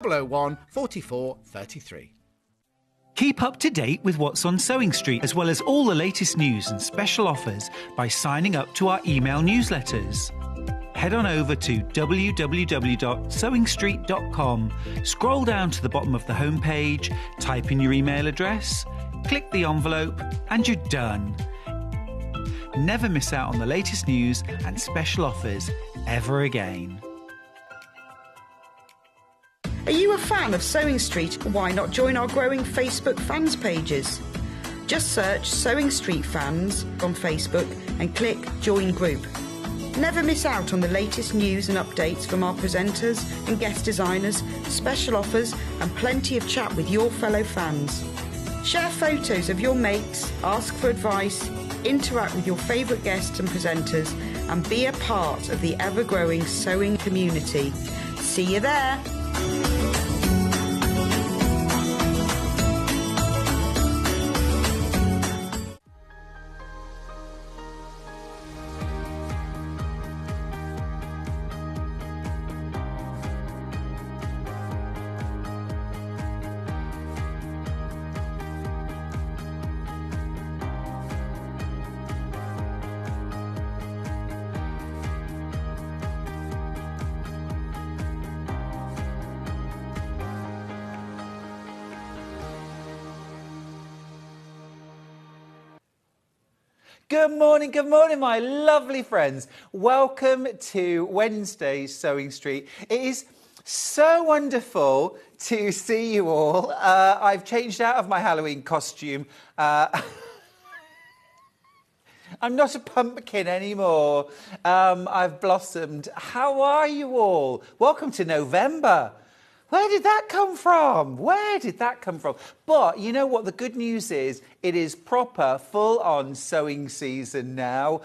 001 44 33. Keep up to date with what's on Sewing Street, as well as all the latest news and special offers by signing up to our email newsletters. Head on over to www.sewingstreet.com, scroll down to the bottom of the homepage, type in your email address, click the envelope, and you're done. Never miss out on the latest news and special offers ever again. Are you a fan of Sewing Street? Why not join our growing Facebook fans pages? Just search Sewing Street Fans on Facebook and click Join Group. Never miss out on the latest news and updates from our presenters and guest designers, special offers and plenty of chat with your fellow fans. Share photos of your mates, ask for advice, interact with your favourite guests and presenters and be a part of the ever-growing sewing community. See you there! Good morning, my lovely friends. Welcome to Wednesday's Sewing Street. It is so wonderful to see you all. I've changed out of my Halloween costume. I'm not a pumpkin anymore. I've blossomed. How are you all? Welcome to November. Where did that come from? Where did that come from? But you know what? The good news is it is proper, full-on sewing season now.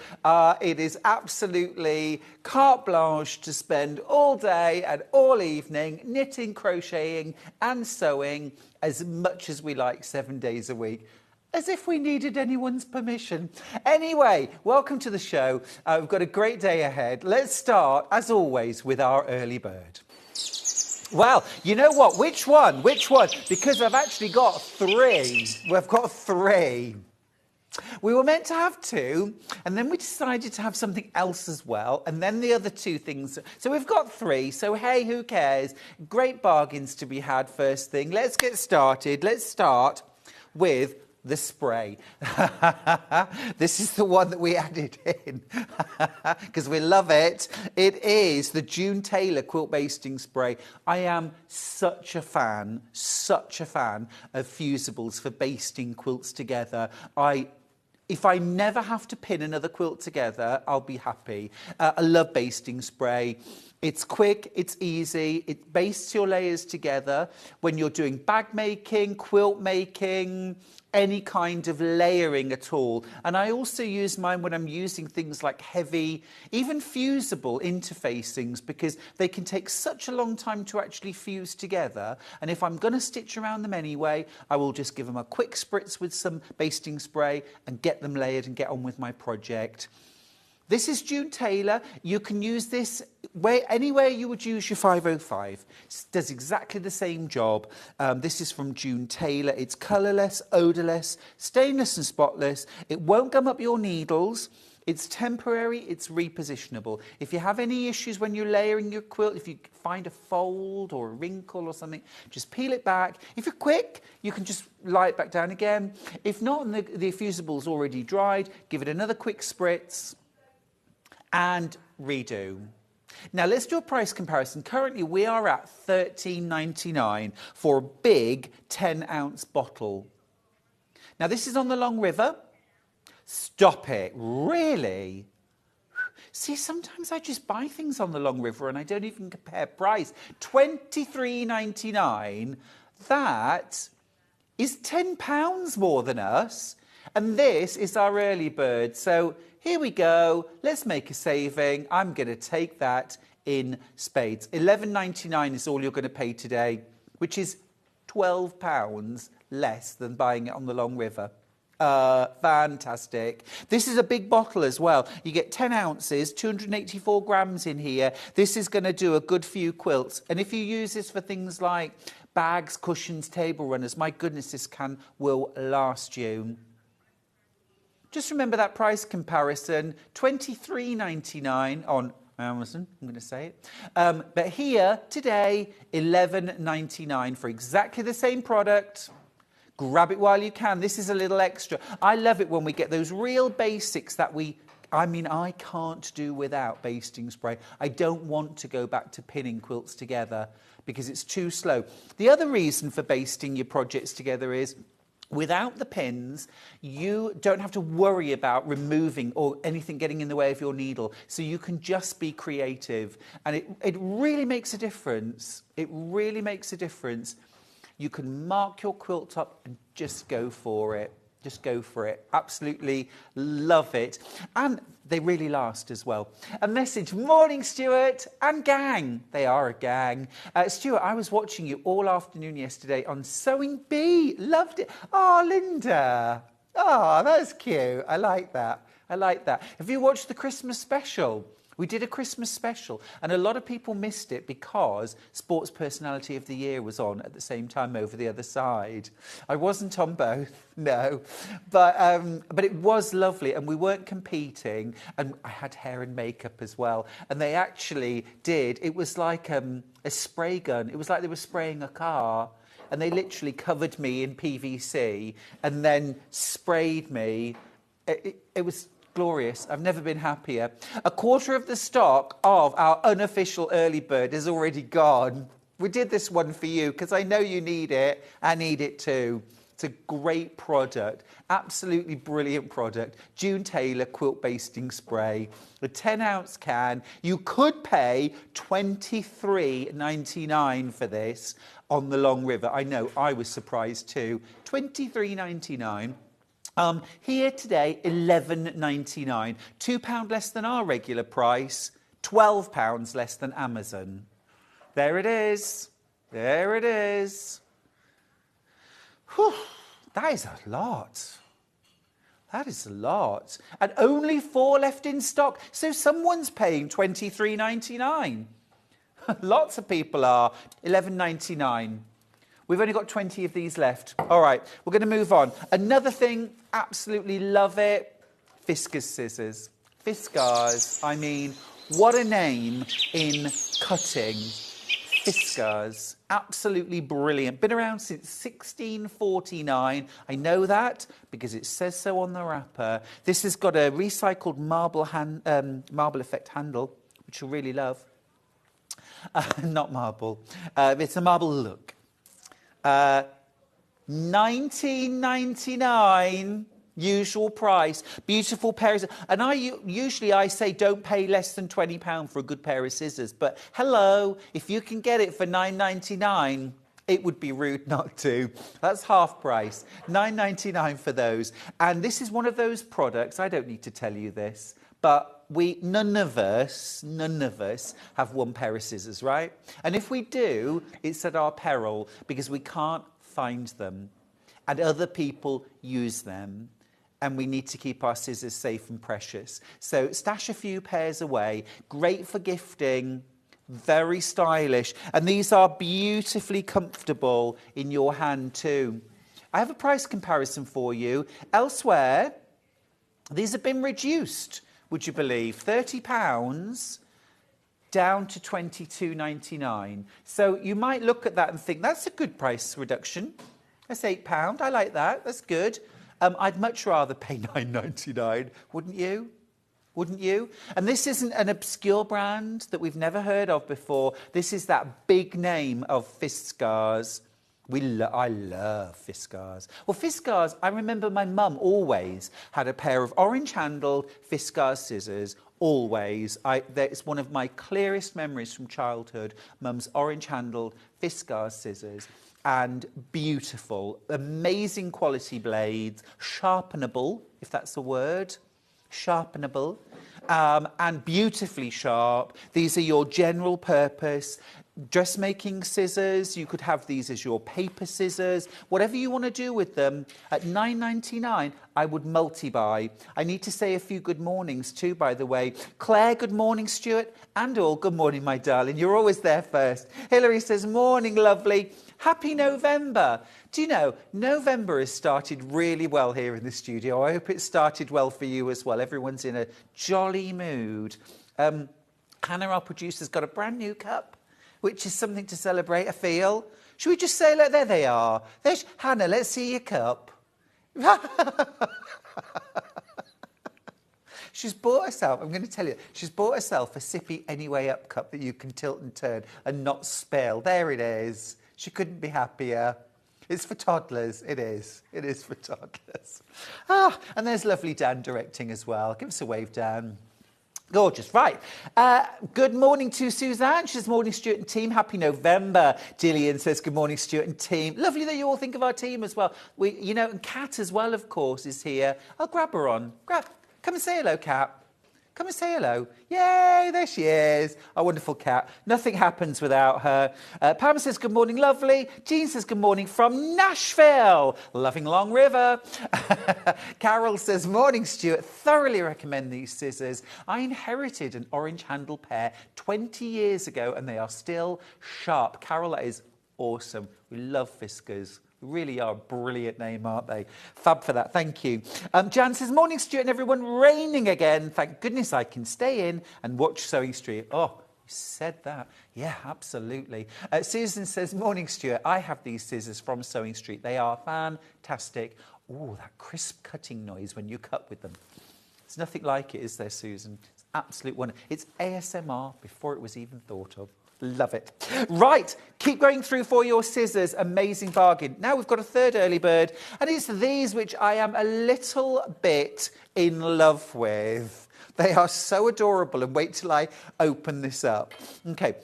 It is absolutely carte blanche to spend all day and all evening knitting, crocheting and sewing as much as we like 7 days a week. As if we needed anyone's permission. Anyway, welcome to the show. We've got a great day ahead. Let's start, as always, with our early bird. Well, you know what? Which one? Because I've actually got three. We've got three. We were meant to have two, and then we decided to have something else as well, and then the other two things. So we've got three, so hey, who cares? Great bargains to be had first thing. Let's get started. Let's start with the spray. This is the one that we added in because we love it. It is the June Taylor quilt basting spray. I am such a fan of fusibles for basting quilts together. If I never have to pin another quilt together, I'll be happy. I love basting spray. It's quick, it's easy, it bastes your layers together when you're doing bag making, quilt making, any kind of layering at all. And I also use mine when I'm using things like heavy, even fusible interfacings, because they can take such a long time to actually fuse together. And if I'm going to stitch around them anyway, I will just give them a quick spritz with some basting spray and get them layered and get on with my project. This is June Taylor. You can use this anywhere you would use your 505. It does exactly the same job. This is from June Taylor. It's colourless, odourless, stainless and spotless. It won't gum up your needles. It's temporary, it's repositionable. If you have any issues when you're layering your quilt, if you find a fold or a wrinkle or something, just peel it back. If you're quick, you can just lie it back down again. If not, and the fusible's already dried, give it another quick spritz and redo. Now let's do a price comparison. Currently we are at $13.99 for a big 10-ounce bottle. Now this is on the Long River. Stop it, really? See, sometimes I just buy things on the Long River and I don't even compare price. $23.99, that is £10 more than us. And this is our early bird. So here we go. Let's make a saving. I'm going to take that in spades. $11.99 is all you're going to pay today, which is £12 less than buying it on the Long River. Fantastic. This is a big bottle as well. You get 10 ounces, 284 grams in here. This is going to do a good few quilts. And if you use this for things like bags, cushions, table runners, my goodness, this can will last you. Just remember that price comparison, $23.99 on Amazon, I'm going to say it. But here, today, $11.99 for exactly the same product. Grab it while you can. This is a little extra. I love it when we get those real basics that I can't do without basting spray. I don't want to go back to pinning quilts together because it's too slow. The other reason for basting your projects together is without the pins, you don't have to worry about removing or anything getting in the way of your needle. So you can just be creative. And it really makes a difference. It really makes a difference. You can mark your quilt up and just go for it. Just go for it. Absolutely love it. And they really last as well. A message. Morning, Stuart and gang. They are a gang. Stuart, I was watching you all afternoon yesterday on Sewing Bee. Loved it. Oh, Linda. Oh, that's cute. I like that. I like that. Have you watched the Christmas special? We did a Christmas special, and a lot of people missed it because Sports Personality of the Year was on at the same time over the other side. I wasn't on both, no, but it was lovely, and we weren't competing, and I had hair and makeup as well, and they actually did. It was like a spray gun. It was like they were spraying a car, and they literally covered me in PVC and then sprayed me. It was glorious. I've never been happier. A quarter of the stock of our unofficial early bird is already gone. We did this one for you because I know you need it. I need it too. It's a great product. Absolutely brilliant product. June Taylor Quilt Basting Spray. A 10-ounce can. You could pay $23.99 for this on the Long River. I know, I was surprised too. $23.99. Here today, $11.99. £2 less than our regular price, £12 less than Amazon. There it is. There it is. Whew, that is a lot. That is a lot. And only 4 left in stock. So someone's paying $23.99. Lots of people are. $11.99. We've only got 20 of these left. All right, we're going to move on. Another thing, absolutely love it, Fiskars scissors. Fiskars, I mean, what a name in cutting. Fiskars, absolutely brilliant. Been around since 1649. I know that because it says so on the wrapper. This has got a recycled marble effect handle, which you'll really love. Not marble. It's a marble look. $19.99 usual price. Beautiful pairs. And usually I say don't pay less than £20 for a good pair of scissors. But hello, if you can get it for $9.99, it would be rude not to. That's half price. $9.99 for those. And this is one of those products, I don't need to tell you this, but none of us have one pair of scissors, right? And if we do, it's at our peril because we can't find them and other people use them and we need to keep our scissors safe and precious. So stash a few pairs away. Great for gifting, very stylish, and these are beautifully comfortable in your hand too. I have a price comparison for you. Elsewhere, these have been reduced. Would you believe? £30 down to $22.99. So you might look at that and think, that's a good price reduction. That's £8. I like that. That's good. I'd much rather pay $9.99, wouldn't you? Wouldn't you? And this isn't an obscure brand that we've never heard of before. This is that big name of Fiskars. I love Fiskars. Well, Fiskars, I remember my mum always had a pair of orange-handled Fiskars scissors, always. It's one of my clearest memories from childhood, Mum's orange-handled Fiskars scissors. And beautiful, amazing quality blades, sharpenable, if that's a word, sharpenable, and beautifully sharp. These are your general purpose. dressmaking scissors. You could have these as your paper scissors. Whatever you want to do with them. At £9.99, I would multi-buy. I need to say a few good mornings too, by the way. Claire, good morning, Stuart. And all, good morning, my darling. You're always there first. Hilary says, morning, lovely. Happy November. Do you know, November has started really well here in the studio. I hope it started well for you as well. Everyone's in a jolly mood. Hannah, our producer's got a brand new cup, which is something to celebrate, I feel. Should we just say, look, there they are. There's Hannah, let's see your cup. She's bought herself, I'm going to tell you, she's bought herself a Sippy Anyway Up cup that you can tilt and turn and not spill. There it is. She couldn't be happier. It's for toddlers. It is. It is for toddlers. And there's lovely Dan directing as well. Give us a wave, Dan. Gorgeous. Right. Good morning to Suzanne. She says, morning, Stuart and team. Happy November. Gillian says, good morning, Stuart and team. Lovely that you all think of our team as well. And Kat as well, of course, is here. I'll grab her on. Come and say hello, Kat. Come and say hello. Yay, there she is. Our wonderful Kat. Nothing happens without her. Pam says, good morning, lovely. Jean says, good morning from Nashville. Loving Long River. Carol says, morning, Stuart. Thoroughly recommend these scissors. I inherited an orange handle pair 20 years ago, and they are still sharp. Carol, that is awesome. We love Fiskars. Really are a brilliant name, aren't they? Fab for that. Thank you. Jan says, morning, Stuart and everyone. Raining again. Thank goodness I can stay in and watch Sewing Street. Oh, you said that. Yeah, absolutely. Susan says, morning, Stuart. I have these scissors from Sewing Street. They are fantastic. Oh, that crisp cutting noise when you cut with them. There's nothing like it, is there, Susan? It's absolute wonder. It's ASMR before it was even thought of. Love it. Right, keep going through for your scissors. Amazing bargain. Now we've got a third early bird, and it's these which I am a little bit in love with. They are so adorable, and wait till I open this up. Okay.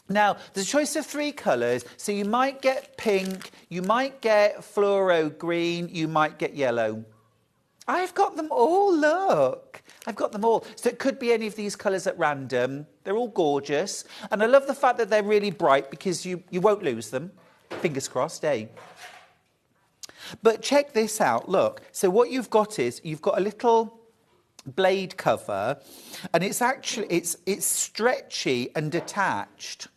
Now, there's a choice of 3 colours, so you might get pink, you might get fluoro green, you might get yellow. I've got them all, look. I've got them all. So it could be any of these colours at random. They're all gorgeous. And I love the fact that they're really bright because you won't lose them. Fingers crossed, eh? But check this out, look. So what you've got is, you've got a little blade cover, and it's actually, it's stretchy and detached.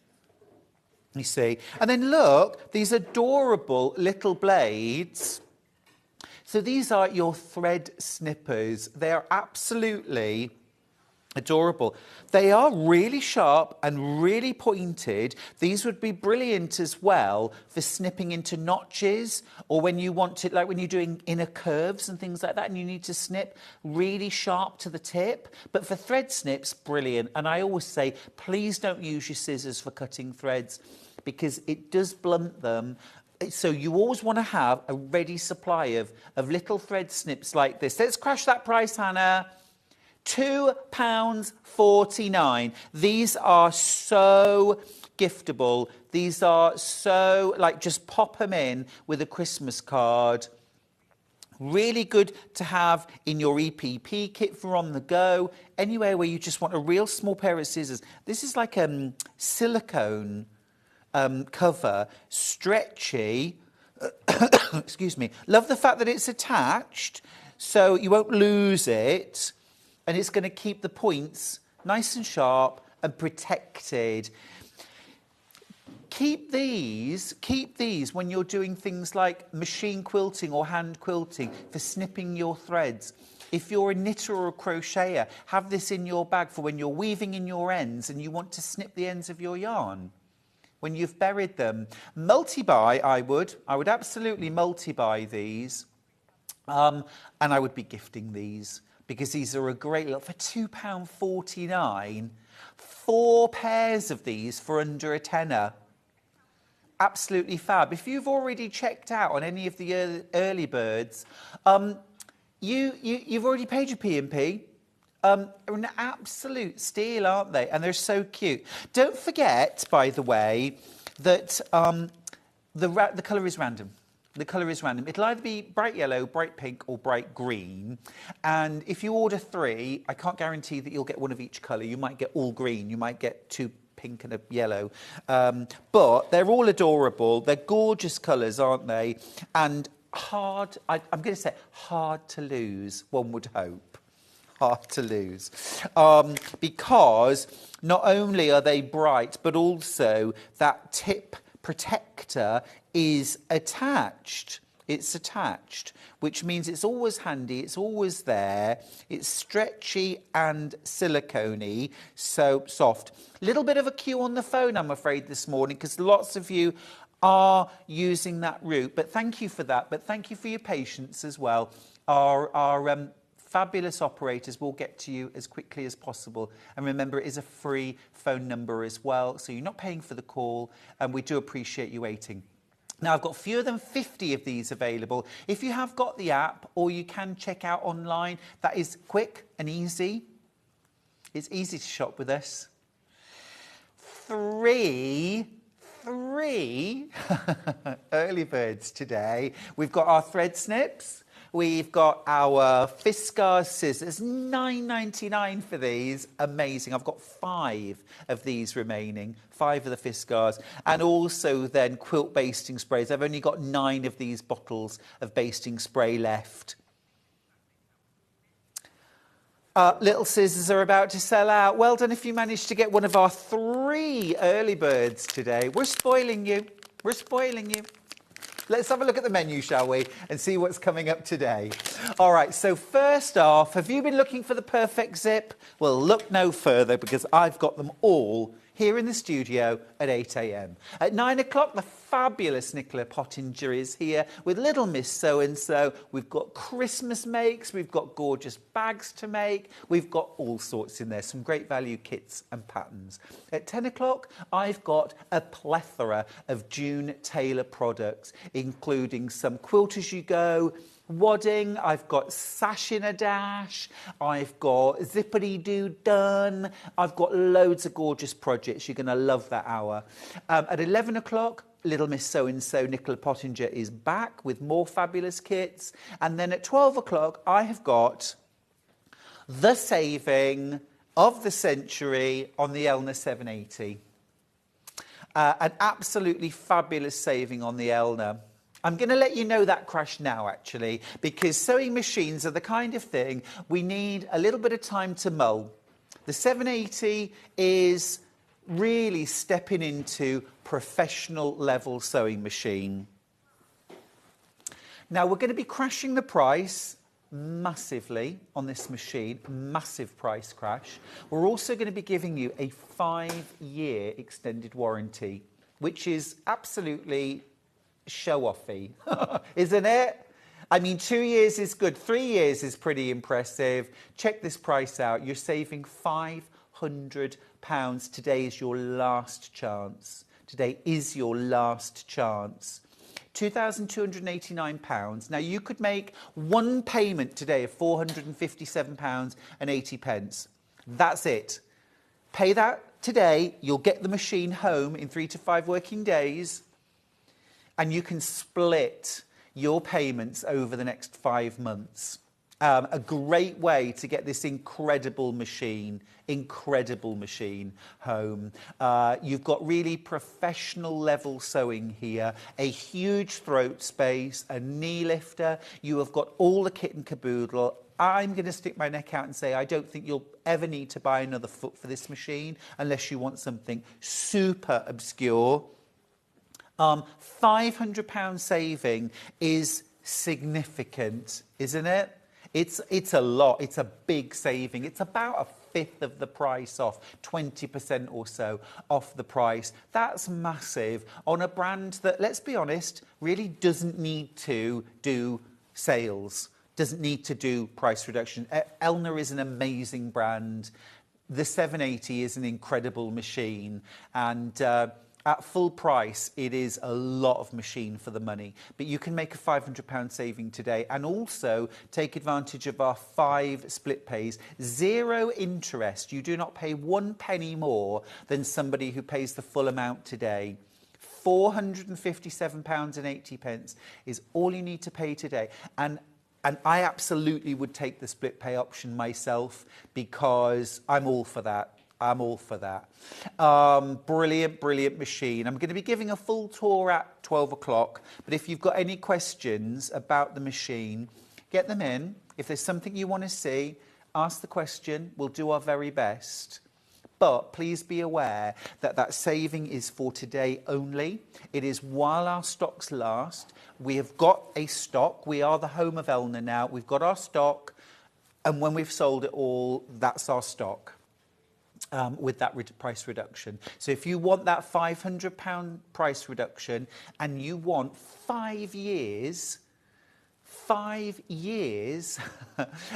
You see? And then look, these adorable little blades. So these are your thread snippers. They are absolutely adorable. They are really sharp and really pointed. These would be brilliant as well for snipping into notches, or when you want to, like when you're doing inner curves and things like that, and you need to snip really sharp to the tip. But for thread snips, brilliant. And I always say, please don't use your scissors for cutting threads because it does blunt them. So you always want to have a ready supply of little thread snips like this. Let's crash that price, Hannah. £2.49. These are so giftable. These are so, like, just pop them in with a Christmas card. Really good to have in your EPP kit for on the go. Anywhere where you just want a real small pair of scissors. This is like silicone cover, stretchy. Excuse me. Love the fact that it's attached, so you won't lose it, and it's going to keep the points nice and sharp and protected. Keep these when you're doing things like machine quilting or hand quilting for snipping your threads. If you're a knitter or a crocheter, have this in your bag for when you're weaving in your ends and you want to snip the ends of your yarn. When you've buried them. Multi-buy, I would absolutely multi-buy these. And I would be gifting these because these are a great look. For £2.49, 4 pairs of these for under a tenner. Absolutely fab. If you've already checked out on any of the early birds, you've already paid your P&P. Are an absolute steal, aren't they? And they're so cute. Don't forget, by the way, that the colour is random. The colour is random. It'll either be bright yellow, bright pink, or bright green. And if you order 3, I can't guarantee that you'll get one of each colour. You might get all green. You might get 2 pink and a yellow. But they're all adorable. They're gorgeous colours, aren't they? And hard, I'm going to say hard to lose, one would hope. Hard to lose. Because not only are they bright, but also that tip protector is attached. It's attached, which means it's always handy, it's always there, it's stretchy and silicone-y, so soft. Little bit of a queue on the phone, I'm afraid, this morning, because lots of you are using that route, but thank you for that, but thank you for your patience as well. Our fabulous operators will get to you as quickly as possible. And remember, it is a free phone number as well, so you're not paying for the call, and we do appreciate you waiting. Now, I've got fewer than 50 of these available. If you have got the app, or you can check out online, that is quick and easy. It's easy to shop with us. Three early birds today. We've got our thread snips. We've got our Fiskars scissors, £9.99 for these. Amazing. I've got 5 of these remaining, 5 of the Fiskars. And also then quilt basting sprays. I've only got 9 of these bottles of basting spray left. Little scissors are about to sell out. Well done if you managed to get one of our 3 early birds today. We're spoiling you. We're spoiling you. Let's have a look at the menu, shall we, and see what's coming up today. All right, so first off, have you been looking for the perfect zip? Well, look no further, because I've got them all here in the studio at 8 a.m. At 9 o'clock, the fabulous Nicola Pottinger is here with Little Miss So-and-so. We've got Christmas makes, we've got gorgeous bags to make, we've got all sorts in there, some great value kits and patterns. At 10 o'clock, I've got a plethora of June Taylor products, including some Quilt As You Go, wadding, I've got sash in a dash, I've got zippity-doo done, I've got loads of gorgeous projects. You're going to love that hour. At 11 o'clock, Little Miss So-and-so, Nicola Pottinger, is back with more fabulous kits. And then at 12 o'clock, I have got the saving of the century on the Elna 780. An absolutely fabulous saving on the Elna. I'm going to let you know that crash now, actually, because sewing machines are the kind of thing we need a little bit of time to mull. The 780 is really stepping into professional level sewing machine. Now, we're going to be crashing the price massively on this machine, massive price crash. We're also going to be giving you a 5-year extended warranty, which is absolutely show-offy, isn't it? I mean, 2 years is good. 3 years is pretty impressive. Check this price out. You're saving £500. Today is your last chance. Today is your last chance. £2,289. Now, you could make one payment today of £457.80. That's it. Pay that today. You'll get the machine home in 3 to 5 working days. And you can split your payments over the next 5 months. A great way to get this incredible machine home. You've got really professional level sewing here, a huge throat space, a knee lifter. You have got all the kit and caboodle. I'm going to stick my neck out and say I don't think you'll ever need to buy another foot for this machine unless you want something super obscure. £500 saving is significant, isn't it? It's a lot. It's a big saving. It's about a fifth of the price off, 20% or so off the price. That's massive on a brand that, let's be honest, really doesn't need to do sales, doesn't need to do price reduction. Elna is an amazing brand. The 780 is an incredible machine, and at full price, it is a lot of machine for the money. But you can make a £500 saving today and also take advantage of our 5 split pays. 0 interest. You do not pay 1 penny more than somebody who pays the full amount today. £457.80 is all you need to pay today. And I absolutely would take the split pay option myself because I'm all for that. I'm all for that. Brilliant, brilliant machine. I'm going to be giving a full tour at 12 o'clock, but if you've got any questions about the machine, get them in. If there's something you want to see, ask the question. We'll do our very best. But please be aware that that saving is for today only. It is while our stocks last. We have got a stock. We are the home of Elna now. We've got our stock. And when we've sold it all, that's our stock with that price reduction. So if you want that £500 price reduction and you want 5 years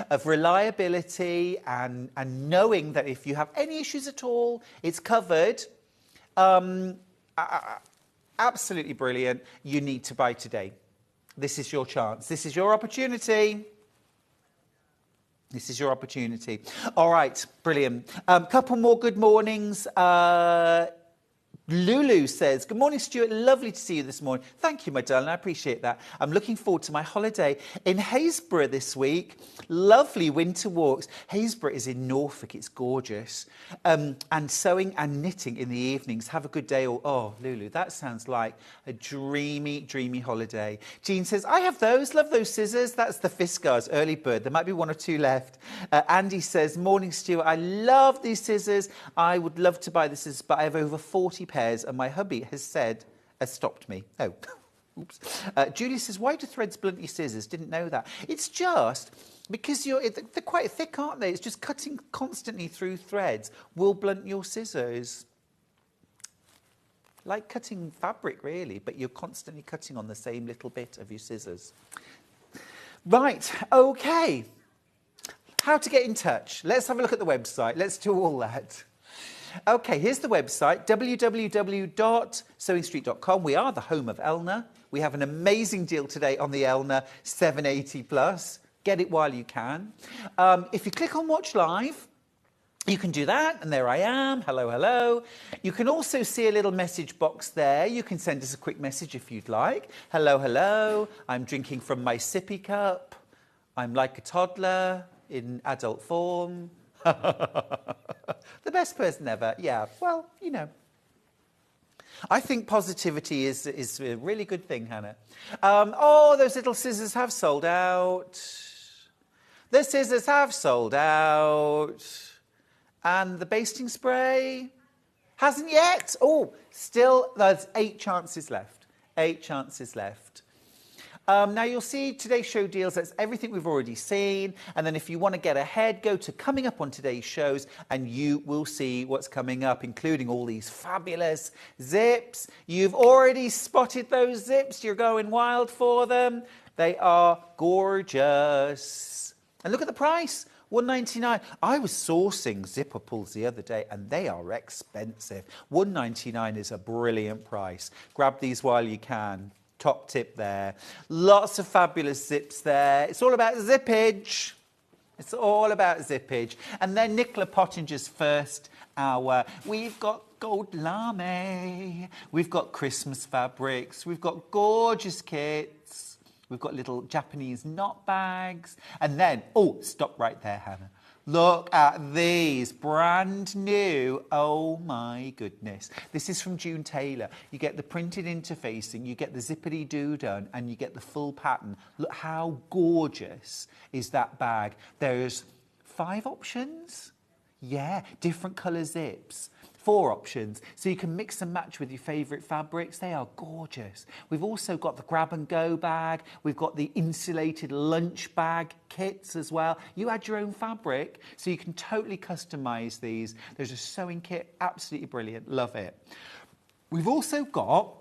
of reliability and knowing that if you have any issues at all, it's covered. Absolutely brilliant. You need to buy today. This is your chance. This is your opportunity. This is your opportunity. All right, brilliant. Couple more good mornings. Lulu says, good morning, Stuart. Lovely to see you this morning. Thank you, my darling. I appreciate that. I'm looking forward to my holiday in Haysborough this week. Lovely winter walks. Haysborough is in Norfolk. It's gorgeous. And sewing and knitting in the evenings. Have a good day. Oh, Lulu, that sounds like a dreamy, dreamy holiday. Jean says, I have those. Love those scissors. That's the Fiskars early bird. There might be 1 or 2 left. Andy says, morning, Stuart. I love these scissors. I would love to buy the scissors, but I have over 40 pairs. And my hubby has stopped me. Oh, oops. Julie says, why do threads blunt your scissors? Didn't know that. It's just because they're quite thick, aren't they? It's just cutting constantly through threads will blunt your scissors. Like cutting fabric, really, but you're constantly cutting on the same little bit of your scissors. Right, okay. How to get in touch. Let's have a look at the website. Let's do all that. Okay, here's the website, www.sewingstreet.com. We are the home of Elna. We have an amazing deal today on the Elna 780 Plus. Get it while you can. If you click on Watch Live, you can do that, and there I am. Hello, hello. You can also see a little message box there. You can send us a quick message if you'd like. Hello, hello. I'm drinking from my sippy cup. I'm like a toddler in adult form. The best person ever. Yeah, well, you know. I think positivity is a really good thing, Hannah. Oh, those little scissors have sold out. The scissors have sold out. And the basting spray hasn't yet. Oh, still, there's 8 chances left. 8 chances left. Now, you'll see today's show deals. That's everything we've already seen. And then if you want to get ahead, go to coming up on today's shows and you will see what's coming up, including all these fabulous zips. You've already spotted those zips. You're going wild for them. They are gorgeous. And look at the price. $1.99. I was sourcing zipper pulls the other day and they are expensive. $1.99 is a brilliant price. Grab these while you can. Top tip there. Lots of fabulous zips there. It's all about zippage. It's all about zippage. And then Nicola Pottinger's first hour. We've got gold lame. We've got Christmas fabrics. We've got gorgeous kits. We've got little Japanese knot bags. And then, oh, stop right there, Hannah. Look at these, brand new. Oh my goodness. This is from June Taylor. You get the printed interfacing, you get the zippity-doo done, and you get the full pattern. Look how gorgeous is that bag. There's 5 options. Yeah, different colour zips. 4 options, so you can mix and match with your favourite fabrics. They are gorgeous. We've also got the grab and go bag. We've got the insulated lunch bag kits as well. You add your own fabric, so you can totally customise these. There's a sewing kit, absolutely brilliant. Love it. We've also got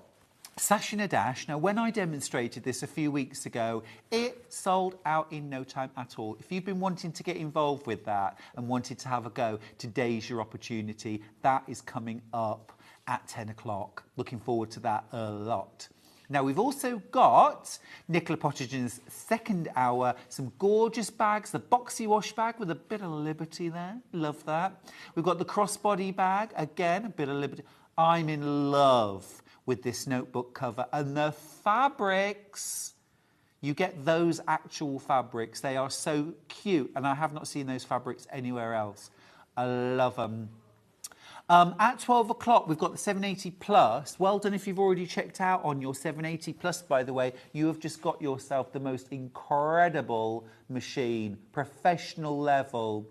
Sash in a Dash. Now, when I demonstrated this a few weeks ago, it sold out in no time at all. If you've been wanting to get involved with that and wanted to have a go, today's your opportunity. That is coming up at 10 o'clock. Looking forward to that a lot. Now, we've also got Nicola Pottinger's second hour, some gorgeous bags, the boxy wash bag with a bit of liberty there. Love that. We've got the crossbody bag, again, a bit of liberty. I'm in love with this notebook cover and the fabrics. You get those actual fabrics. They are so cute, and I have not seen those fabrics anywhere else. I love them. At 12 o'clock, we've got the 780 Plus. Well done if you've already checked out on your 780 Plus, by the way. You have just got yourself the most incredible machine, professional level.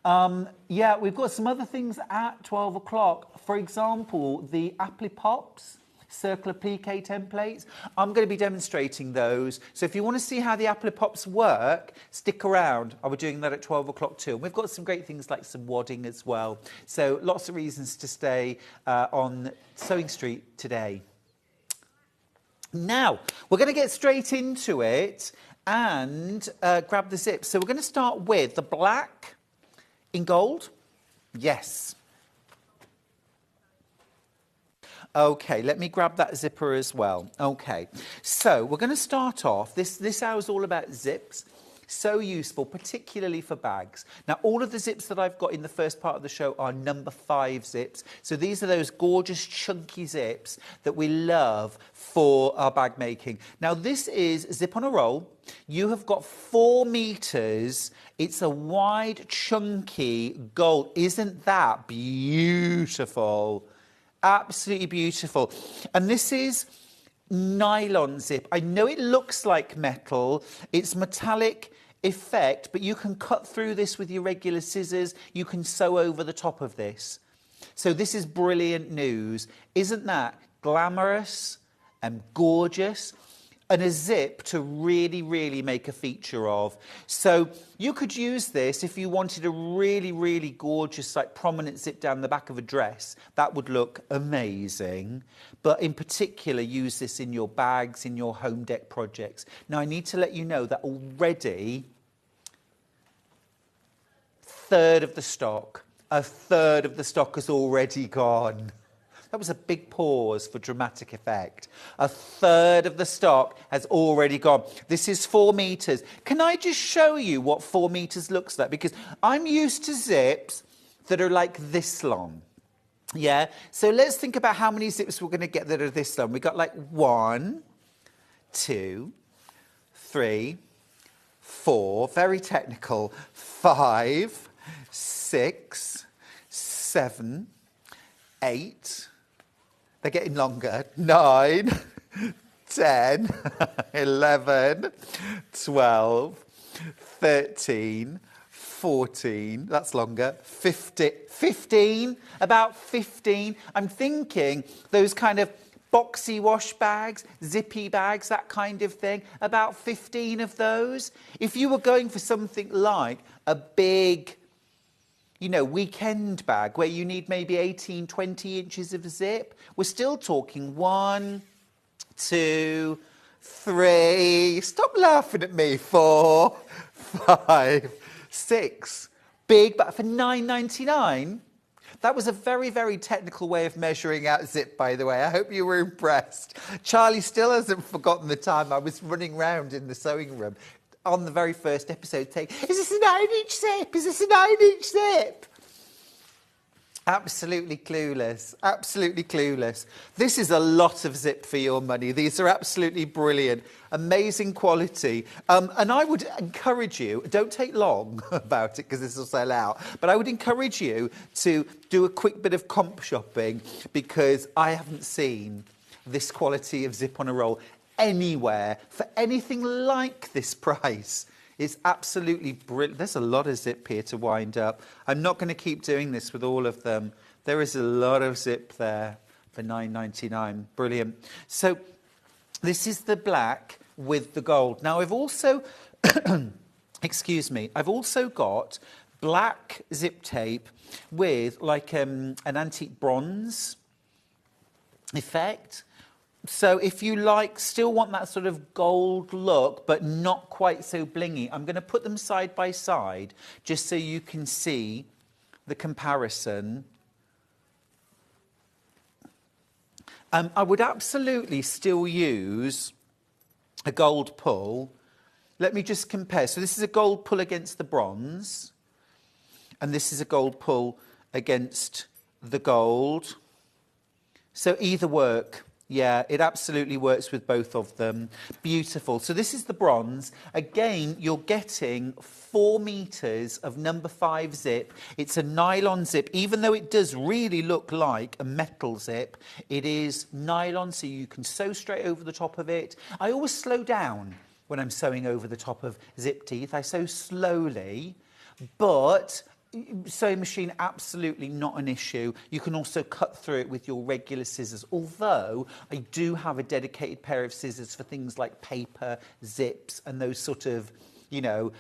Yeah, we've got some other things at 12 o'clock. For example, the Apply Pops circle applique templates. I'm going to be demonstrating those. So if you want to see how the Apply Pops work, stick around. I'll be doing that at 12 o'clock too. And we've got some great things like some wadding as well. So lots of reasons to stay on Sewing Street today. Now, we're going to get straight into it and grab the zips. So we're going to start with the black in gold. Yes. Okay, let me grab that zipper as well. Okay, so we're going to start off. This hour is all about zips. So useful, particularly for bags. Now, all of the zips that I've got in the first part of the show are number 5 zips. So these are those gorgeous chunky zips that we love for our bag making. Now, this is zip on a roll. You have got 4 meters. It's a wide, chunky gold. Isn't that beautiful? Absolutely beautiful. And this is nylon zip. I know it looks like metal. It's metallic effect, but you can cut through this with your regular scissors. You can sew over the top of this. So this is brilliant news. Isn't that glamorous and gorgeous? And a zip to really, really make a feature of. So you could use this if you wanted a really, really gorgeous, like prominent zip down the back of a dress. That would look amazing. But in particular, use this in your bags, in your home deck projects. Now, I need to let you know that already, a third of the stock has already gone. That was a big pause for dramatic effect. A third of the stock has already gone. This is 4 meters. Can I just show you what 4 meters looks like? Because I'm used to zips that are like this long. Yeah? So let's think about how many zips we're going to get that are this long. We got like 1, 2, 3, 4, very technical, 5, 6, 7, 8, they're getting longer, 9, 10, 11, 12, 13, 14, that's longer, 15, about 15. I'm thinking those kind of boxy wash bags, zippy bags, that kind of thing, about 15 of those. If you were going for something like a big, you know, weekend bag where you need maybe 18, 20 inches of zip, we're still talking 1, 2, 3, stop laughing at me, 4, 5, 6. Big, but for $9.99, that was a very, very technical way of measuring out zip, by the way. I hope you were impressed. Charlie still hasn't forgotten the time I was running around in the sewing room on the very first episode saying, is this a 9-inch zip? Is this a 9-inch zip? Absolutely clueless. Absolutely clueless. This is a lot of zip for your money. These are absolutely brilliant. Amazing quality. And I would encourage you, don't take long about it because this will sell out, but I would encourage you to do a quick bit of comp shopping because I haven't seen this quality of zip on a roll anywhere for anything like this price. It's absolutely brilliant. There's a lot of zip here to wind up. I'm not going to keep doing this with all of them. There is a lot of zip there for $9.99. Brilliant. So this is the black with the gold. Now I've also, excuse me, I've also got black zip tape with like an antique bronze effect. So if you still want that sort of gold look, but not quite so blingy, I'm going to put them side by side just so you can see the comparison. I would absolutely still use a gold pull. Let me just compare. So this is a gold pull against the bronze, and this is a gold pull against the gold. So either work. Yeah, it absolutely works with both of them. Beautiful. So this is the bronze. Again, you're getting 4 meters of number 5 zip. It's a nylon zip. Even though it does really look like a metal zip, it is nylon, so you can sew straight over the top of it. I always slow down when I'm sewing over the top of zip teeth. I sew slowly, but sewing machine, absolutely not an issue. You can also cut through it with your regular scissors, although I do have a dedicated pair of scissors for things like paper, zips, and those sort of, you know,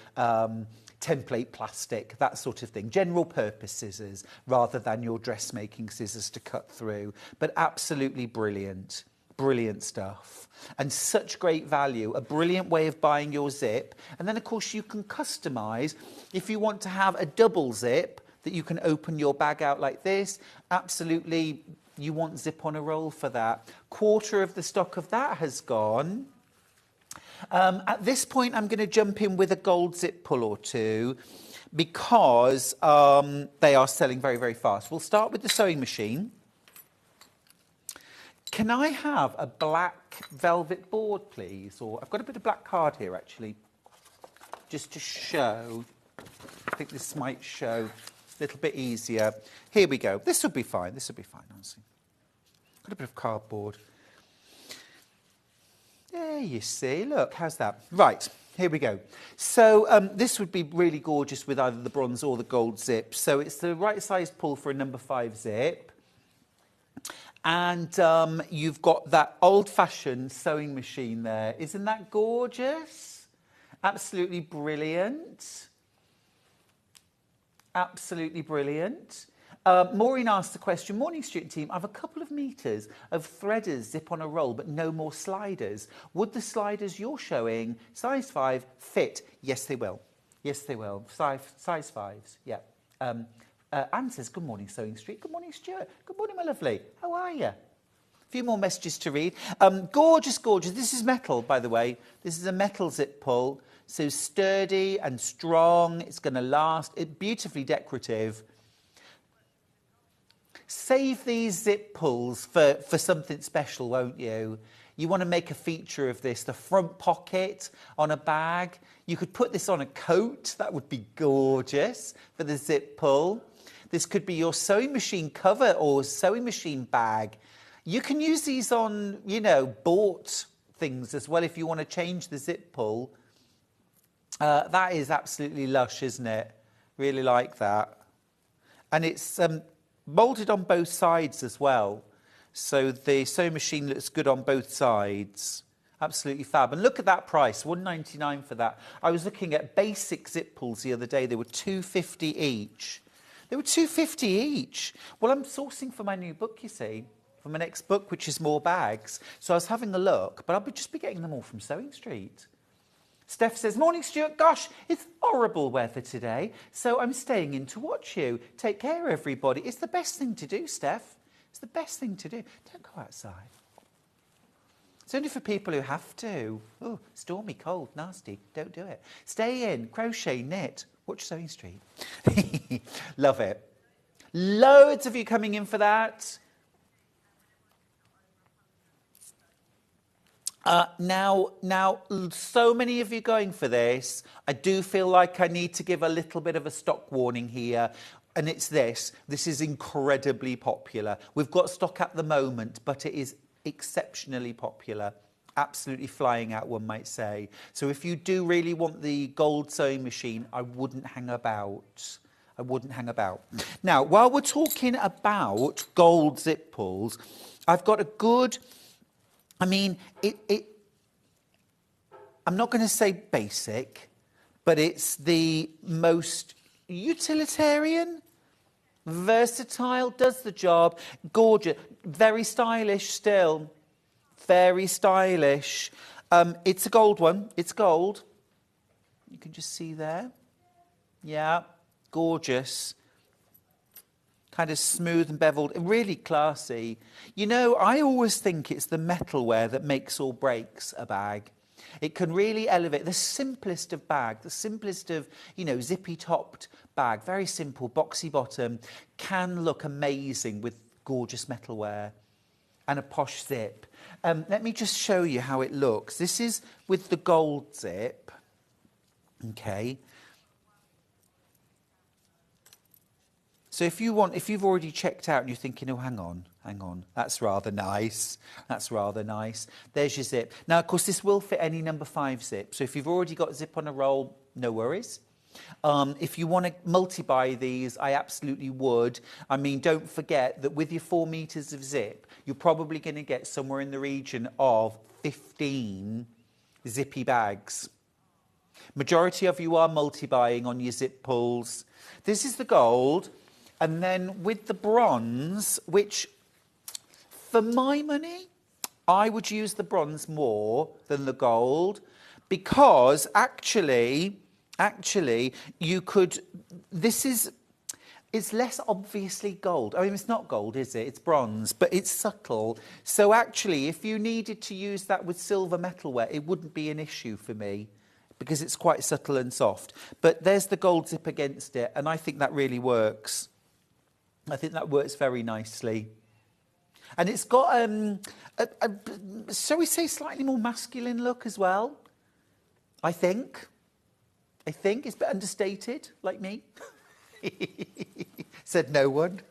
template plastic, that sort of thing. General purpose scissors rather than your dressmaking scissors to cut through. But absolutely brilliant. Brilliant stuff. And such great value. A brilliant way of buying your zip. And then, of course, you can customise. If you want to have a double zip that you can open your bag out like this, absolutely, you want zip on a roll for that. 1/4 of the stock of that has gone. At this point, I'm going to jump in with a gold zip pull or two because they are selling very, very fast. We'll start with the sewing machine. Can I have a black velvet board, please? Or I've got a bit of black card here, actually, just to show. I think this might show a little bit easier. Here we go. This will be fine. This will be fine, honestly. Got a bit of cardboard. There you see. Look, how's that? Right, here we go. So this would be really gorgeous with either the bronze or the gold zip. So it's the right size pull for a number 5 zip. And you've got that old-fashioned sewing machine there. Isn't that gorgeous? Absolutely brilliant. Absolutely brilliant. Maureen asked the question, morning student team, I have a couple of meters of threaders zip on a roll, but no more sliders. Would the sliders you're showing, size 5, fit? Yes, they will. Yes, they will. Size 5s, yeah. Anne says, good morning, Sewing Street. Good morning, Stuart. Good morning, my lovely. How are you? A few more messages to read. Gorgeous, gorgeous. This is metal, by the way. This is a metal zip pull. So sturdy and strong. It's going to last. It's beautifully decorative. Save these zip pulls for something special, won't you? You want to make a feature of this. The front pocket on a bag. You could put this on a coat. That would be gorgeous for the zip pull. This could be your sewing machine cover or sewing machine bag. You can use these on, you know, bought things as well if you want to change the zip pull. That is absolutely lush, isn't it? Really like that. And it's moulded on both sides as well. So the sewing machine looks good on both sides. Absolutely fab. And look at that price, £1.99 for that. I was looking at basic zip pulls the other day. They were £2.50 each. They were £2.50 each. Well, I'm sourcing for my new book, you see, for my next book, which is More Bags. So I was having a look, but I'll just be getting them all from Sewing Street. Steph says, morning, Stuart. Gosh, it's horrible weather today, so I'm staying in to watch you. Take care, everybody. It's the best thing to do, Steph. It's the best thing to do. Don't go outside. It's only for people who have to. Oh, stormy, cold, nasty. Don't do it. Stay in, crochet, knit. Watch Sewing Street. Love it. Loads of you coming in for that. Now, so many of you going for this. I do feel like I need to give a little bit of a stock warning here. And it's this. This is incredibly popular. We've got stock at the moment, but it is exceptionally popular. Absolutely flying out, one might say. So if you do really want the gold sewing machine, I wouldn't hang about. I wouldn't hang about. Now, while we're talking about gold zip pulls, I've got a good... I mean, I'm not going to say basic, but it's the most utilitarian, versatile, does the job, gorgeous, very stylish still, very stylish. It's a gold one. It's gold. You can just see there. Yeah, gorgeous. Kind of smooth and beveled, really classy. You know, I always think it's the metalware that makes or breaks a bag. It can really elevate the simplest of bag, the simplest of, you know, zippy-topped bag, very simple, boxy bottom, can look amazing with gorgeous metalware and a posh zip. Let me just show you how it looks. This is with the gold zip. Okay. So if you've already checked out and you're thinking, oh, hang on, that's rather nice. That's rather nice. There's your zip. Now, of course, this will fit any number 5 zip. So if you've already got zip on a roll, no worries. If you want to multi-buy these, I absolutely would. I mean, don't forget that with your 4 meters of zip, you're probably going to get somewhere in the region of 15 zippy bags. Majority of you are multi-buying on your zip pulls. This is the gold. And then with the bronze, which for my money, I would use the bronze more than the gold, because actually you could, it's less obviously gold. I mean, it's not gold, is it? It's bronze, but it's subtle. So actually, if you needed to use that with silver metalware, it wouldn't be an issue for me, because it's quite subtle and soft. But there's the gold zip against it, and I think that really works. I think that works very nicely. And it's got, shall we say, slightly more masculine look as well, I think. It's a bit understated, like me. Said no one.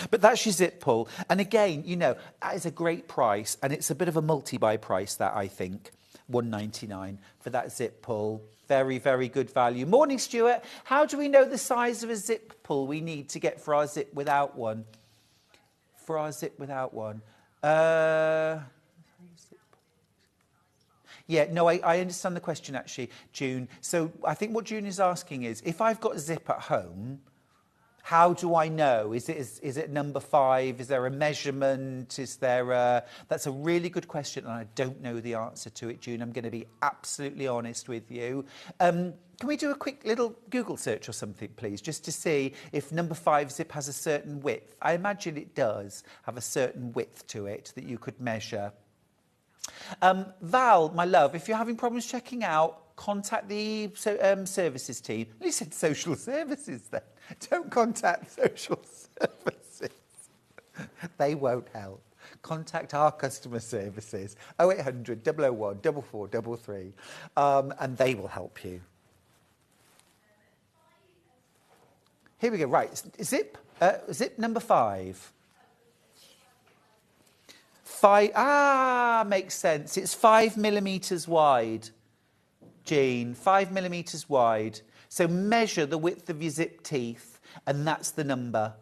But that's your zip pull. And again, you know, that is a great price, and it's a bit of a multi-buy price, that, I think. £1.99 for that zip pull. Very, very good value. Morning, Stuart. How do we know the size of a zip pull we need to get for our zip without one? For our zip without one. Yeah, no, I understand the question, actually, June. So I think what June is asking is, if I've got zip at home, how do I know? Is it number 5? Is there a measurement? That's a really good question, and I don't know the answer to it, June. I'm going to be absolutely honest with you. Can we do a quick little Google search or something, please, just to see if number 5 zip has a certain width? I imagine it does have a certain width to it that you could measure. Val, my love, if you're having problems checking out, contact the services team. At least said social services then. Don't contact social services. They won't help. Contact our customer services, 0800 001 4433, and they will help you. Here we go. Right, zip number 5. 5, makes sense. It's 5 millimetres wide, Jean, 5 millimetres wide. So measure the width of your zip teeth, and that's the number.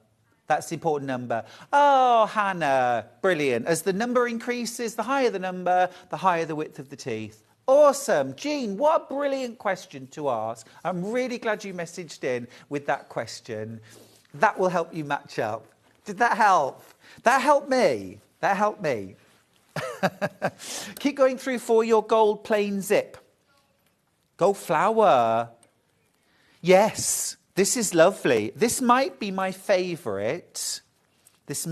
That's the important number. Oh, Hannah, brilliant. As the number increases, the higher the number, the higher the width of the teeth. Awesome. Jean, what a brilliant question to ask. I'm really glad you messaged in with that question. That will help you match up. Did that help? That helped me. That helped me. Keep going through for your gold plain zip. Gold flower. Yes, this is lovely. This might be my favourite. This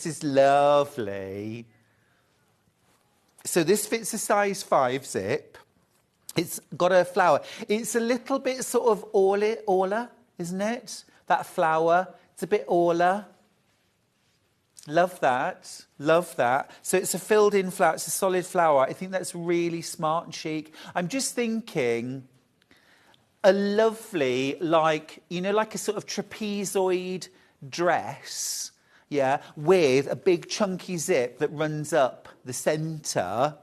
is lovely. So this fits a size 5 zip. It's got a flower. It's a little bit sort of orla, isn't it? That flower. It's a bit orla. Love that. Love that. So it's a filled-in flower. It's a solid flower. I think that's really smart and chic. I'm just thinking a lovely, like a sort of trapezoid dress, yeah, with a big chunky zip that runs up the centre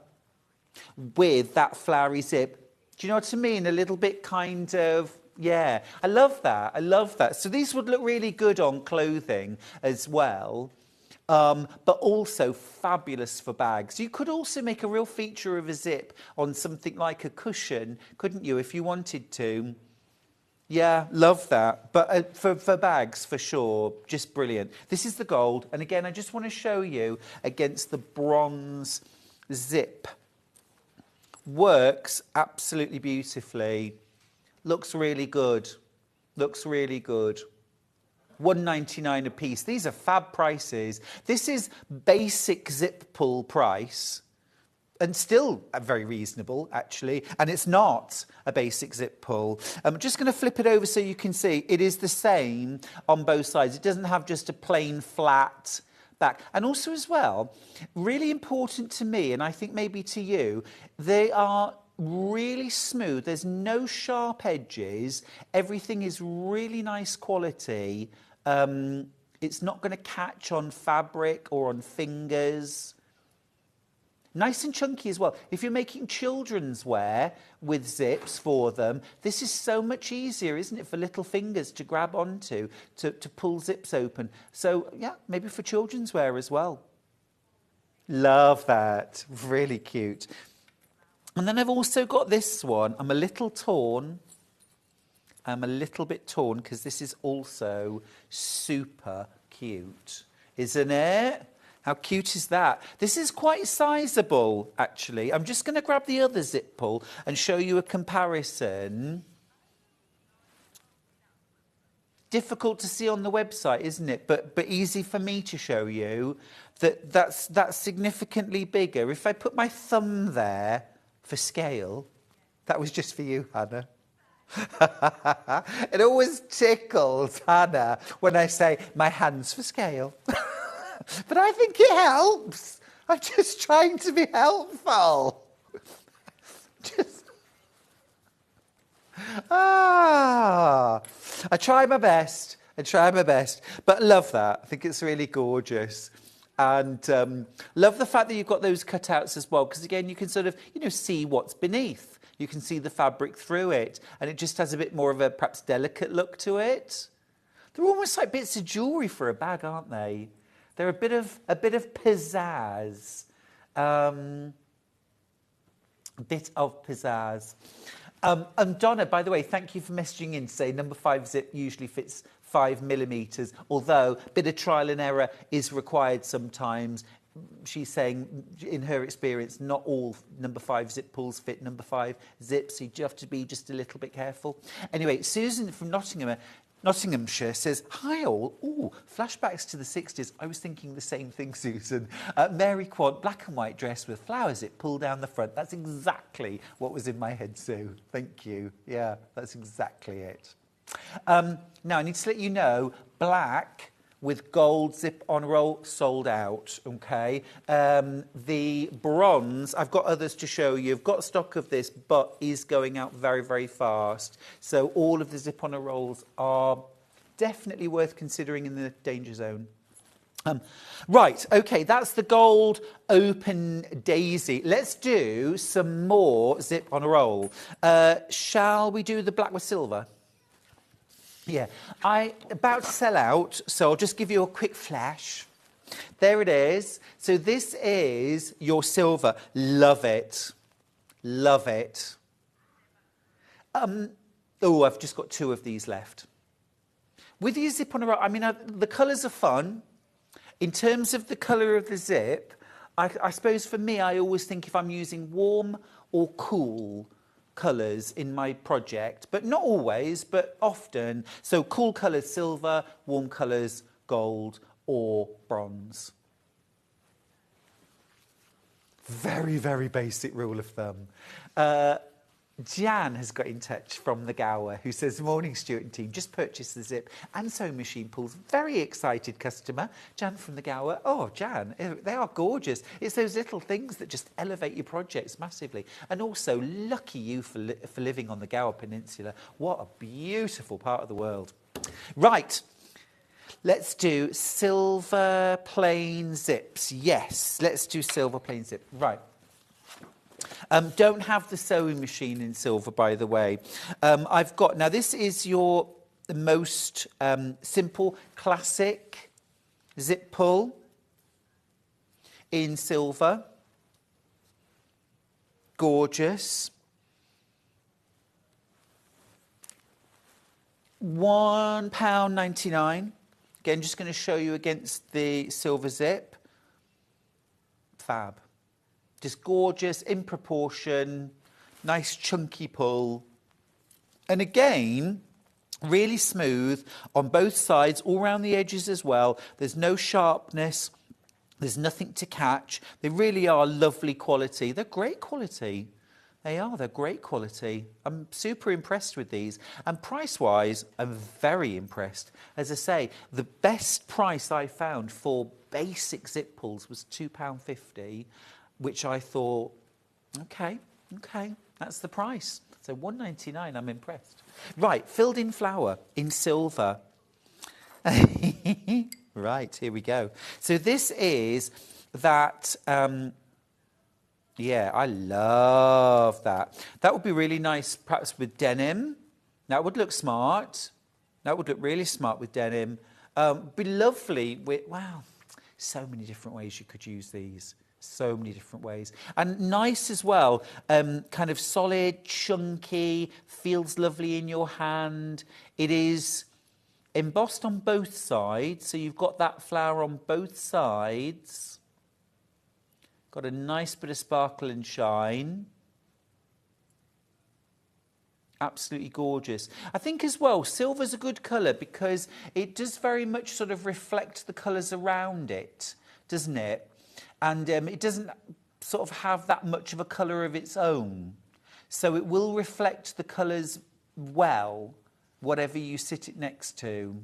with that flowery zip. Do you know what I mean? A little bit kind of... Yeah, I love that. I love that. So these would look really good on clothing as well, but also fabulous for bags. You could also make a real feature of a zip on something like a cushion, couldn't you, if you wanted to? Yeah, love that. But for bags, for sure, just brilliant. This is the gold. And again, I just want to show you against the bronze zip. Works absolutely beautifully. Looks really good. Looks really good. £1.99 a piece. These are fab prices. This is basic zip pull price. and still very reasonable, actually. And it's not a basic zip pull. I'm just going to flip it over so you can see it is the same on both sides. It doesn't have just a plain flat back. And also as well, really important to me, and I think maybe to you, they are really smooth. There's no sharp edges. Everything is really nice quality. It's not going to catch on fabric or on fingers. Nice and chunky as well. If you're making children's wear with zips for them, this is so much easier, isn't it, for little fingers to grab onto, to pull zips open. So, yeah, maybe for children's wear as well. Love that. Really cute. And then I've also got this one. I'm a little torn. I'm a little bit torn because this is also super cute, isn't it? How cute is that? This is quite sizable, actually. I'm just going to grab the other zip pull and show you a comparison. Difficult to see on the website, isn't it? But easy for me to show you that's significantly bigger. If I put my thumb there for scale, that was just for you, Hannah. It always tickles Hannah when I say my hands for scale. But I think it helps. I'm just trying to be helpful. I try my best. But love that. I think it's really gorgeous. And love the fact that you've got those cutouts as well. Because again, you can sort of, see what's beneath. You can see the fabric through it. And it just has a bit more of a perhaps delicate look to it. They're almost like bits of jewellery for a bag, aren't they? They're a bit of pizzazz. And Donna, by the way, thank you for messaging in to say number 5 zip usually fits 5mm, although a bit of trial and error is required sometimes. She's saying, in her experience, not all number 5 zip pulls fit number 5 zips, so you have to be just a little bit careful. Anyway, Susan from Nottinghamshire says, hi all. Ooh, flashbacks to the 60s. I was thinking the same thing, Susan. Mary Quant, black and white dress with flower zip pulled down the front. That's exactly what was in my head, Sue. Thank you. Yeah, that's exactly it. Now, I need to let you know, black with gold zip on roll sold out, okay? The bronze, I've got others to show you. I've got stock of this, but is going out very, very fast. So all of the zip on a rolls are definitely worth considering in the danger zone. Right, okay, that's the gold open daisy. Let's do some more zip on a roll. Shall we do the black with silver? Yeah, about to sell out, so I'll just give you a quick flash. There it is. So this is your silver. Love it. Love it. Oh, I've just got 2 of these left. With your zip on a roll, I mean, the colours are fun. In terms of the colour of the zip, I suppose for me, I always think if I'm using warm or cool colours in my project, but not always, but often. So cool colours silver, warm colours gold or bronze. Very, very basic rule of thumb. Jan has got in touch from the Gower who says, morning Stuart and team, just purchased the zip and sewing machine pulls. Very excited customer. Jan from the Gower. Oh, Jan, they are gorgeous. It's those little things that just elevate your projects massively. And also, lucky you for living on the Gower Peninsula. What a beautiful part of the world. Right. Let's do silver plain zips. Yes, let's do silver plain zip. Right. Don't have the sewing machine in silver, by the way. I've got, now this is your most simple, classic zip pull in silver. Gorgeous. £1.99. Again, just going to show you against the silver zip. Fab. Just gorgeous, in proportion, nice chunky pull. And again, really smooth on both sides, all around the edges as well. There's no sharpness. There's nothing to catch. They really are lovely quality. They're great quality. They are. They're great quality. I'm super impressed with these. And price-wise, I'm very impressed. As I say, the best price I found for basic zip pulls was £2.50, which I thought, okay, that's the price. So £1.99, I'm impressed. Right, filled in flower in silver. Right, here we go. So this is that, yeah, I love that. That would be really nice perhaps with denim. That would look smart. That would look really smart with denim. Be lovely with, wow, so many different ways you could use these. So many different ways. And nice as well, kind of solid, chunky, feels lovely in your hand. It is embossed on both sides, so you've got that flower on both sides. Got a nice bit of sparkle and shine. Absolutely gorgeous. I think as well, silver's a good colour because it does very much sort of reflect the colours around it, doesn't it? And it doesn't sort of have that much of a colour of its own. So it will reflect the colours well, whatever you sit it next to.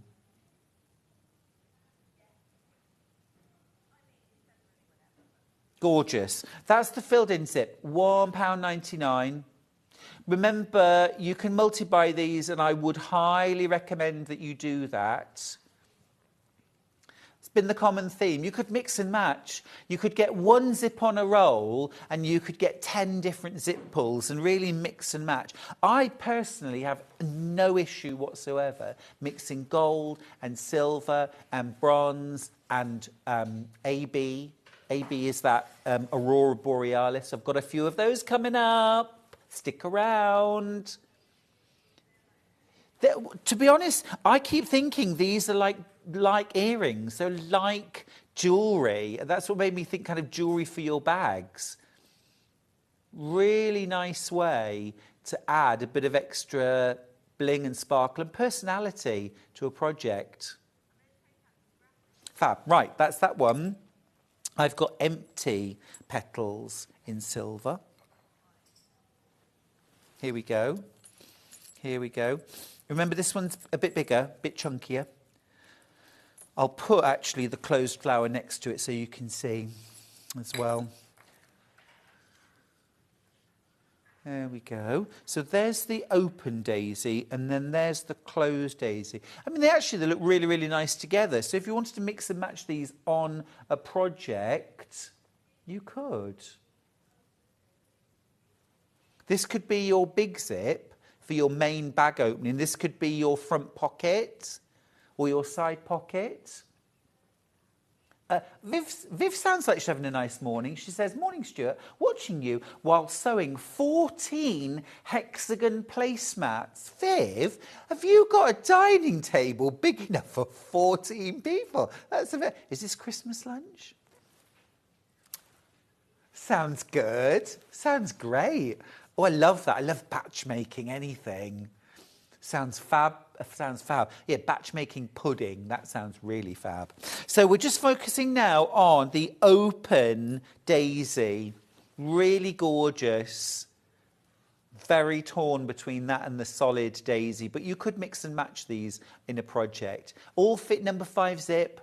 Gorgeous. That's the filled-in zip, £1.99. Remember, you can multi-buy these, and I would highly recommend that you do that. It's been the common theme. You could mix and match. You could get one zip on a roll, and you could get 10 different zip pulls and really mix and match. I personally have no issue whatsoever mixing gold and silver and bronze and AB. AB is that Aurora Borealis. I've got a few of those coming up. Stick around. To be honest, I keep thinking these are like earrings. They're like jewellery. That's what made me think kind of jewellery for your bags. Really nice way to add a bit of extra bling and sparkle and personality to a project. Fab. Right, that's that one. I've got empty petals in silver. Here we go. Here we go. Remember, this one's a bit bigger, a bit chunkier. I'll put actually the closed flower next to it so you can see as well. There we go. So there's the open daisy, and then there's the closed daisy. I mean, they look really, really nice together. So if you wanted to mix and match these on a project, you could. This could be your big zip for your main bag opening. This could be your front pocket or your side pocket. Viv sounds like she's having a nice morning. She says, "Morning, Stuart. Watching you while sewing 14 hexagon placemats." Viv, have you got a dining table big enough for 14 people? That's a bit... Is this Christmas lunch? Sounds good. Sounds great. Oh, I love that. I love batch making anything. Sounds fab. Sounds fab. Yeah, batch making pudding. That sounds really fab. So we're just focusing now on the open daisy. Really gorgeous. Very torn between that and the solid daisy. But you could mix and match these in a project. All fit number 5 zip.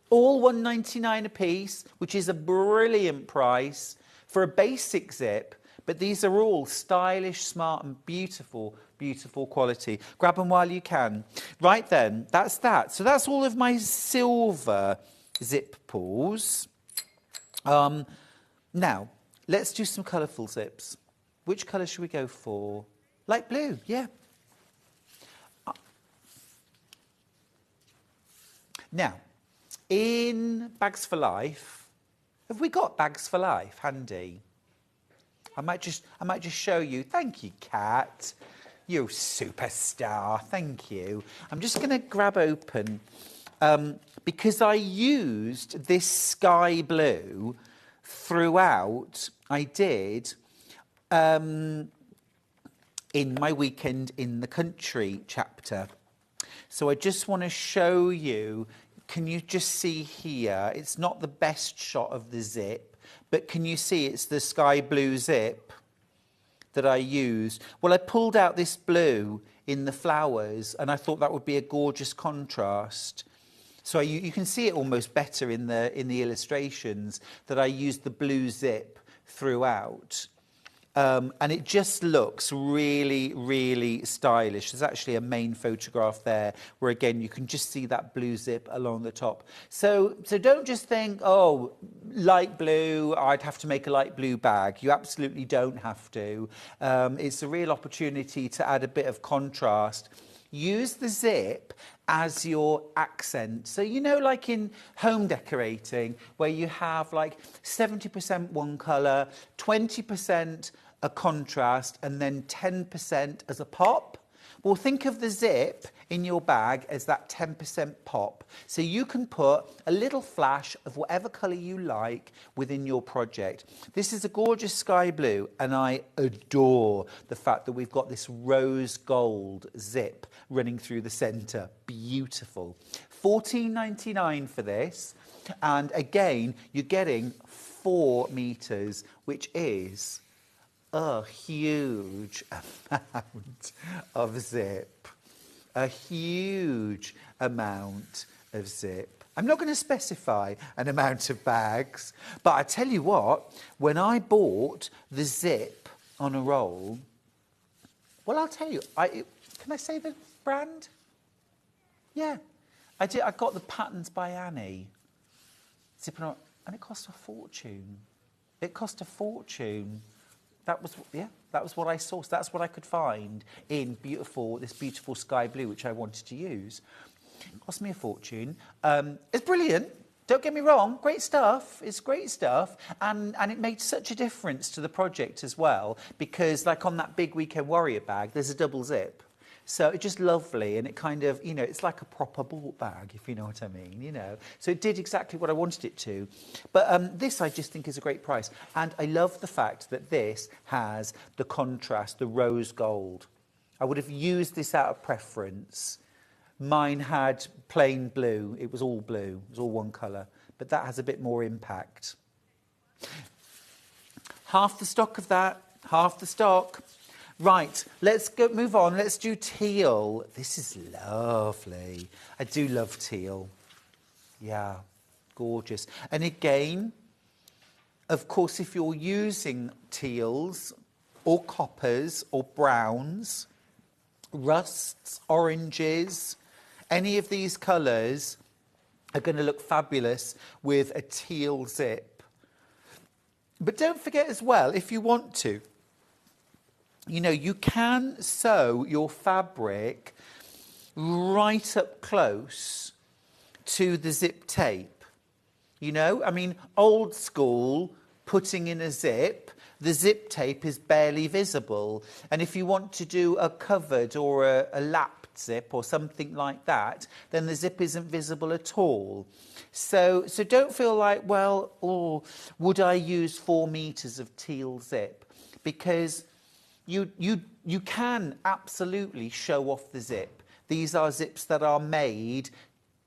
All £1.99 a piece, which is a brilliant price for a basic zip. But these are all stylish, smart and beautiful, beautiful quality. Grab them while you can. Right then, that's that. So that's all of my silver zip pulls. Now, let's do some colourful zips. Which colour should we go for? Light blue, yeah. Now, in Bags for Life, have we got Bags for Life handy? I might just show you. Thank you, Kat. You superstar. Thank you. I'm just going to grab open because I used this sky blue throughout. I did in my weekend in the country chapter. So I just want to show you can you just see here, it's not the best shot of the zip, but can you see it's the sky blue zip that I used? Well, I pulled out this blue in the flowers, and I thought that would be a gorgeous contrast. So you can see it almost better in the illustrations that I used the blue zip throughout. And it just looks really, really stylish. There's actually a main photograph there where, again, you can just see that blue zip along the top. So don't just think, oh, light blue, I'd have to make a light blue bag. You absolutely don't have to. It's a real opportunity to add a bit of contrast. Use the zip as your accent. So, you know, like in home decorating, where you have like 70% one colour, 20% a contrast, and then 10% as a pop. Well, think of the zip in your bag as that 10% pop. So you can put a little flash of whatever colour you like within your project. This is a gorgeous sky blue, and I adore the fact that we've got this rose gold zip running through the centre. Beautiful. $14.99 for this. And again, you're getting 4 metres, which is a huge amount of zip. A huge amount of zip. I'm not going to specify an amount of bags, but I tell you what, when I bought the zip on a roll, well, I'll tell you, can I say the brand? Yeah, I did. I got the Patterns by Annie. Zip on, and it cost a fortune. It cost a fortune. That was what I sourced. That's what I could find in this beautiful sky blue, which I wanted to use. It cost me a fortune. It's brilliant. Don't get me wrong. Great stuff. It's great stuff. And it made such a difference to the project as well, because like on that big Weekend Warrior bag, there's a double zip. So it's just lovely, and it kind of, you know, it's like a proper ball bag, if you know what I mean, you know. So it did exactly what I wanted it to. But this I just think is a great price. And I love the fact that this has the contrast, the rose gold. I would have used this out of preference. Mine had plain blue. It was all blue. It was all one colour. But that has a bit more impact. Half the stock of that, half the stock. Right, let's move on. Let's do teal. This is lovely. I do love teal. Yeah, gorgeous. And again, of course, if you're using teals or coppers or browns, rusts, oranges, any of these colours are going to look fabulous with a teal zip. But don't forget as well, if you want to, you know, you can sew your fabric right up close to the zip tape. You know, I mean, old school, putting in a zip, the zip tape is barely visible. And if you want to do a covered or a lapped zip or something like that, then the zip isn't visible at all. So don't feel like, well, oh, would I use 4 metres of teal zip? Because you can absolutely show off the zip. These are zips that are made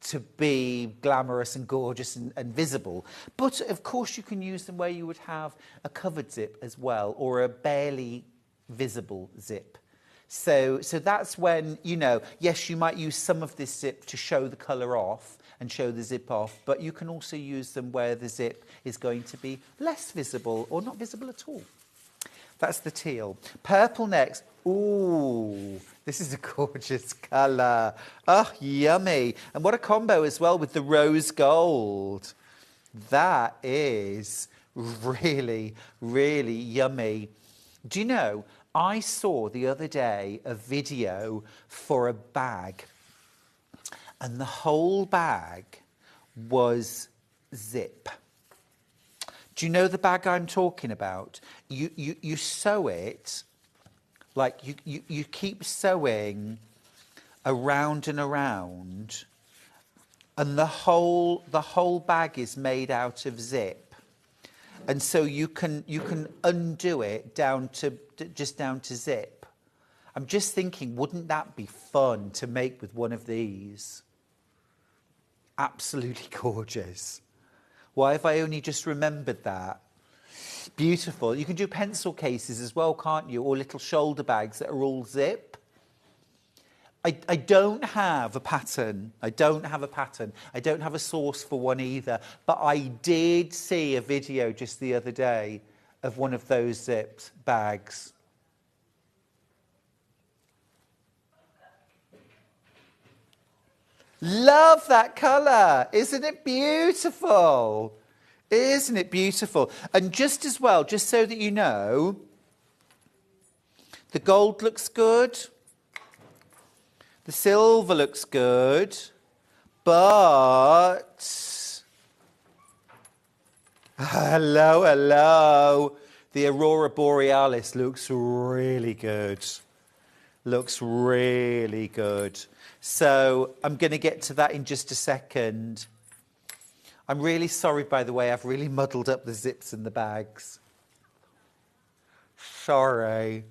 to be glamorous and gorgeous and visible. But, of course, you can use them where you would have a covered zip as well, or a barely visible zip. So that's when, you know, yes, you might use some of this zip to show the colour off and show the zip off, but you can also use them where the zip is going to be less visible or not visible at all. That's the teal. Purple next. Ooh, this is a gorgeous colour. Oh, yummy. And what a combo as well with the rose gold. That is really, really yummy. Do you know, I saw the other day a video for a bag, and the whole bag was zip. Do you know the bag I'm talking about? You sew it, like you keep sewing around and around, and the whole bag is made out of zip, and so you can undo it down to zip. I'm just thinking, wouldn't that be fun to make with one of these? Absolutely gorgeous. Why have I only just remembered that? Beautiful. You can do pencil cases as well, can't you? Or little shoulder bags that are all zip. I don't have a pattern. I don't have a source for one either. But I did see a video just the other day of one of those zipped bags. Love that colour. Isn't it beautiful? Isn't it beautiful? And just as well, just so that you know, the gold looks good. The silver looks good. But hello. The Aurora Borealis looks really good. Looks really good. So I'm going to get to that in just a second. I'm really sorry, by the way, I've really muddled up the zips and the bags. Sorry.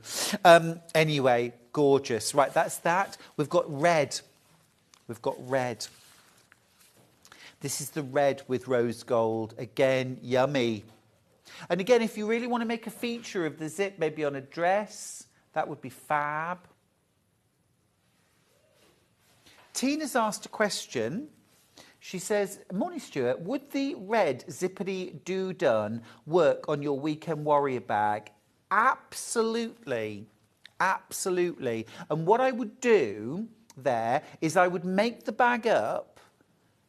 Anyway, gorgeous. Right, that's that. We've got red. This is the red with rose gold. Again, yummy. And again, if you really want to make a feature of the zip, maybe on a dress, that would be fab. Tina's asked a question. She says, morning Stuart, would the red zippity do-done work on your Weekend Warrior bag? Absolutely. Absolutely. And what I would do there is I would make the bag up,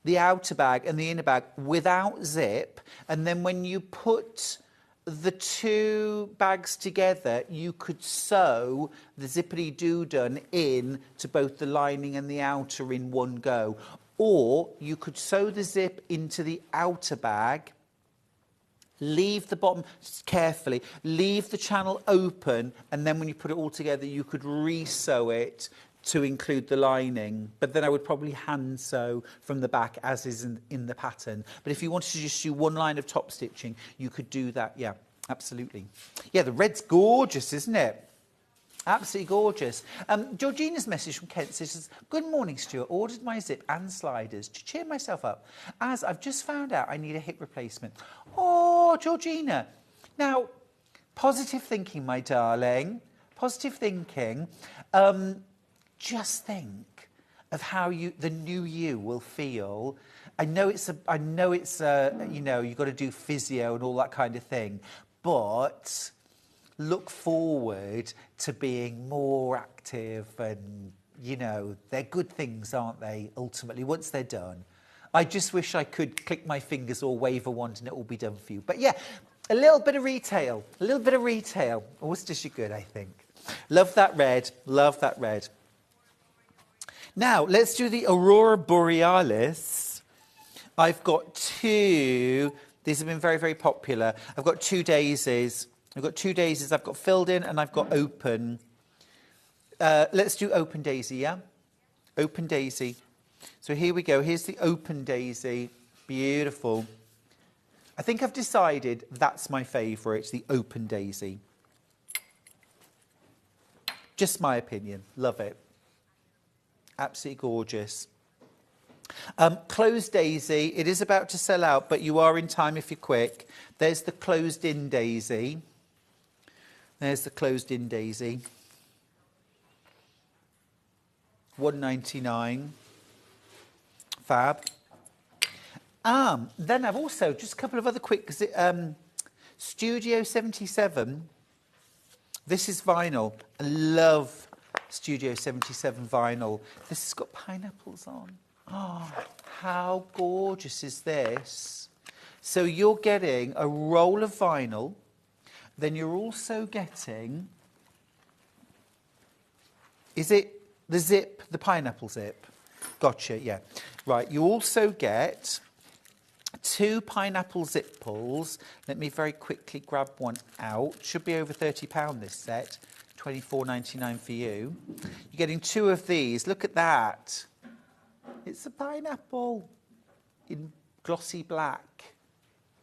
the outer bag and the inner bag, without zip. And then when you put the two bags together, you could sew the zippity do-done in to both the lining and the outer in one go. Or you could sew the zip into the outer bag, leave the bottom carefully, leave the channel open, and then when you put it all together, you could re-sew it to include the lining. But then I would probably hand sew from the back as is in the pattern. But if you wanted to just do one line of top stitching, you could do that. Yeah, absolutely. Yeah, the red's gorgeous, isn't it? Absolutely gorgeous. Georgina's message from Kent says, good morning, Stuart. Ordered my zip and sliders to cheer myself up, as I've just found out I need a hip replacement. Oh, Georgina. Now, positive thinking, my darling. Positive thinking. Just think of how the new you will feel. I know it's you know, you've got to do physio and all that kind of thing, but look forward to being more active, and, you know, they're good things, aren't they, ultimately, once they're done. I just wish I could click my fingers or wave a wand and it will be done for you. But yeah, a little bit of retail. Always does you good, I think. Love that red. Now, let's do the Aurora Borealis. I've got two. These have been very, very popular. I've got two daisies. I've got filled in and I've got open. Let's do open daisy, yeah? Open daisy. So here we go. Here's the open daisy. Beautiful. I think I've decided that's my favourite, the open daisy. Just my opinion. Love it. Absolutely gorgeous. Closed daisy. It is about to sell out, but you are in time if you're quick. There's the closed-in daisy. $1.99. Fab. Then I've also, just a couple of other quick, Studio 77. This is vinyl. I love Studio 77 vinyl. This has got pineapples on. Oh, how gorgeous is this? So you're getting a roll of vinyl. Then you're also getting, is it the zip, the pineapple zip? Gotcha, yeah. Right, you also get two pineapple zip pulls. Let me very quickly grab one out. Should be over £30 this set. $24.99 for you. You're getting two of these. Look at that. It's a pineapple in glossy black.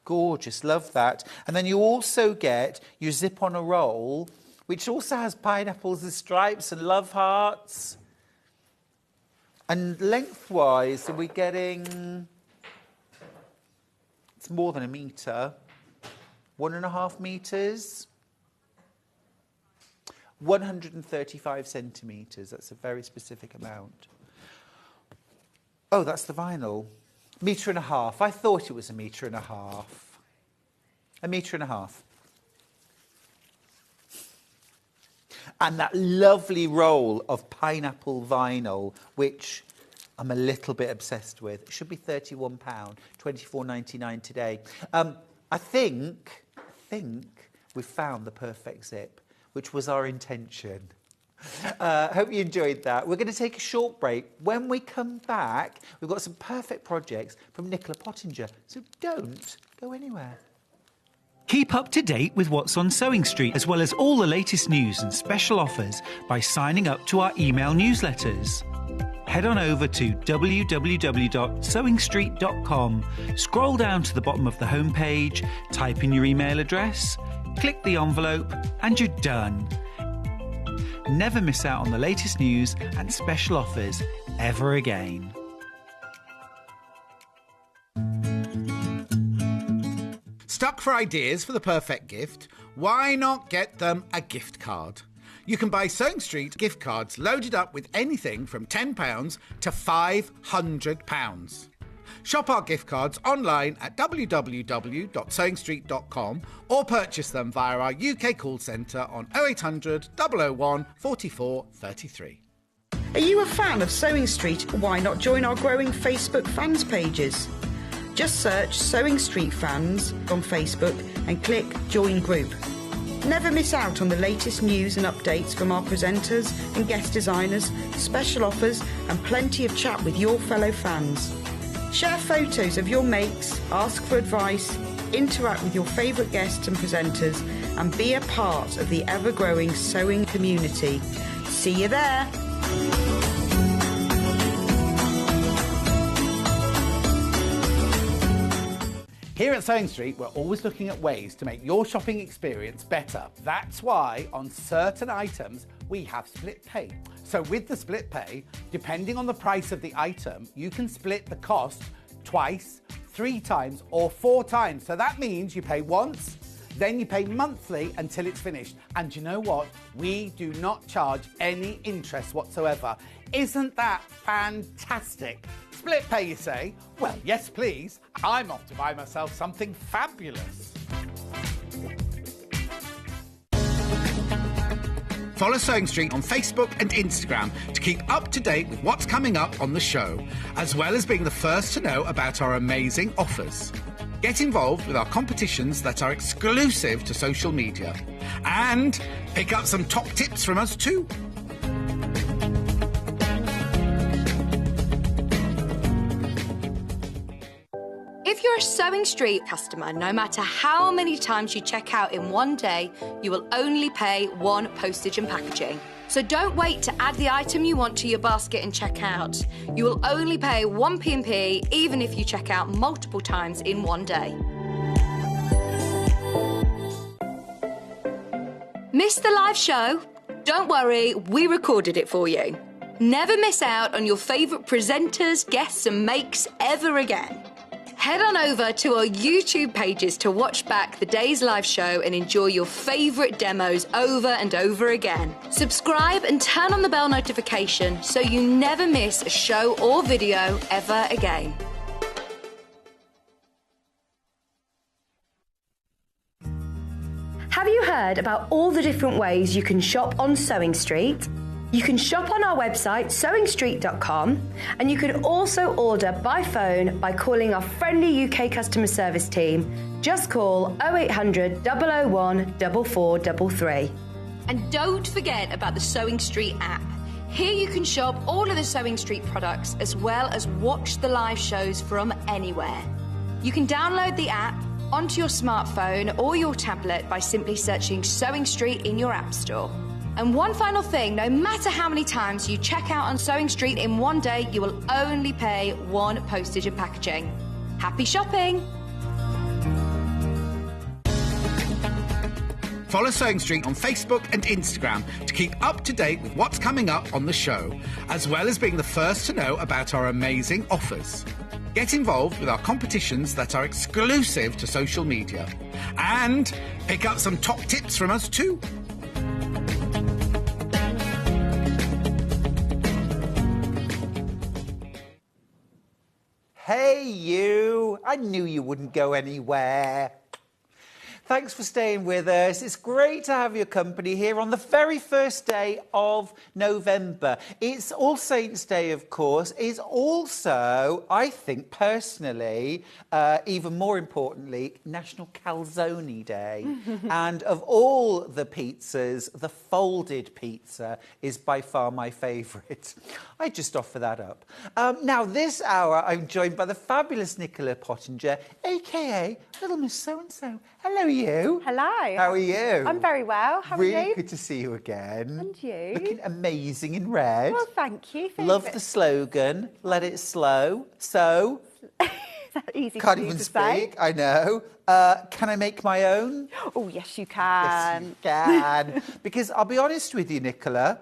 Gorgeous, love that. And then you also get your zip on a roll, which also has pineapples and stripes and love hearts. And lengthwise, are we getting... It's more than a metre. 1.5 metres. 135 centimetres. That's a very specific amount. Oh, that's the vinyl. 1.5 metres. I thought it was 1.5 metres. 1.5 metres. And that lovely roll of pineapple vinyl, which I'm a little bit obsessed with. It should be £31, £24.99 today. I think we've found the perfect zip, which was our intention. Hope you enjoyed that. We're going to take a short break. When we come back, we've got some perfect projects from Nicola Pottinger, so don't go anywhere. Keep up to date with what's on Sewing Street, as well as all the latest news and special offers by signing up to our email newsletters. Head on over to www.sewingstreet.com, scroll down to the bottom of the homepage, type in your email address, click the envelope, and you're done. Never miss out on the latest news and special offers ever again. Stuck for ideas for the perfect gift? Why not get them a gift card? You can buy Sewing Street gift cards loaded up with anything from £10 to £500. Shop our gift cards online at www.sewingstreet.com or purchase them via our UK call centre on 0800 001 44 33. Are you a fan of Sewing Street? Why not join our growing Facebook fans pages? Just search Sewing Street Fans on Facebook and click Join Group. Never miss out on the latest news and updates from our presenters and guest designers, special offers and plenty of chat with your fellow fans. Share photos of your makes, ask for advice, interact with your favourite guests and presenters and be a part of the ever-growing sewing community. See you there! Here at Sewing Street, we're always looking at ways to make your shopping experience better. That's why on certain items, we have split pay. So with the split pay, depending on the price of the item, you can split the cost twice, 3 times or 4 times. So that means you pay once, then you pay monthly until it's finished. And you know what? We do not charge any interest whatsoever. Isn't that fantastic? Split pay, you say? Well, yes, please. I'm off to buy myself something fabulous. Follow Sewing Street on Facebook and Instagram to keep up to date with what's coming up on the show, as well as being the first to know about our amazing offers. Get involved with our competitions that are exclusive to social media. And pick up some top tips from us too. If you're a Sewing Street customer, no matter how many times you check out in one day, you will only pay 1 postage and packaging. So don't wait to add the item you want to your basket and check out. You will only pay 1 P&P even if you check out multiple times in one day. Missed the live show? Don't worry, we recorded it for you. Never miss out on your favourite presenters, guests and makes ever again. Head on over to our YouTube pages to watch back the day's live show and enjoy your favourite demos over and over again. Subscribe and turn on the bell notification so you never miss a show or video ever again. Have you heard about all the different ways you can shop on Sewing Street? You can shop on our website, sewingstreet.com, and you can also order by phone by calling our friendly UK customer service team. Just call 0800 001 4433. And don't forget about the Sewing Street app. Here you can shop all of the Sewing Street products as well as watch the live shows from anywhere. You can download the app onto your smartphone or your tablet by simply searching Sewing Street in your app store. And one final thing, no matter how many times you check out on Sewing Street in one day, you will only pay 1 postage and packaging. Happy shopping! follow Sewing Street on Facebook and Instagram to keep up to date with what's coming up on the show, as well as being the first to know about our amazing offers. Get involved with our competitions that are exclusive to social media. And pick up some top tips from us too. Hey, you! I knew you wouldn't go anywhere. Thanks for staying with us. It's great to have your company here on the very first day of November. It's All Saints' Day, of course. It's also, I think, personally, even more importantly, National Calzone Day. And of all the pizzas, the folded pizza is by far my favourite. I just offer that up. Now, this hour, I'm joined by the fabulous Nicola Pottinger, a.k.a. Little Miss So-and-so. Hello, you. Hello. How are you? I'm very well. How are you? Really good to see you again. And you? Looking amazing in red. Well, thank you. Love the slogan, let it slow. So, Easy can't for you even to speak, say. I know. Can I make my own? Oh, yes, you Yes, can. you can. Because I'll be honest with you, Nicola,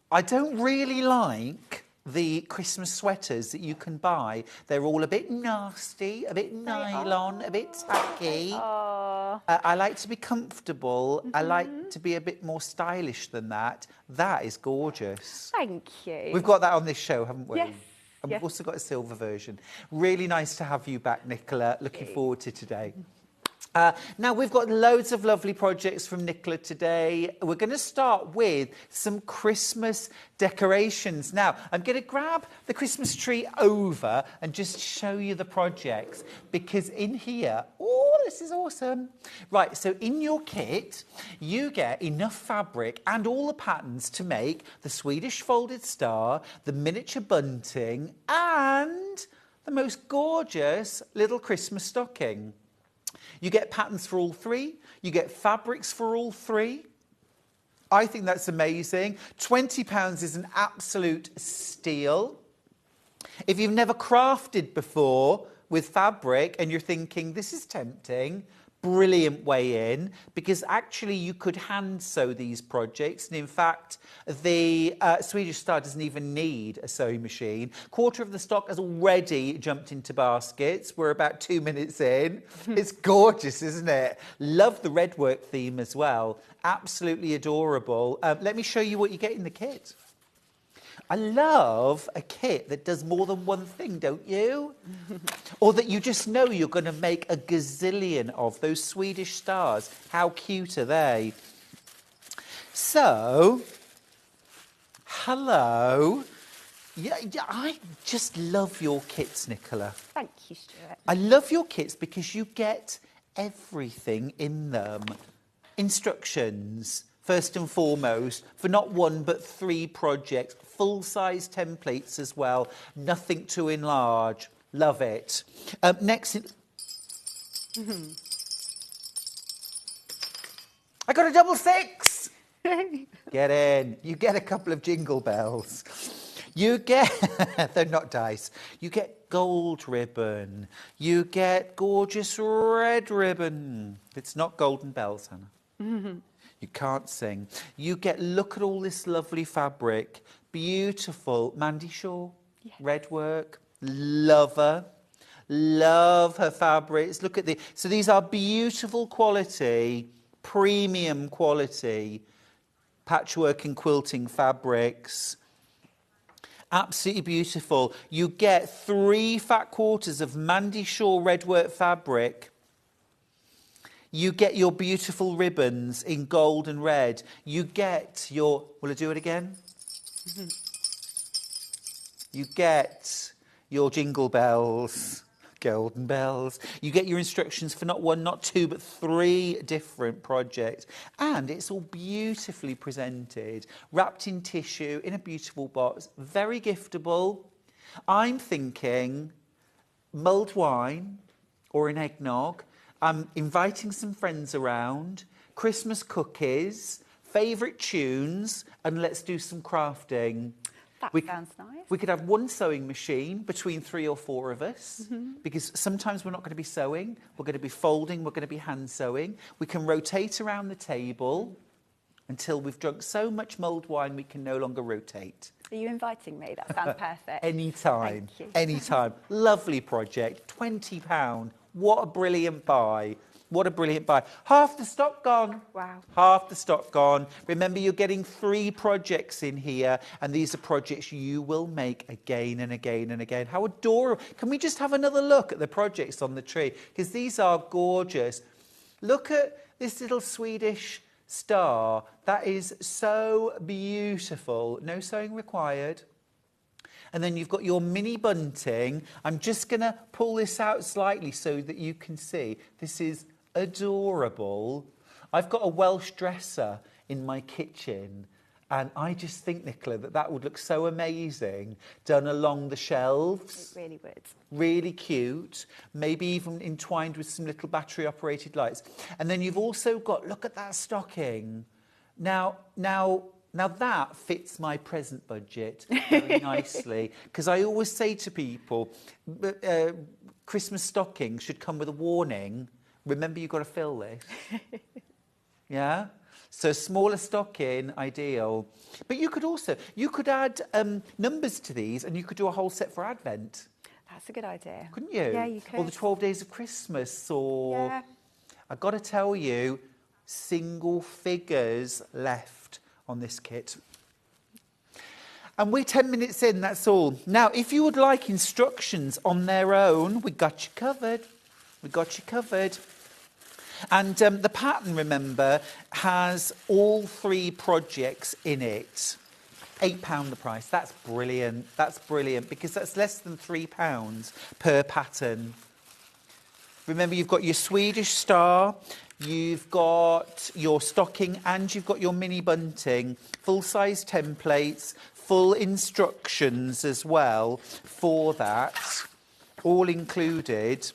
I don't really like the Christmas sweaters that you can buy. They're all a bit nasty, a bit nylon, a bit tacky. I like to be comfortable. I like to be a bit more stylish than that. That is gorgeous. Thank you. We've got that on this show, haven't we? Yes. And we've also got a silver version. Really nice to have you back, Nicola. Looking forward to today. Now, we've got loads of lovely projects from Nicola today. We're going to start with some Christmas decorations. Now, I'm going to grab the Christmas tree over and just show you the projects, because in here, oh, this is awesome. Right, so in your kit, you get enough fabric and all the patterns to make the Swedish folded star, the miniature bunting, and the most gorgeous little Christmas stocking. You get patterns for all three. You get fabrics for all three. I think that's amazing. £20 is an absolute steal. If you've never crafted before with fabric and you're thinking, this is tempting, brilliant way in, because actually you could hand sew these projects. And in fact, the Swedish Star doesn't even need a sewing machine. Quarter of the stock has already jumped into baskets. We're about 2 minutes in. It's gorgeous, isn't it? Love the red work theme as well. Absolutely adorable. Let me show you what you get in the kit. I love a kit that does more than one thing, don't you? Or that you just know you're going to make a gazillion of. Those Swedish stars, how cute are they? So, hello. Yeah, I just love your kits, Nicola. Thank you, Stuart. I love your kits because you get everything in them. Instructions, first and foremost, for not one but 3 projects. Full-size templates as well. Nothing to enlarge. Love it. Next... I got a double 6! Get in. You get a couple of jingle bells. You get... They're not dice. You get gold ribbon. You get gorgeous red ribbon. It's not golden bells, Hannah. You can't sing. You get, look at all this lovely fabric. Beautiful. Mandy Shaw, red work. Love her. Love her fabrics. Look at the... So these are beautiful quality, premium quality patchwork and quilting fabrics. Absolutely beautiful. You get 3 fat quarters of Mandy Shaw red work fabric. You get your beautiful ribbons in gold and red. You get your... Will I do it again? You get your jingle bells, golden bells. You get your instructions for not 1, not 2, but 3 different projects. And it's all beautifully presented, wrapped in tissue, in a beautiful box. Very giftable. I'm thinking mulled wine or an eggnog. I'm inviting some friends around, Christmas cookies, favourite tunes, and let's do some crafting. That We sounds nice. We could have one sewing machine between 3 or 4 of us, because sometimes we're not going to be sewing, we're going to be folding, we're going to be hand sewing. We can rotate around the table until we've drunk so much mulled wine we can no longer rotate. Are you inviting me? That sounds perfect. Anytime, Thank you. anytime. Lovely project, £20. What a brilliant buy. What a brilliant buy. Half the stock gone. Wow. Half the stock gone. Remember, you're getting 3 projects in here, and these are projects you will make again and again and again. How adorable. Can we just have another look at the projects on the tree? Because these are gorgeous. Look at this little Swedish star. That is so beautiful. No sewing required. And then you've got your mini bunting. I'm just going to pull this out slightly so that you can see. This is adorable. I've got a Welsh dresser in my kitchen, and I just think, Nicola, that would look so amazing done along the shelves. It really would. Really cute, maybe even entwined with some little battery-operated lights. And then you've also got, look at that stocking. Now that fits my present budget very nicely, because I always say to people, Christmas stockings should come with a warning. Remember, you've got to fill this. Yeah? So smaller stocking, ideal. But you could add numbers to these, and you could do a whole set for Advent. That's a good idea. Couldn't you? Yeah, you could. Or the 12 days of Christmas, or... Yeah. I've got to tell you, single figures left on this kit. And we're 10 minutes in, that's all. Now, if you would like instructions on their own, we got you covered. We got you covered. And the pattern, remember, has all 3 projects in it. £8 the price. That's brilliant. That's brilliant, because that's less than £3 per pattern. Remember, you've got your Swedish star, you've got your stocking, and you've got your mini bunting. Full-size templates, full instructions as well for that, all included.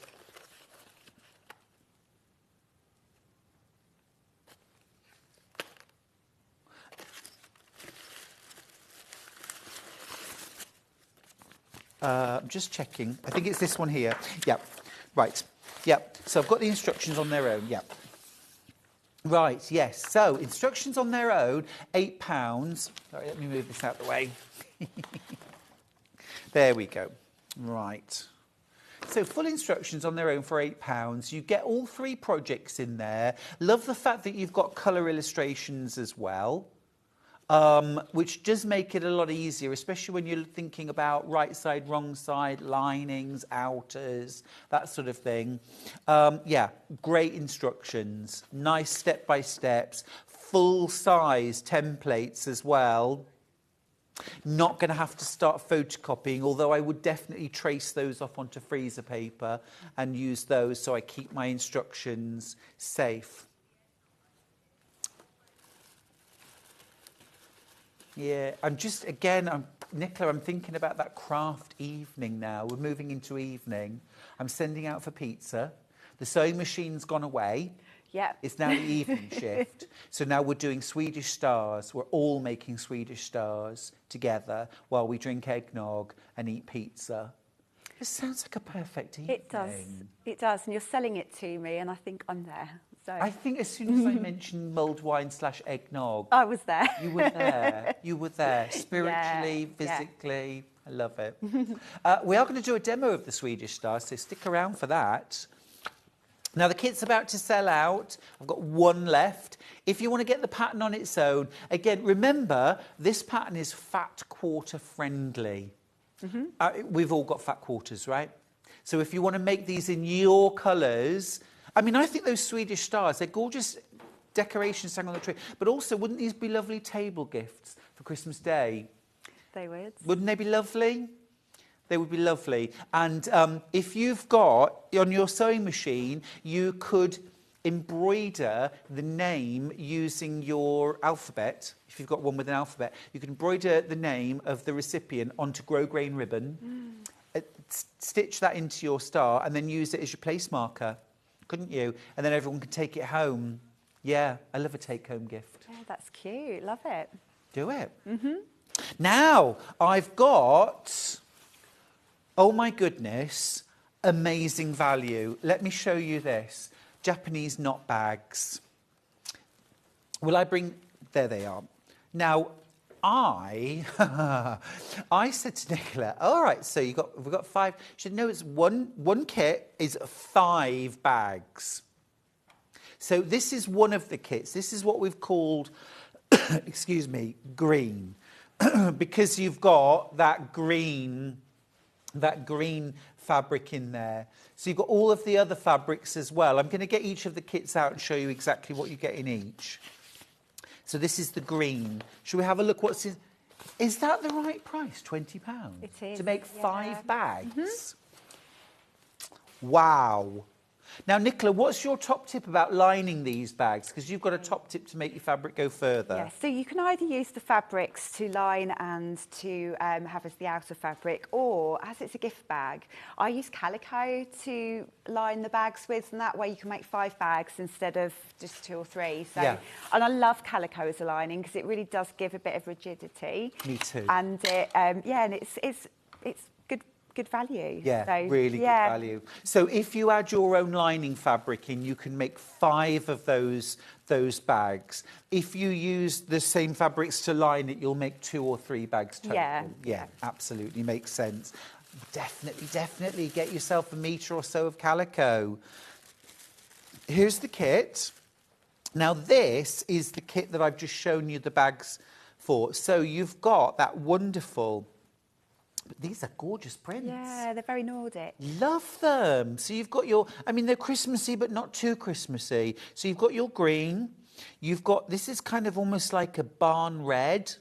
I'm just checking. I think it's this one here. Yep. Right. Yep. So I've got the instructions on their own. Yep. Right. Yes. So instructions on their own, £8. Sorry, let me move this out of the way. There we go. Right. So full instructions on their own for £8. You get all 3 projects in there. Love the fact that you've got colour illustrations as well. Which does make it a lot easier, especially when you're thinking about right side, wrong side, linings, outers, that sort of thing. Yeah, great instructions, nice step-by-steps, full-size templates as well. Not going to have to start photocopying, although I would definitely trace those off onto freezer paper and use those so I keep my instructions safe. Yeah, Nicola, I'm thinking about that craft evening now. We're moving into evening. I'm sending out for pizza. The sewing machine's gone away. Yeah. It's now the evening shift. So now we're doing Swedish stars. We're all making Swedish stars together while we drink eggnog and eat pizza. It sounds like a perfect evening. It does. It does. And you're selling it to me, and I think I'm there. So I think as soon as I mentioned mulled wine / eggnog, I was there. you were there. You were there, spiritually, Yeah. physically. I love it. We are going to do a demo of the Swedish star, so stick around for that. Now, the kit's about to sell out. I've got 1 left. If you want to get the pattern on its own, again, remember, this pattern is fat quarter friendly. We've all got fat quarters, right? So if you want to make these in your colours, I mean, I think those Swedish stars, they're gorgeous decorations hanging on the tree. But also, wouldn't these be lovely table gifts for Christmas Day? They would. Wouldn't they be lovely? They would be lovely. And if you've got, on your sewing machine, you could embroider the name using your alphabet. If you've got one with an alphabet, you can embroider the name of the recipient onto grosgrain ribbon, stitch that into your star, and then use it as your place marker. Couldn't you? And then everyone could take it home. Yeah, I love a take-home gift. Yeah, that's cute. Love it. Do it. Now, I've got, oh my goodness, amazing value. Let me show you this. Japanese knot bags. Will I bring, there they are. Now, I said to Nicola, all right, so we've got 5. She said, no, it's one kit is 5 bags. So this is one of the kits. This is what we've called, excuse me, green, because you've got that green fabric in there. So you've got all of the other fabrics as well. I'm going to get each of the kits out and show you exactly what you get in each. So this is the green. Should we have a look what's in? Is that the right price, £20? It is. To make 5 bags? Wow. Now, Nicola, what's your top tip about lining these bags? Because you've got a top tip to make your fabric go further. Yeah, so you can either use the fabrics to line and to have as the outer fabric, or as it's a gift bag, I use calico to line the bags with, and that way you can make 5 bags instead of just 2 or 3. So, yeah. And I love calico as a lining because it really does give a bit of rigidity. Me too. And it, yeah, and it's good value. Yeah, so, really good value. So if you add your own lining fabric in, you can make 5 of those bags. If you use the same fabrics to line it, you'll make 2 or 3 bags total. Yeah, absolutely makes sense. Definitely get yourself a metre or so of calico. Here's the kit. Now this is the kit that I've just shown you the bags for. So you've got that wonderful. These are gorgeous prints. Yeah, they're very Nordic. Love them. So you've got your, I mean, they're Christmassy, but not too Christmassy. So you've got your green. You've got, this is kind of almost like a barn red.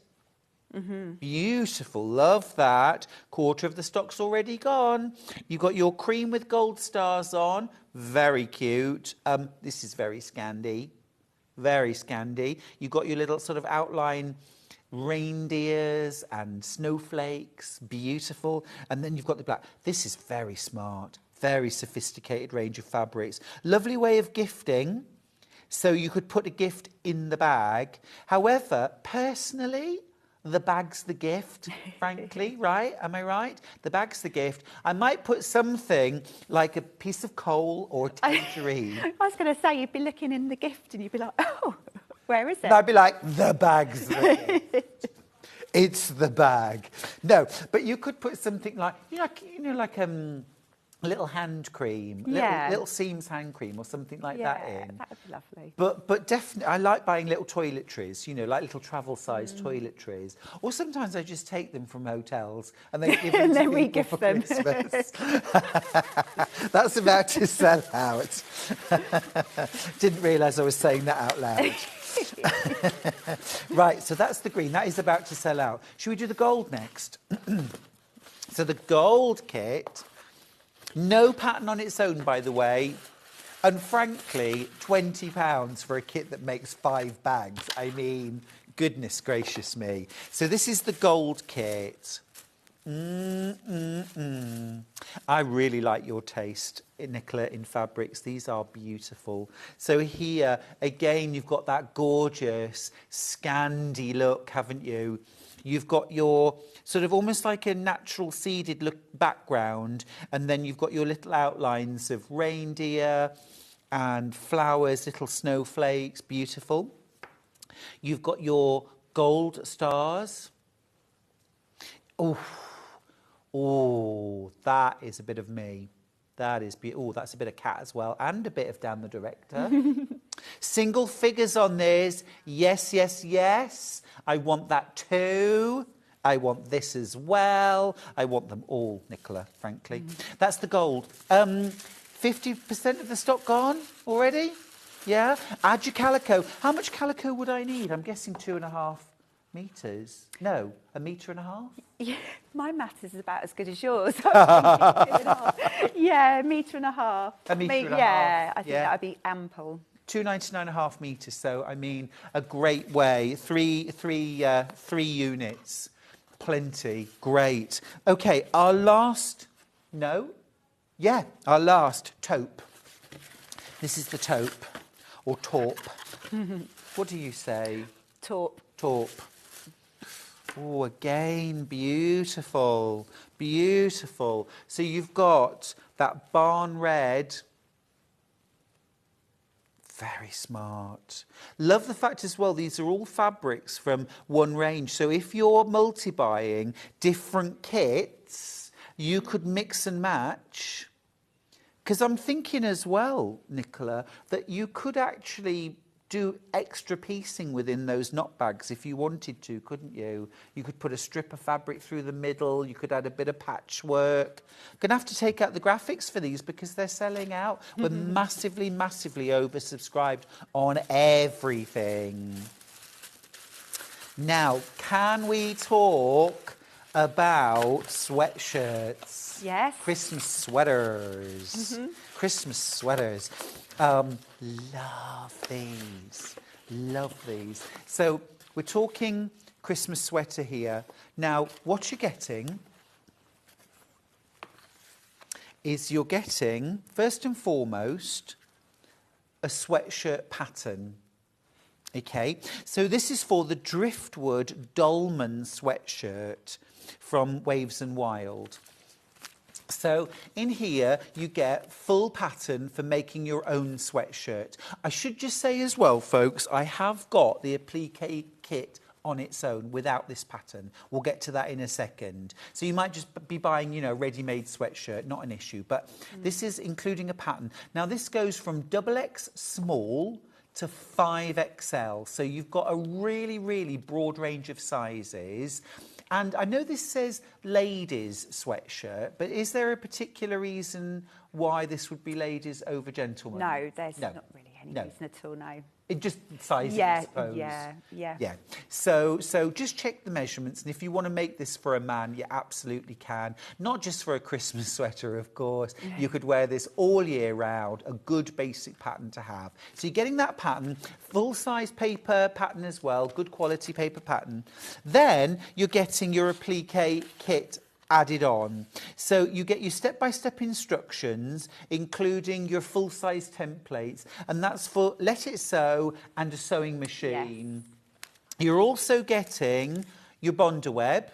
Beautiful. Love that. Quarter of the stock's already gone. You've got your cream with gold stars on. Very cute. This is very Scandi. Very Scandi. You've got your little sort of outline reindeers and snowflakes, beautiful. And then you've got the black. This is very smart, very sophisticated range of fabrics. Lovely way of gifting. So you could put a gift in the bag. However, personally, the bag's the gift, frankly, right? Am I right? The bag's the gift. I might put something like a piece of coal or tangerine. I was going to say, you'd be looking in the gift and you'd be like, oh, where is it? And I'd be like, the bag's the gift. It's the bag. No, but you could put something like, like a little hand cream, little Seams hand cream or something like that in. That would be lovely. But definitely, I like buying little toiletries, like little travel-sized toiletries. Or sometimes I just take them from hotels and they give them and to then people we gift for them. Christmas. That's about to sell out. Didn't realise I was saying that out loud. Right, so that's the green. That is about to sell out. Should we do the gold next? So the gold kit, no pattern on its own, by the way. And frankly, £20 for a kit that makes 5 bags. I mean, goodness gracious me. So this is the gold kit. I really like your taste, Nicola, in fabrics. These are beautiful. So here, again, you've got that gorgeous Scandi look, haven't you? You've got your sort of almost like a natural seeded look background, and then you've got your little outlines of reindeer and flowers, little snowflakes, beautiful. You've got your gold stars. Oh, that is a bit of me. That is beautiful. Oh, that's a bit of Cat as well, and a bit of Dan the director. Single figures on this. Yes, yes, yes. I want that too. I want this as well. I want them all, Nicola, frankly. That's the gold. 50% of the stock gone already? Yeah? Add your calico. How much calico would I need? I'm guessing 2.5 metres. No, 1.5 metres? Yeah, my maths is about as good as yours. Yeah, 1.5 metres. 1.5 metres? Yeah, I think that would be ample. 299.5 metres, so I mean a great way. Three units, plenty, great. Okay, our last taupe. This is the taupe or taupe. What do you say? Taupe. Taupe. Oh, again, beautiful, beautiful. So you've got that barn red. Very smart. Love the fact as well, these are all fabrics from one range. So if you're multi-buying different kits, you could mix and match. Because I'm thinking as well, Nicola, that you could actually do extra piecing within those knot bags if you wanted to, couldn't you? You could put a strip of fabric through the middle, you could add a bit of patchwork. Gonna have to take out the graphics for these because they're selling out. We're massively, massively oversubscribed on everything. Now, can we talk about sweatshirts? Yes. Christmas sweaters. Christmas sweaters. Love these. Love these. So we're talking Christmas sweater here. Now, what you're getting is you're getting, first and foremost, a sweatshirt pattern. Okay, so this is for the Driftwood Dolman sweatshirt from Waves and Wild. So in here, you get full pattern for making your own sweatshirt. I should just say as well, folks, I have got the applique kit on its own without this pattern. We'll get to that in a second. So you might just be buying, you know, ready-made sweatshirt, not an issue. But this is including a pattern. Now, this goes from XX small to 5XL. So you've got a really, really broad range of sizes. And I know this says ladies sweatshirt, but is there a particular reason why this would be ladies over gentlemen? No, there's not really any reason at all, no. It just sizing, Yeah, I suppose. yeah. So just check the measurements, and if you want to make this for a man, you absolutely can. Not just for a Christmas sweater, of course. You could wear this all year round, a good basic pattern to have. So you're getting that pattern, full-size paper pattern as well, good quality paper pattern. Then you're getting your applique kit added on. So you get your step-by-step instructions, including your full-size templates, and that's for Let It Sew and a sewing machine. Yes. You're also getting your Bondaweb,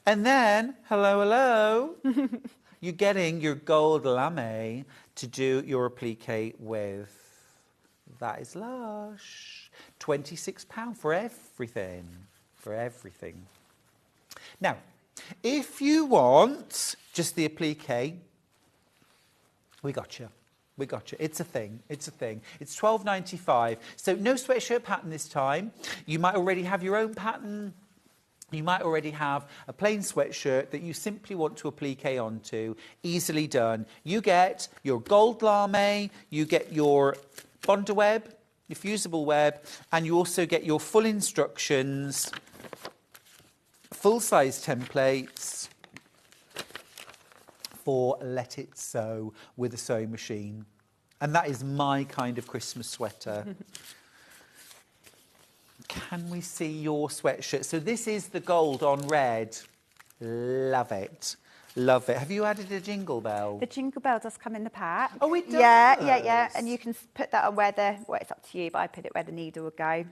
and then, hello, you're getting your gold lame to do your applique with. That is lush. £26 for everything. For everything. Now, if you want just the applique, we got you. We got you. It's a thing. It's a thing. It's £12.95. So no sweatshirt pattern this time. You might already have your own pattern. You might already have a plain sweatshirt that you simply want to applique onto. Easily done. You get your gold lame, you get your Bondaweb, your fusible web, and you also get your full instructions, full-size templates for Let It Sew with a sewing machine. And that is my kind of Christmas sweater. Can we see your sweatshirt? So this is the gold on red. Love it. Love it. Have you added a jingle bell? The jingle bell does come in the pack. Oh, it does? Yeah. And you can put that on well, it's up to you, but I put it where the needle would go.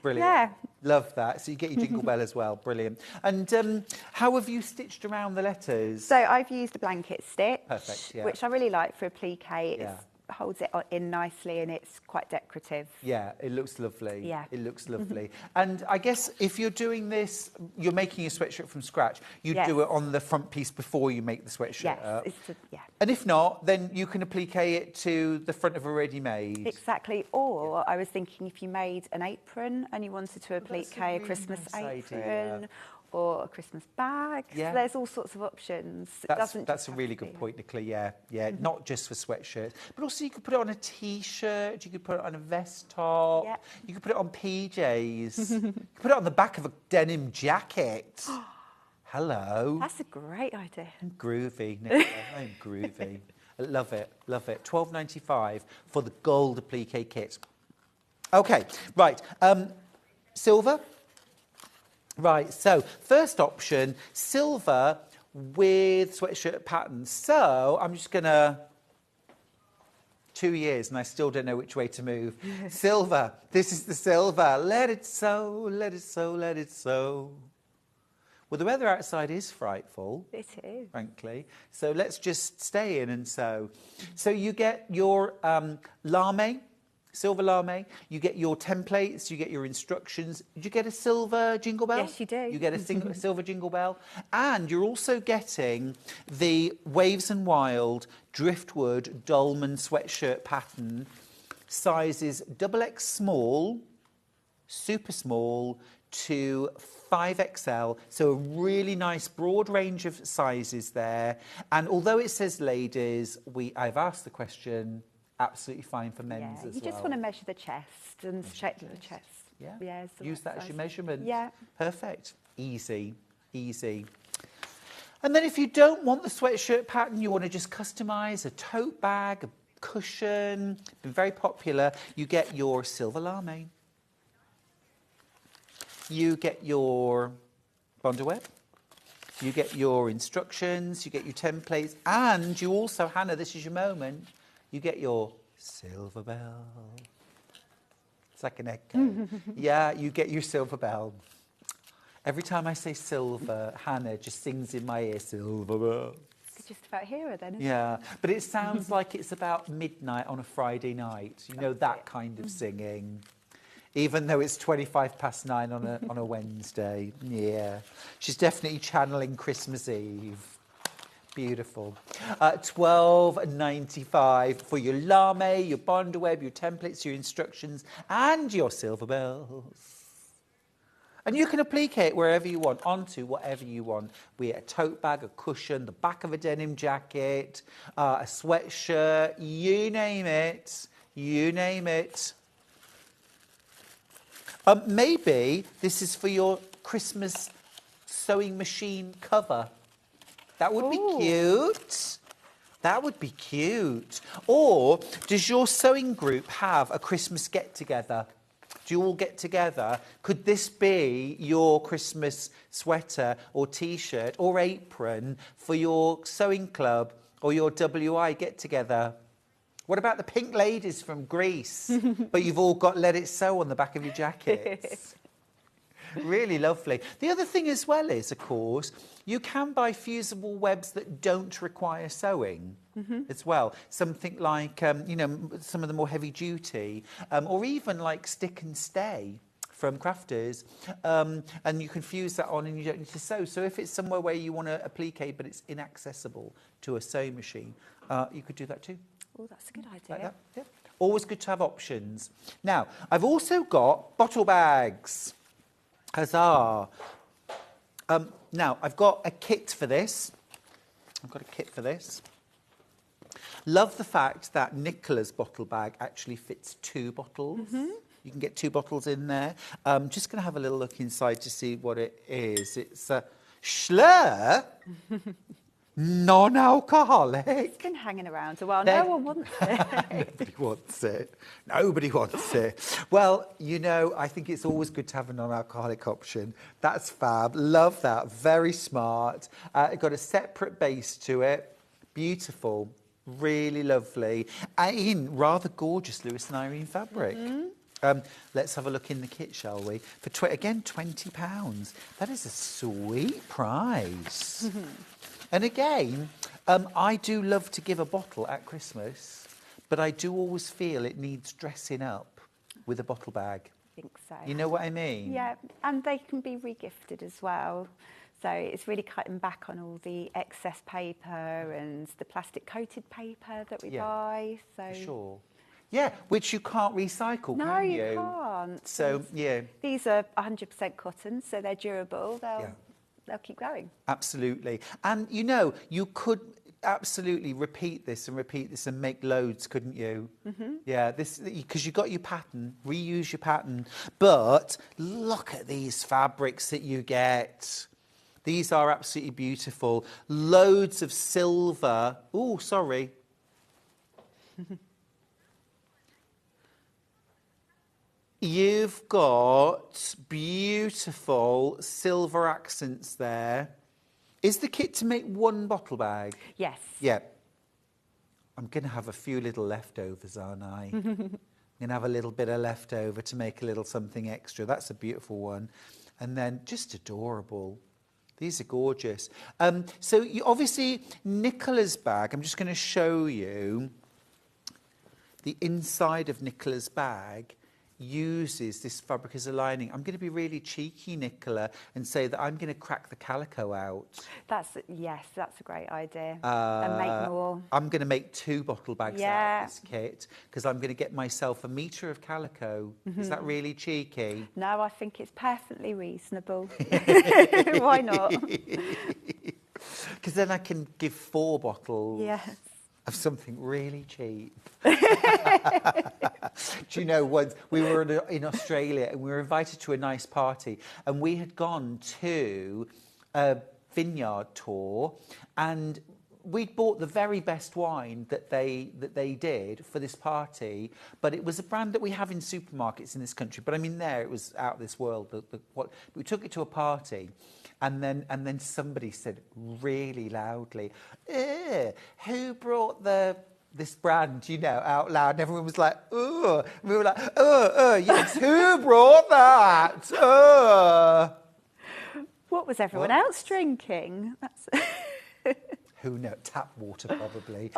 Brilliant. Yeah. Love that. So you get your jingle bell as well. Brilliant. And how have you stitched around the letters? So I've used the blanket stitch, Perfect, yeah. which I really like for applique. Yeah. It holds it in nicely and it's quite decorative. Yeah, it looks lovely. Yeah. It looks lovely. And I guess if you're doing this, you're making a sweatshirt from scratch, you do it on the front piece before you make the sweatshirt up. Yeah. And if not, then you can applique it to the front of a ready-made. Exactly. Or I was thinking if you made an apron and you wanted to applique a Christmas apron or a Christmas bag. Yeah. So there's all sorts of options. That's a really good point, Nicola. Yeah. Not just for sweatshirts, but also you could put it on a T-shirt, you could put it on a vest top, you could put it on PJs, you could put it on the back of a denim jacket. Hello. That's a great idea. I'm groovy, Nicola. I'm groovy. Love it. £12.95 for the gold applique kit. Okay, right. Silver. Right, so first option, silver with sweatshirt patterns. So I'm just going to, 2 years and I still don't know which way to move. Silver, this is the silver. Let it sew, let it sew, let it sew. Well, the weather outside is frightful. It is. Frankly. So let's just stay in and sew. So you get your lame, silver lame, you get your templates, you get your instructions. Did you get a silver jingle bell? Yes, you do. You get a silver jingle bell. And you're also getting the Waves and Wild Driftwood Dolman sweatshirt pattern, sizes XXX small, super small to 5XL, so a really nice broad range of sizes there. And although it says ladies, I've asked the question, absolutely fine for men's as well. You just want to measure the chest and check the chest. Yeah, so use that as your measurement. Yeah. Perfect. Easy, easy. And then if you don't want the sweatshirt pattern, you want to just customise a tote bag, a cushion, been very popular, you get your silver lame. You get your Bondo web, you get your instructions, you get your templates, and you also, Hannah, this is your moment, you get your silver bell. It's like an echo. Yeah, you get your silver bell. Every time I say silver, Hannah just sings in my ear, silver bell. It's just about hear her then, isn't Yeah, but it sounds like it's about midnight on a Friday night. You know, that kind of singing. Even though it's 9:25 on a Wednesday. Yeah. She's definitely channeling Christmas Eve. Beautiful. $12.95 for your lame, your Bondo web, your templates, your instructions, and your silver bells. And you can applique it wherever you want, onto whatever you want. Be it a tote bag, a cushion, the back of a denim jacket, a sweatshirt, you name it. You name it. Maybe this is for your Christmas sewing machine cover. That would be cute. That would be cute. Or does your sewing group have a Christmas get-together? Do you all get together? Could this be your Christmas sweater or T-shirt or apron for your sewing club or your WI get-together? What about the pink ladies from Greece? But you've all got Let It Sew on the back of your jackets. Really lovely. The other thing as well is, of course, you can buy fusible webs that don't require sewing as well. Something like, you know, some of the more heavy duty, or even like Stick and Stay from Crafters, and you can fuse that on and you don't need to sew. So if it's somewhere where you want to applique but it's inaccessible to a sewing machine, you could do that too. Oh, that's a good idea. Like that. Yeah. Always good to have options. Now, I've also got bottle bags. Huzzah. Now, I've got a kit for this. Love the fact that Nicola's bottle bag actually fits 2 bottles. You can get 2 bottles in there. Just going to have a little look inside to see what it is. It's a Schlur non-alcoholic. It's been hanging around a while. Then- No one wants it. Nobody wants it. Nobody wants it. Well, you know, I think it's always good to have a non-alcoholic option. That's fab. Love that. Very smart. It got a separate base to it. Beautiful. Really lovely. In rather gorgeous Lewis and Irene fabric. Let's have a look in the kit, shall we? For again, £20. That is a sweet price. And again, I do love to give a bottle at Christmas, but I do always feel it needs dressing up with a bottle bag. I think so. You know what I mean? Yeah, and they can be regifted as well. So it's really cutting back on all the excess paper and the plastic coated paper that we buy. So For sure. Yeah, which you can't recycle, No, can you can't. So, yeah. These are 100% cotton, so they're durable. They'll keep going. Absolutely. And, you know, you could absolutely repeat this and make loads, couldn't you? Yeah, because you got your pattern, reuse your pattern. But look at these fabrics that you get. These are absolutely beautiful. Loads of silver. Oh, sorry. You've got beautiful silver accents there. Is the kit to make 1 bottle bag? Yes. Yeah. I'm going to have a few little leftovers, aren't I? I'm going to have a little bit of leftover to make a little something extra. That's a beautiful one. And then just adorable. These are gorgeous. So you, obviously, Nicola's bag, I'm just going to show you the inside of Nicola's bag uses this fabric as a lining. I'm going to be really cheeky, Nicola, and say that I'm going to crack the calico out. Yes, that's a great idea. And make more. I'm going to make 2 bottle bags out of this kit because I'm going to get myself a metre of calico. Is that really cheeky? No, I think it's perfectly reasonable. Why not? Because then I can give 4 bottles. Yes. Of something really cheap. Do you know, once we were in Australia and we were invited to a nice party, and we had gone to a vineyard tour, and we'd bought the very best wine that they did for this party, but it was a brand that we have in supermarkets in this country. But I mean, there it was out of this world. We took it to a party. And then somebody said really loudly, who brought this brand, you know, out loud? And everyone was like, oh. We were like, yes, who brought that? What was everyone else drinking? Who knows? Tap water, probably.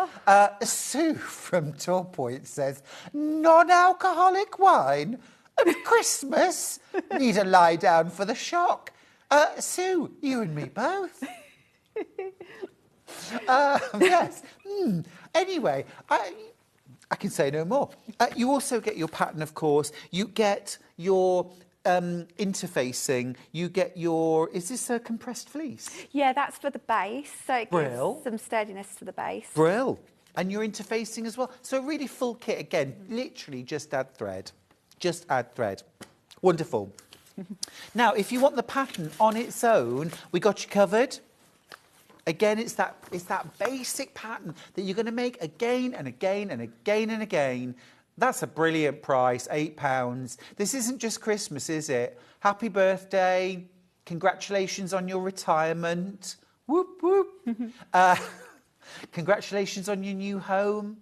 Sue from Tor Point says, non-alcoholic wine at Christmas? Need a lie down for the shock. Sue, you and me both. Yes. Anyway, I can say no more. You also get your pattern, of course. You get your interfacing. You get your... Is this a compressed fleece? Yeah, that's for the base. So it Brill. gives some sturdiness to the base. Brill. And your interfacing as well. So a really full kit. Again, literally just add thread. Just add thread. Wonderful. Now, if you want the pattern on its own, we got you covered. Again, it's that basic pattern that you're going to make again and again and again and again. That's a brilliant price, £8. This isn't just Christmas, is it? Happy birthday. Congratulations on your retirement. Whoop, whoop. Congratulations on your new home.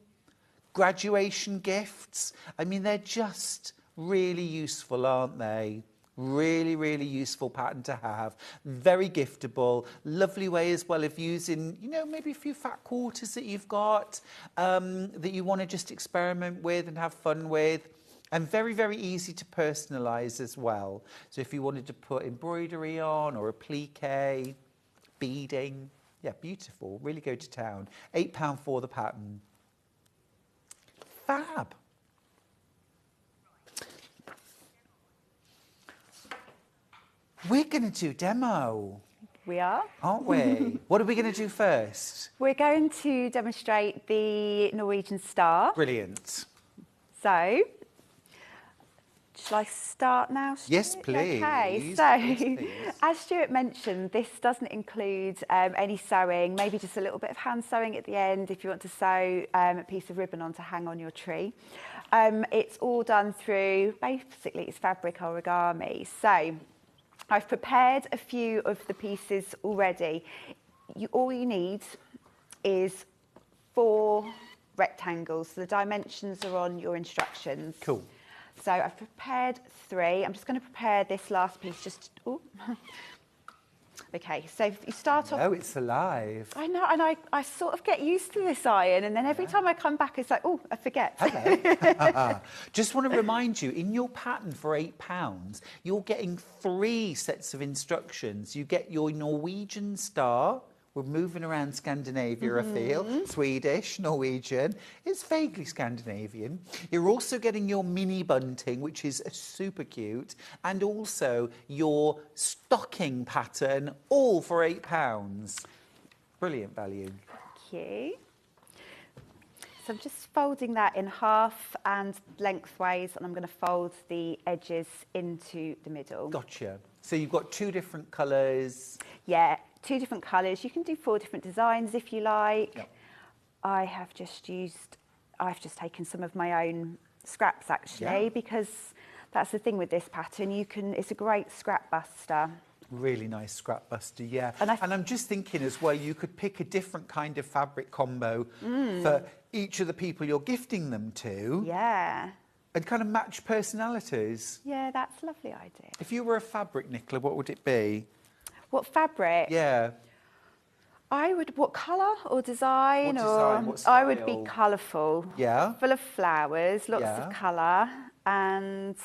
Graduation gifts. I mean, they're just really useful, aren't they? Really, really useful pattern to have. Very giftable. Lovely way as well of using, you know, maybe a few fat quarters that you've got that you want to just experiment with and have fun with. And very, very easy to personalise as well. So if you wanted to put embroidery on or a plique, beading. Yeah, beautiful. Really go to town. £8 for the pattern. Fab. We're going to do demo. We are. Aren't we? What are we going to do first? We're going to demonstrate the Norwegian star. Brilliant. So, shall I start now, Stuart? Yes, please. Okay, so Yes, please. As Stuart mentioned, this doesn't include any sewing, maybe just a little bit of hand sewing at the end if you want to sew a piece of ribbon on to hang on your tree. It's all done through, basically, it's fabric origami. So, I've prepared a few of the pieces already. All you need is 4 rectangles. The dimensions are on your instructions. Cool. So I've prepared 3. I'm just going to prepare this last piece. Okay, so if you start off... Oh, it's alive. I know, and I sort of get used to this iron, and then every time I come back, it's like, oh, I forget. Hello. Just want to remind you, in your pattern for £8, you're getting 3 sets of instructions. You get your Norwegian star. We're moving around Scandinavia, I feel. Swedish, Norwegian. It's vaguely Scandinavian. You're also getting your mini bunting, which is super cute, and also your stocking pattern, all for £8. Brilliant value. Thank you. So I'm just folding that in half and lengthways, and I'm going to fold the edges into the middle. Gotcha. So you've got 2 different colours. Yeah, 2 different colours. You can do 4 different designs if you like. Yep. I've just taken some of my own scraps actually, because that's the thing with this pattern. It's a great scrap buster. Really nice scrap buster, yeah. And I'm just thinking as well, you could pick a different kind of fabric combo for each of the people you're gifting them to. Yeah. And kind of match personalities. Yeah, that's a lovely idea. If you were a fabric, Nicola, what would it be? What fabric? Yeah. What colour or design? What design, what I would be style? colourful. Yeah. Full of flowers, lots Yeah. of colour, and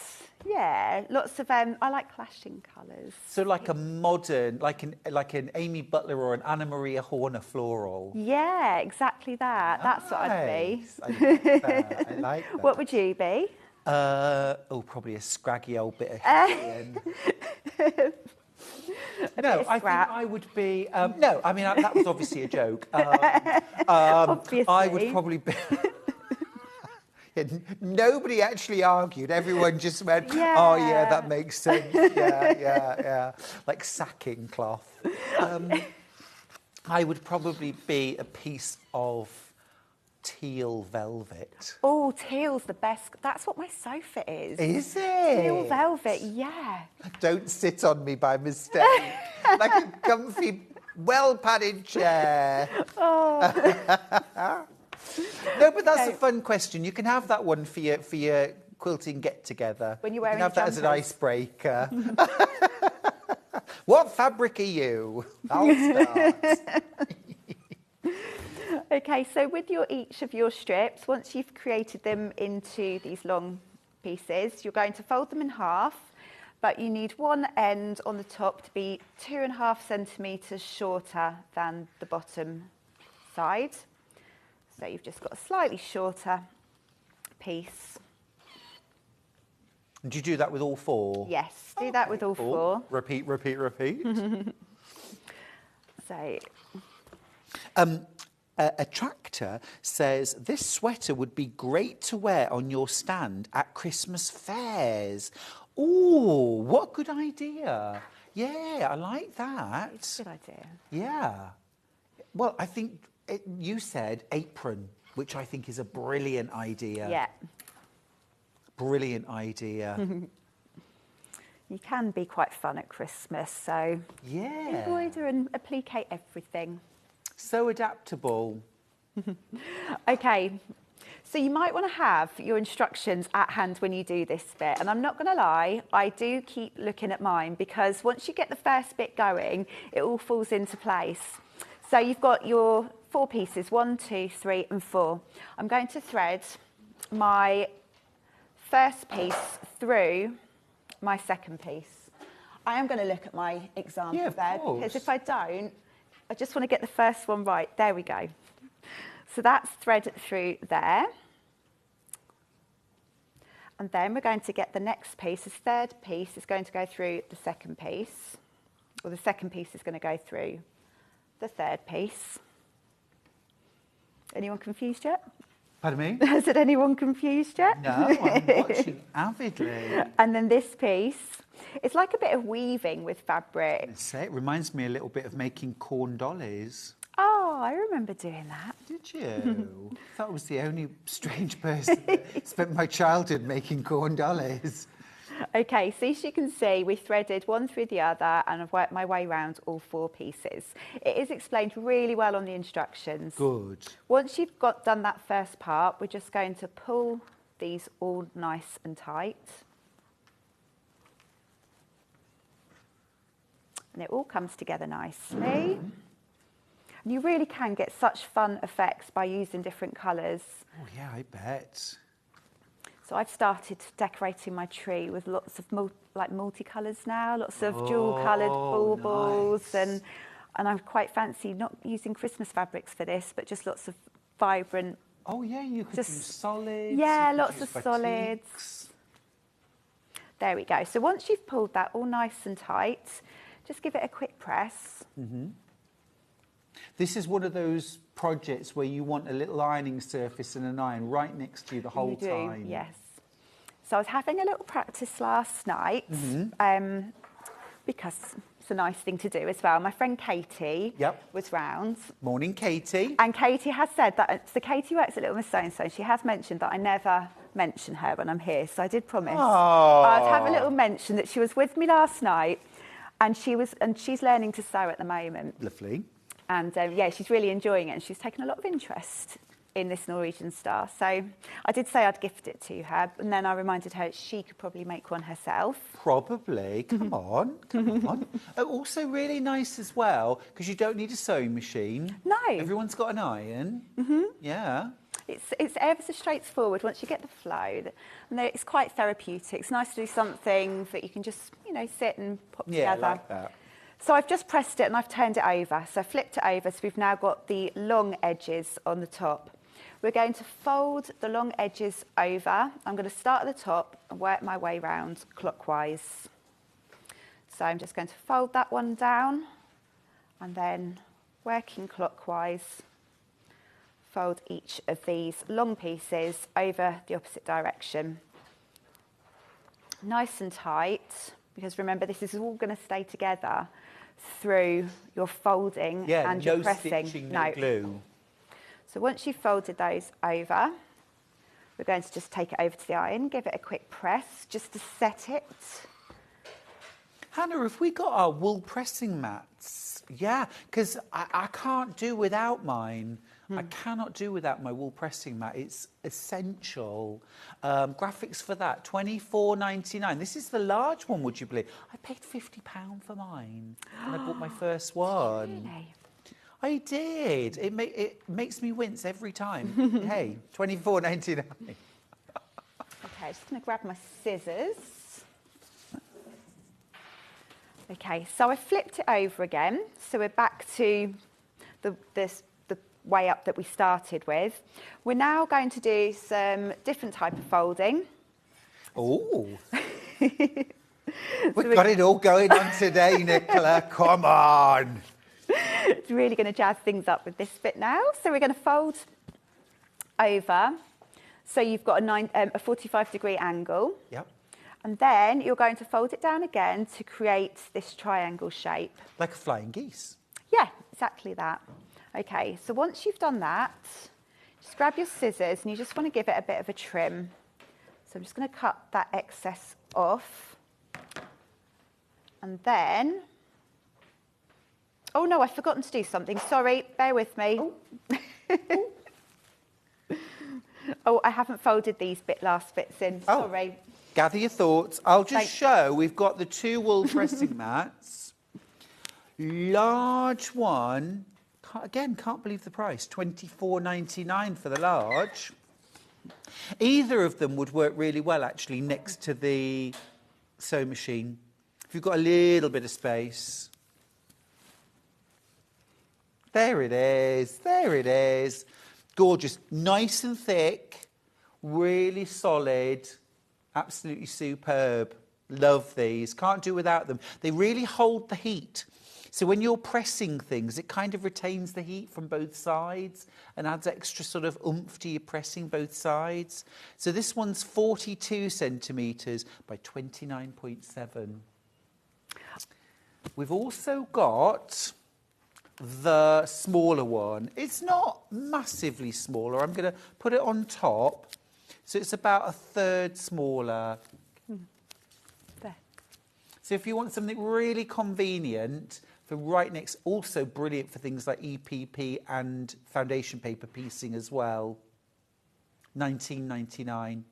yeah, lots of. I like clashing colours. So like a modern, like an Amy Butler or an Anna Maria Horner floral. Yeah, exactly that. That's what I'd be. Nice. I like that. I like that. What would you be? Probably a scraggy old bit of Hessian. No, I think scrap. I would be. No, I mean that was obviously a joke. Obviously. I would probably be. Nobody actually argued. Everyone just went, "Oh yeah, that makes sense." Yeah. Like sacking cloth. I would probably be a piece of teal velvet. Oh, teal's the best. That's what my sofa is. Is it? Teal velvet, yeah. Don't sit on me by mistake. Like a comfy, well-padded chair. Oh. No, but that's a fun question. You can have that one for your quilting get-together. When you're You wearing can have that as an jumpers. icebreaker. What fabric are you? I'll start. Okay, so with each of your strips, once you've created them into these long pieces, you're going to fold them in half, but you need one end on the top to be 2.5 centimetres shorter than the bottom side. So you've just got a slightly shorter piece. Do you do that with all four? Yes, do that with all Cool. four. Repeat. So A tractor says this sweater would be great to wear on your stand at Christmas fairs. Oh, what a good idea. Yeah, I like that. it's a good idea. Yeah. Well, I think you said apron, which I think is a brilliant idea. Yeah. Brilliant idea. You can be quite fun at Christmas, so Yeah. embroider and applique everything. So adaptable. Okay, so you might want to have your instructions at hand when you do this bit. And I'm not going to lie, I do keep looking at mine because once you get the first bit going, it all falls into place. So you've got your 4 pieces, 1, 2, 3 and 4. I'm going to thread my first piece through my second piece. I am going to look at my example Yeah, of there course. because if I don't, I just want to get the first one right. There we go. So that's thread through there. And then we're going to get the next piece. This third piece is going to go through the second piece. Or the second piece is going to go through the third piece. Anyone confused yet? Pardon me? Has it anyone confused yet? No, I'm watching avidly. And then this piece, it's like a bit of weaving with fabric. It reminds me a little bit of making corn dollies. Oh, I remember doing that. Did you? I thought I was the only strange person that spent my childhood making corn dollies. Okay, so as you can see, we threaded one through the other and I've worked my way around all 4 pieces. It is explained really well on the instructions. Good. Once you've done that first part, we're just going to pull these all nice and tight. And it all comes together nicely. And you really can get such fun effects by using different colours. Oh, yeah, I bet. So I've started decorating my tree with lots of multicolours now, lots of dual-coloured baubles, nice. and I quite fancy not using Christmas fabrics for this, but just lots of vibrant. Oh, yeah, you could Just- do solids. Yeah, you could lots use of solids. batiks. There we go. So once you've pulled that all nice and tight, just give it a quick press. This is one of those projects where you want a little ironing surface and an iron right next to you the whole You do, time. yes. So I was having a little practice last night because it's a nice thing to do as well. My friend Katie was round. Morning, Katie. And Katie has said that, so Katie works at Little Miss So-and-so, she has mentioned that I never mention her when I'm here, so I did promise. I'd have a little mention that she was with me last night and she's learning to sew at the moment. Lovely. And yeah, she's really enjoying it and she's taken a lot of interest in this Norwegian star. So I did say I'd gift it to her, and then I reminded her she could probably make one herself. Probably. Come on, come on. Also really nice as well, because you don't need a sewing machine. No. Everyone's got an iron. Yeah. It's ever so straightforward once you get the flow. And it's quite therapeutic. It's nice to do something that you can just, sit and put Yeah, together. like that. So I've just pressed it and I've turned it over. So I flipped it over, so we've now got the long edges on the top. We're going to fold the long edges over. I'm going to start at the top and work my way round clockwise. So I'm just going to fold that one down and then working clockwise, fold each of these long pieces over the opposite direction. Nice and tight, because remember this is all going to stay together through your folding and your pressing. Stitching, no glue. So once you've folded those over, we're going to just take it over to the iron, give it a quick press just to set it. Hannah, have we got our wool pressing mats? Yeah, because I can't do without mine. I cannot do without my wool pressing mat. It's essential. Graphics for that, $24.99. This is the large one, would you believe? I paid £50 for mine when I bought my first one. Really? I did. It makes me wince every time. Hey, $24.99. Okay, I'm just going to grab my scissors. Okay, so I flipped it over again. So we're back to the way up that we started with. We're now going to do some different type of folding. Oh. We've got it all going on today, Nicola. Come on. It's really going to jazz things up with this bit now. So we're going to fold over. So you've got a 45-degree angle. Yep. And then you're going to fold it down again to create this triangle shape. Like a flying geese. Yeah, exactly that. Okay, so once you've done that, just grab your scissors and you just want to give it a bit of a trim. So I'm just going to cut that excess off. And then, oh no, I've forgotten to do something. Sorry, bear with me. Oh, I haven't folded these last bits in. Sorry. Gather your thoughts. I'll just show we've got the two wool pressing mats. Large one. Can't believe the price. $24.99 for the large. Either of them would work really well, actually, next to the sewing machine. If you've got a little bit of space. There it is. There it is. Gorgeous. Nice and thick. Really solid. Absolutely superb. Love these. Can't do without them. They really hold the heat. So when you're pressing things, it kind of retains the heat from both sides and adds extra sort of oomph to your pressing both sides. So this one's 42 centimetres by 29.7. We've also got the smaller one. It's not massively smaller. I'm going to put it on top. So it's about a third smaller. There. So if you want something really convenient for right next, also brilliant for things like EPP and foundation paper piecing as well. $19.99.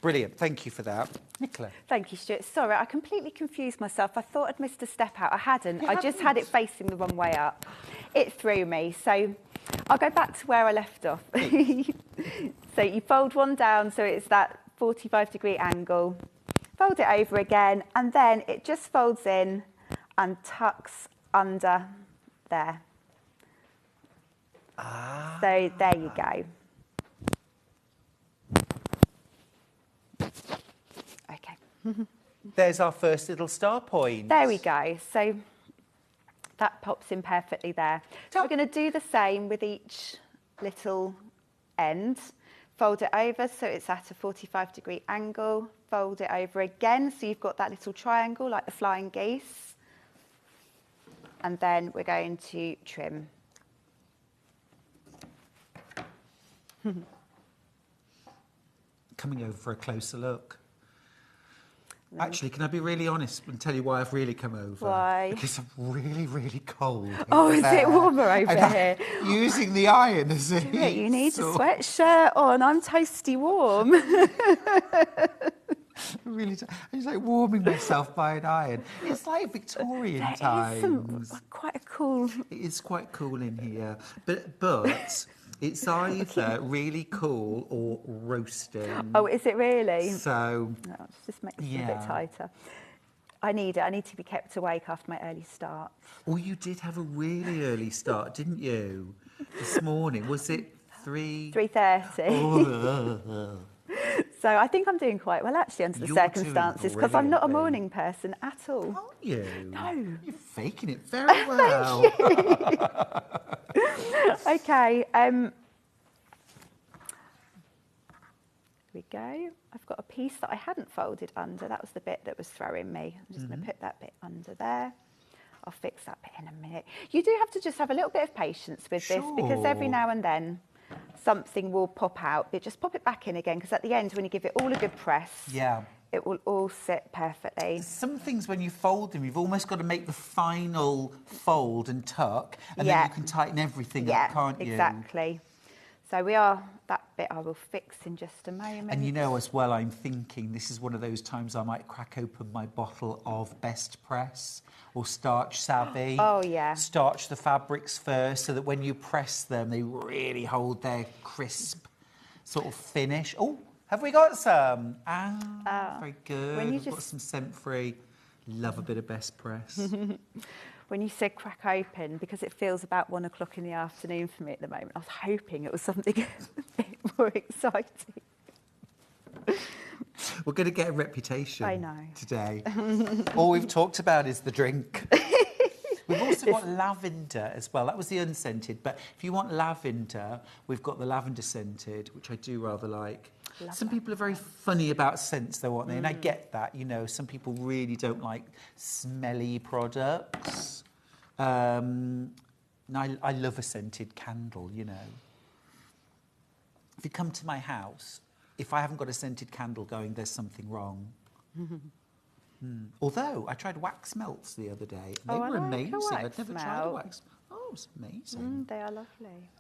Brilliant, thank you for that. Nicola. Thank you, Stuart. Sorry, I completely confused myself. I thought I'd missed a step out. I hadn't. I just had it facing the wrong way up. It threw me. So I'll go back to where I left off. So you fold one down, so it's that 45-degree angle. Fold it over again, and then it just folds in and tucks under there. So there you go. Okay. There's our first little star point. There we go. So that pops in perfectly there. So we're going to do the same with each little end. Fold it over so it's at a 45-degree angle. Fold it over again so you've got that little triangle like the flying geese. And then we're going to trim. Coming over for a closer look. Actually, can I be really honest and tell you why I've really come over? Why? Because I'm really, really cold. Oh, is it warmer over And here? Using the iron as a heat You need a source. sweatshirt on. I'm toasty warm. Really, it's like warming myself by an iron. It's like Victorian There is times. quite a cool. It is quite cool in here, but it's either really cool or roasting. Oh, is it really? So No, just makes it a Yeah. bit tighter. I need it. I need to be kept awake after my early start. oh, you did have a really early start, didn't you? This morning, was it 3:30? 3:30. So I think I'm doing quite well actually under the You're doing circumstances because I'm not a brilliantly. morning person at all. Aren't you? No. You're faking it very well. Okay. Here we go. I've got a piece that I hadn't folded under. That was the bit that was throwing me. I'm just going to put that bit under there. I'll fix that bit in a minute. You do have to just have a little bit of patience with this because every Sure. now and then something will pop out. But just pop it back in again because at the end when you give it all a good press, Yeah. it will all sit perfectly. Some things when you fold them, you've almost got to make the final fold and tuck, and Yeah. then you can tighten everything Yeah, up, can't you? exactly. So that bit I will fix in just a moment. And you know as well, I'm thinking this is one of those times I might crack open my bottle of Best Press or Starch Savvy. Oh, yeah. Starch the fabrics first so that when you press them, they really hold their crisp sort of finish. Oh, have we got some? Very good. when you We've got just- some scent-free. Love a bit of Best Press. When you said crack open, because it feels about 1 o'clock in the afternoon for me at the moment, I was hoping it was something a bit more exciting. We're going to get a reputation I know. today. All we've talked about is the drink. We've also got lavender as well. That was the unscented. But if you want lavender, we've got the lavender scented, which I do rather like. Some people are very funny about scents, though, aren't they? And I get that. You know, some people really don't like smelly products. And I love a scented candle, you know. If you come to my house, if I haven't got a scented candle going, there's something wrong. Although I tried wax melts the other day. And they Oh, I were like a amazing. I'd wax never tried a melt. wax. Oh, it was amazing. They are lovely.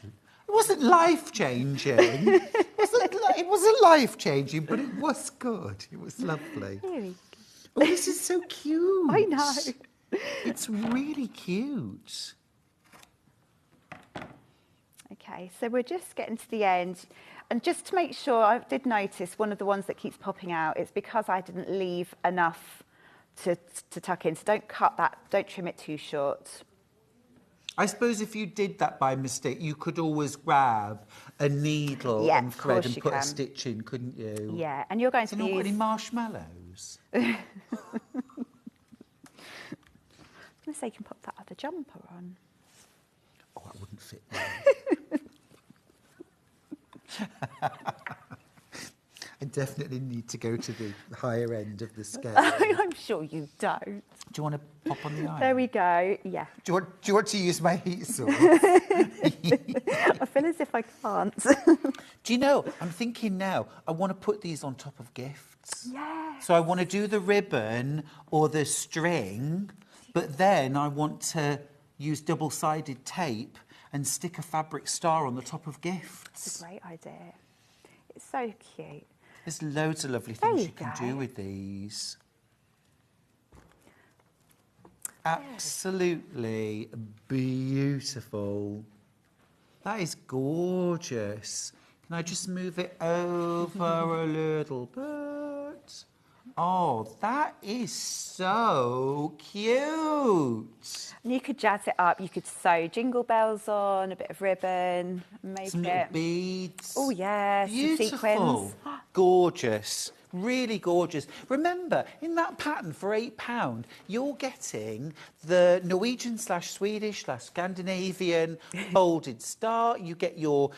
It wasn't life-changing. It wasn't life-changing, but it was good. It was lovely. Really? Oh, this is so cute. I know. It's really cute. Okay, so we're just getting to the end. And just to make sure, I did notice one of the ones that keeps popping out, it's because I didn't leave enough to tuck in. So don't cut that, don't trim it too short. I suppose if you did that by mistake, you could always grab a needle Yeah, and of thread course and you put a can. stitch in, couldn't you? Yeah, and you're going Has to anyone got any use... marshmallows? I was going to say you can pop that other jumper on. Oh, that wouldn't fit me. I definitely need to go to the higher end of the scale. Do I'm sure you don't. you want to pop on the iron? There we go. Yeah. Do you want to use my heat source? I feel as if I can't. Do you know, I'm thinking now, I want to put these on top of gifts. Yeah. So I want to do the ribbon or the string, but then I want to use double-sided tape and stick a fabric star on the top of It's gifts. a great idea. It's so cute. There's loads of lovely There things you you can go. do with these. Absolutely beautiful. That is gorgeous. Can I just move it over a little bit? Oh, that is so cute. And you could jazz it up. You could sew jingle bells on, a bit of ribbon, make Some little it. beads. Oh, yeah, some Beautiful. sequins. Gorgeous. Really gorgeous. Remember, in that pattern for £8, you're getting the Norwegian/Swedish/Scandinavian folded star. You get your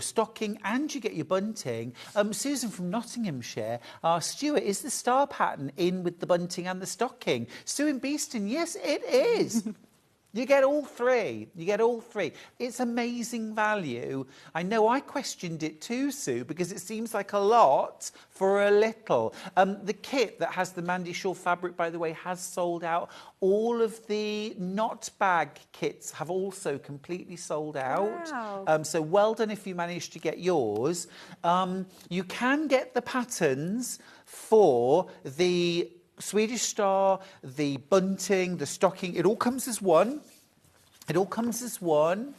stocking and you get your bunting. Susan from Nottinghamshire asked Stuart, is the star pattern in with the bunting and the stocking? Sue in Beeston, yes, it is. You get all three. You get all three. It's amazing value. I know I questioned it too, Sue, because it seems like a lot for a little. The kit that has the Mandy Shaw fabric, by the way, has sold out. All of the knot bag kits have also completely sold out. Wow. So well done if you managed to get yours. You can get the patterns for the Swedish Star, the bunting, the stocking. It all comes as one. It all comes as one.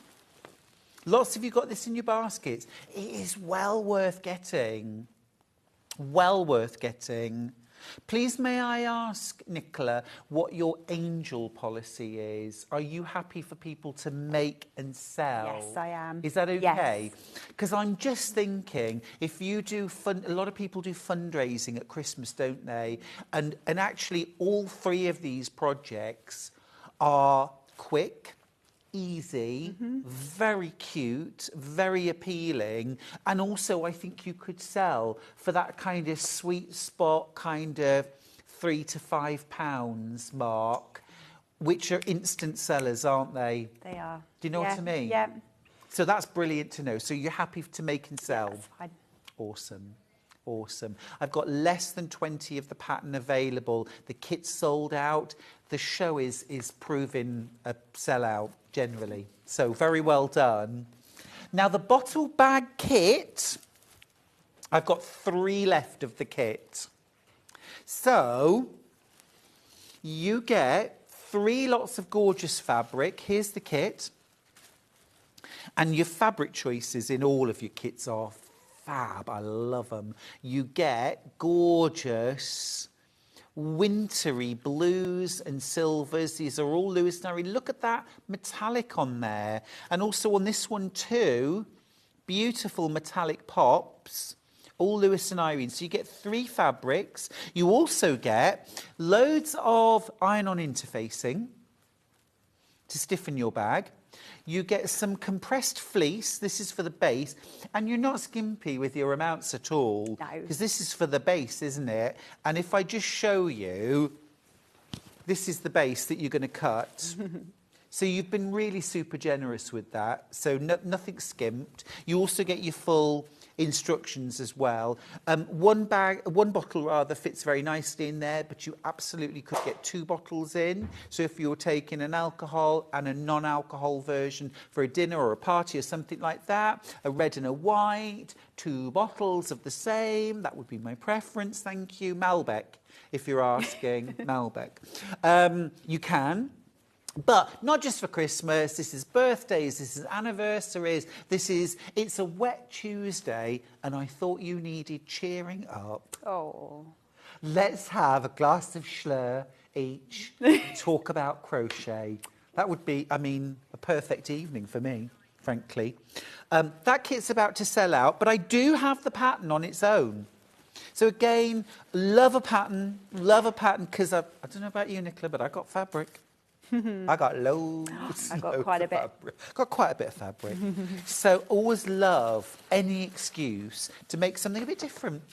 Lots of you got this in your baskets. It is well worth getting. Well worth getting. Please may I ask, Nicola, what your angel policy is? Are you happy for people to make and sell? Yes, I am. Is that okay? Yes. Because I'm just thinking, if you do a lot of people do fundraising at Christmas, don't they? And actually all three of these projects are quick, easy, very cute, very appealing, and also I think you could sell for that kind of sweet spot kind of £3 to £5 mark, which are instant sellers, aren't they? They are. Do you know what I mean? Yeah. So that's brilliant to know. So you're happy to make and sell? That's fine. Awesome. Awesome. I've got less than 20 of the pattern available. The kit's sold out. The show is proving a sellout generally. So very well done. Now the bottle bag kit, I've got 3 left of the kit. So you get 3 lots of gorgeous fabric. Here's the kit. And your fabric choices in all of your kits are fab. I love them. You get gorgeous wintry blues and silvers. These are all Lewis and Irene. Look at that metallic on there. And also on this one too, beautiful metallic pops. All Lewis and Irene. So you get 3 fabrics. You also get loads of iron-on interfacing to stiffen your bag. You get some compressed fleece. This is for the base. And you're not skimpy with your amounts at all. No. Because this is for the base, isn't it? And if I just show you, this is the base that you're going to cut. So you've been really super generous with that. So nothing skimped. You also get your full instructions as well. One bottle rather fits very nicely in there, but you absolutely could get 2 bottles in. So if you're taking an alcohol and a non-alcohol version for a dinner or a party or something like that, a red and a white, 2 bottles of the same, that would be my preference, thank you. Malbec, if you're asking, Malbec. You can. But not just for Christmas, this is birthdays, this is anniversaries, it's a wet Tuesday, and I thought you needed cheering up. Oh. Let's have a glass of Schlur each, talk about crochet. That would be, I mean, a perfect evening for me, frankly. That kit's about to sell out, but I do have the pattern on its own. So again, love a pattern, because I don't know about you, Nicola, but I got fabric. I got loads. I've got quite a bit. Got quite a bit of fabric. So always love any excuse to make something a bit different.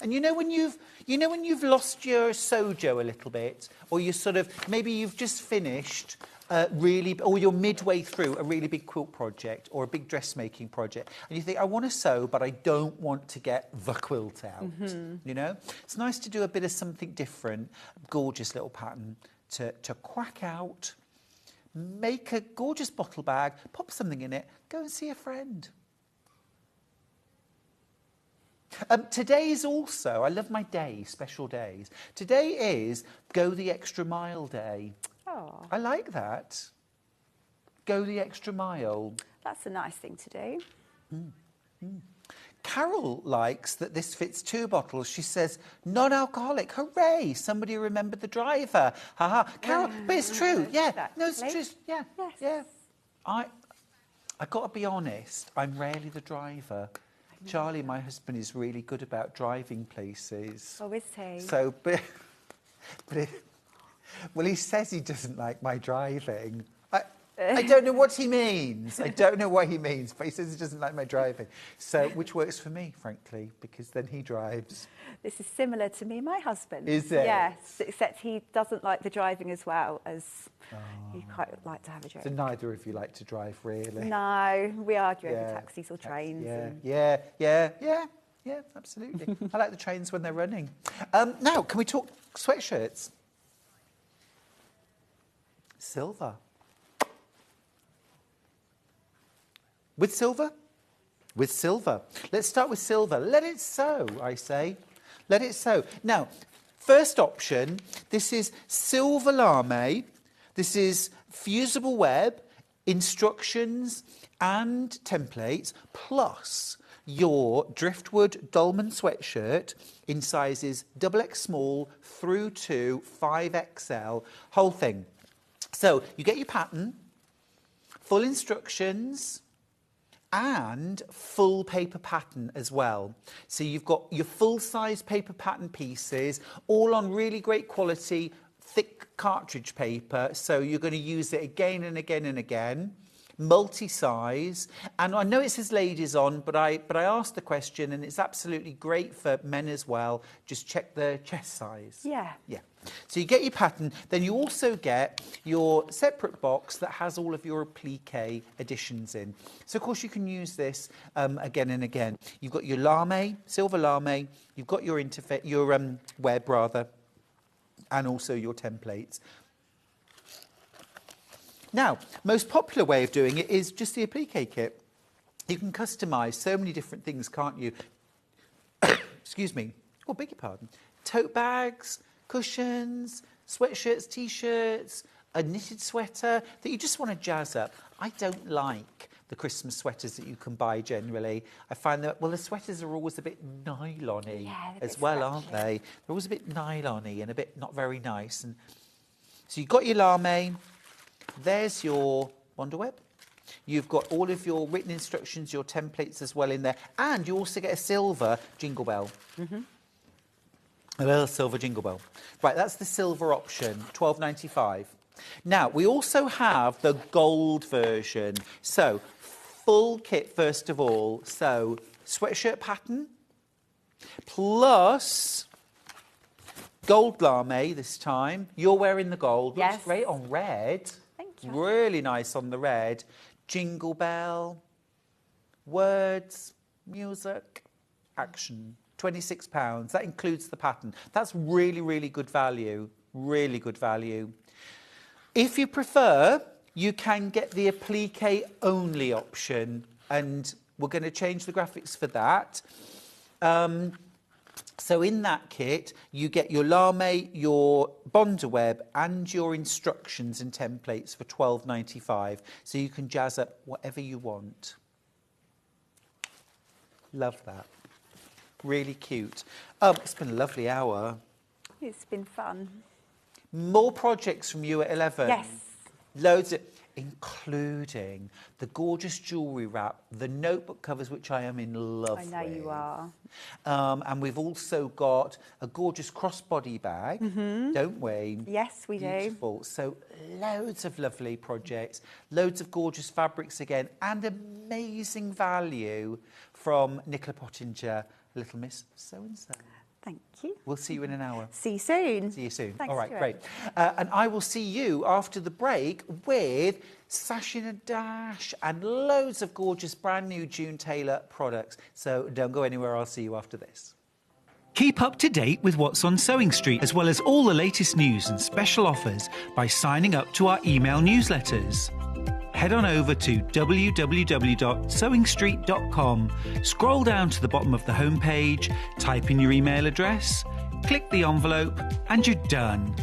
And you know when you've lost your sojo a little bit, or you sort of maybe you've just finished or you're midway through a really big quilt project or a big dressmaking project, and you think, I want to sew, but I don't want to get the quilt out. You know, it's nice to do a bit of something different. Gorgeous little pattern to quack out, make a gorgeous bottle bag, pop something in it, go and see a friend. Today is also, I love my days, special days. Today is Go the Extra Mile Day. Oh. I like that. Go the extra mile. That's a nice thing to do. Carol likes that this fits 2 bottles. She says, non-alcoholic. Hooray! Somebody remembered the driver. Ha ha. Carol, but it's true. Yeah. No, it's true. Yeah. Yes. Yeah. I got to be honest. I'm rarely the driver. Charlie, my husband, is really good about driving places. Oh, is he? So, well, he says he doesn't like my driving. I don't know what he means. I don't know what he means, but he says he doesn't like my driving. So, which works for me, frankly, because then he drives. This is similar to me and my husband. Is it? Yes, except he doesn't like the driving as well as he quite like to have a drink. So neither of you like to drive, really? No, we argue over taxis or trains. Yeah, absolutely. I like the trains when they're running. Now, can we talk sweatshirts? Silver. With silver? With silver. Let's start with silver. Let it sew, I say. Let it sew. Now, first option, this is silver lame. This is fusible web, instructions and templates, plus your Driftwood Dolman sweatshirt in sizes XX small through to 5XL, whole thing. So you get your pattern, full instructions, and full paper pattern as well. So you've got your full-size paper pattern pieces, all on really great quality, thick cartridge paper. So you're going to use it again and again and again. Multi-size, and I know it says ladies on, but I asked the question, and it's absolutely great for men as well. Just check the chest size. Yeah. So you get your pattern, then you also get your separate box that has all of your applique additions in. So of course you can use this again and again. You've got your lame, silver lame. You've got your web rather, and also your templates. Now, most popular way of doing it is just the applique kit. You can customise so many different things, can't you? Excuse me. Oh, beg your pardon. Tote bags, cushions, sweatshirts, T-shirts, a knitted sweater that you just want to jazz up. I don't like the Christmas sweaters that you can buy generally. I find that, well, the sweaters are always a bit nylon-y as well, aren't they? They're always a bit nylon-y and a bit not very nice. And so you've got your lame. There's your Wonder Web. You've got all of your written instructions, your templates as well in there. And you also get a silver jingle bell. A little silver jingle bell. Right, that's the silver option, $12.95. Now, we also have the gold version. So, full kit first of all. So, sweatshirt pattern, plus gold lame this time. You're wearing the gold. Yes. Looks great on red. Thank you. Really nice on the red. Jingle bell, words, music, action. £26. That includes the pattern. That's really, really good value. Really good value. If you prefer, you can get the applique only option, and we're going to change the graphics for that. So in that kit, you get your lame, your Bondaweb, and your instructions and templates for $12.95. So you can jazz up whatever you want. Love that. Really cute. It's been a lovely hour. It's been fun. More projects from you at 11. Yes. Loads of, including the gorgeous jewellery wrap, the notebook covers, which I am in love with. I know you are. And we've also got a gorgeous crossbody bag, don't we? Yes, we do. Beautiful. So loads of lovely projects, loads of gorgeous fabrics again, and amazing value from Nicola Pottinger, Little Miss So-and-so. Thank you. We'll see you in an hour. See you soon. See you soon. Thanks, All right, Stuart. great. And I will see you after the break with Sash in a Dash and loads of gorgeous brand new June Taylor products. So don't go anywhere. I'll see you after this. Keep up to date with what's on Sewing Street, as well as all the latest news and special offers by signing up to our email newsletters. Head on over to www.sewingstreet.com, scroll down to the bottom of the homepage, type in your email address, click the envelope, and you're done.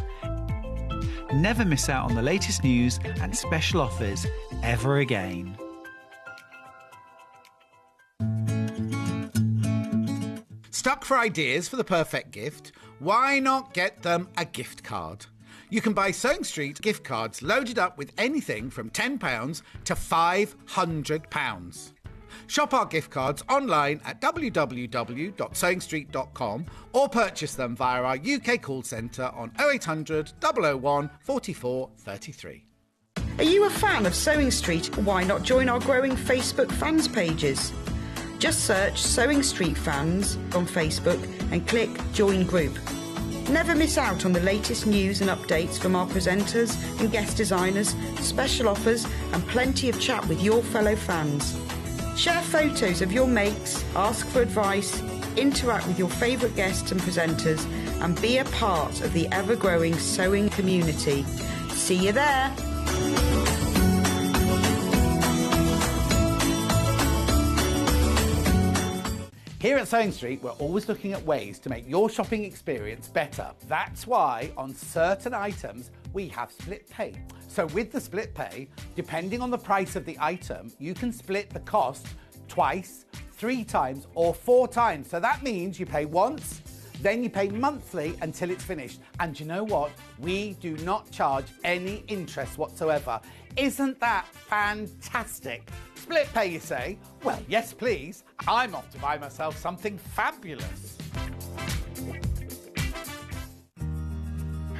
Never miss out on the latest news and special offers ever again. Stuck for ideas for the perfect gift? Why not get them a gift card? You can buy Sewing Street gift cards loaded up with anything from £10 to £500. Shop our gift cards online at www.sewingstreet.com or purchase them via our UK call centre on 0800 001 44 33. Are you a fan of Sewing Street? Why not join our growing Facebook fans pages? Just search Sewing Street Fans on Facebook and click Join Group. Never miss out on the latest news and updates from our presenters and guest designers, special offers and plenty of chat with your fellow fans. Share photos of your makes, ask for advice, interact with your favourite guests and presenters and be a part of the ever-growing sewing community. See you there! Here at Sewing Street, we're always looking at ways to make your shopping experience better. That's why on certain items, we have split pay. So with the split pay, depending on the price of the item, you can split the cost twice, 3 times or 4 times. So that means you pay once, then you pay monthly until it's finished. And you know what? We do not charge any interest whatsoever. Isn't that fantastic? Split pay, you say? Well, yes, please. I'm off to buy myself something fabulous.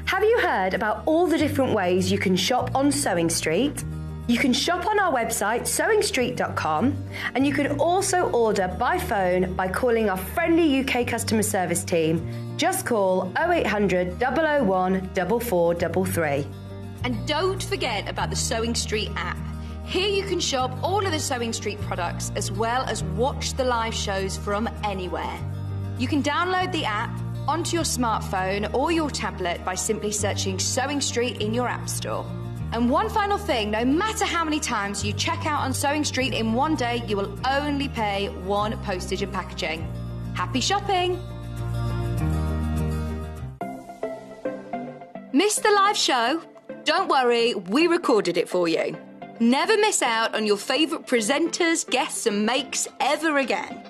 Have you heard about all the different ways you can shop on Sewing Street? You can shop on our website, sewingstreet.com, and you can also order by phone by calling our friendly UK customer service team. Just call 0800 001 4433. And don't forget about the Sewing Street app. Here you can shop all of the Sewing Street products as well as watch the live shows from anywhere. You can download the app onto your smartphone or your tablet by simply searching Sewing Street in your app store. And one final thing, no matter how many times you check out on Sewing Street in one day, you will only pay 1 postage and packaging. Happy shopping! Missed the live show? Don't worry, we recorded it for you. Never miss out on your favourite presenters, guests and makes ever again.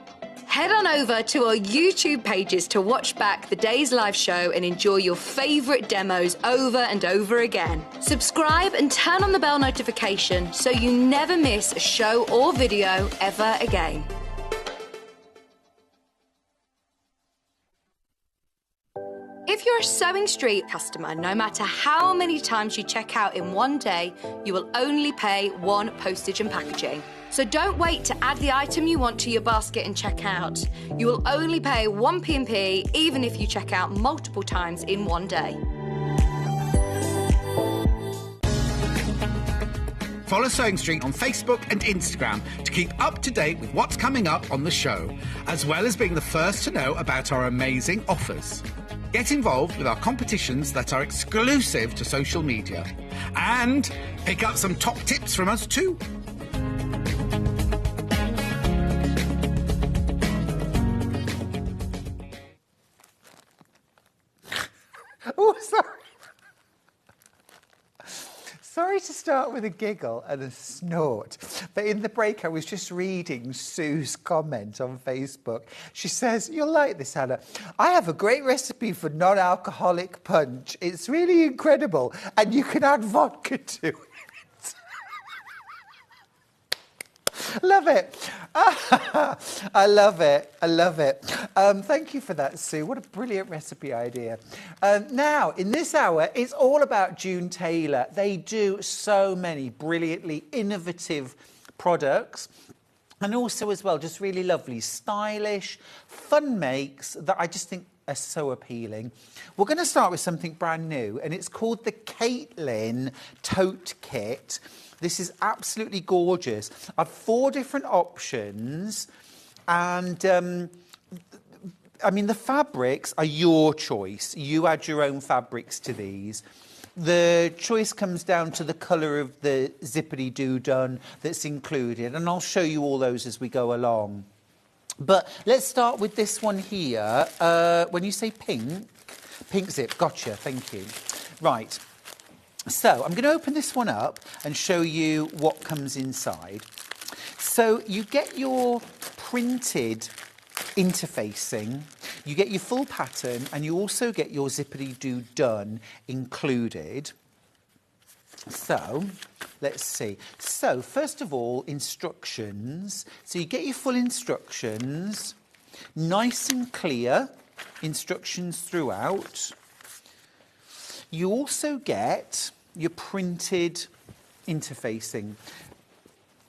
Head on over to our YouTube pages to watch back the day's live show and enjoy your favourite demos over and over again. Subscribe and turn on the bell notification so you never miss a show or video ever again. If you're a Sewing Street customer, no matter how many times you check out in one day, you will only pay 1 postage and packaging. So don't wait to add the item you want to your basket and check out. You will only pay 1 P&P even if you check out multiple times in one day. Follow Sewing Street on Facebook and Instagram to keep up to date with what's coming up on the show, as well as being the first to know about our amazing offers. Get involved with our competitions that are exclusive to social media. And pick up some top tips from us too. Oh, sorry. Sorry to start with a giggle and a snort, but in the break I was just reading Sue's comment on Facebook. She says, "You'll like this, Hannah. I have a great recipe for non-alcoholic punch. It's really incredible, and you can add vodka to it." Love it. I love it. I love it. Thank you for that, Sue. What a brilliant recipe idea. Now, in this hour, it's all about June Taylor. They do so many brilliantly innovative products. And also, as well, just really lovely, stylish, fun makes that I just think are so appealing. We're going to start with something brand new, and it's called the Caitlin Tote Kit. This is absolutely gorgeous. I've 4 different options, and I mean, the fabrics are your choice. You add your own fabrics to these. The choice comes down to the colour of the zippity-doo done that's included, and I'll show you all those as we go along. But let's start with this one here. When you say pink zip, gotcha, thank you. Right. So I'm going to open this one up and show you what comes inside. So you get your printed interfacing, you get your full pattern, and you also get your zippity-doo done included. So let's see. So first of all, instructions. So you get your full instructions, nice and clear instructions throughout. You also get your printed interfacing.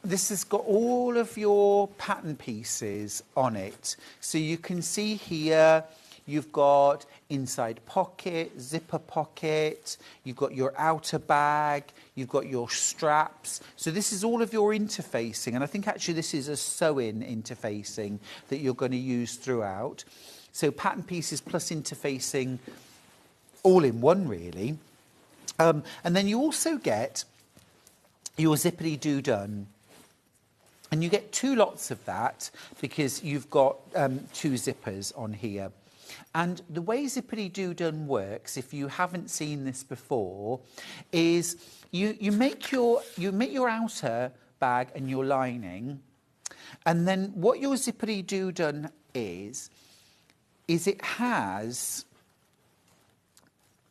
This has got all of your pattern pieces on it. So you can see here, you've got inside pocket, zipper pocket, you've got your outer bag, you've got your straps. So this is all of your interfacing. And I think actually this is a sew-in interfacing that you're going to use throughout. So pattern pieces plus interfacing all in one, really. And then you also get your zippity-doo done. And you get 2 lots of that because you've got 2 zippers on here. And the way zippity-doo done works, if you haven't seen this before, is you make your outer bag and your lining, and then what your zippity-doo done is it has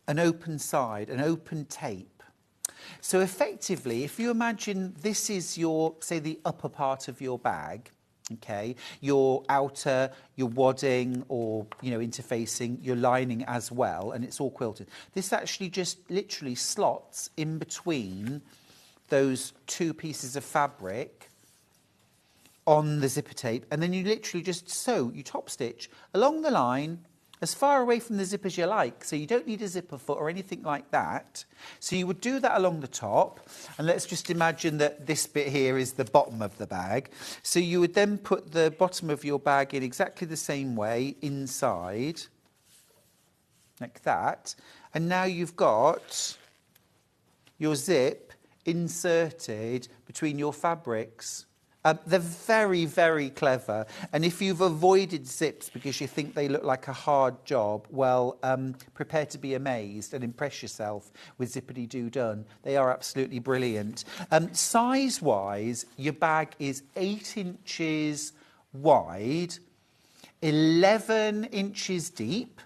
an open side, an open tape. So effectively, if you imagine this is your, say, the upper part of your bag, okay, your outer, your wadding or, you know, interfacing, your lining as well, and it's all quilted. This actually just literally slots in between those 2 pieces of fabric on the zipper tape, and then you literally just sew, you top stitch along the line as far away from the zip as you like, so you don't need a zipper foot or anything like that. So you would do that along the top, and let's just imagine that this bit here is the bottom of the bag. So you would then put the bottom of your bag in exactly the same way inside, like that, and now you've got your zip inserted between your fabrics. They're very, very clever. And if you've avoided zips because you think they look like a hard job, well, prepare to be amazed and impress yourself with zippity-doo done. They are absolutely brilliant. Size-wise, your bag is 8 inches wide, 11 inches deep.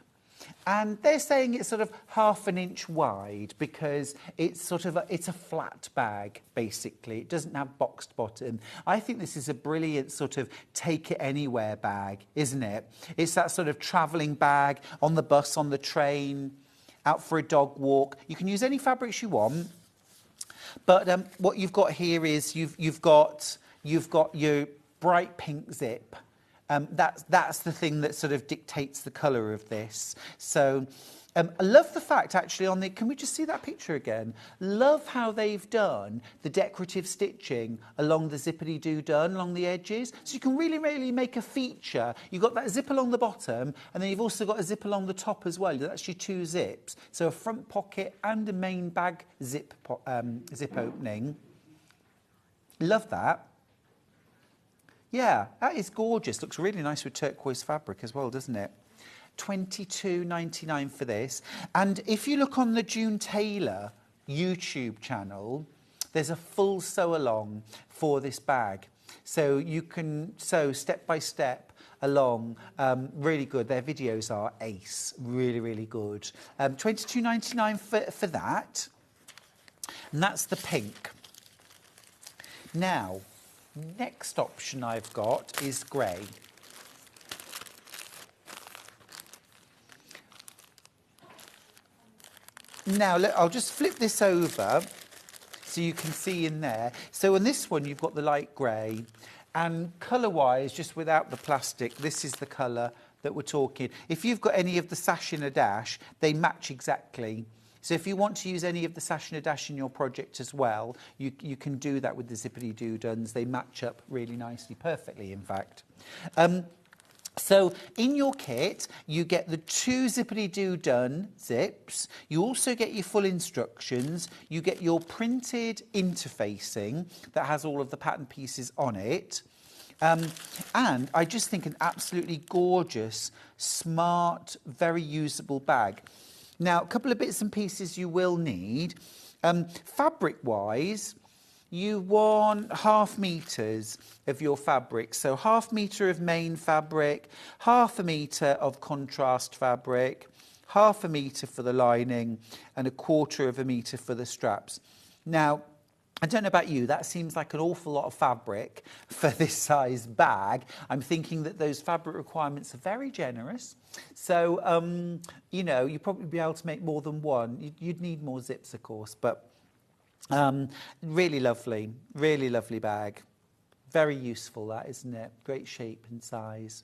And they're saying it's sort of ½ an inch wide because it's sort of it's a flat bag, basically. It doesn't have boxed bottom. I think this is a brilliant sort of take it anywhere bag, isn't it? It's that sort of travelling bag on the bus, on the train, out for a dog walk. You can use any fabrics you want. But what you've got here is you've got your bright pink zip. That's the thing that sort of dictates the colour of this. So I love the fact, actually, on the... Can we just see that picture again? Love how they've done the decorative stitching along the zippity-doo done, along the edges. So you can really, really make a feature. You've got that zip along the bottom, and then you've also got a zip along the top as well. That's your 2 zips. So a front pocket and a main bag zip opening. Love that. Yeah, that is gorgeous. Looks really nice with turquoise fabric as well, doesn't it? $22.99 for this. And if you look on the June Taylor YouTube channel, there's a full sew along for this bag. So you can sew step by step along. Really good. Their videos are ace. Really, really good. $22.99 for that. And that's the pink. Now, next option I've got is grey. Now, I'll just flip this over so you can see in there. So on this one, you've got the light grey. And colour-wise, just without the plastic, this is the colour that we're talking. If you've got any of the Sash in a Dash, they match exactly. So if you want to use any of the Sash in a Dash in your project as well, you can do that with the zippity-doo duns. They match up really nicely, perfectly, in fact. So in your kit, you get the 2 zippity-doo done zips. You also get your full instructions. You get your printed interfacing that has all of the pattern pieces on it. And I just think an absolutely gorgeous, smart, very usable bag. Now, a couple of bits and pieces you will need. Fabric-wise, you want ½ meters of your fabric. So ½ meter of main fabric, ½ meter of contrast fabric, ½ meter for the lining, and ¼ meter for the straps. Now, I don't know about you, that seems like an awful lot of fabric for this size bag. I'm thinking that those fabric requirements are very generous. So, you know, you'd probably be able to make more than one. You'd need more zips, of course, but Really lovely bag. Very useful, that, isn't it? Great shape and size.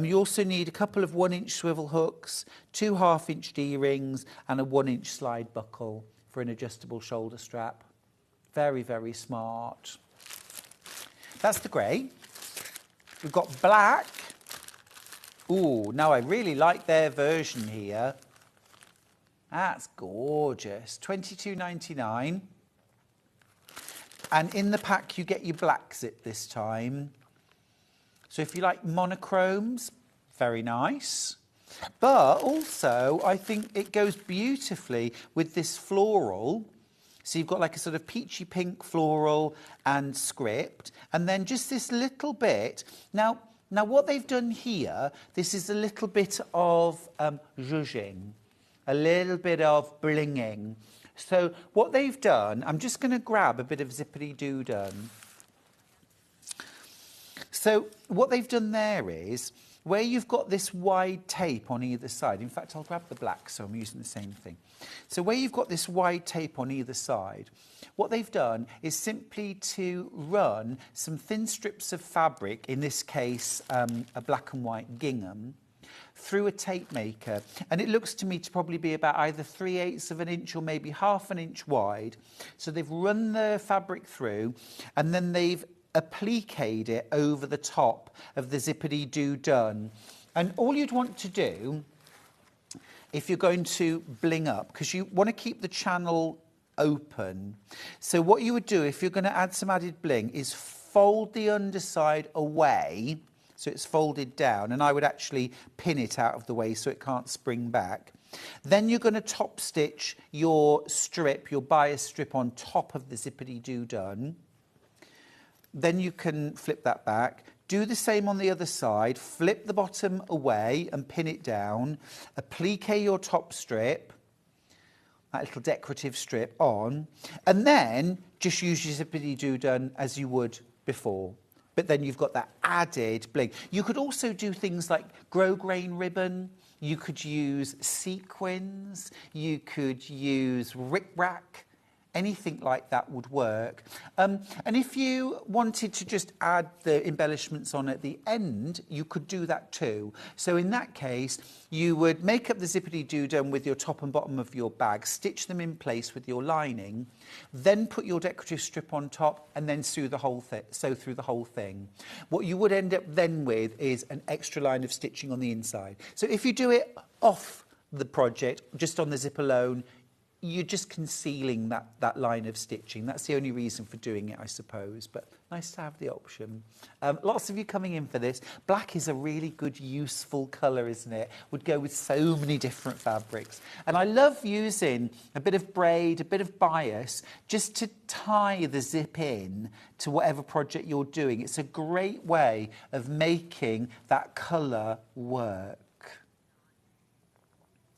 You also need a couple of 1-inch swivel hooks, 2 half-inch D-rings, and a 1-inch slide buckle for an adjustable shoulder strap. Very, very smart. That's the grey. We've got black. Ooh, now I really like their version here. That's gorgeous. $22.99. And in the pack, you get your black zip this time. So if you like monochromes, very nice. But also, I think it goes beautifully with this floral. So you've got like a sort of peachy pink floral and script. And then just this little bit. Now what they've done here, this is a little bit of zhuzhing, a little bit of blinging. So what they've done, I'm just going to grab a bit of zippity-doo-done. So what they've done there is, where you've got this wide tape on either side, in fact, I'll grab the black, so I'm using the same thing. So where you've got this wide tape on either side, what they've done is simply to run some thin strips of fabric, in this case, a black and white gingham, through a tape maker, and it looks to me to probably be about either 3/8 of an inch or maybe half an inch wide. So they've run the fabric through, and then they've appliqued it over the top of the zippity-doo-done. And all you'd want to do, if you're going to bling up, because you want to keep the channel open, so what you would do if you're going to add some added bling is fold the underside away, so it's folded down, and I would actually pin it out of the way so it can't spring back. Then you're going to top stitch your strip, your bias strip, on top of the zippity-doo-done. Then you can flip that back. Do the same on the other side. Flip the bottom away and pin it down. Applique your top strip, that little decorative strip, on. And then just use your zippity-doo-done as you would before. But then you've got that added bling. You could also do things like grosgrain ribbon. You could use sequins. You could use rickrack. Anything like that would work. And if you wanted to just add the embellishments on at the end, you could do that too. So in that case, you would make up the zippity-doo-done with your top and bottom of your bag, stitch them in place with your lining, then put your decorative strip on top, and then sew through the whole thing. What you would end up then with is an extra line of stitching on the inside. So if you do it off the project, just on the zip alone, you're just concealing that line of stitching. That's the only reason for doing it, I suppose, but nice to have the option. Lots of you coming in for this. Black is a really good, useful colour, isn't it? Would go with so many different fabrics. And I love using a bit of braid, a bit of bias, just to tie the zip in to whatever project you're doing. It's a great way of making that colour work.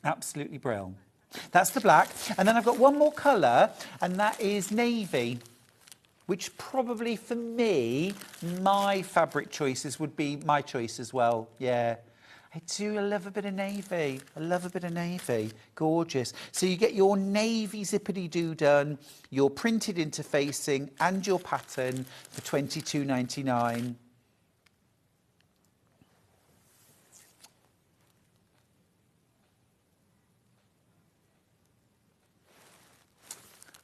Absolutely brilliant. That's the black. And then I've got one more colour, and that is navy, which probably for me, my fabric choices would be my choice as well. Yeah, I love a bit of navy. I love a bit of navy. Gorgeous. So you get your navy zippity-doo-done, your printed interfacing, and your pattern for $22.99.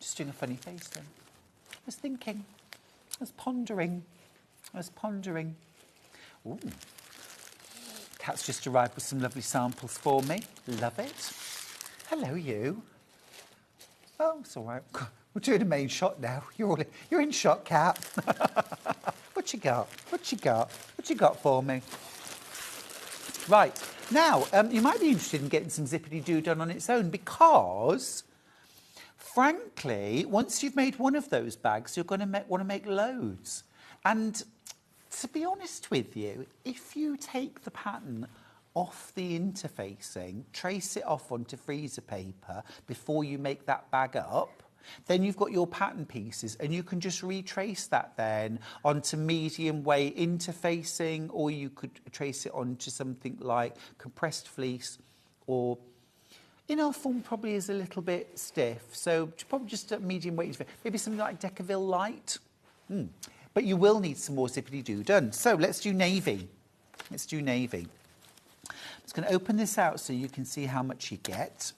Just doing a funny face then. I was thinking, I was pondering. Ooh. Kat's just arrived with some lovely samples for me. Love it. Hello, you. Oh, it's all right. We're doing a main shot now. You're in shot, Kat. What you got? What you got? What you got for me? Right. Now, you might be interested in getting some zippity-doo done on its own because, frankly, once you've made one of those bags, you're going to want to make loads. And to be honest with you, if you take the pattern off the interfacing, trace it off onto freezer paper before you make that bag up, then you've got your pattern pieces and you can just retrace that then onto medium weight interfacing, or you could trace it onto something like compressed fleece, or in our form probably is a little bit stiff, so probably just a medium weight. Maybe something like Decaville Light. But you will need some more zippity-doo done. So let's do navy. Let's do navy. I'm just going to open this out so you can see how much you get.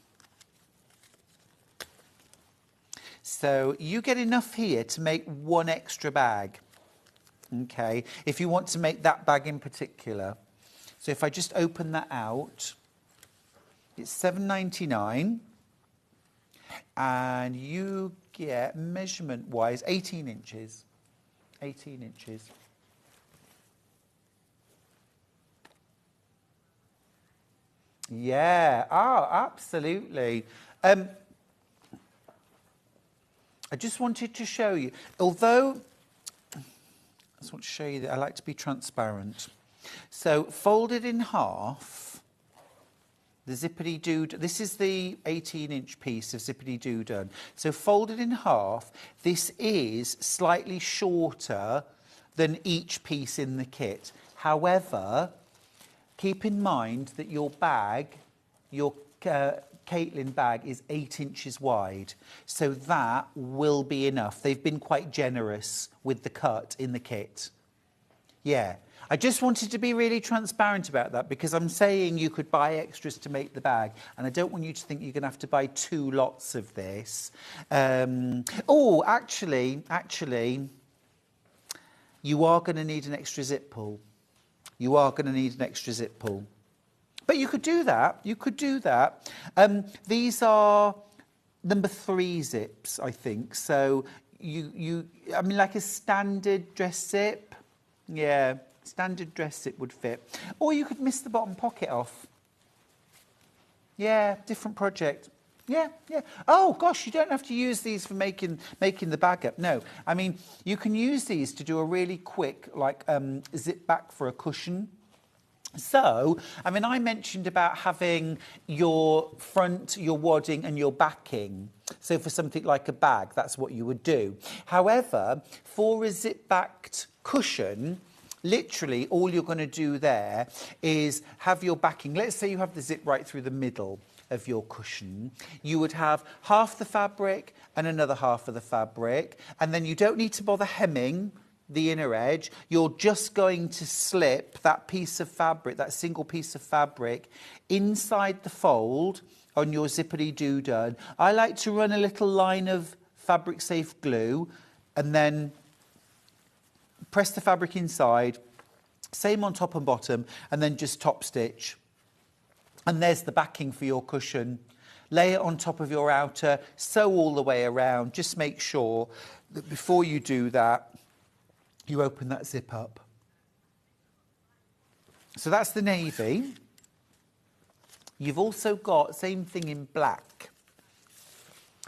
So you get enough here to make one extra bag. Okay, if you want to make that bag in particular. So if I just open that out, it's $7.99, and you get, measurement-wise, 18 inches. 18 inches. Yeah, absolutely. I just wanted to show you, although, I just want to show you that I like to be transparent. So folded in half, the zippity-doo, this is the 18-inch piece of zippity-doo done. So folded in half, this is slightly shorter than each piece in the kit. However, keep in mind that your bag, your Caitlin bag, is 8 inches wide. So that will be enough. They've been quite generous with the cut in the kit. Yeah. I just wanted to be really transparent about that, because I'm saying you could buy extras to make the bag, and I don't want you to think you're going to have to buy 2 lots of this. Actually, you are going to need an extra zip pull. You are going to need an extra zip pull. But you could do that. You could do that. These are number 3 zips, I think. So I mean, like a standard dress zip. Yeah. Standard dress zip would fit. Or you could miss the bottom pocket off. Yeah, different project. Yeah. Oh, gosh, you don't have to use these for making the bag up. No, I mean, you can use these to do a really quick, like, zip back for a cushion. So, I mean, I mentioned about having your front, your wadding and your backing. So for something like a bag, that's what you would do. However, for a zip-backed cushion, literally, all you're going to do there is have your backing. Let's say you have the zip right through the middle of your cushion. You would have half the fabric and another half of the fabric, and then you don't need to bother hemming the inner edge. You're just going to slip that piece of fabric, that single piece of fabric, inside the fold on your zippity-doo done. I like to run a little line of fabric safe glue and then press the fabric inside, same on top and bottom, and then just top stitch. And there's the backing for your cushion. Lay it on top of your outer, sew all the way around. Just make sure that before you do that, you open that zip up. So that's the navy. You've also got, same thing in black.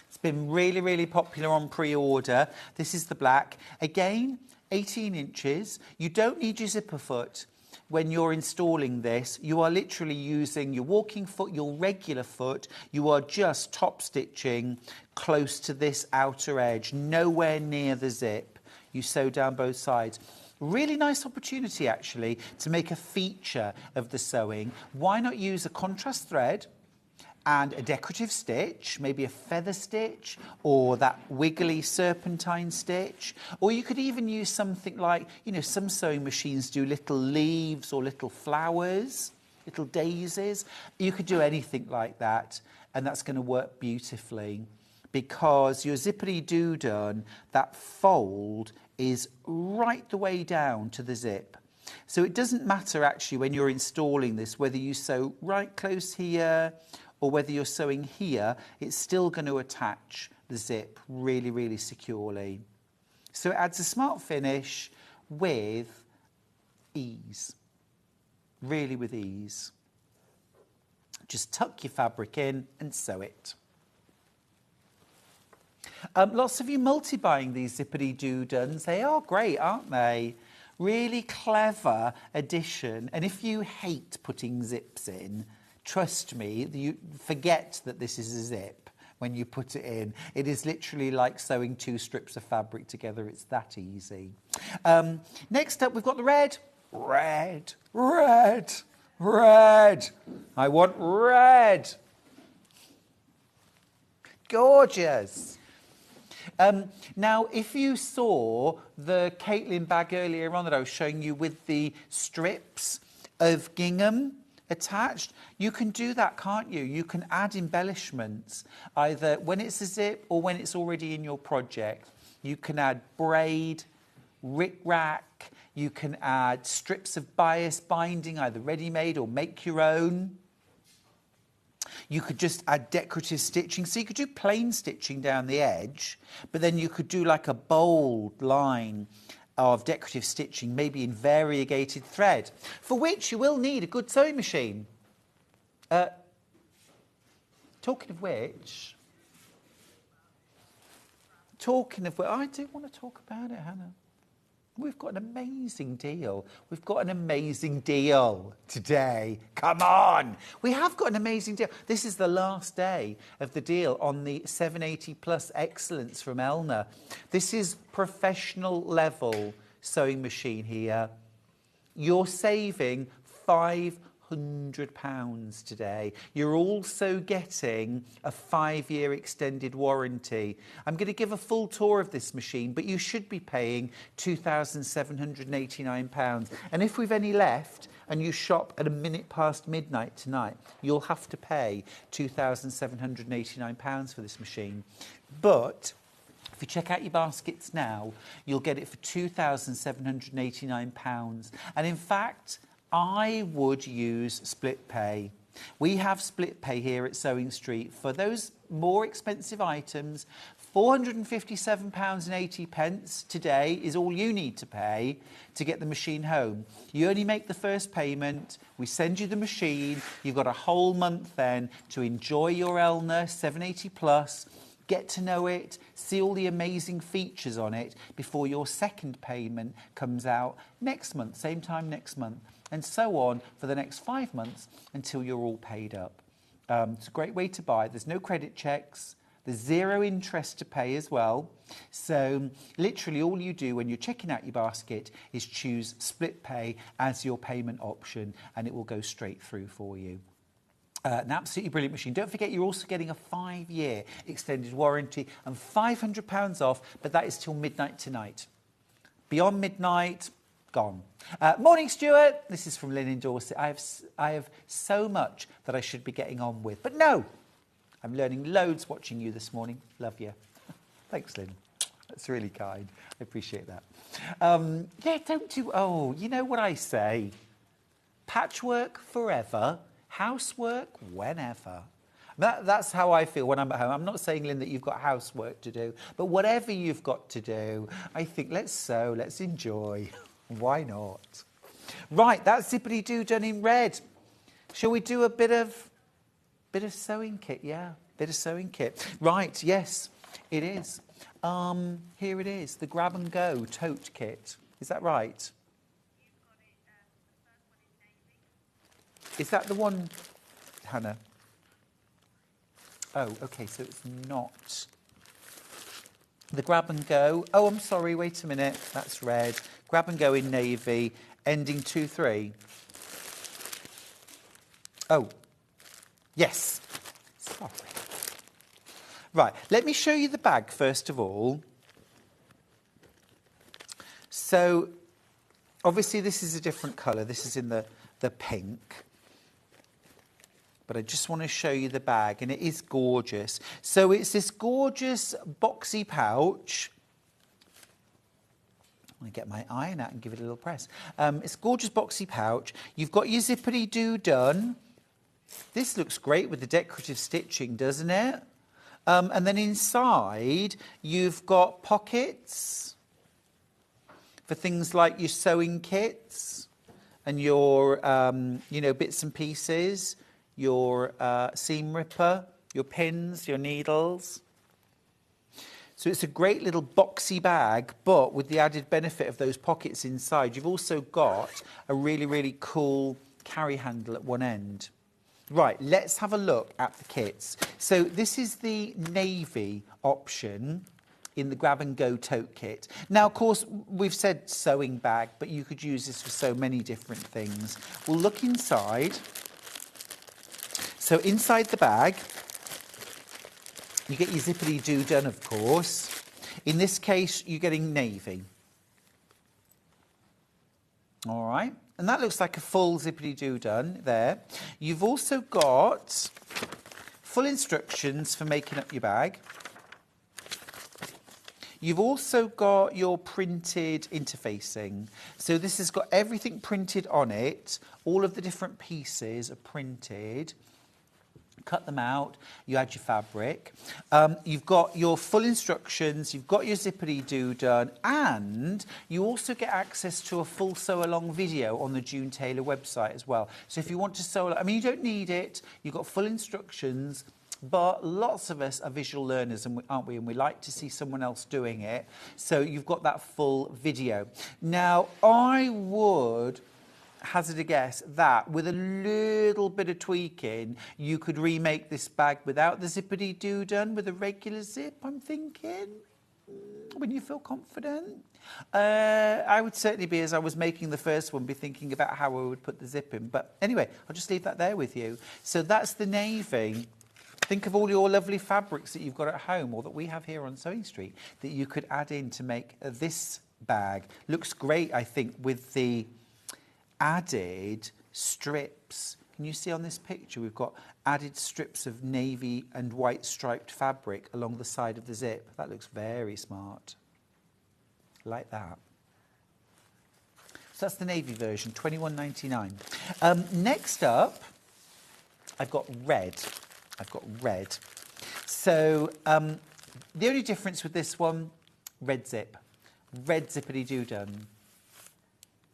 It's been really, really popular on pre-order. This is the black. Again, 18 inches. You don't need your zipper foot when you're installing this. You are literally using your walking foot, your regular foot. You are just top stitching close to this outer edge, nowhere near the zip. You sew down both sides. Really nice opportunity, actually, to make a feature of the sewing. Why not use a contrast thread and a decorative stitch, maybe a feather stitch or that wiggly serpentine stitch? Or you could even use something like, you know, some sewing machines do little leaves or little flowers, little daisies. You could do anything like that, and that's going to work beautifully, because your zippity-doo done, that fold is right the way down to the zip. So it doesn't matter actually when you're installing this, whether you sew right close here or whether you're sewing here, it's still going to attach the zip really, really securely. So it adds a smart finish with ease, really with ease. Just tuck your fabric in and sew it. Lots of you multi-buying these zippity-doo dones. They are great, aren't they? Really clever addition. And if you hate putting zips in, trust me, you forget that this is a zip when you put it in. It is literally like sewing 2 strips of fabric together. It's that easy. Next up, we've got the red. Red, red, red. I want red. Gorgeous. Now, if you saw the Caitlin bag earlier on that I was showing you with the strips of gingham attached, you can do that, can't you? You can add embellishments, either when it's a zip or when it's already in your project. You can add braid, rick-rack, you can add strips of bias binding, either ready-made or make your own. You could just add decorative stitching. So you could do plain stitching down the edge, but then you could do like a bold line of decorative stitching, maybe in variegated thread, for which you will need a good sewing machine. Talking of which, I do want to talk about it, Hannah. We've got an amazing deal. We've got an amazing deal today. Come on. We have got an amazing deal. This is the last day of the deal on the 780 Plus Excellence from Elna. This is professional level sewing machine here. You're saving £500 today. You're also getting a 5-year extended warranty. I'm going to give a full tour of this machine, but you should be paying £2,789. And if we've any left and you shop at a minute past midnight tonight, you'll have to pay £2,789 for this machine. But if you check out your baskets now, you'll get it for £2,789. And in fact, I would use split pay. We have split pay here at Sewing Street for those more expensive items. £457.80 today is all you need to pay to get the machine home. You only make the first payment, we send you the machine, you've got a whole month then to enjoy your Elna 780 Plus, get to know it, see all the amazing features on it before your second payment comes out next month, same time next month, and so on for the next 5 months until you're all paid up. It's a great way to buy. There's no credit checks. There's 0 interest to pay as well. So literally all you do when you're checking out your basket is choose split pay as your payment option, and it will go straight through for you. An absolutely brilliant machine. Don't forget, you're also getting a 5-year extended warranty and £500 off, but that is till midnight tonight. Beyond midnight, gone. Morning, Stuart. This is from Lynn in Dorset. I have so much that I should be getting on with, but no, I'm learning loads watching you this morning. Love you. Thanks, Lynn. That's really kind. I appreciate that. Yeah, don't do... Oh, you know what I say? Patchwork forever. Housework whenever. That's how I feel when I'm at home. I'm not saying, Lynn, that you've got housework to do, but whatever you've got to do, I think let's sew, let's enjoy. Why not? Right, that's Zippity-Doo done in red. Shall we do a bit of sewing kit? Yeah, bit of sewing kit. Right, yes, it is. Here it is, the Grab and Go tote kit. Is that right? Is that the one, Hannah? Oh, OK, so it's not. The Grab and Go. Oh, I'm sorry, wait a minute. That's red. Grab and Go in navy, ending 23. Oh, yes. Sorry. Right, let me show you the bag first of all. So, obviously this is a different colour. This is in the pink. But I just want to show you the bag, and it is gorgeous. So it's this gorgeous boxy pouch. I'm going to get my iron out and give it a little press. It's a gorgeous boxy pouch. You've got your Zippity-Doo done. This looks great with the decorative stitching, doesn't it? And then inside, you've got pockets for things like your sewing kits and your, bits and pieces. Your seam ripper, your pins, your needles. So it's a great little boxy bag, but with the added benefit of those pockets inside, you've also got a really, really cool carry handle at one end. Right, let's have a look at the kits. So this is the navy option in the Grab and Go tote kit. Now, of course, we've said sewing bag, but you could use this for so many different things. We'll look inside. So inside the bag, You get your zippity-doo done, of course. In this case, you're getting navy. All right, and that looks like a full zippity-doo done there. You've also got full instructions for making up your bag. You've also got your printed interfacing. So this has got everything printed on it. All of the different pieces are printed. Cut them out, you add your fabric. You've got your full instructions, you've got your zippity-doo done, and you also get access to a full sew-along video on the June Taylor website as well. So if you want to sew, I mean, you don't need it, you've got full instructions, but lots of us are visual learners, aren't we? And we like to see someone else doing it. So you've got that full video. Now, I would hazard a guess that with a little bit of tweaking, you could remake this bag without the zippity-doo done with a regular zip, I'm thinking, when you feel confident. I would certainly be, as I was making the first one, be thinking about how I would put the zip in. But anyway, I'll just leave that there with you. So that's the navy. Think of all your lovely fabrics that you've got at home or that we have here on Sewing Street that you could add in to make this bag. Looks great, I think, with the added strips. Can you see on this picture we've got added strips of navy and white striped fabric along the side of the zip. That looks very smart. Like that. So that's the navy version, $21.99. Next up, I've got red. So the only difference with this one, red zip. Red zippity-doo done.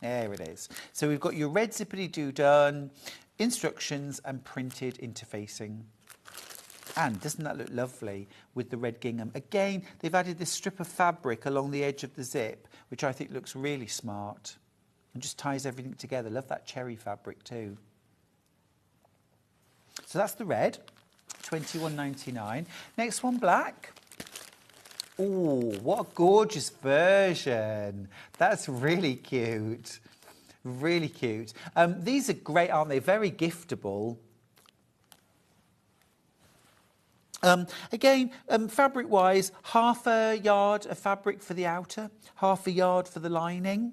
There it is. So we've got your red zippity-doo done, instructions and printed interfacing. And doesn't that look lovely with the red gingham? Again, they've added this strip of fabric along the edge of the zip, which I think looks really smart and just ties everything together. Love that cherry fabric too. So that's the red, $21.99. Next one, black. Oh, what a gorgeous version. That's really cute. Really cute. These are great, aren't they? Very giftable. Again, fabric-wise, half a yard of fabric for the outer, half a yard for the lining,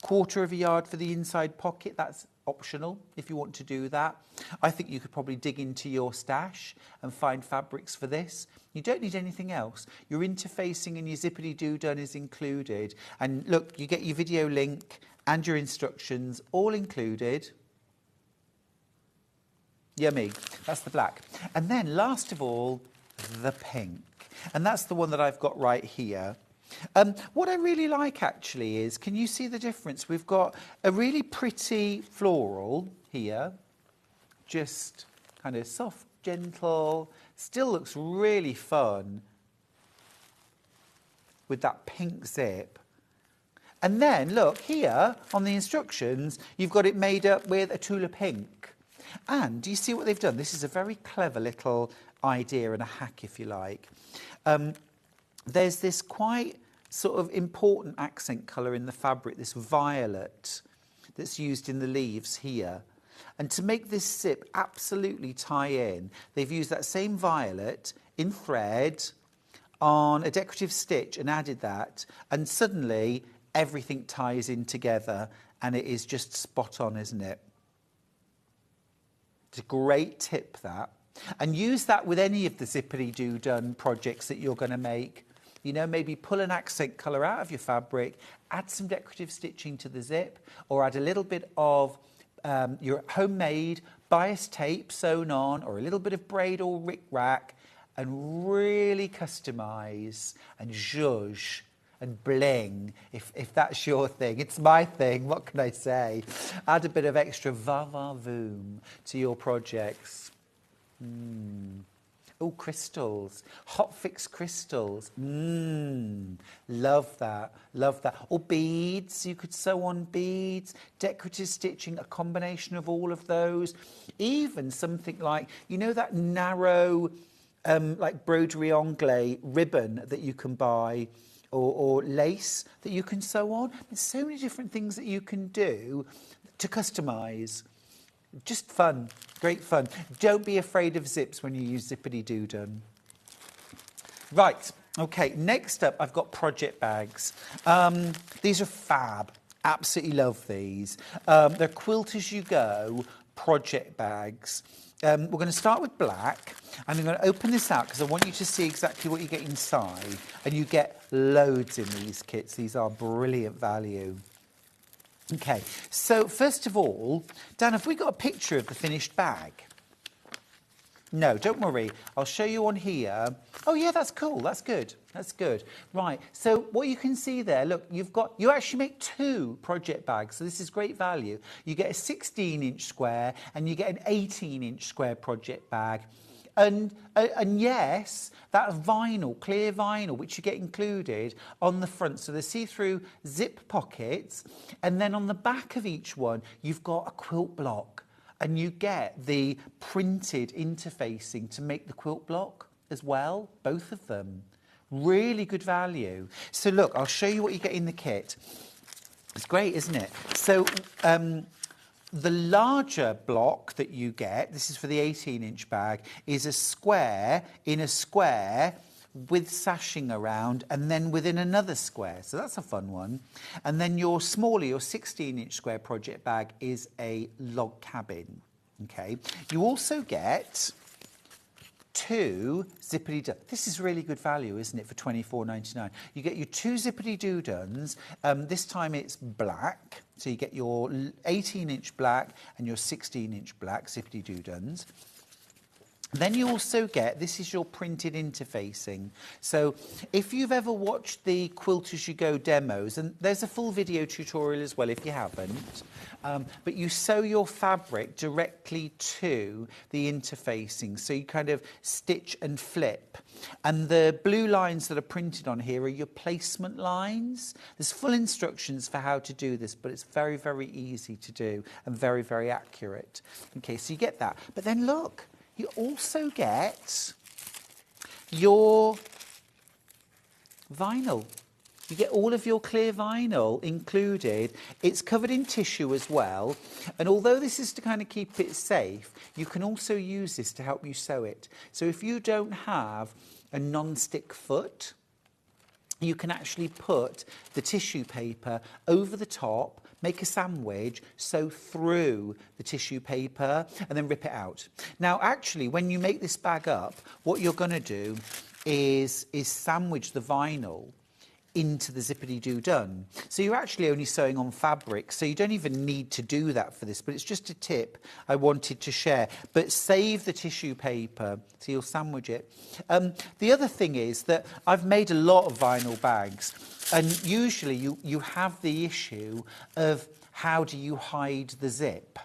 quarter of a yard for the inside pocket. That's optional if you want to do that. I think you could probably dig into your stash and find fabrics for this. You don't need anything else. Your interfacing and your zippity-doo done is included. And look, you get your video link and your instructions all included. Yummy. That's the black. And then last of all, the pink. And that's the one that I've got right here. What I really like actually is, can you see the difference? We've got a really pretty floral here, just kind of soft, gentle, still looks really fun with that pink zip. And then look here on the instructions, you've got it made up with a Tula pink. And do you see what they've done? This is a very clever little idea and a hack, if you like. There's this quite sort of important accent colour in the fabric, this violet that's used in the leaves here. And to make this zip absolutely tie in, they've used that same violet in thread on a decorative stitch and added that, and suddenly everything ties in together and it is just spot on, isn't it? It's a great tip, that. And use that with any of the zippity-doo done projects that you're going to make. You know, maybe pull an accent colour out of your fabric, add some decorative stitching to the zip, or add a little bit of your homemade bias tape sewn on, or a little bit of braid or rick-rack, and really customise and zhuzh and bling, if that's your thing. It's my thing, what can I say? Add a bit of extra va-va-voom to your projects. Oh, crystals, hot fix crystals. Love that, love that. Or beads, you could sew on beads, decorative stitching, a combination of all of those. Even something like, you know, that narrow, like broderie anglais ribbon that you can buy, or lace that you can sew on. There's so many different things that you can do to customise. Just fun, great fun. Don't be afraid of zips when you use zippity-doo done. Right, okay, next up I've got project bags. These are fab. Absolutely love these. They're quilt as you go project bags. We're going to start with black, and I'm going to open this out because I want you to see exactly what you get inside. And you get loads in these kits. These are brilliant value. Okay, so first of all, Dan, have we got a picture of the finished bag? No, don't worry. I'll show you on here. Oh, yeah, that's cool. That's good. That's good. Right. So what you can see there, look, you actually make 2 project bags. So this is great value. You get a 16-inch square and you get an 18-inch square project bag. And yes, that's vinyl, clear vinyl, which you get included on the front. So the see-through zip pockets. And then on the back of each one, you've got a quilt block. And you get the printed interfacing to make the quilt block as well, both of them. Really good value. So look, I'll show you what you get in the kit. It's great, isn't it? So the larger block that you get, this is for the 18-inch bag, is a square in a square with sashing around and then within another square. So that's a fun one. And then your smaller, your 16-inch square project bag is a log cabin. Okay. You also get 2 zippity-doo. This is really good value, isn't it, for £24.99. You get your 2 zippity-doo-duns. This time it's black. So you get your 18-inch black and your 16-inch black zippity-doo-duns. Then you also get, this is your printed interfacing. So if you've ever watched the Quilt As You Go demos, and there's a full video tutorial as well if you haven't, but you sew your fabric directly to the interfacing. So you kind of stitch and flip. And the blue lines that are printed on here are your placement lines. There's full instructions for how to do this, but it's very, very easy to do and very, very accurate. Okay, so you get that. But then look. You also get your vinyl. You get all of your clear vinyl included. It's covered in tissue as well. And although this is to kind of keep it safe, you can also use this to help you sew it. So if you don't have a non-stick foot, you can actually put the tissue paper over the top, make a sandwich, sew through the tissue paper, and then rip it out. Now, actually, when you make this bag up, what you're going to do is sandwich the vinyl into the zippity-doo-dun. So you're actually only sewing on fabric, so you don't even need to do that for this, but it's just a tip I wanted to share. But save the tissue paper, so you'll sandwich it. The other thing is that I've made a lot of vinyl bags, and usually you have the issue of how do you hide the zip?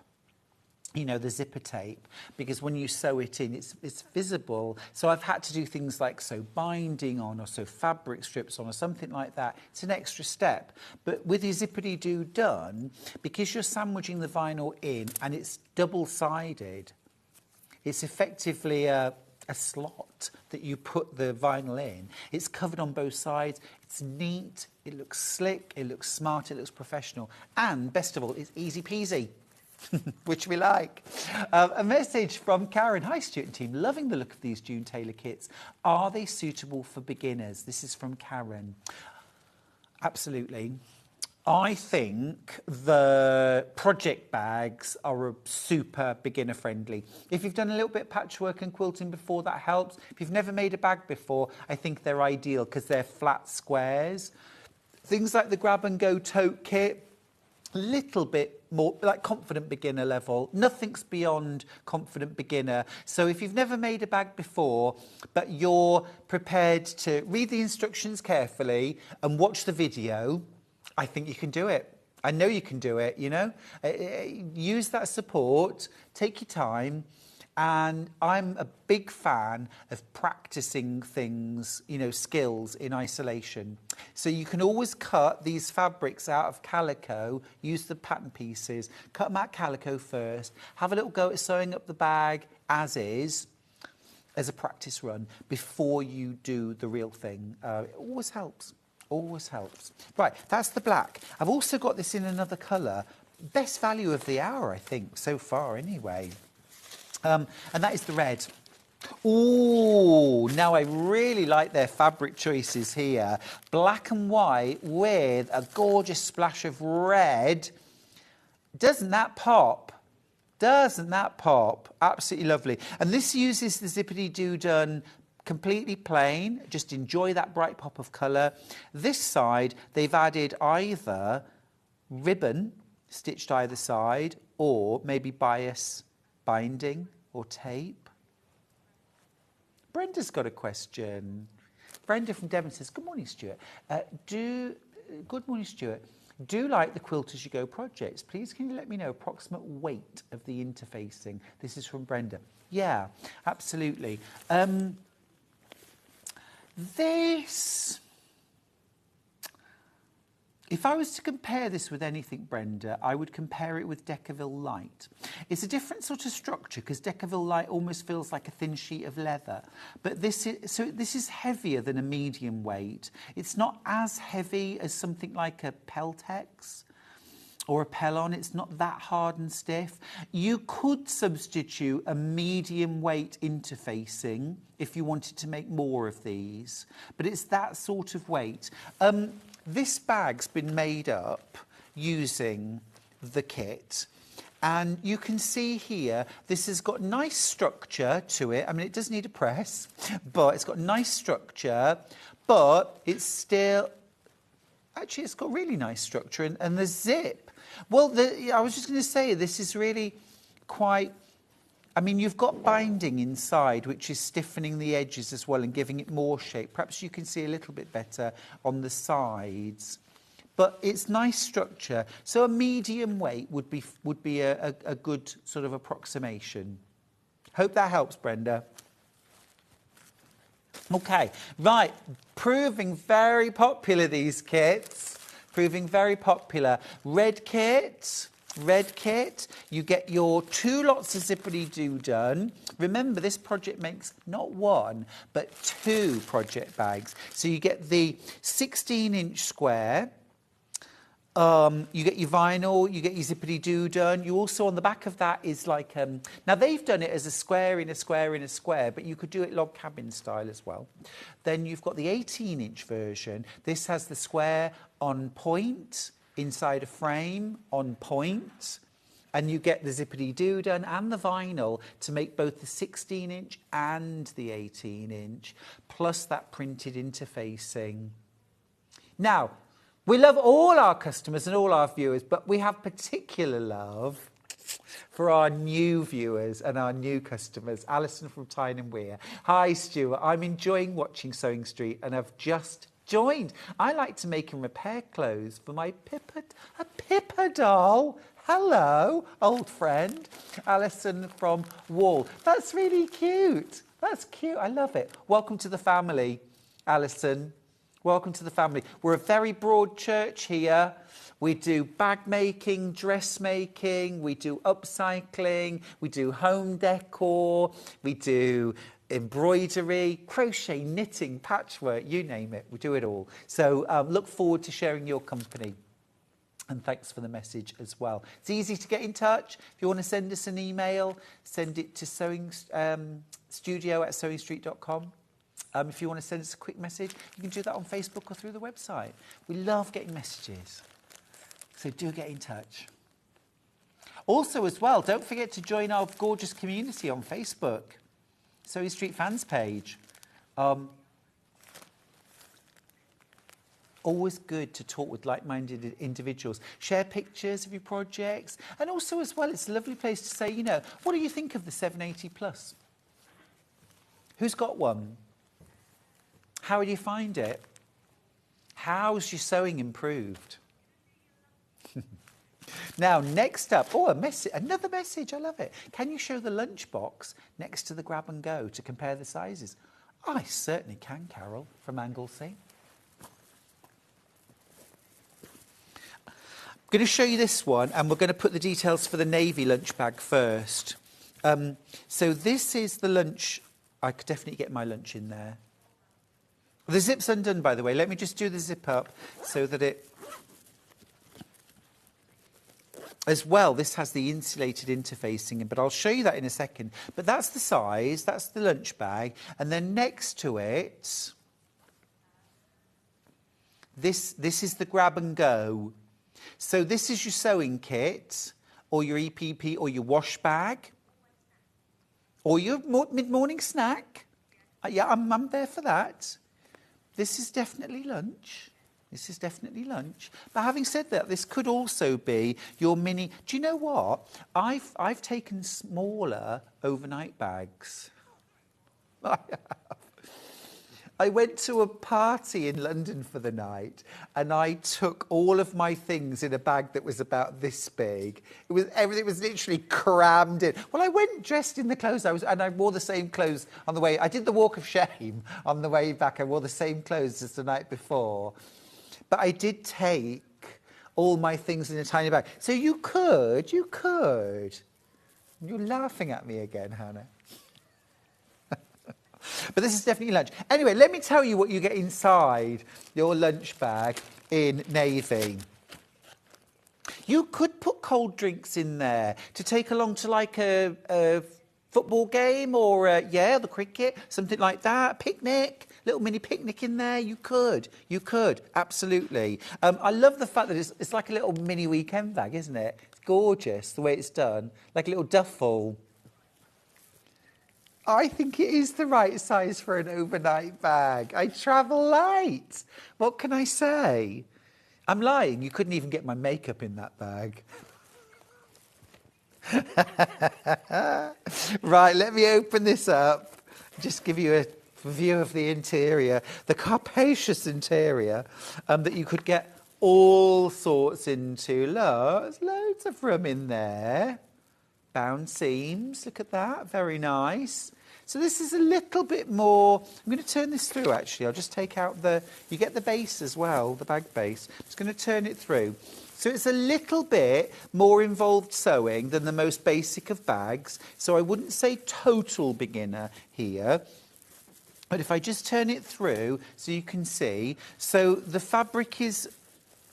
You know, the zipper tape, because when you sew it in, it's visible. So I've had to do things like sew binding on or sew fabric strips on or something like that. It's an extra step. But with your zippity-doo-dun, because you're sandwiching the vinyl in and it's double-sided, it's effectively a slot that you put the vinyl in. It's covered on both sides. It's neat. It looks slick. It looks smart. It looks professional. And best of all, it's easy peasy. Which we like. A message from Karen. Hi, Stuart and team. Loving the look of these June Taylor kits. Are they suitable for beginners? This is from Karen. Absolutely. I think the project bags are super beginner friendly. If you've done a little bit of patchwork and quilting before, that helps. If you've never made a bag before, I think they're ideal because they're flat squares. Things like the grab and go tote kit, a little bit more like confident beginner level. Nothing's beyond confident beginner. So if you've never made a bag before, but you're prepared to read the instructions carefully and watch the video, I think you can do it. I know you can do it, you know. Use that support, take your time. And I'm a big fan of practicing things, you know, skills in isolation. So you can always cut these fabrics out of calico, use the pattern pieces, cut them out calico first, have a little go at sewing up the bag as is, as a practice run, before you do the real thing. It always helps, always helps. Right, that's the black. I've also got this in another colour. Best value of the hour, I think, so far anyway. And that is the red. Ooh, now I really like their fabric choices here. Black and white with a gorgeous splash of red. Doesn't that pop? Doesn't that pop? Absolutely lovely. And this uses the Zippity-Doo done completely plain. Just enjoy that bright pop of colour. This side, they've added either ribbon stitched either side or maybe bias binding or tape. Brenda's got a question. Brenda from Devon says, good morning, Stuart. Good morning, Stuart. Do like the Quilt As You Go projects. Please can you let me know approximate weight of the interfacing? This is from Brenda. Yeah, absolutely. If I was to compare this with anything, Brenda, I would compare it with Decaville Light. It's a different sort of structure because Decaville Light almost feels like a thin sheet of leather. But this is heavier than a medium weight. It's not as heavy as something like a Peltex or a Pellon. It's not that hard and stiff. You could substitute a medium weight interfacing if you wanted to make more of these, but it's that sort of weight. This bag's been made up using the kit, and you can see here this has got nice structure to it. I mean, it does need a press, but it's got nice structure, but it's still, actually it's got really nice structure, and the zip. Well, I was just going to say, this is really quite, I mean, you've got binding inside, which is stiffening the edges as well and giving it more shape. Perhaps you can see a little bit better on the sides. But it's nice structure. So a medium weight would be a good sort of approximation. Hope that helps, Brenda. Okay, right. Proving very popular, these kits. Proving very popular. Red kit. You get your 2 lots of Zippity-Doo done. Remember, this project makes not 1, but 2 project bags. So you get the 16-inch square. You get your vinyl, you get your Zippity-Doo done. You also, on the back of that is like, now they've done it as a square in a square in a square, but you could do it log cabin style as well. Then you've got the 18-inch version. This has the square on point, inside a frame on point, and you get the Zippity-Doo done and the vinyl to make both the 16-inch and the 18-inch, plus that printed interfacing. Now, we love all our customers and all our viewers, but we have particular love for our new viewers and our new customers. Alison from Tyne and Wear. Hi, Stuart. I'm enjoying watching Sewing Street and I've just joined. I like to make and repair clothes for my Pippa doll. Hello, old friend. Alison from Wall. That's really cute. That's cute. I love it. Welcome to the family, Alison. Welcome to the family. We're a very broad church here. We do bag making, dressmaking, we do upcycling, we do home decor, we do embroidery, crochet, knitting, patchwork, you name it. We do it all. So look forward to sharing your company. And thanks for the message as well. It's easy to get in touch. If you want to send us an email, send it to studio@sewingstreet.com. If you want to send us a quick message, you can do that on Facebook or through the website. We love getting messages. So do get in touch. Also as well, don't forget to join our gorgeous community on Facebook. Sewing Street fans page. Always good to talk with like-minded individuals. Share pictures of your projects. And also as well, it's a lovely place to say, you know, what do you think of the 780 Plus? Who's got one? How do you find it? How's your sewing improved? Now, next up, another message, I love it. Can you show the lunchbox next to the grab and go to compare the sizes? I certainly can, Carol, from Anglesey. I'm going to show you this one, and we're going to put the details for the navy lunch bag first. So this is the lunch. I could definitely get my lunch in there. The zip's undone, by the way. Let me just do the zip up so that it as well, this has the insulated interfacing, but I'll show you that in a second. But that's the size, that's the lunch bag. And then next to it, this is the grab and go. So this is your sewing kit, or your EPP, or your wash bag, or your mid-morning snack. Yeah, I'm there for that. This is definitely lunch. This is definitely lunch. But having said that, this could also be your mini... Do you know what? I've taken smaller overnight bags. I have. I went to a party in London for the night and I took all of my things in a bag that was about this big. Everything was literally crammed in. Well, I went dressed in the clothes and I wore the same clothes on the way. I did the walk of shame on the way back. I wore the same clothes as the night before. But I did take all my things in a tiny bag. So you could. You're laughing at me again, Hannah. But this is definitely lunch. Anyway, let me tell you what you get inside your lunch bag in navy. You could put cold drinks in there to take along to like a football game or, the cricket, something like that. Picnic, little mini picnic in there. You could, absolutely. I love the fact that it's like a little mini weekend bag, isn't it? It's gorgeous the way it's done, like a little duffel. I think it is the right size for an overnight bag. I travel light. What can I say? I'm lying. You couldn't even get my makeup in that bag. Right, let me open this up. Just give you a view of the interior. The capacious interior that you could get all sorts into. Look, there's loads of room in there. Bound seams, look at that, very nice. So this is a little bit more, I'm going to turn this through actually, I'll just take out you get the base as well, the bag base. I'm just going to turn it through. So it's a little bit more involved sewing than the most basic of bags. So I wouldn't say total beginner here. But if I just turn it through so you can see, so the fabric is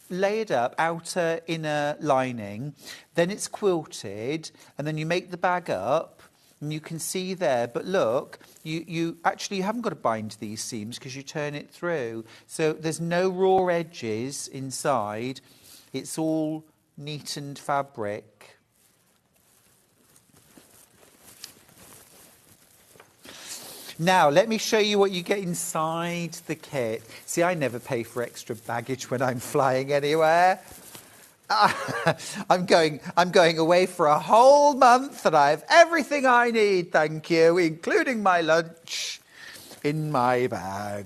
layered up, outer, inner lining, then it's quilted, and then you make the bag up, and you can see there, but look, you actually haven't got to bind these seams because you turn it through. So there's no raw edges inside, it's all neatened fabric. Now, let me show you what you get inside the kit. See, I never pay for extra baggage when I'm flying anywhere. I'm going away for a whole month and I have everything I need, thank you, including my lunch in my bag.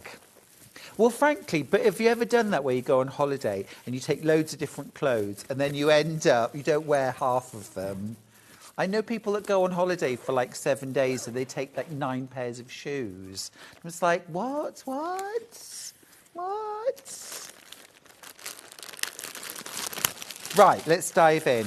Well, frankly, but have you ever done that where you go on holiday and you take loads of different clothes and then you end up, you don't wear half of them? I know people that go on holiday for like 7 days and they take like 9 pairs of shoes. It's like, what? Right, let's dive in.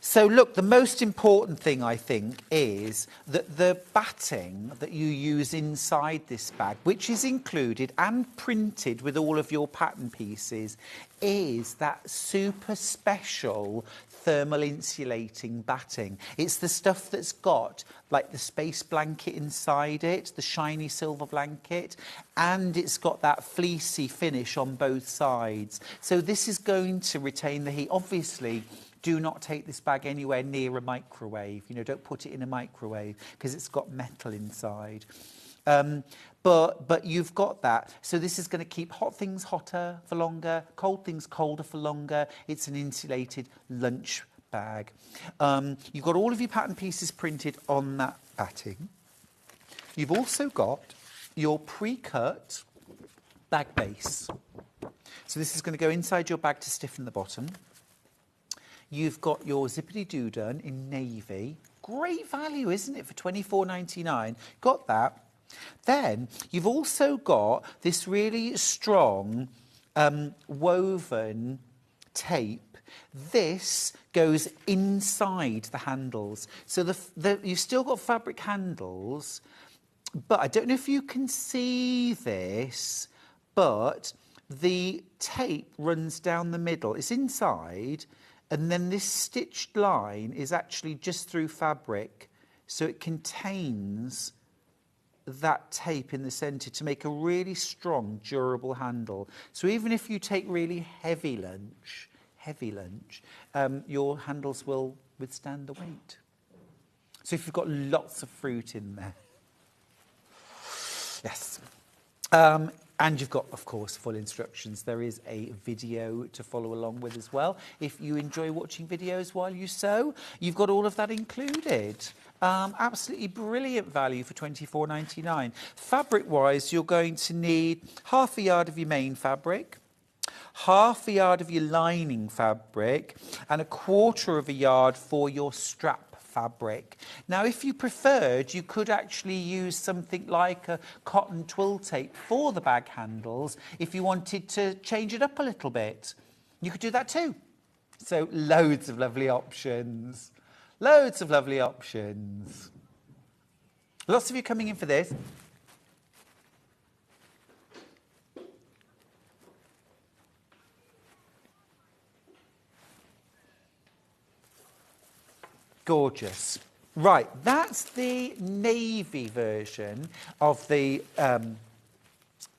So look, the most important thing I think is that the batting that you use inside this bag, which is included and printed with all of your pattern pieces, is that super special thermal insulating batting. It's the stuff that's got like the space blanket inside it, the shiny silver blanket, and it's got that fleecy finish on both sides. So this is going to retain the heat. Obviously, do not take this bag anywhere near a microwave. You know, don't put it in a microwave because it's got metal inside. But you've got that. So this is going to keep hot things hotter for longer, cold things colder for longer. It's an insulated lunch bag. You've got all of your pattern pieces printed on that batting. You've also got your pre-cut bag base. So this is going to go inside your bag to stiffen the bottom. You've got your zippity-doo done in navy. Great value, isn't it, for $24.99? Got that. Then you've also got this really strong woven tape. This goes inside the handles. So you've still got fabric handles, but I don't know if you can see this, but the tape runs down the middle. It's inside, And then this stitched line is actually just through fabric, so it contains that tape in the centre to make a really strong, durable handle. So even if you take really heavy lunch, your handles will withstand the weight. So if you've got lots of fruit in there. Yes. And you've got, of course, full instructions. There is a video to follow along with as well. If you enjoy watching videos while you sew, you've got all of that included. Absolutely brilliant value for £24.99. Fabric-wise, you're going to need half a yard of your main fabric, half a yard of your lining fabric, and a quarter of a yard for your strap fabric. Now, if you preferred, you could actually use something like a cotton twill tape for the bag handles if you wanted to change it up a little bit. You could do that too. So loads of lovely options. Loads of lovely options. Lots of you coming in for this. Gorgeous. Right, that's the navy version of the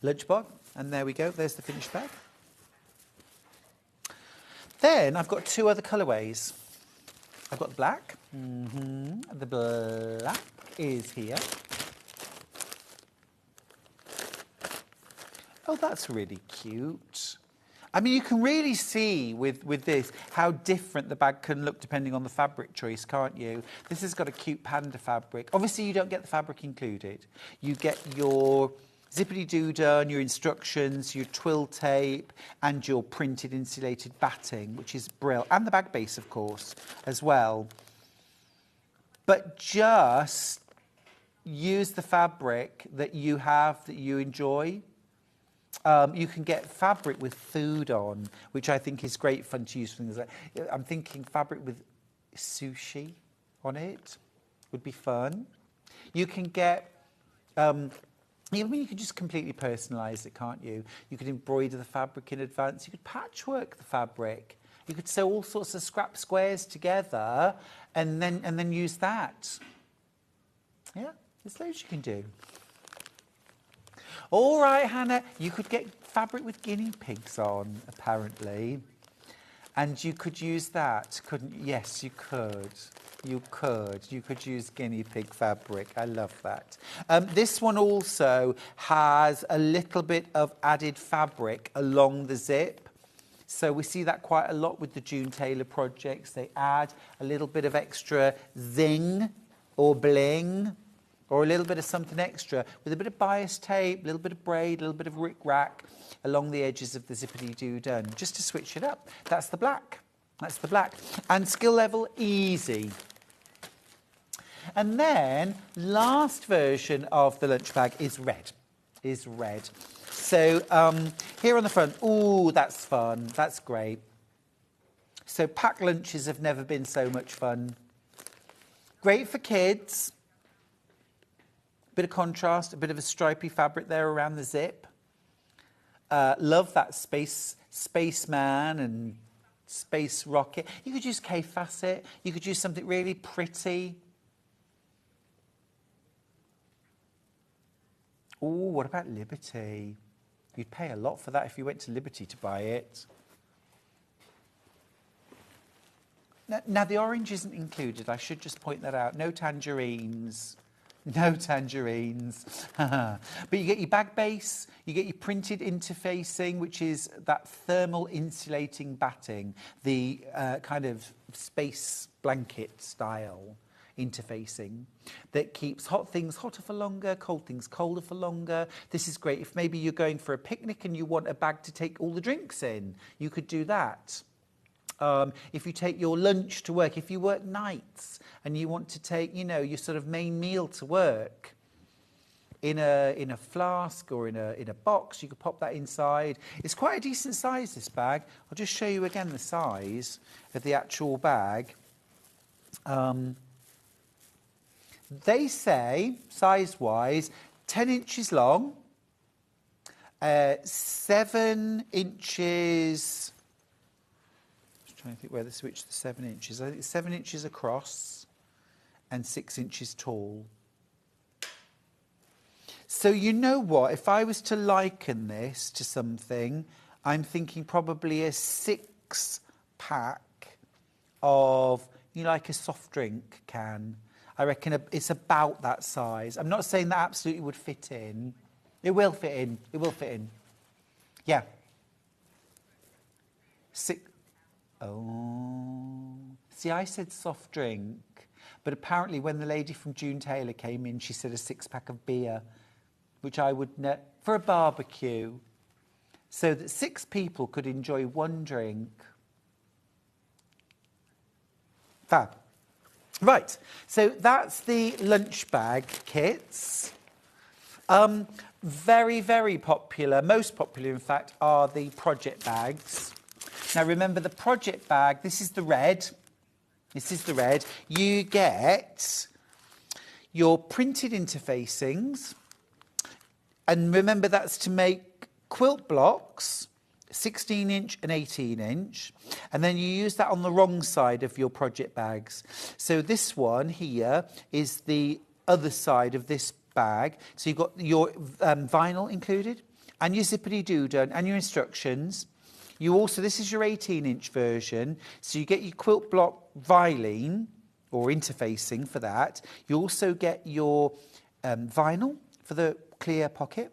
lunch bag. And there we go, there's the finished bag. Then I've got two other colourways. I've got the black. The black is here. Oh, that's really cute. I mean, you can really see with this how different the bag can look depending on the fabric choice, can't you? This has got a cute panda fabric. Obviously, you don't get the fabric included. You get your zippity-doo done, your instructions, your twill tape, and your printed insulated batting, which is brilliant. And the bag base, of course, as well. But just use the fabric that you have, that you enjoy. You can get fabric with food on, which I think is great fun to use for things like, I'm thinking fabric with sushi on it would be fun. You can get, you could just completely personalise it, can't you? You could embroider the fabric in advance. You could patchwork the fabric. You could sew all sorts of scrap squares together and then use that. Yeah, there's loads you can do. All right, Hannah, you could get fabric with guinea pigs on, apparently. And you could use that, couldn't you? Yes, you could. You could use guinea pig fabric. I love that. This one also has a little bit of added fabric along the zip. So we see that quite a lot with the June Taylor projects. They add a little bit of extra zing or bling, or a little bit of something extra with a bit of bias tape, a little bit of braid, a little bit of rick-rack along the edges of the zippity-doo done, just to switch it up. That's the black. That's the black. And skill level, easy. And then, last version of the lunch bag is red. So, here on the front, ooh, that's fun. That's great. So, packed lunches have never been so much fun. Great for kids. Bit of contrast, a bit of a stripy fabric there around the zip. Love that spaceman and space rocket. You could use K-Facet. You could use something really pretty. Oh, what about Liberty? You'd pay a lot for that if you went to Liberty to buy it. Now the orange isn't included. I should just point that out. No tangerines. No tangerines. But you get your bag base, you get your printed interfacing, which is that thermal insulating batting, the kind of space blanket style interfacing that keeps hot things hotter for longer, cold things colder for longer. This is great if maybe you're going for a picnic and you want a bag to take all the drinks in. You could do that. If you take your lunch to work, if you work nights and you want to take, you know, your sort of main meal to work in a flask or in a box, you could pop that inside. It's quite a decent size, this bag. I'll just show you again the size of the actual bag. They say, size-wise, 10 inches long, 7 inches... trying to think where the switch the 7 inches. I think it's 7 inches across and 6 inches tall. So you know what? If I was to liken this to something, I'm thinking probably a 6-pack of, you know, like a soft drink can. I reckon it's about that size. I'm not saying that absolutely would fit in. It will fit in. It will fit in. Yeah. Oh. See, I said soft drink, but apparently when the lady from June Taylor came in, she said a 6-pack of beer, which I would for a barbecue, so that 6 people could enjoy one drink. Fab. Right, so that's the lunch bag kits. Very, very popular, most popular in fact, are the project bags. Now remember the project bag, this is the red. This is the red. You get your printed interfacings. And remember that's to make quilt blocks, 16-inch and 18-inch. And then you use that on the wrong side of your project bags. So this one here is the other side of this bag. So you've got your vinyl included and your zippity-doo-dah and your instructions. You also, this is your 18-inch version. So you get your quilt block Vilene or interfacing for that. You also get your vinyl for the clear pocket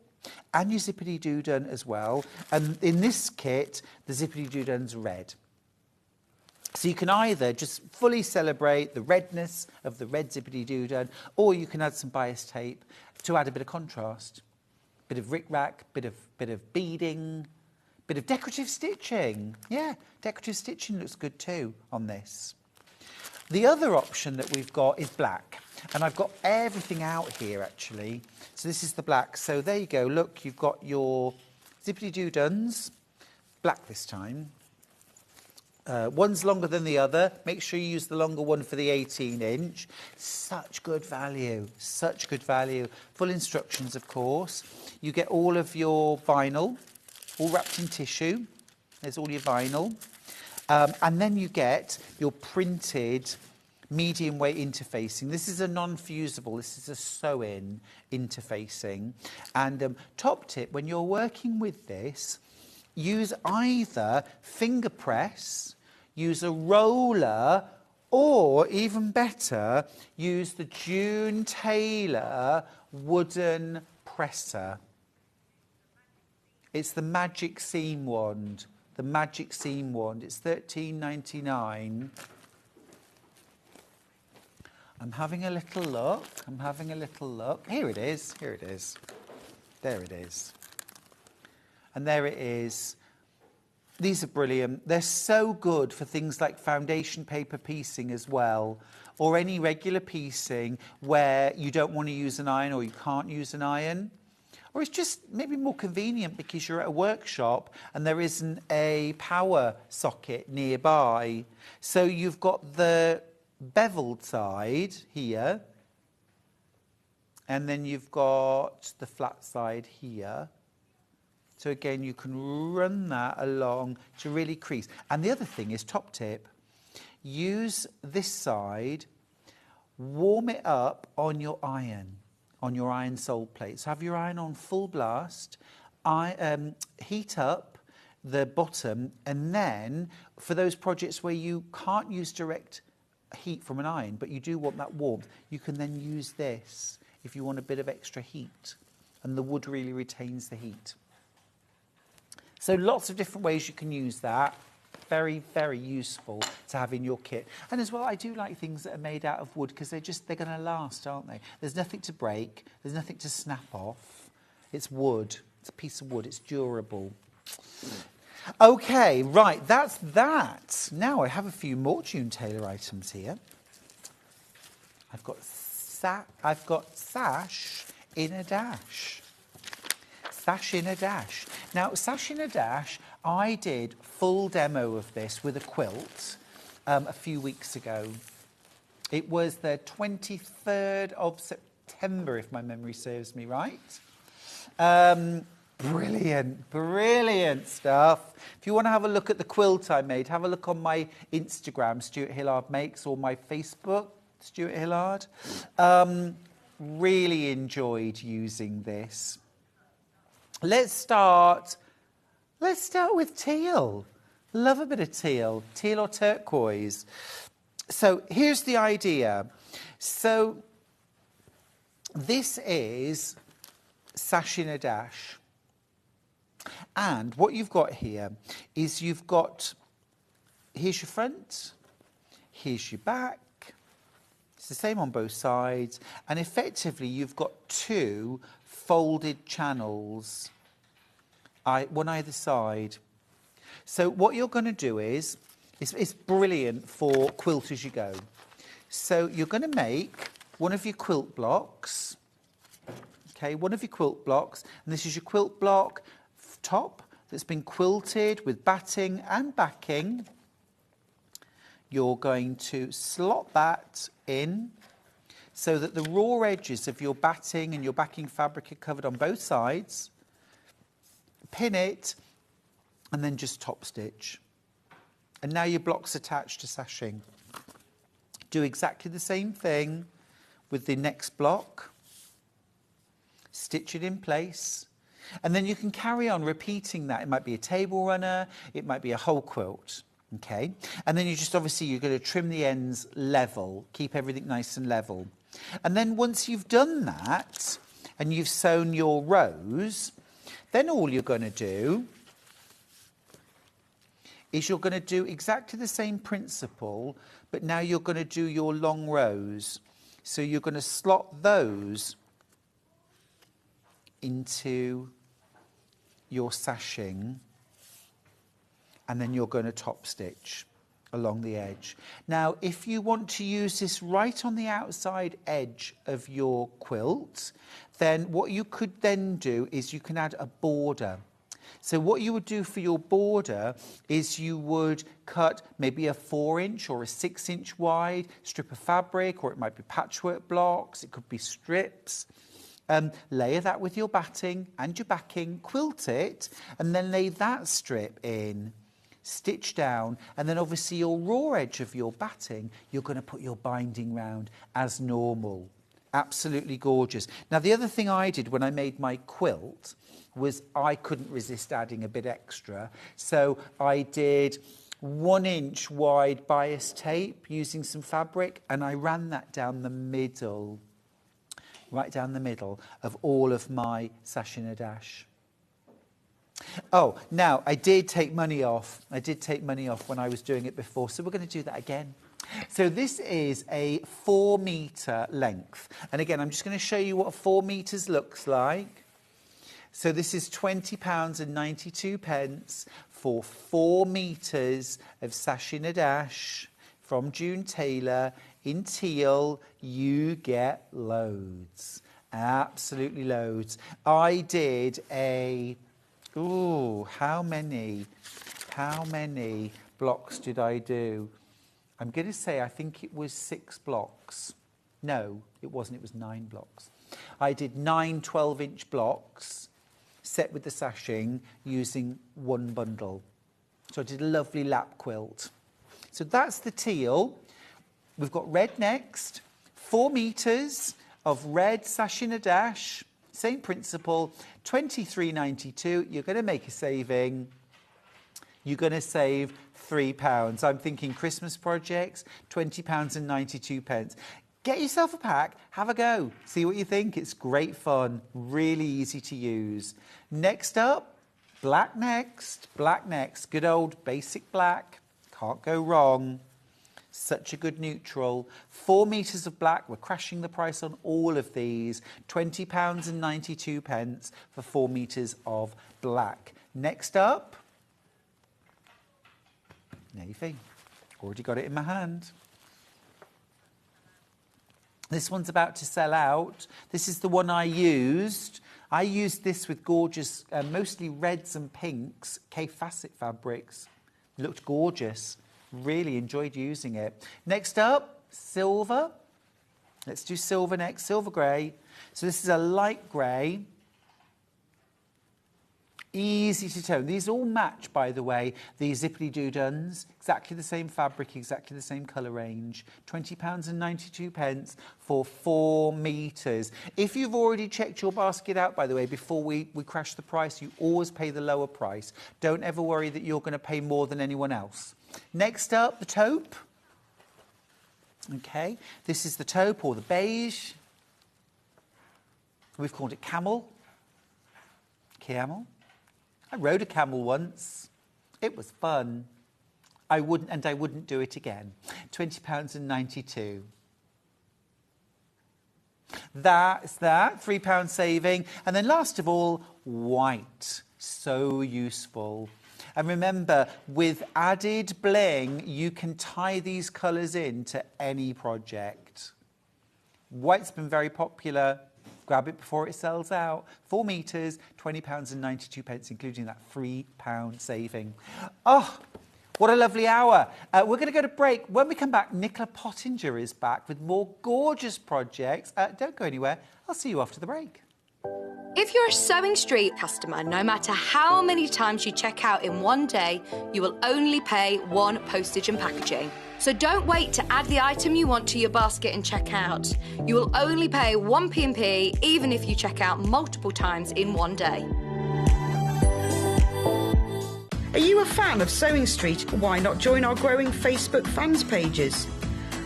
and your zippity-doo-dah as well. And in this kit, the zippity-doo-dah's red. So you can either just fully celebrate the redness of the red zippity-doo-dah, or you can add some bias tape to add a bit of contrast. Bit of rick-rack, bit of beading, bit of decorative stitching. Yeah, decorative stitching looks good too on this. The other option that we've got is black. And I've got everything out here, actually. So this is the black. So there you go. Look, you've got your zippity-doo-dahs, black this time. One's longer than the other. Make sure you use the longer one for the 18-inch. Such good value. Such good value. Full instructions, of course. You get all of your vinyl, all wrapped in tissue. There's all your vinyl. And then you get your printed medium weight interfacing. This is a non-fusible, this is a sew-in interfacing. And top tip, when you're working with this, use either finger press, use a roller, or even better, use the June Taylor wooden presser. It's the Magic Seam Wand. The Magic Seam Wand. It's £13.99. I'm having a little look. I'm having a little look. Here it is. Here it is. There it is. And there it is. These are brilliant. They're so good for things like foundation paper piecing as well, or any regular piecing where you don't want to use an iron or you can't use an iron. Or it's just maybe more convenient because you're at a workshop and there isn't a power socket nearby. So you've got the beveled side here, and then you've got the flat side here. So again, you can run that along to really crease. And the other thing is, top tip, use this side, warm it up on your iron sole plate. So have your iron on full blast, heat up the bottom, and then for those projects where you can't use direct heat from an iron, but you do want that warmth, you can then use this if you want a bit of extra heat, and the wood really retains the heat. So lots of different ways you can use that. Very, very useful to have in your kit. And as well, I do like things that are made out of wood because they're going to last, aren't they? There's nothing to break. There's nothing to snap off. It's wood. It's a piece of wood. It's durable. Okay, right, that's that. Now I have a few more June Taylor items here. I've got sash in a dash. Sash in a dash. Now, sash in a dash, I did full demo of this with a quilt a few weeks ago. It was the 23rd of September, if my memory serves me right. Brilliant, brilliant stuff. If you want to have a look at the quilt I made, have a look on my Instagram, Stuart Hillard Makes, or my Facebook, Stuart Hillard. Really enjoyed using this. Let's start with teal. Love a bit of teal or turquoise. So here's the idea. So this is Sash in a Dash. And what you've got here is here's your front, here's your back. It's the same on both sides. And effectively, you've got two folded channels, one either side. So what you're going to do is, it's brilliant for quilt as you go. So you're going to make one of your quilt blocks. Okay, one of your quilt blocks. And this is your quilt block top that's been quilted with batting and backing. You're going to slot that in so that the raw edges of your batting and your backing fabric are covered on both sides. Pin it and then just top stitch. And now your block's attached to sashing. Do exactly the same thing with the next block. Stitch it in place. And then you can carry on repeating that. It might be a table runner, it might be a whole quilt, okay? And then you're going to trim the ends level, keep everything nice and level. And then once you've done that, and you've sewn your rows, then all you're going to do is you're going to do exactly the same principle, but now you're going to do your long rows. So you're going to slot those into your sashing, and then you're going to top stitch along the edge. Now, if you want to use this right on the outside edge of your quilt, then what you could then do is you can add a border. So what you would do for your border is you would cut maybe a 4-inch or a 6-inch wide strip of fabric, or it might be patchwork blocks, it could be strips. Layer that with your batting and your backing, quilt it, and then lay that strip in, stitch down, and then obviously your raw edge of your batting, you're going to put your binding round as normal. Absolutely gorgeous. Now, the other thing I did when I made my quilt was I couldn't resist adding a bit extra. So I did 1-inch wide bias tape using some fabric, and I ran that down the middle, right down the middle of all of my Sash in a Dash. Oh, now I did take money off. I did take money off when I was doing it before, so we're going to do that again. So this is a 4 metre length. And again, I'm just going to show you what 4 metres looks like. So this is £20.92 for 4 metres of Sash in a Dash from June Taylor in teal. You get loads, absolutely loads. I did a, how many blocks did I do? I'm going to say I think it was 6 blocks. No, it wasn't, it was 9 blocks. I did 9 12-inch blocks set with the sashing using 1 bundle. So I did a lovely lap quilt. So that's the teal. We've got red next. 4 metres of red Sash in a Dash. Same principle, £23.92. You're going to make a saving. You're going to save £3. I'm thinking Christmas projects, £20.92. Get yourself a pack, have a go, see what you think. It's great fun, really easy to use. Next up, black next. Good old basic black, can't go wrong. Such a good neutral. 4 metres of black, we're crashing the price on all of these. £20.92 for 4 metres of black. Next up, navy. Already got it in my hand. This one's about to sell out. This is the one I used. I used this with gorgeous, mostly reds and pinks, K-Facet fabrics. It looked gorgeous. Really enjoyed using it. Next up, silver. Let's do silver next, silver grey. So this is a light grey. Easy to tone. These all match, by the way, the Zippity-Doo-Duns. Exactly the same fabric, exactly the same colour range. £20.92 for 4 metres. If you've already checked your basket out, by the way, before we crash the price, you always pay the lower price. Don't ever worry that you're going to pay more than anyone else. Next up, the taupe. Okay, this is the taupe or the beige. We've called it camel. Camel. I rode a camel once. It was fun. I wouldn't do it again. £20.92. That's that, £3 saving. And then last of all, white. So useful. And remember, with added bling, you can tie these colours into any project. White's been very popular. Grab it before it sells out. 4 metres, £20.92, including that £3 saving. Oh, what a lovely hour. We're going to go to break. When we come back, Nicola Pottinger is back with more gorgeous projects. Don't go anywhere. I'll see you after the break. If you're a Sewing Street customer, no matter how many times you check out in one day, you will only pay 1 postage and packaging. So don't wait to add the item you want to your basket and check out. You will only pay 1 P&P even if you check out multiple times in one day. Are you a fan of Sewing Street? Why not join our growing Facebook fans pages?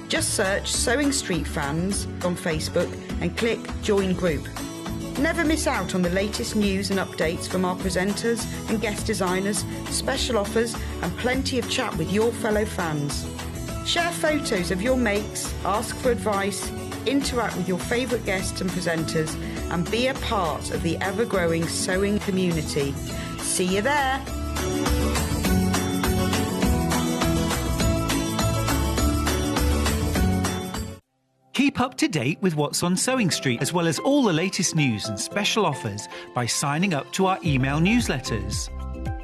Just search Sewing Street Fans on Facebook and click Join Group. Never miss out on the latest news and updates from our presenters and guest designers, special offers and plenty of chat with your fellow fans. Share photos of your makes, ask for advice, interact with your favourite guests and presenters and be a part of the ever-growing sewing community. See you there! Keep up to date with what's on Sewing Street, as well as all the latest news and special offers by signing up to our email newsletters.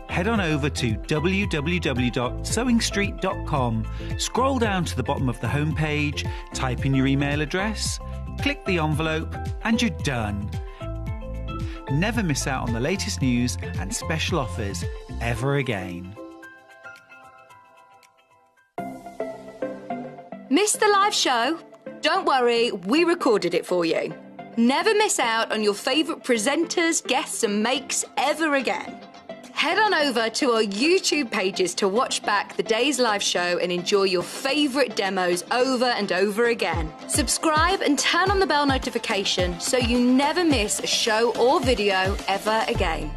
Head on over to www.sewingstreet.com, scroll down to the bottom of the homepage, type in your email address, click the envelope, and you're done. Never miss out on the latest news and special offers ever again. Missed the live show? Don't worry, we recorded it for you. Never miss out on your favourite presenters, guests and makes ever again. Head on over to our YouTube pages to watch back the day's live show and enjoy your favourite demos over and over again. Subscribe and turn on the bell notification so you never miss a show or video ever again.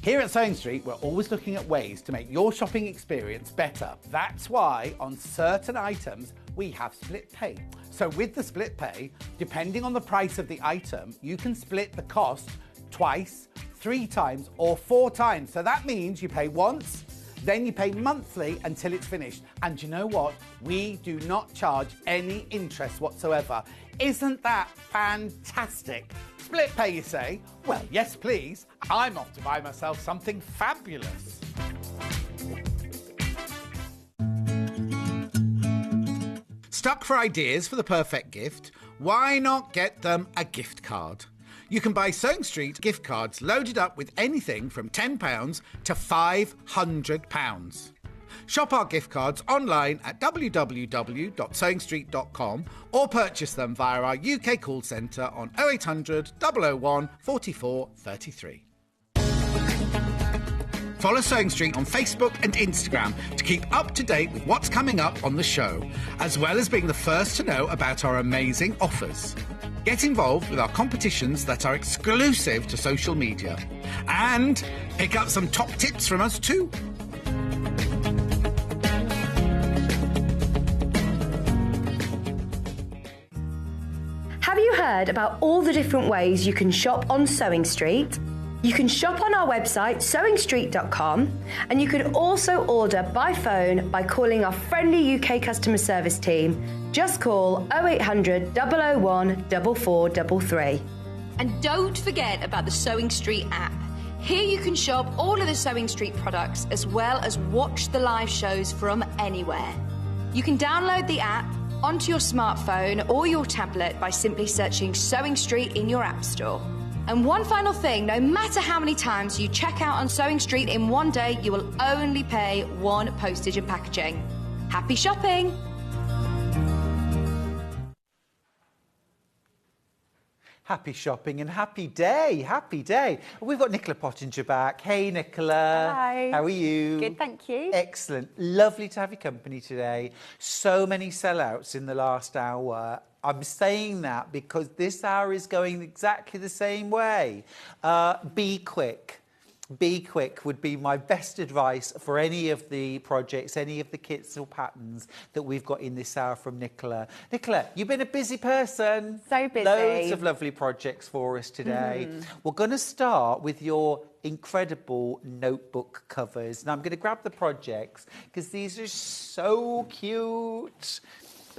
Here at Sewing Street, we're always looking at ways to make your shopping experience better. That's why on certain items, we have split pay. So with the split pay, depending on the price of the item, you can split the cost twice, 3 times, or 4 times. So that means you pay once, then you pay monthly until it's finished. And you know what? We do not charge any interest whatsoever. Isn't that fantastic? Split pay, you say? Well, yes, please. I'm off to buy myself something fabulous. Stuck for ideas for the perfect gift? Why not get them a gift card? You can buy Sewing Street gift cards loaded up with anything from £10 to £500. Shop our gift cards online at www.sewingstreet.com or purchase them via our UK call centre on 0800 001 44 33. Follow Sewing Street on Facebook and Instagram to keep up to date with what's coming up on the show, as well as being the first to know about our amazing offers. Get involved with our competitions that are exclusive to social media. And pick up some top tips from us too. Have you heard about all the different ways you can shop on Sewing Street? You can shop on our website, sewingstreet.com, and you can also order by phone by calling our friendly UK customer service team. Just call 0800 001 4433. And don't forget about the Sewing Street app. Here you can shop all of the Sewing Street products as well as watch the live shows from anywhere. You can download the app onto your smartphone or your tablet by simply searching Sewing Street in your app store. And one final thing, no matter how many times you check out on Sewing Street in one day, you will only pay one postage and packaging. Happy shopping! Happy shopping and happy day, happy day. We've got Nicola Pottinger back. Hey, Nicola. Hi. How are you? Good, thank you. Excellent. Lovely to have your company today. So many sellouts in the last hour. I'm saying that because this hour is going exactly the same way. Be quick. Be quick would be my best advice for any of the projects, any of the kits or patterns that we've got in this hour from Nicola. Nicola, you've been a busy person. So busy. Loads of lovely projects for us today. We're going to start with your incredible notebook covers. Now, I'm going to grab the projects because these are so cute.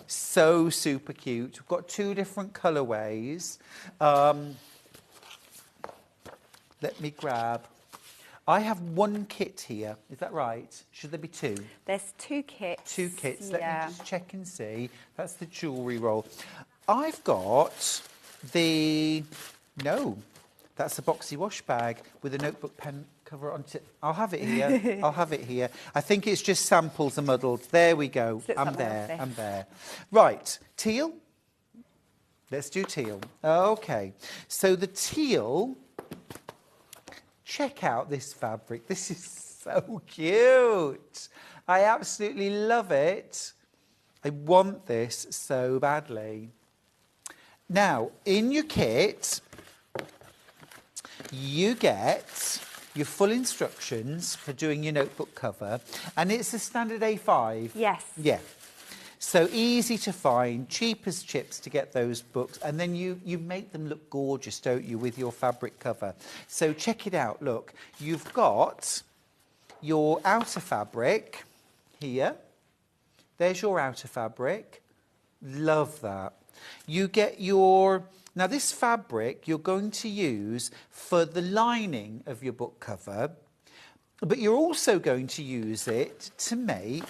So super cute. We've got 2 different colourways. Let me grab... I have 1 kit here. Is that right? Should there be 2? There's 2 kits. 2 kits. Yeah. Let me just check and see. That's the jewellery roll. I've got the... No, that's a boxy wash bag with a notebook pen cover on it. I'll have it here. I'll have it here. I think it's just samples are muddled. There we go. I'm there. I'm there. Right. Teal? Let's do teal. Okay. So the teal... Check out this fabric. This is so cute. I absolutely love it. I want this so badly. Now, in your kit, you get your full instructions for doing your notebook cover, and it's a standard A5. Yes. Yeah. So easy to find, cheap as chips to get those books, and then you make them look gorgeous, don't you, with your fabric cover. So check it out, look. You've got your outer fabric here. There's your outer fabric. Love that. You get your... Now, this fabric you're going to use for the lining of your book cover, but you're also going to use it to make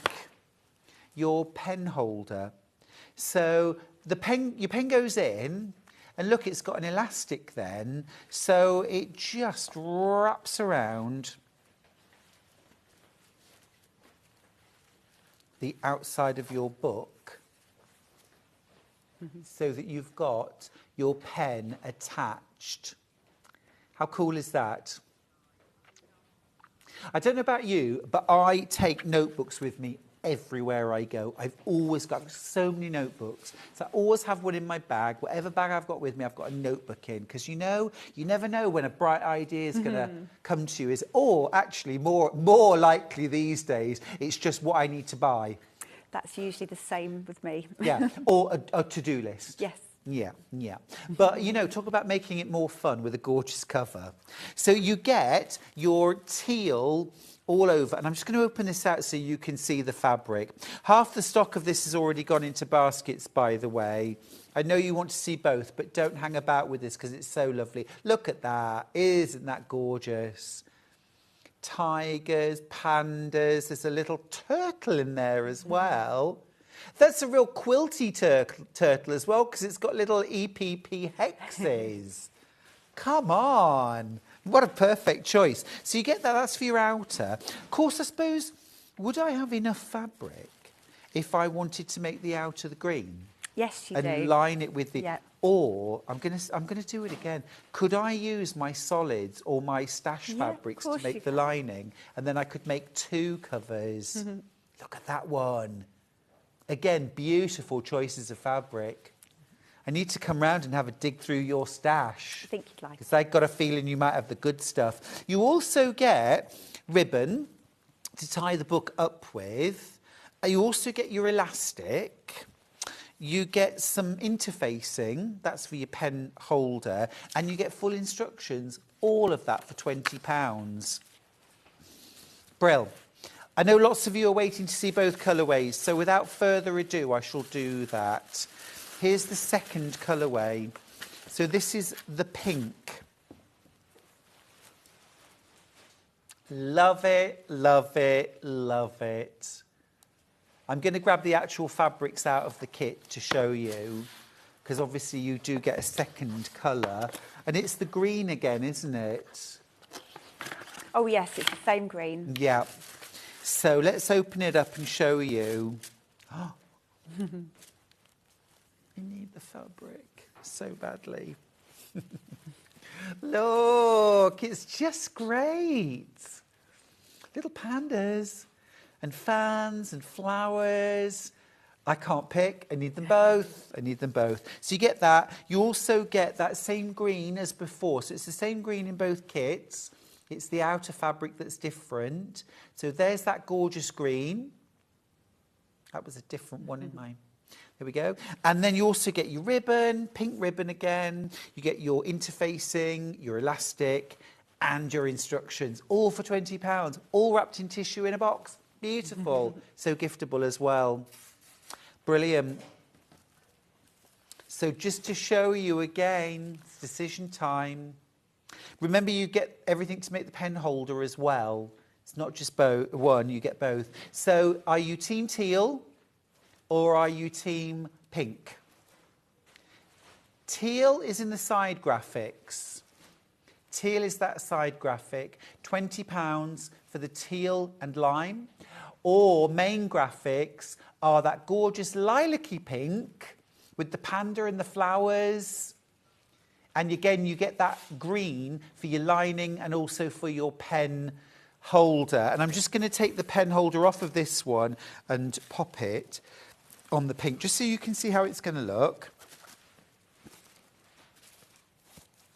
your pen holder. So your pen goes in, and look, it's got an elastic then, so it just wraps around the outside of your book so that you've got your pen attached. How cool is that? I don't know about you, but I take notebooks with me everywhere I go. I've always got so many notebooks. So I always have one in my bag. Whatever bag I've got with me, I've got a notebook in. Because you never know when a bright idea is going to come to you. Or actually, more likely these days, it's just what I need to buy. That's usually the same with me. Yeah, or a to-do list. Yes. Yeah, yeah. But, talk about making it more fun with a gorgeous cover. So you get your teal all over, and I'm just going to open this out so you can see the fabric. Half the stock of this has already gone into baskets, by the way. I know you want to see both, but don't hang about with this because it's so lovely. Look at that. Isn't that gorgeous? Tigers, pandas, there's a little turtle in there as well. That's a real quilty turtle as well because it's got little EPP hexes. Come on. What a perfect choice. So you get that, that's for your outer. Of course, I suppose, would I have enough fabric if I wanted to make the outer the green? Yes, you do. And line it with the... Yeah. Or, I'm gonna do it again. Could I use my solids or my stash fabrics to make the lining? And then I could make 2 covers. Look at that one. Again, beautiful choices of fabric. I need to come round and have a dig through your stash. I think you'd like it. Because I've got a feeling you might have the good stuff. You also get ribbon to tie the book up with. You also get your elastic. You get some interfacing. That's for your pen holder. And you get full instructions. All of that for £20. Brill. I know lots of you are waiting to see both colourways. So without further ado, I shall do that. Here's the second colourway. So this is the pink. Love it, love it, love it. I'm going to grab the actual fabrics out of the kit to show you, because obviously you do get a second colour. And it's the green again, isn't it? Oh, yes, it's the same green. Yeah. So let's open it up and show you. Oh. I need the fabric so badly. Look, it's just great. Little pandas and fans and flowers. I can't pick. I need them both. I need them both. So you get that. You also get that same green as before. So it's the same green in both kits. It's the outer fabric that's different. So there's that gorgeous green. That was a different one in mine. There we go. And then you also get your ribbon, pink ribbon again. You get your interfacing, your elastic, and your instructions, all for £20, all wrapped in tissue in a box. Beautiful. So giftable as well. Brilliant. So just to show you again, it's decision time. Remember, you get everything to make the pen holder as well. It's not just one, you get both. So are you team teal or are you team pink? Teal is in the side graphics. Teal is that side graphic, £20 for the teal and lime. Or main graphics are that gorgeous lilac-y pink with the panda and the flowers. And again, you get that green for your lining and also for your pen holder. And I'm just going to take the pen holder off of this one and pop it on the pink, just so you can see how it's going to look.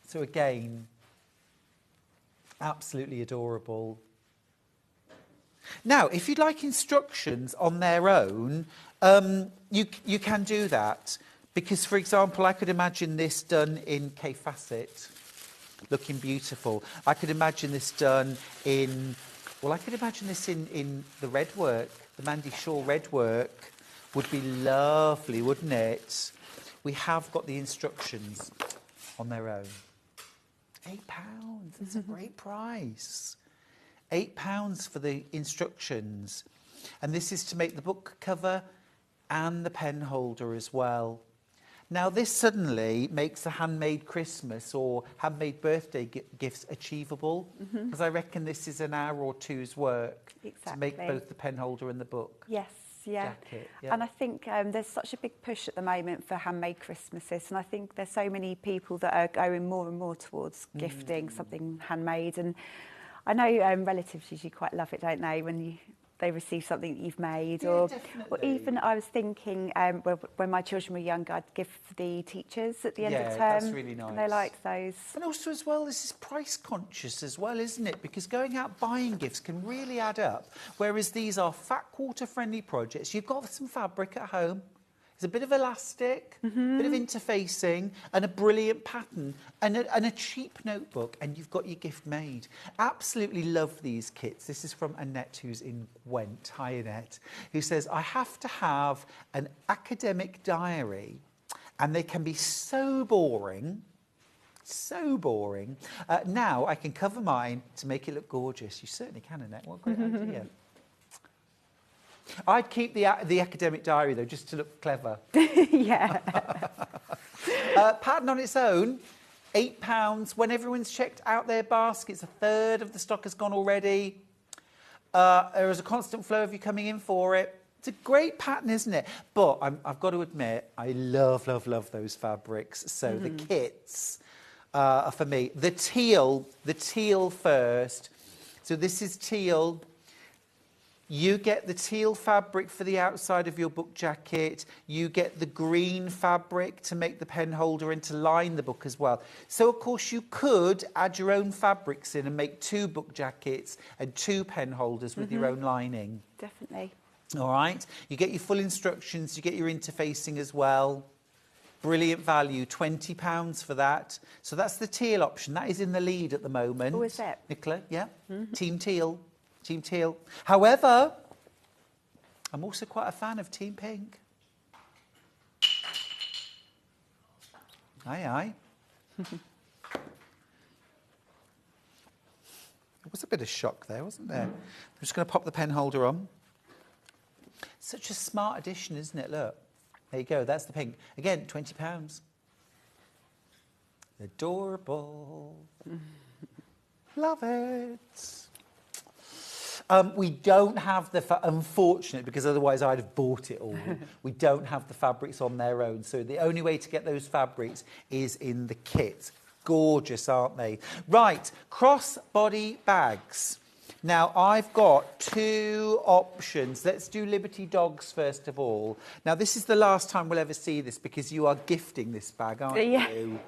So again, absolutely adorable. Now, if you'd like instructions on their own, you can do that. Because, for example, I could imagine this done in K Facet, looking beautiful. I could imagine this done in, well, I could imagine this in the red work, the Mandy Shaw red work. Would be lovely, wouldn't it? We have got the instructions on their own. £8, that's a great price. £8 for the instructions. And this is to make the book cover and the pen holder as well. Now, this suddenly makes a handmade Christmas or handmade birthday gifts achievable, because I reckon this is an hour or two's work to make both the pen holder and the book. Yes. Yeah. Jacket, yeah. And I think there's such a big push at the moment for handmade Christmases, and I think there's so many people that are going more and more towards gifting something handmade. And I know relatives usually quite love it, don't they, when they receive something that you've made. Yeah, or even I was thinking when my children were younger, I'd give the teachers at the end of term. Yeah, that's really nice. And they like those. And also as well, this is price conscious as well, isn't it? Because going out buying gifts can really add up. Whereas these are fat quarter friendly projects. You've got some fabric at home. There's a bit of elastic, a bit of interfacing, and a brilliant pattern, and a cheap notebook, and you've got your gift made. Absolutely love these kits. This is from Annette, who's in Gwent. Hi, Annette, who says, I have to have an academic diary, and they can be so boring. So boring. Now I can cover mine to make it look gorgeous. You certainly can, Annette. What a great idea. I'd keep the academic diary, though, just to look clever. Yeah. Pattern on its own, £8. When everyone's checked out their baskets, a third of the stock has gone already. There is a constant flow of you coming in for it. It's a great pattern, isn't it? But I've got to admit, I love, love, love those fabrics. So the kits are for me. The teal first. So this is teal. You get the teal fabric for the outside of your book jacket. You get the green fabric to make the pen holder and to line the book as well. So, of course, you could add your own fabrics in and make 2 book jackets and 2 pen holders with your own lining. Definitely. All right. You get your full instructions. You get your interfacing as well. Brilliant value, £20 for that. So that's the teal option. That is in the lead at the moment. Oh, is it? Nicola, yeah. Team teal. Team teal. However, I'm also quite a fan of Team Pink. Aye, aye. There was a bit of shock there, wasn't there? I'm just going to pop the pen holder on. Such a smart addition, isn't it? Look, there you go. That's the pink. Again, £20. Adorable. Love it. We don't have the, unfortunately, because otherwise I'd have bought it all. We don't have the fabrics on their own. So the only way to get those fabrics is in the kit. Gorgeous, aren't they? Right, crossbody bags. Now, I've got 2 options. Let's do Liberty Dogs first of all. Now, this is the last time we'll ever see this because you are gifting this bag, aren't you?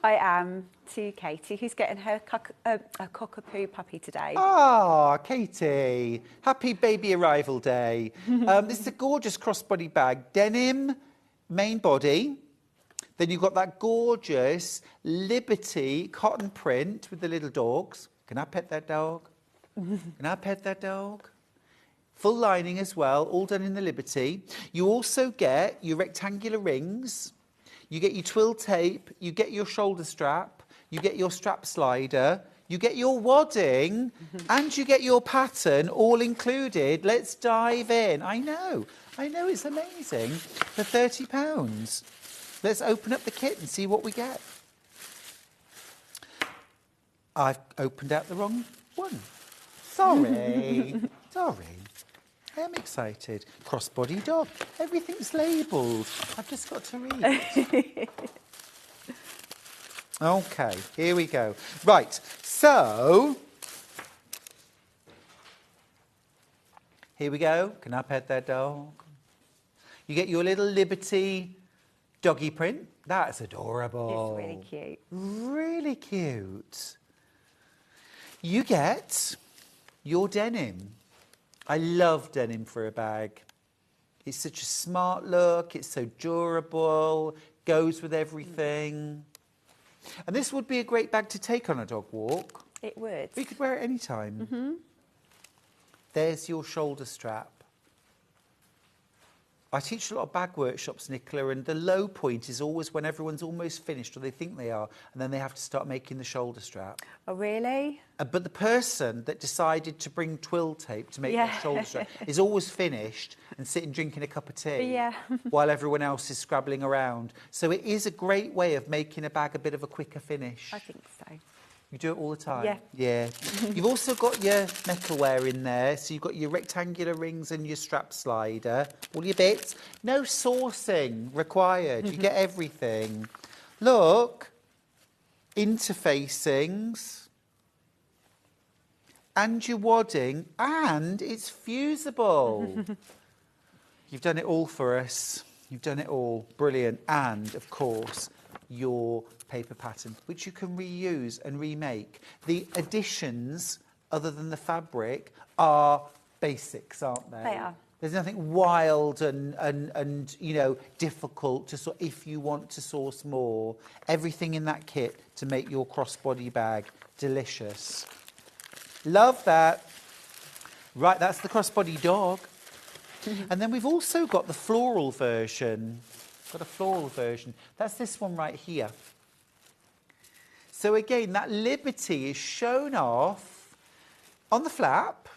I am, to Katie, who's getting her a cockapoo puppy today. Ah, Katie. Happy baby arrival day. This is a gorgeous crossbody bag. Denim, main body. Then you've got that gorgeous Liberty cotton print with the little dogs. Can I pet that dog? Can I pet that dog? Full lining as well, all done in the Liberty. You also get your rectangular rings. You get your twill tape, you get your shoulder strap, you get your strap slider, you get your wadding, and you get your pattern all included. Let's dive in. I know, it's amazing. For £30. Let's open up the kit and see what we get. I've opened out the wrong one. Sorry. Sorry. I am excited. Crossbody dog. Everything's labelled. I've just got to read. OK, here we go. Right, so... Here we go. Can I pet that dog? You get your little Liberty doggy print. That's adorable. It's really cute. Really cute. You get your denim. I love denim for a bag. It's such a smart look. It's so durable. Goes with everything. And this would be a great bag to take on a dog walk. It would. You could wear it any time. There's your shoulder strap. I teach a lot of bag workshops, Nicola, and the low point is always when everyone's almost finished, or they think they are, and then they have to start making the shoulder strap. Oh, really? But the person that decided to bring twill tape to make that shoulder strap is always finished and sitting drinking a cup of tea while everyone else is scrabbling around. So it is a great way of making a bag a bit of a quicker finish. I think so. You do it all the time? Yeah. Yeah. You've also got your metalware in there. So you've got your rectangular rings and your strap slider. All your bits. No sourcing required. You get everything. Look. Interfacings. And your wadding. And it's fusible. You've done it all for us. You've done it all. Brilliant. And, of course, your paper pattern, which you can reuse and remake. The additions, other than the fabric, are basics, aren't they? They are. There's nothing wild and you know, difficult to sort if you want to source more. Everything in that kit to make your crossbody bag delicious. Love that. Right, that's the crossbody dog. And then we've also got the floral version. Got a floral version. That's this one right here. So again, that Liberty is shown off on the flap,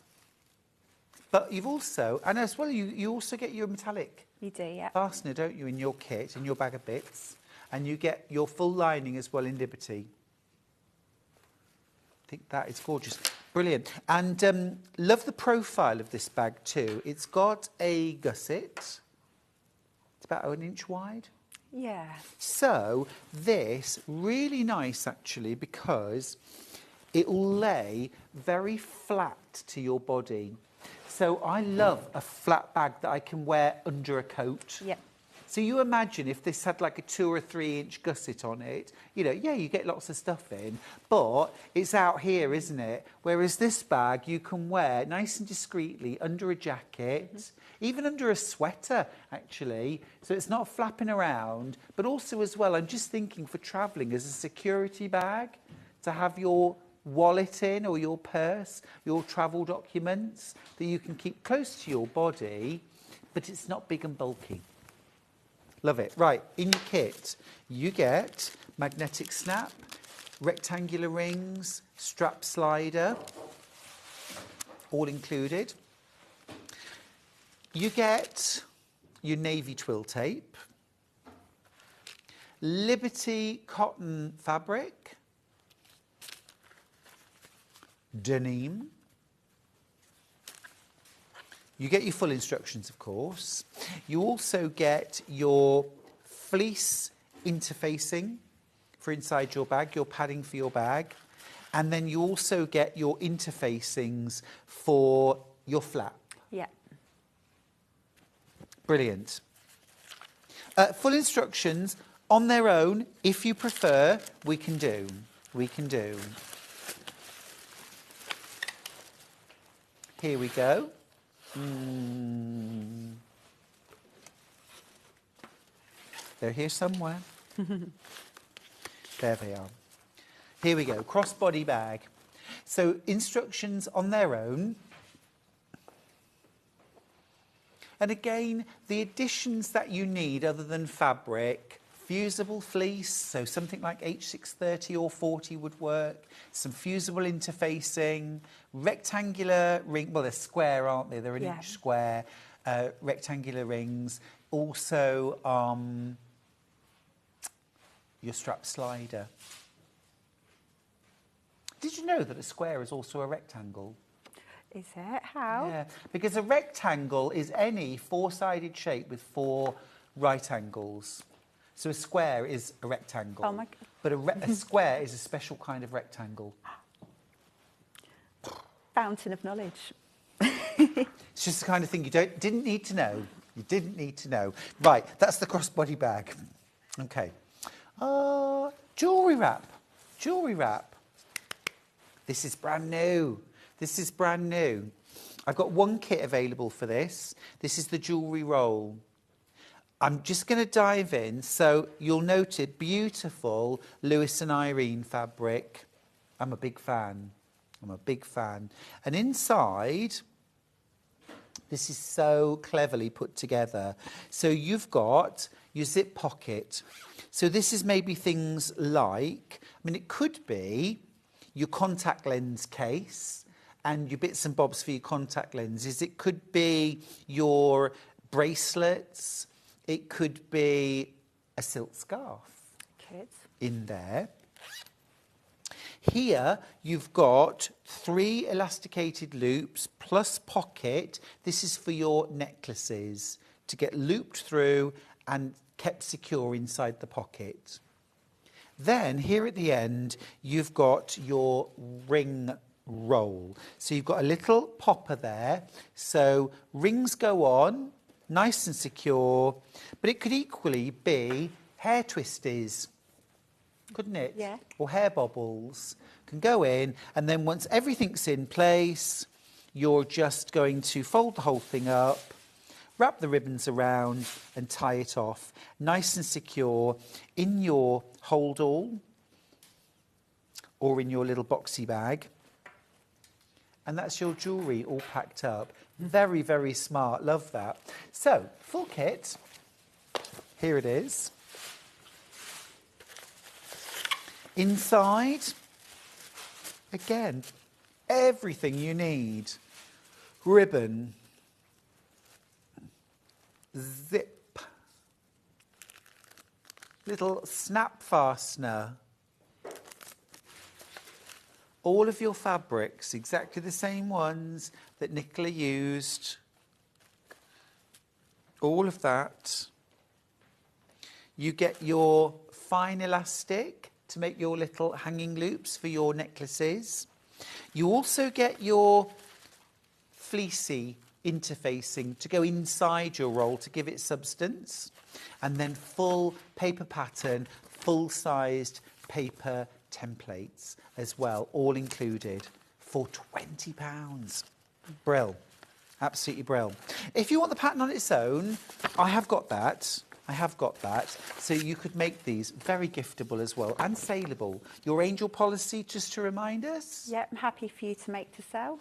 but you've also, and as well, you also get your metallic fastener, don't you, in your kit, in your bag of bits, and you get your full lining as well in Liberty. I think that is gorgeous. Brilliant. And love the profile of this bag too. It's got a gusset. It's about 1 inch wide. Yeah. So this, really nice actually, because it will lay very flat to your body. So I love a flat bag that I can wear under a coat. Yeah. So you imagine if this had like a 2 or 3 inch gusset on it, you know, yeah, you get lots of stuff in, but it's out here, isn't it? Whereas this bag you can wear nice and discreetly under a jacket, even under a sweater, actually. So it's not flapping around, but also as well, I'm just thinking for travelling as a security bag, to have your wallet in or your purse, your travel documents that you can keep close to your body, but it's not big and bulky. Love it. Right, in your kit, you get magnetic snap, rectangular rings, strap slider, all included. You get your navy twill tape, Liberty cotton fabric, denim. You get your full instructions, of course. You also get your fleece interfacing for inside your bag, your padding for your bag. And then you also get your interfacings for your flap. Yeah. Brilliant. Full instructions on their own, if you prefer, we can do. We can do. Here we go. They're here somewhere. There they are. Here we go, crossbody bag. So instructions on their own. And again, the additions that you need other than fabric, fusible fleece, so something like H630 or 40 would work, some fusible interfacing, rectangular ring, well, they're square, aren't they? They're an inch square, rectangular rings. Also, your strap slider. Did you know that a square is also a rectangle? Is it? How? Yeah, because a rectangle is any four-sided shape with four right angles. So a square is a rectangle. Oh my God. But a square is a special kind of rectangle. Fountain of knowledge. It's just the kind of thing you didn't need to know. You didn't need to know. Right, that's the crossbody bag. Okay. Jewellery wrap. Jewellery wrap. This is brand new. This is brand new. I've got one kit available for this. This is the jewellery roll. I'm just going to dive in. So you'll note it, beautiful Lewis and Irene fabric. I'm a big fan. I'm a big fan. And inside, this is so cleverly put together. So you've got your zip pocket. So this is maybe things like, I mean, it could be your contact lens case and your bits and bobs for your contact lenses. It could be your bracelets. It could be a silk scarf in there. Here you've got 3 elasticated loops plus pocket. This is for your necklaces to get looped through and kept secure inside the pocket. Then here at the end, you've got your ring roll. So you've got a little popper there. So rings go on, nice and secure, but it could equally be hair twisties, couldn't it? Yeah. Or hair bobbles can go in, and then once everything's in place, you're just going to fold the whole thing up, wrap the ribbons around and tie it off nice and secure in your hold all or in your little boxy bag. And that's your jewellery all packed up. Very, very smart. Love that. So, full kit. Here it is. Inside, again, everything you need. Ribbon, zip, little snap fastener, all of your fabrics, exactly the same ones that Nicola used, all of that. You get your fine elastic to make your little hanging loops for your necklaces. You also get your fleecy interfacing to go inside your roll to give it substance, and then full paper pattern, full-sized paper templates as well, all included for £20. Brill. Absolutely brill. If you want the pattern on its own, I have got that. I have got that. So you could make these very giftable as well and saleable. Your angel policy, just to remind us? Yeah, I'm happy for you to make to sell.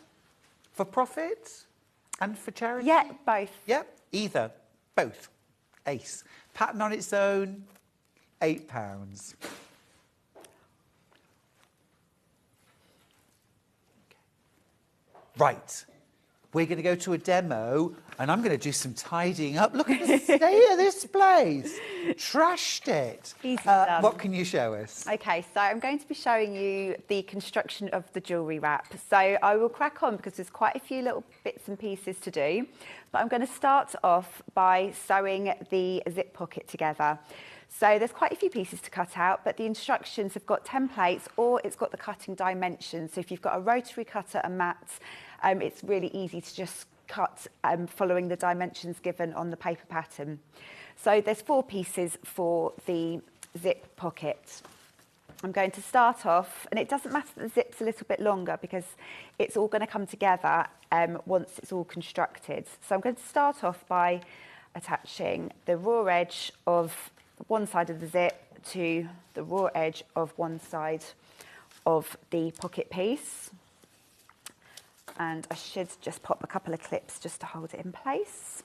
For profit and for charity? Yeah, both. Yep, either. Both. Ace. Pattern on its own, £8. Right. we're going to go to a demo and I'm going to do some tidying up. Look at the state of this place. Trashed it. Easy done. What can you show us? Okay, so I'm going to be showing you the construction of the jewellery wrap. So I will crack on because there's quite a few little bits and pieces to do. But I'm going to start off by sewing the zip pocket together. So there's quite a few pieces to cut out, but the instructions have got templates or it's got the cutting dimensions. So if you've got a rotary cutter and mats, it's really easy to just cut following the dimensions given on the paper pattern. So there's 4 pieces for the zip pocket. I'm going to start off, and it doesn't matter that the zip's a little bit longer because it's all going to come together once it's all constructed. So I'm going to start off by attaching the raw edge of one side of the zip to the raw edge of one side of the pocket piece. And I should just pop a couple of clips just to hold it in place.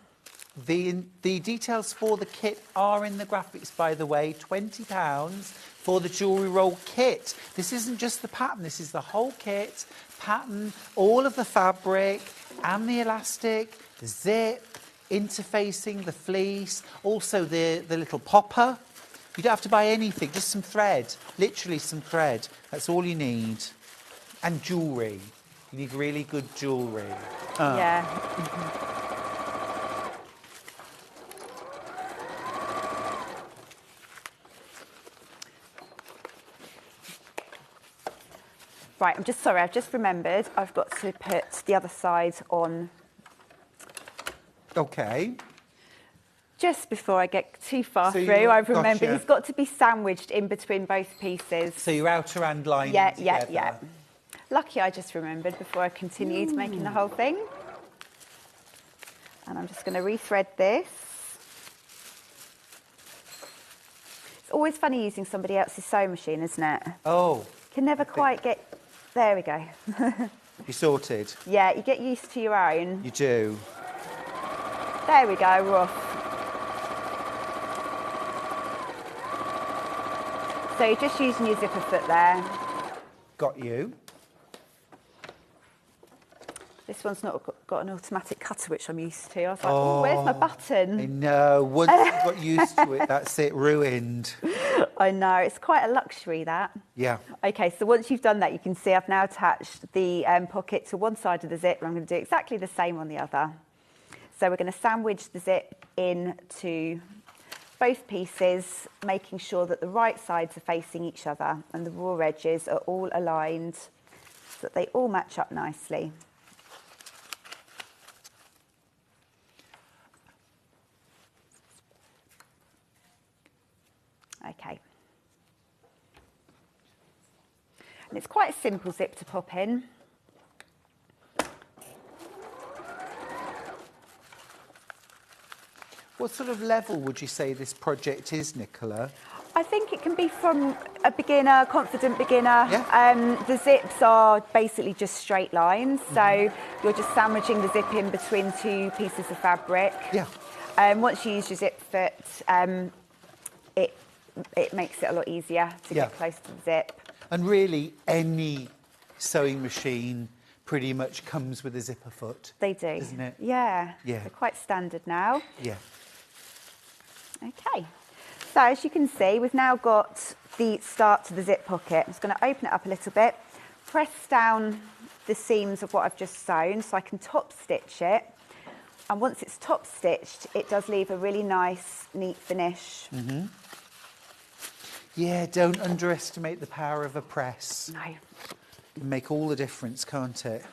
The details for the kit are in the graphics, by the way. £20 for the jewellery roll kit. This isn't just the pattern, this is the whole kit. Pattern, all of the fabric and the elastic, the zip, interfacing, the fleece, also the little popper. You don't have to buy anything, just some thread, literally some thread. That's all you need. And jewellery. You need really good jewellery. Yeah. Right, I'm just sorry, I've just remembered I've got to put the other side on. Okay. Just before I get too far So through, I've remembered gotcha. it's got to be sandwiched in between both pieces. So your outer and lining Yeah, together. yeah. Lucky I just remembered before I continued making the whole thing. And I'm just going to rethread this. It's always funny using somebody else's sewing machine, isn't it? Oh, Can never quite get... There we go. you sorted. Yeah, you get used to your own. You do. There we go, we're off. So you're just using your zipper foot there. Got you. This one's not got an automatic cutter, which I'm used to. I was like, oh, where's my I button? know. Once you got used to it, that's it, ruined. I know, it's quite a luxury, that. Yeah. Okay, so once you've done that, you can see I've now attached the pocket to one side of the zip, and I'm going to do exactly the same on the other. So we're going to sandwich the zip into both pieces, making sure that the right sides are facing each other and the raw edges are all aligned so that they all match up nicely. Okay. And it's quite a simple zip to pop in. What sort of level would you say this project is, Nicola? I think it can be from a beginner, confident beginner. Yeah. The zips are basically just straight lines, so you're just sandwiching the zip in between 2 pieces of fabric. Yeah. Once you use your zip foot, it makes it a lot easier to get close to the zip. And really, any sewing machine pretty much comes with a zipper foot. They do. Isn't it? Yeah. Yeah. They're quite standard now. Yeah. Okay. So as you can see, we've now got the start to the zip pocket. I'm just going to open it up a little bit, press down the seams of what I've just sewn so I can top stitch it. And once it's top stitched, it does leave a really nice, neat finish. Mm-hmm. Yeah, don't underestimate the power of a press. No. It can make all the difference, can't it?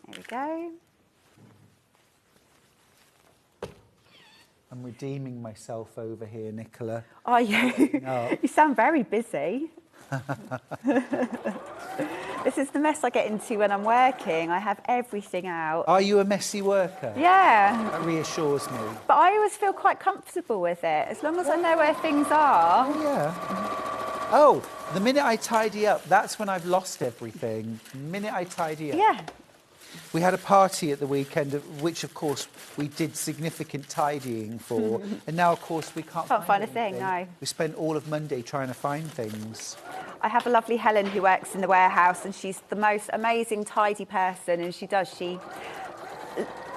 There we go. I'm redeeming myself over here, Nicola. Are you? No. You sound very busy. This is the mess I get into when I'm working. I have everything out. Are you a messy worker? Yeah. That reassures me. But I always feel quite comfortable with it, as long as I know where things are. Oh, yeah. Oh, the minute I tidy up, that's when I've lost everything. The minute I tidy up. Yeah. We had a party at the weekend, which of course we did significant tidying for, and now of course we can't find a thing, anything. no. We spent all of Monday trying to find things. I have a lovely Helen who works in the warehouse, and she's the most amazing tidy person, and she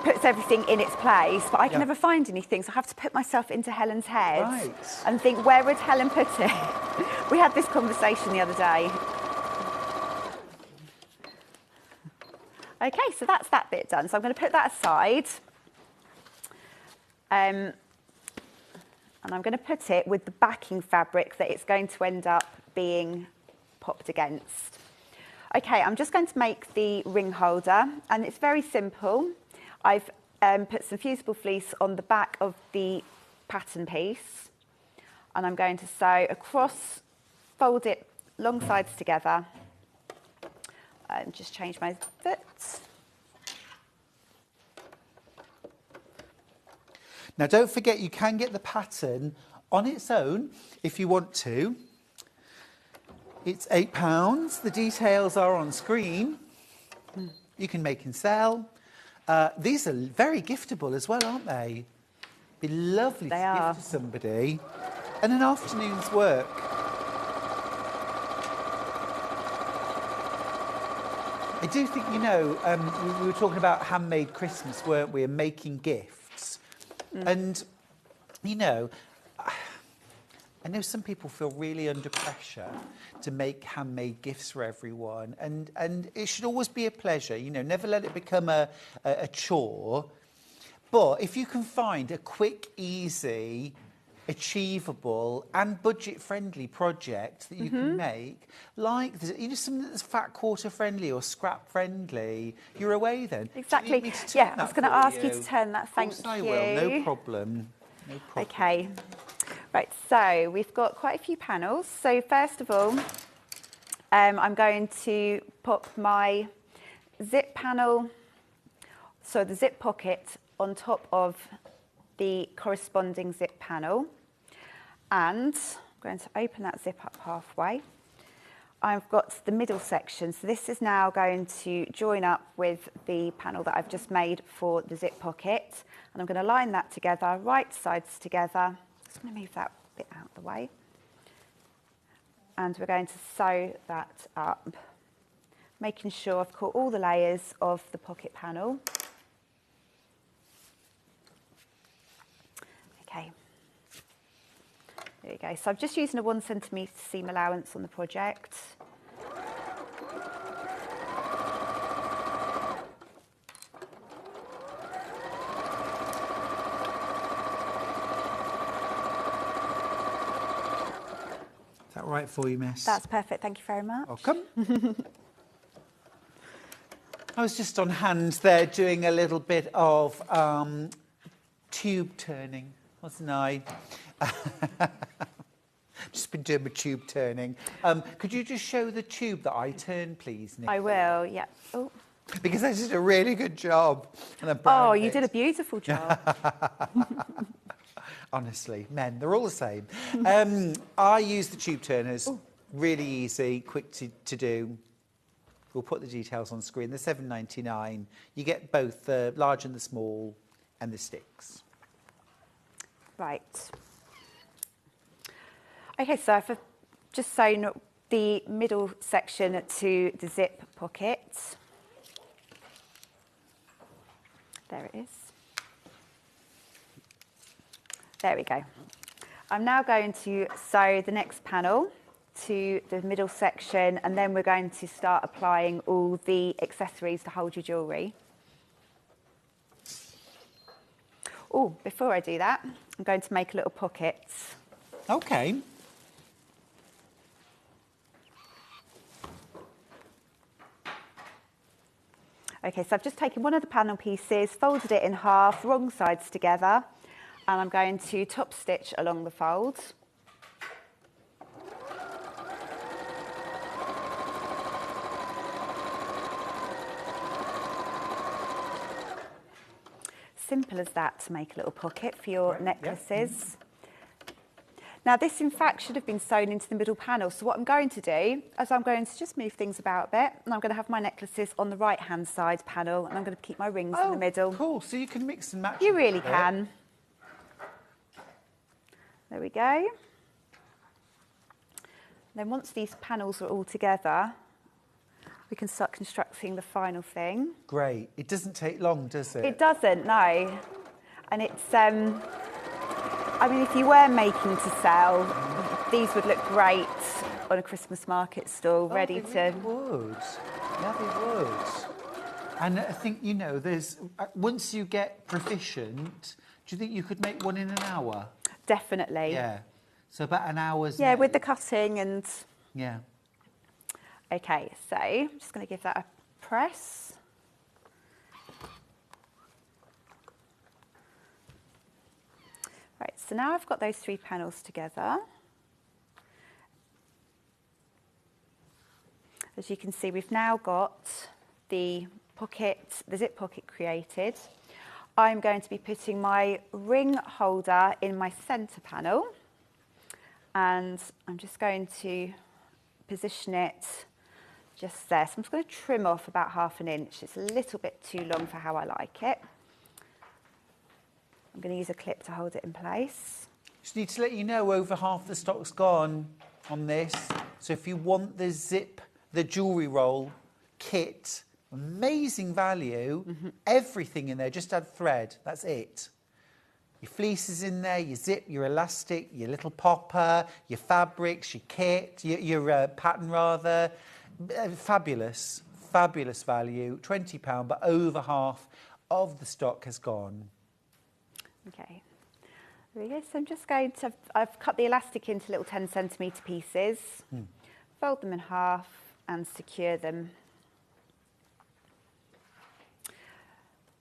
puts everything in its place, but I can never find anything, so I have to put myself into Helen's head and think, where would Helen put it? We had this conversation the other day. Okay, so that's that bit done. So I'm going to put that aside. And I'm going to put it with the backing fabric that it's going to end up being popped against. Okay, I'm just going to make the ring holder, and it's very simple. I've put some fusible fleece on the back of the pattern piece, and I'm going to sew across, fold it long sides together, and just change my foot. Now don't forget, you can get the pattern on its own if you want to. It's £8. The details are on screen. You can make and sell. These are very giftable as well, aren't they? Be lovely to gift to somebody. And an afternoon's work. I do think, you know, we were talking about handmade Christmas, weren't we, and making gifts. And, you know, I know some people feel really under pressure to make handmade gifts for everyone, and it should always be a pleasure, you know, never let it become a chore. But if you can find a quick, easy, achievable and budget-friendly project that you can make, like, you know, something that's fat quarter friendly or scrap friendly, you're away then. Exactly. I was going to ask you to turn that. Thank you. I will, no problem. No problem. Okay. Right, so we've got quite a few panels. So first of all, I'm going to pop my zip panel, so the zip pocket, on top of the corresponding zip panel, and I'm going to open that zip up halfway. I've got the middle section, so this is now going to join up with the panel that I've just made for the zip pocket, and I'm going to line that together, right sides together. Just going to move that bit out of the way, and we're going to sew that up, making sure I've caught all the layers of the pocket panel. Okay, there we go. So I'm just using a 1 centimetre seam allowance on the project. Is that right for you, miss? That's perfect, thank you very much. Welcome. I was just on hand there doing a little bit of tube turning, wasn't I? Just been doing my tube turning. Could you just show the tube that I turned, please, Nick? I will, yeah. Oh. Because I did a really good job. And Oh, you did a beautiful job. Honestly, men, they're all the same. I use the tube turners. Ooh. Really easy, quick to do. We'll put the details on screen. They're £7.99. You get both the large and the small and the sticks. Right. Okay, so I've just sewn the middle section to the zip pocket. There it is. There we go. I'm now going to sew the next panel to the middle section, and then we're going to start applying all the accessories to hold your jewellery. Oh, before I do that, I'm going to make a little pocket. Okay. Okay, so I've just taken one of the panel pieces, folded it in half, wrong sides together, and I'm going to top stitch along the fold. Simple as that to make a little pocket for your necklaces. Now this in fact should have been sewn into the middle panel. So what I'm going to do is I'm going to just move things about a bit, and I'm going to have my necklaces on the right hand side panel, and I'm going to keep my rings in the middle. Cool, so you can mix and match. You really can. There we go. Then once these panels are all together, we can start constructing the final thing. Great. It doesn't take long, does it? It doesn't, no. And it's, I mean, if you were making to sell, these would look great on a Christmas market stall, ready to... They would. Yeah, they would. And I think, you know, there's... once you get proficient, do you think you could make one in an hour? Definitely. Yeah. So about an hour's... Yeah, with the cutting and... Yeah. Okay, so I'm just going to give that a press. Right, so now I've got those 3 panels together. As you can see, we've now got the zip pocket created. I'm going to be putting my ring holder in my centre panel, and I'm just going to position it just there. So I'm just going to trim off about 1/2 inch. It's a little bit too long for how I like it. I'm going to use a clip to hold it in place. Just need to let you know, over half the stock's gone on this. So if you want the zip, the jewellery roll kit, amazing value, everything in there, just add thread, that's it. Your fleece is in there, your zip, your elastic, your little popper, your fabrics, your kit, your pattern rather. Fabulous, fabulous value, £20, but over half of the stock has gone. Okay, there we go. So I'm just going to, I've cut the elastic into little 10cm pieces, fold them in half and secure them.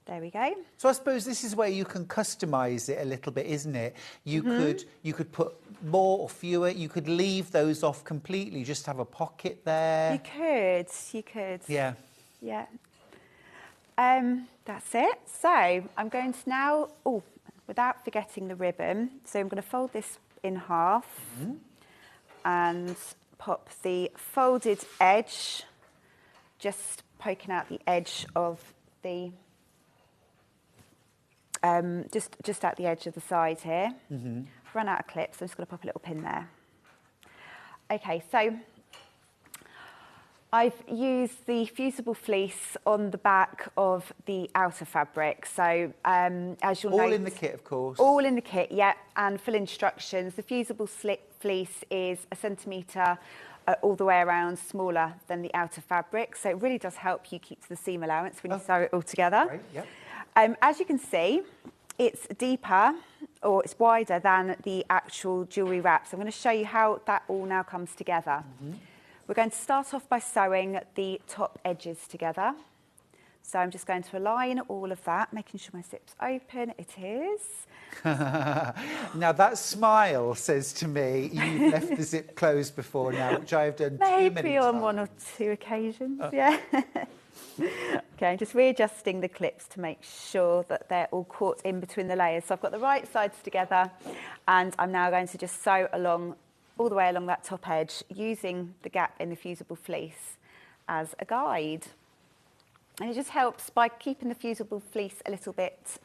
There we go. So I suppose this is where you can customise it a little bit, isn't it? You could put more or fewer. You could leave those off completely, just have a pocket there. You could. Yeah. Yeah. That's it. So I'm going to now, without forgetting the ribbon, so I'm going to fold this in half and pop the folded edge, just poking out the edge of the just out the edge of the side here. I've run out of clips, so I'm just going to pop a little pin there. Okay, so I've used the fusible fleece on the back of the outer fabric. So as you'll note, all in the kit, of course. All in the kit, yeah, and full instructions. The fusible fleece is 1 centimetre all the way around, smaller than the outer fabric. So it really does help you keep to the seam allowance when you sew it all together. Right, yep. As you can see, it's deeper or it's wider than the actual jewellery wrap. So I'm going to show you how that all now comes together. We're going to start off by sewing the top edges together. So I'm just going to align all of that, making sure my zip's open. It is. Now that smile says to me you've left the zip closed before now, which I've done too many Maybe on times. 1 or 2 occasions, yeah. Okay, I'm just readjusting the clips to make sure that they're all caught in between the layers. So I've got the right sides together, and I'm now going to just sew along all the way along that top edge, using the gap in the fusible fleece as a guide. And it just helps, by keeping the fusible fleece a little bit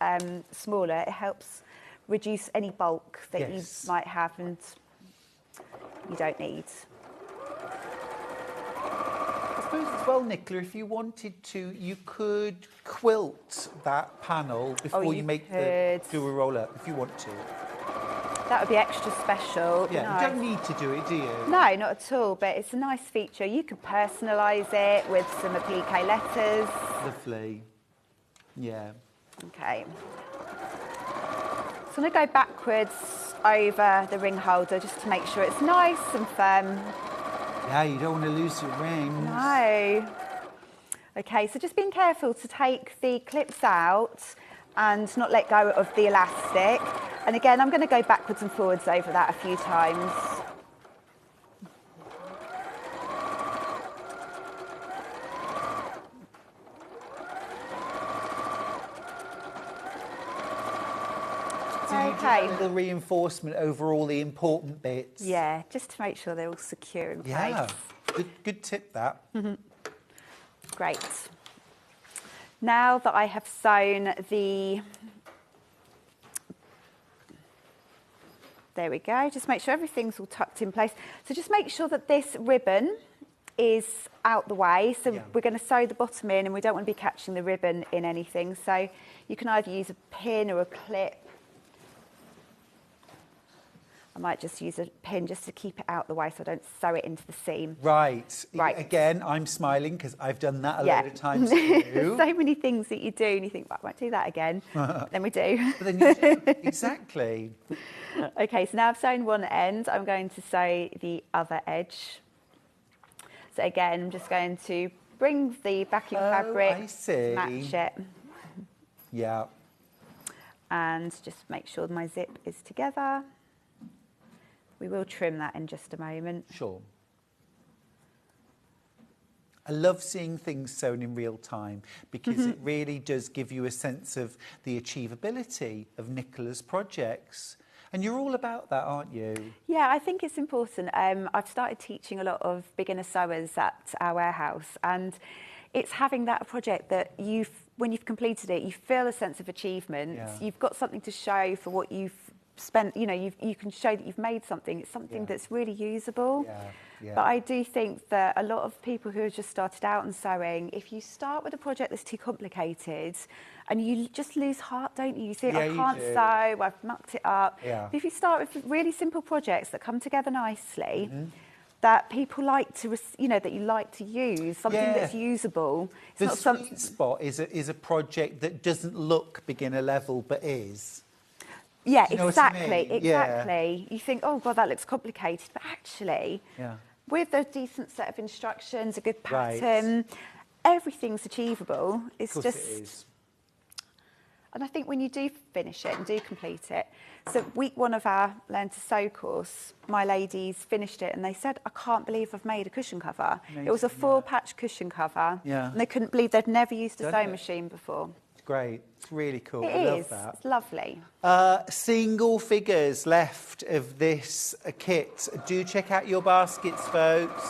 smaller, it helps reduce any bulk that you might have and you don't need. I suppose as well, Nicola, if you wanted to, you could quilt that panel before you make the jewellery roll up, if you want to. That would be extra special. Yeah, nice. You don't need to do it, do you? No, not at all, but it's a nice feature. You could personalise it with some applique letters. Lovely. Yeah. Okay. So I'm going to go backwards over the ring holder just to make sure it's nice and firm. Yeah, you don't want to lose your rings. No. Okay, so just being careful to take the clips out and not let go of the elastic. And again, I'm going to go backwards and forwards over that a few times. So you do Okay. a little reinforcement over all the important bits. Yeah, just to make sure they're all secure in place. Yeah. Good tip, that. Great. Now that I have sewn the... There we go. Just make sure everything's all tucked in place. So just make sure that this ribbon is out the way. So Yeah. we're going to sew the bottom in, and we don't want to be catching the ribbon in anything. So you can either use a pin or a clip. I might just use a pin just to keep it out the way so I don't sew it into the seam. Right. Right. Again, I'm smiling because I've done that a Yeah. load of times too. There's so many things that you do and you think, well, I won't do that again. Then we do. But then you do. Exactly. Okay, so now I've sewn one end, I'm going to sew the other edge. So again, I'm just going to bring the backing fabric, I see. match it, Yeah. and just make sure my zip is together. We will trim that in just a moment. Sure. I love seeing things sewn in real time because it really does give you a sense of the achievability of Nicola's projects. And you're all about that, aren't you? Yeah, I think it's important. I've started teaching a lot of beginner sewers at our warehouse, and it's having that project that when you've completed it, you feel a sense of achievement. Yeah. You've got something to show for what you've spent, you can show that you've made something. It's something that's really usable. Yeah. But I do think that a lot of people who have just started out in sewing, if you start with a project that's too complicated, and you just lose heart, don't you? You think, Yeah, I you can't do. sew, I've mucked it up. Yeah. But if you start with really simple projects that come together nicely, that people like to, that you like to use, something Yeah. that's usable. It's The not sweet something. spot is a project that doesn't look beginner level but is. Yeah, Do you know what I exactly, mean? Yeah. exactly. You think, oh God, that looks complicated, but actually, Yeah. with a decent set of instructions, a good Right. pattern, everything's achievable. It's Of course just, it is. and I think when you do finish it and do complete it, so week one of our Learn to Sew course, my ladies finished it and they said, I can't believe I've made a cushion cover. It was a Amazing, full patch cushion cover. Yeah. And they couldn't believe they'd never used a Done sewing it. machine before. It's great. It's really cool. It I love is. that. It's lovely. Single figures left of this kit. Do check out your baskets, folks.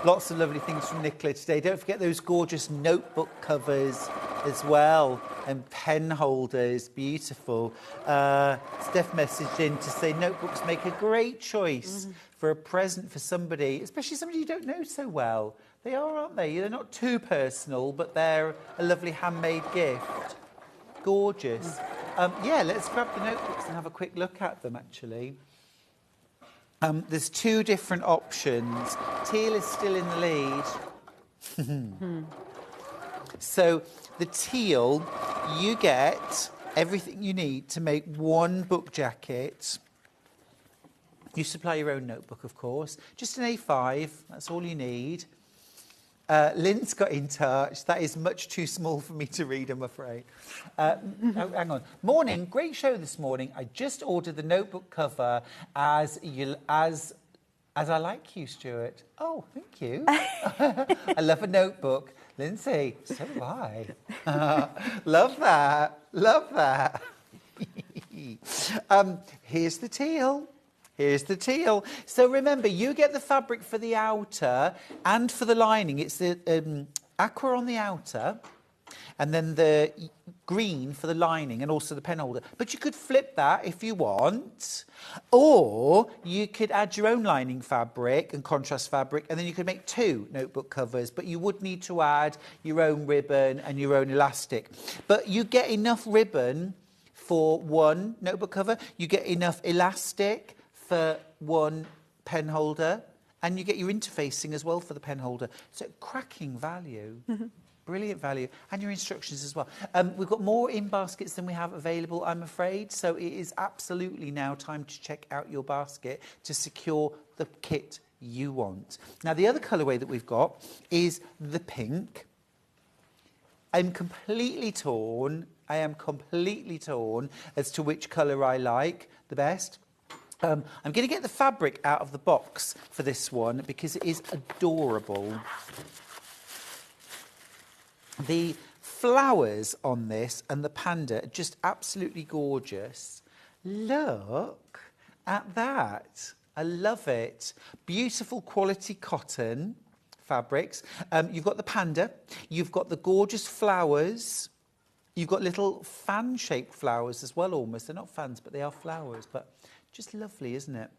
Lots of lovely things from Nicola today. Don't forget those gorgeous notebook covers as well, and pen holders, beautiful. Steph messaged in to say notebooks make a great choice for a present for somebody, especially somebody you don't know so well. They are, aren't they? They're not too personal, but they're a lovely handmade gift. Gorgeous. Yeah, let's grab the notebooks and have a quick look at them, actually. There's two different options. Teal is still in the lead. So the teal, you get everything you need to make one book jacket. You supply your own notebook, of course. Just an A5, that's all you need. Lynn's got in touch. That is much too small for me to read, I'm afraid. Oh, hang on. Morning, great show this morning. I just ordered the notebook cover as I like you, Stuart. Oh, thank you. I love a notebook. Lindsay, so do I. Love that. Love that. Here's the teal. Here's the teal. So remember, you get the fabric for the outer and for the lining. It's the aqua on the outer and then the green for the lining and also the pen holder. But you could flip that if you want. Or you could add your own lining fabric and contrast fabric, and then you could make two notebook covers. But you would need to add your own ribbon and your own elastic. But you get enough ribbon for one notebook cover. You get enough elastic for one pen holder, and you get your interfacing as well for the pen holder. So cracking value, brilliant value, and your instructions as well. We've got more in baskets than we have available, I'm afraid, so it is absolutely now time to check out your basket to secure the kit you want. Now, the other colourway that we've got is the pink. I'm completely torn as to which colour I like the best. I'm going to get the fabric out of the box for this one because it is adorable. The flowers on this and the panda are just absolutely gorgeous. Look at that. I love it. Beautiful quality cotton fabrics. You've got the panda. You've got the gorgeous flowers. You've got little fan-shaped flowers as well, almost. They're not fans, but they are flowers. But just lovely, isn't it?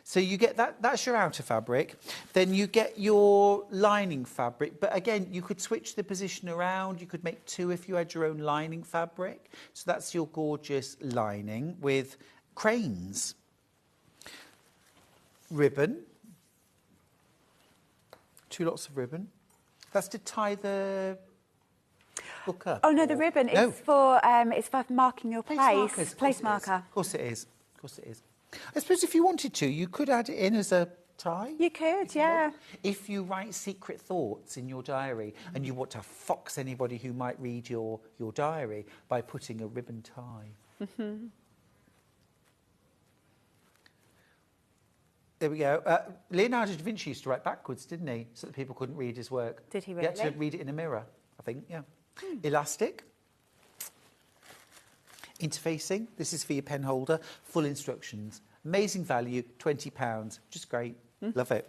So you get that, that's your outer fabric. Then you get your lining fabric. But again, you could switch the position around. You could make 2 if you had your own lining fabric. So that's your gorgeous lining with cranes. Ribbon. 2 lots of ribbon. That's to tie the book up. Oh no, the ribbon is for marking your place. Place marker. Of course it is. Of course it is. I suppose if you wanted to, you could add it in as a tie. You could, yeah. If you write secret thoughts in your diary and you want to fox anybody who might read your diary by putting a ribbon tie. Mm-hmm. There we go. Leonardo da Vinci used to write backwards, didn't he? So that people couldn't read his work. Did he He had to really? read it in a mirror, I think, yeah. Elastic. Interfacing. This is for your pen holder. Full instructions. Amazing value, £20. Just great. Love it.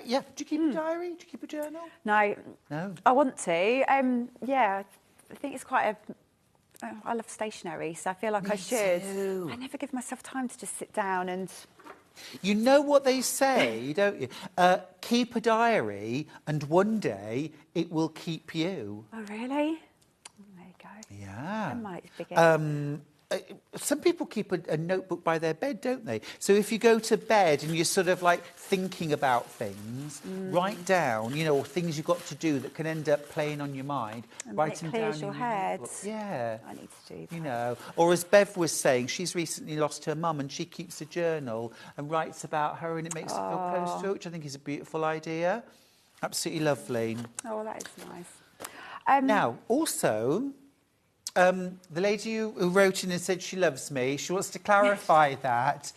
Yeah. Do you keep a diary? Do you keep a journal? No. No. I want to. Yeah, I think it's quite a... I love stationery, so I feel like I should. too. I never give myself time to just sit down and... You know what they say, don't you? Keep a diary and one day it will keep you. Oh, really? There you go. Yeah. I might begin. Some people keep a notebook by their bed, don't they? So if you go to bed and you're sort of like thinking about things, write down, you know, things you've got to do that can end up playing on your mind. And Write it them clears down your in head. notebook. Yeah. I need to do that. You know, or as Bev was saying, she's recently lost her mum and she keeps a journal and writes about her and it makes her feel close to her, which I think is a beautiful idea. Absolutely lovely. Oh, that is nice. Now, also, the lady who wrote in and said she loves me, she wants to clarify that.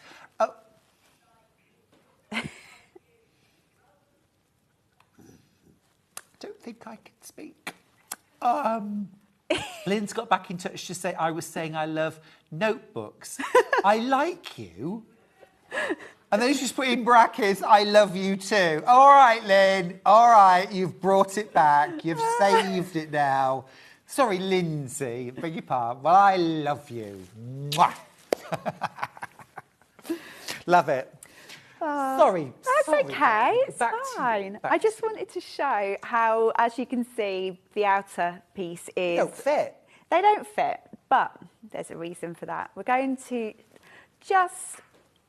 Don't think I can speak. Lynn's got back in touch to say I was saying I love notebooks. I like you. And then she's put in brackets, I love you too. All right, Lynn. All right, you've brought it back. You've saved it now. Sorry, Lindsay. Beg your pardon. Well, I love you. Mwah. Love it. Sorry. That's okay, it's Back to you, fine. back I to just wanted to show how, as you can see, the outer piece is... They don't fit. They don't fit, but there's a reason for that. We're going to just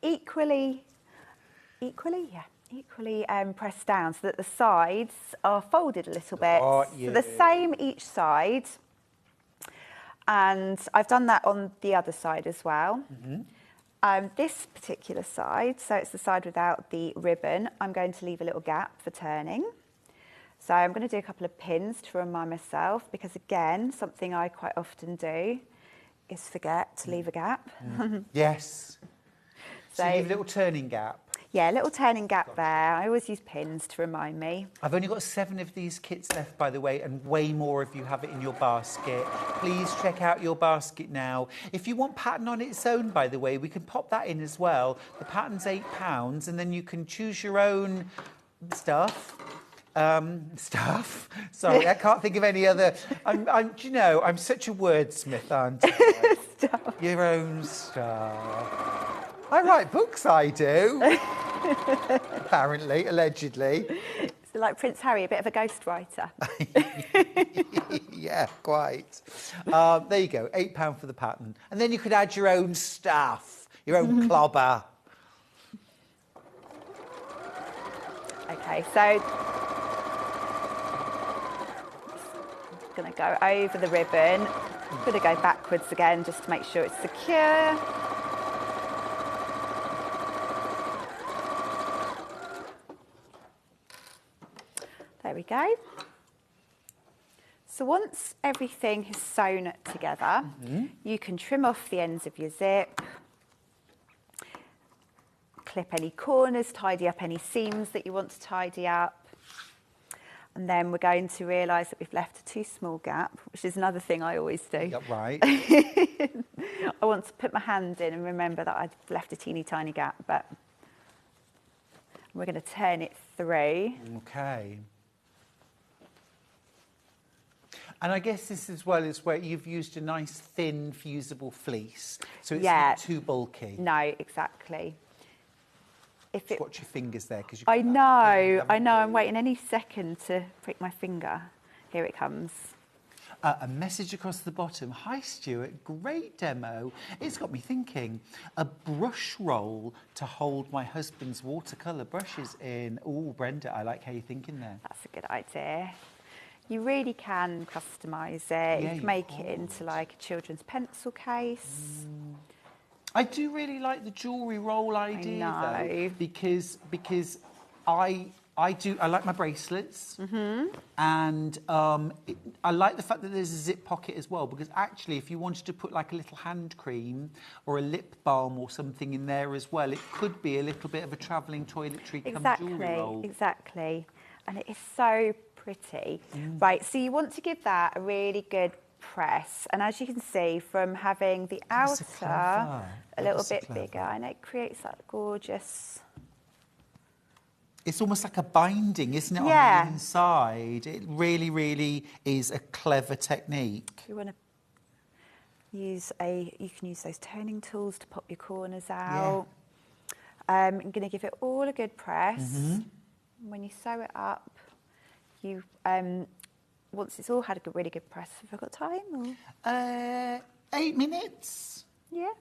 equally press down so that the sides are folded a little bit. Got So you. the same each side. And I've done that on the other side as well. This particular side, so it's the side without the ribbon, I'm going to leave a little gap for turning. So I'm going to do a couple of pins to remind myself, because again, something I quite often do is forget to leave a gap. Yes. So So- you leave a little turning gap. Yeah, a little turning gap there. I always use pins to remind me. I've only got 7 of these kits left, by the way, and way more if you have it in your basket. Please check out your basket now. If you want pattern on its own, by the way, we can pop that in as well. The pattern's £8, and then you can choose your own stuff. Sorry, I can't think of any other. Do you know, I'm such a wordsmith, aren't I? Stuff. Your own stuff. I write books, I do. Apparently, allegedly. So like Prince Harry, a bit of a ghostwriter. Yeah, quite. There you go, £8 for the pattern. And then you could add your own stuff, your own clobber. Okay, so I'm going to go over the ribbon. I'm going to go backwards again just to make sure it's secure. There we go. So once everything is sewn together, you can trim off the ends of your zip, clip any corners, tidy up any seams that you want to tidy up. And then we're going to realise that we've left a too small gap, which is another thing I always do. Yeah, right. I want to put my hand in and remember that I've left a teeny tiny gap, but we're going to turn it through. Okay. And I guess this as well is where you've used a nice thin fusible fleece, so it's not too bulky. No, exactly. Just watch your fingers there, because I know. I'm waiting any second to prick my finger. Here it comes. A message across the bottom. Hi, Stuart. Great demo. It's got me thinking. A brush roll to hold my husband's watercolour brushes in. Oh, Brenda, I like how you're thinking there. That's a good idea. You really can customise it. Yeah, you can make it into like a children's pencil case. I do really like the jewellery roll idea, I know. though, because I like my bracelets, and I like the fact that there's a zip pocket as well, because actually if you wanted to put like a little hand cream or a lip balm or something in there as well, it could be a little bit of a travelling toiletry come jewellery roll. Exactly. And it is so pretty. Right, so you want to give that a really good press, and as you can see from having the outer a little bit bigger, and it creates that gorgeous... It's almost like a binding, isn't it, on the inside? It really, really is a clever technique. You want to use you can use those turning tools to pop your corners out. I'm going to give it all a good press. When you sew it up, you once it's all had a really good press, have I got time? Or? 8 minutes. Yeah.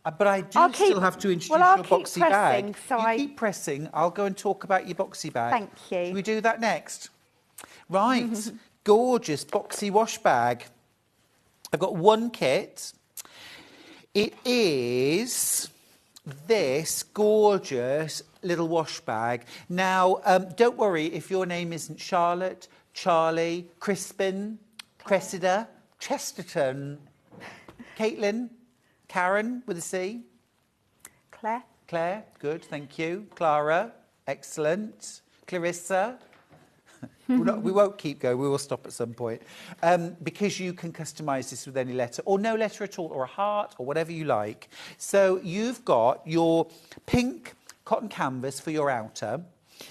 But I do still have to introduce your boxy bag. So you keep pressing. I'll go and talk about your boxy bag. Thank you. Should we do that next? Right. Gorgeous boxy wash bag. I've got one kit. It is this gorgeous little wash bag. Now, don't worry if your name isn't Charlotte, Charlie, Crispin, Cressida, Chesterton, Caitlin, Karen with a C. Claire. Claire, good, thank you. Clara, excellent. Clarissa. We won't keep going, we will stop at some point. Because you can customise this with any letter, or no letter at all, or a heart, or whatever you like. So you've got your pink cotton canvas for your outer,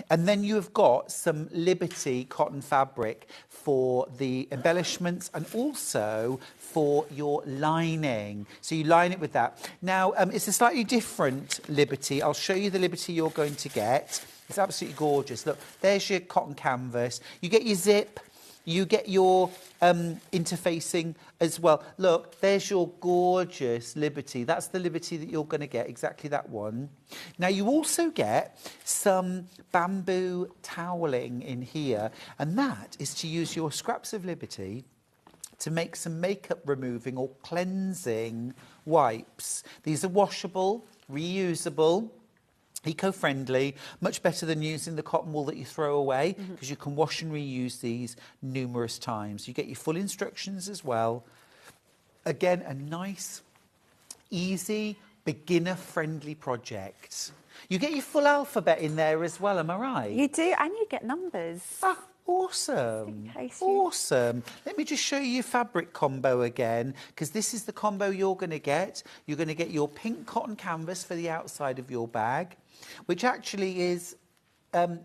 and then you've got some Liberty cotton fabric for the embellishments and also for your lining. So you line it with that. Now, it's a slightly different Liberty. I'll show you the Liberty you're going to get. It's absolutely gorgeous. Look, there's your cotton canvas. You get your zip. You get your interfacing as well. Look, there's your gorgeous Liberty. That's the Liberty that you're going to get, exactly that one. Now, you also get some bamboo toweling in here, and that is to use your scraps of Liberty to make some makeup removing or cleansing wipes. These are washable, reusable, eco-friendly, much better than using the cotton wool that you throw away, because you can wash and reuse these numerous times. You get your full instructions as well. Again, a nice, easy, beginner-friendly project. You get your full alphabet in there as well, am I right? You do, and you get numbers. Ah, awesome. Awesome. Let me just show you your fabric combo again, because this is the combo you're going to get. You're going to get your pink cotton canvas for the outside of your bag, which actually is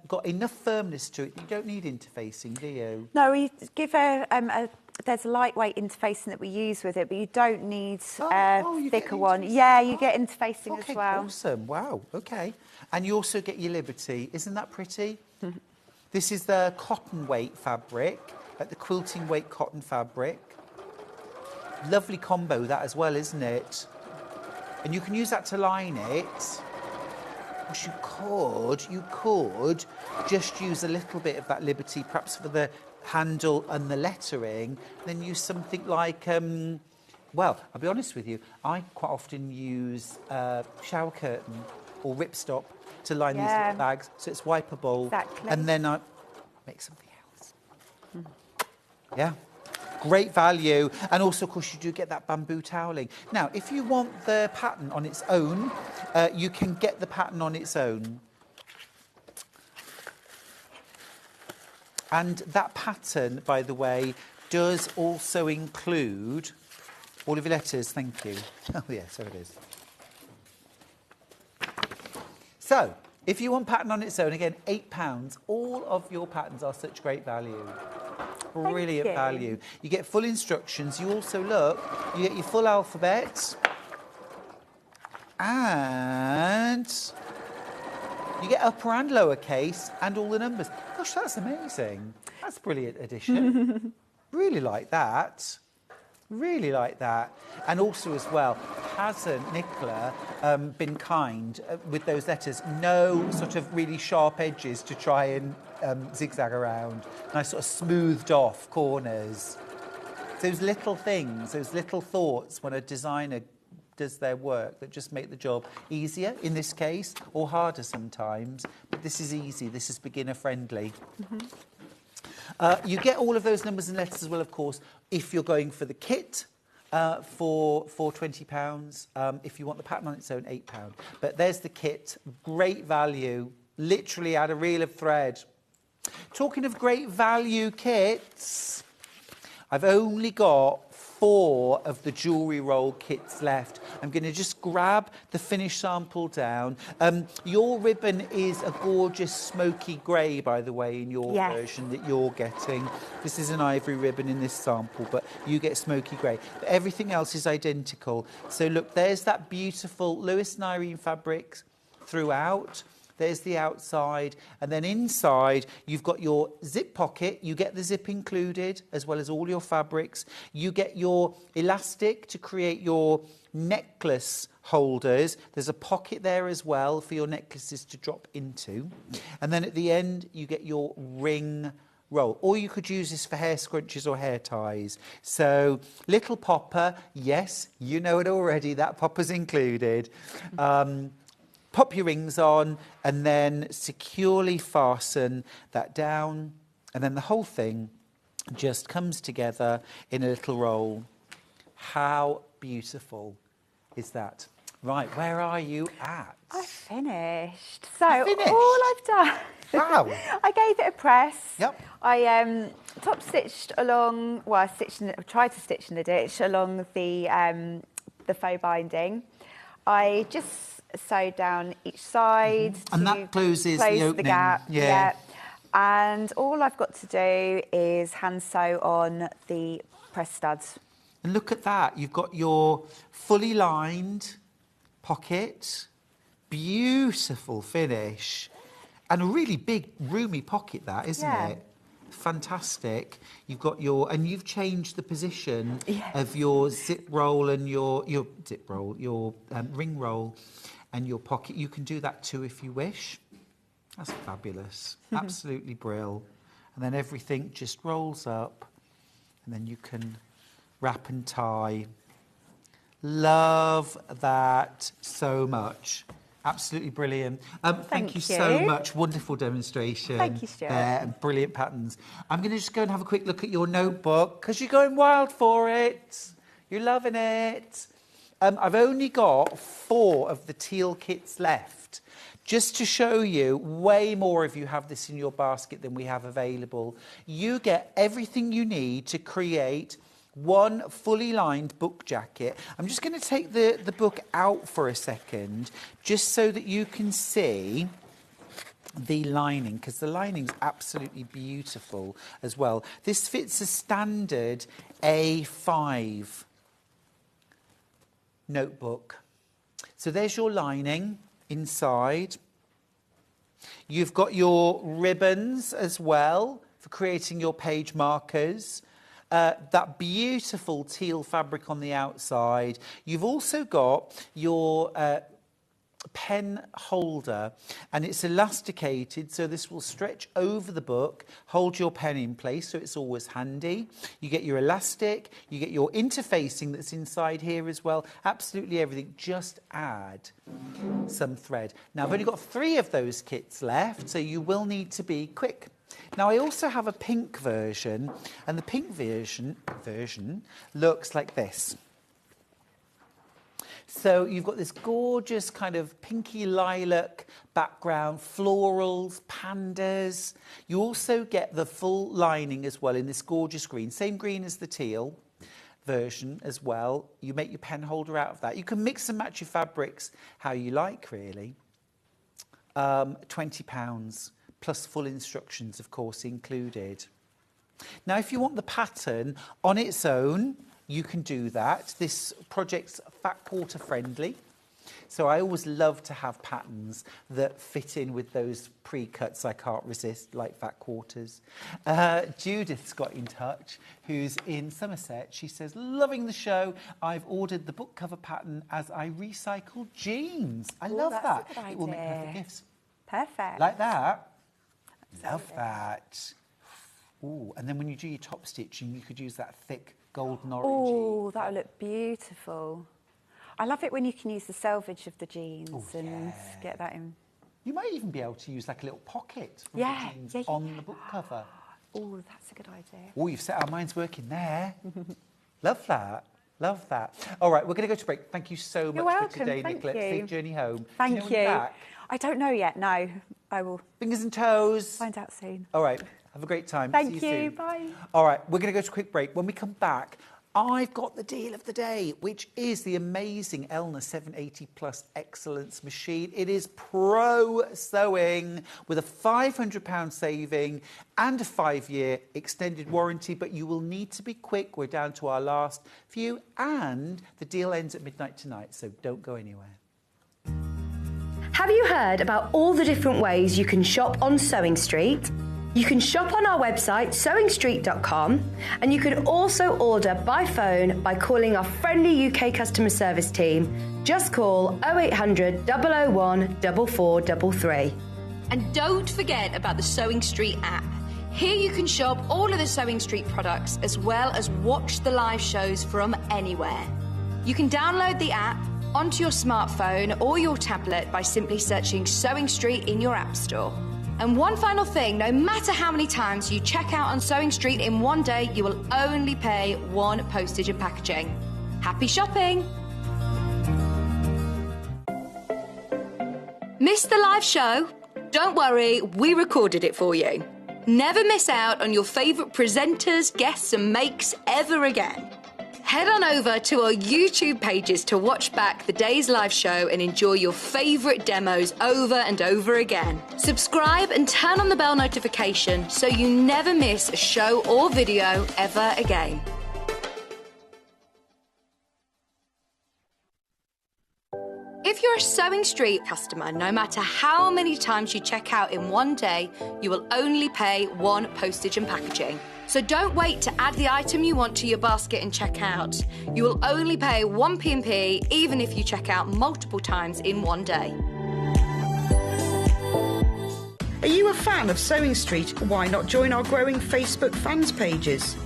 got enough firmness to it. You don't need interfacing, do you? No, we give there's a lightweight interfacing that we use with it, but you don't need a thicker one. Yeah, you get interfacing as well. Awesome. Wow. Okay. And you also get your Liberty. Isn't that pretty? This is the cotton weight fabric, the quilting weight cotton fabric. Lovely combo that as well, isn't it? And you can use that to line it. You could just use a little bit of that Liberty, perhaps for the handle and the lettering, then use something like, well, I'll be honest with you, I quite often use shower curtain or ripstop to line these little bags, so it's wipeable. Exactly. And then I make something else. Yeah. Great value. And also, of course, you do get that bamboo toweling. Now, if you want the pattern on its own, you can get the pattern on its own. And that pattern, by the way, does also include all of your letters. Thank you. Oh, yeah, so it is. So, if you want pattern on its own, again, £8. All of your patterns are such great value. Brilliant value. You get full instructions. You also, look, you get your full alphabet. And you get upper and lower case and all the numbers. Gosh, that's amazing. That's a brilliant addition. Really like that. Really like that. And also as well, hasn't Nicola been kind with those letters? No sort of really sharp edges to try and zigzag around. Nice sort of smoothed off corners. Those little things, those little thoughts when a designer does their work that just make the job easier in this case, or harder sometimes. But this is easy. This is beginner friendly. You get all of those numbers and letters as well, of course, if you're going for the kit for £20. If you want the pattern on its own, £8. But there's the kit. Great value. Literally add a reel of thread. Talking of great value kits, I've only got 4 of the jewellery roll kits left. I'm going to just grab the finished sample down. Your ribbon is a gorgeous smoky grey, by the way, in your version that you're getting. This is an ivory ribbon in this sample, but you get smoky grey. But everything else is identical. So look, there's that beautiful Lewis and Irene fabrics throughout. There's the outside, and then inside you've got your zip pocket. You get the zip included, as well as all your fabrics. You get your elastic to create your necklace holders. There's a pocket there as well for your necklaces to drop into. And then at the end, you get your ring roll. Or you could use this for hair scrunchies or hair ties. So, little popper, yes, you know it already, that popper's included. Pop your rings on and then securely fasten that down, and then the whole thing just comes together in a little roll. How beautiful is that? Right, where are you at? I finished. So finished? all I've done, Wow. I gave it a press. Yep. I top stitched along. Well, I tried to stitch in the ditch along the faux binding. I just sewed down each side And to that closes close the opening. gap. Yeah. And all I've got to do is hand sew on the press studs. And look at that. You've got your fully lined pocket. Beautiful finish. And a really big, roomy pocket, that, isn't it? Fantastic. You've got your, and you've changed the position of your zip roll and your zip roll, your ring roll and your pocket. You can do that too if you wish. That's fabulous. Absolutely brill. And then everything just rolls up, and then you can wrap and tie. Love that so much. Absolutely brilliant. Thank you so much. Wonderful demonstration. Thank you, Stuart. And brilliant patterns. I'm going to just go and have a quick look at your notebook because you're going wild for it. You're loving it. I've only got 4 of the teal kits left. Just to show you, way more of you have this in your basket than we have available. You get everything you need to create one fully lined book jacket. I'm just going to take the book out for a second, just so that you can see the lining, because the lining's absolutely beautiful as well. This fits a standard A5 notebook. So there's your lining inside. You've got your ribbons as well for creating your page markers. That beautiful teal fabric on the outside. You've also got your pen holder, and it's elasticated, so this will stretch over the book, hold your pen in place, so it's always handy. You get your elastic, you get your interfacing that's inside here as well. Absolutely everything. Just add some thread. Now, I've only got 3 of those kits left, so you will need to be quick. Now, I also have a pink version, and the pink version looks like this. So you've got this gorgeous kind of pinky lilac background, florals, pandas. You also get the full lining as well in this gorgeous green, same green as the teal version as well. You make your pen holder out of that. You can mix and match your fabrics how you like, really. £20 plus full instructions, of course, included. Now, if you want the pattern on its own, you can do that. This project's fat quarter friendly. So I always love to have patterns that fit in with those pre-cuts I can't resist, like fat quarters. Judith's got in touch, who's in Somerset. She says, loving the show. I've ordered the book cover pattern as I recycle jeans. I love that's that. a good It will make idea. perfect gifts. Perfect. Like that. Love that. Ooh, and then when you do your top stitching, you could use that thick golden orangey. Oh, that would look beautiful. I love it when you can use the selvage of the jeans and get that in. You might even be able to use like a little pocket from Yeah, the jeans yeah, yeah. on the book cover. Oh, that's a good idea. Oh, you've set our minds working there. Love that. Love that. All right, we're going to go to break. Thank you so much You're for welcome, today, thank Nicola. you. Safe journey home. Thank Do you know when you're you. back? I don't know yet, no. I will Fingers and toes. find out soon. All right, have a great time. Thank See you. you, Soon. bye. All right, we're going to go to a quick break. When we come back, I've got the deal of the day, which is the amazing Elna 780 Plus Excellence machine. It is pro sewing with a £500 saving and a 5-year extended warranty, but you will need to be quick. We're down to our last few, and the deal ends at midnight tonight, so don't go anywhere. Have you heard about all the different ways you can shop on Sewing Street? You can shop on our website, sewingstreet.com, and you can also order by phone by calling our friendly UK customer service team. Just call 0800 001 4433. And don't forget about the Sewing Street app. Here you can shop all of the Sewing Street products as well as watch the live shows from anywhere. You can download the app onto your smartphone or your tablet by simply searching Sewing Street in your app store. And one final thing, no matter how many times you check out on Sewing Street in one day, you will only pay one postage and packaging. Happy shopping! Missed the live show? Don't worry, we recorded it for you. Never miss out on your favourite presenters, guests and makes ever again. Head on over to our YouTube pages to watch back the day's live show and enjoy your favourite demos over and over again. Subscribe and turn on the bell notification so you never miss a show or video ever again. If you're a Sewing Street customer, no matter how many times you check out in one day, you will only pay one postage and packaging. So don't wait to add the item you want to your basket and check out. You will only pay one P&P even if you check out multiple times in one day. Are you a fan of Sewing Street? Why not join our growing Facebook fans pages?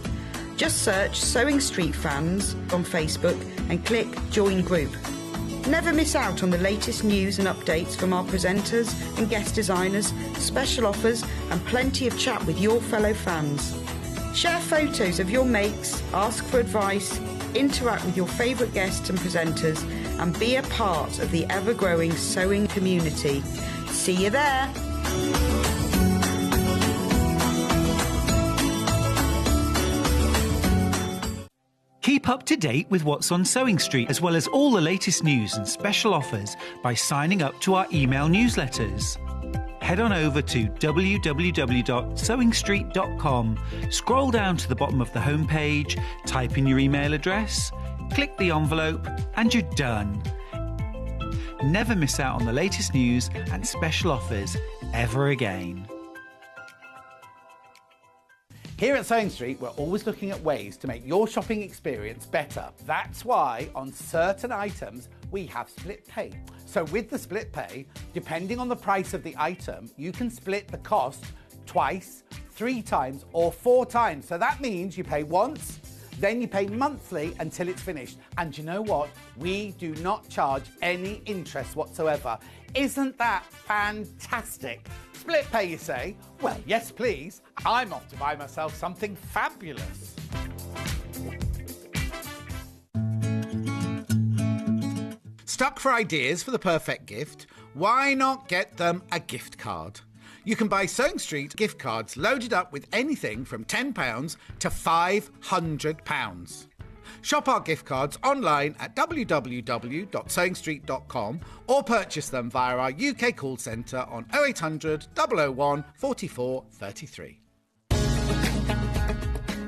Just search Sewing Street Fans on Facebook and click Join Group. Never miss out on the latest news and updates from our presenters and guest designers, special offers and plenty of chat with your fellow fans. Share photos of your makes, ask for advice, interact with your favourite guests and presenters and be a part of the ever-growing sewing community. See you there! Keep up to date with what's on Sewing Street, as well as all the latest news and special offers by signing up to our email newsletters. Head on over to www.sewingstreet.com, scroll down to the bottom of the homepage, type in your email address, click the envelope, and you're done. Never miss out on the latest news and special offers ever again. Here at Sewing Street, we're always looking at ways to make your shopping experience better. That's why on certain items, we have split pay. So with the split pay, depending on the price of the item, you can split the cost twice, 3 times, or 4 times. So that means you pay once, then you pay monthly until it's finished. And you know what? We do not charge any interest whatsoever. Isn't that fantastic? Split pay, you say? Well, yes, please. I'm off to buy myself something fabulous. Stuck for ideas for the perfect gift? Why not get them a gift card? You can buy Sewing Street gift cards loaded up with anything from £10 to £500. Shop our gift cards online at www.sewingstreet.com or purchase them via our UK call centre on 0800 001 44 33.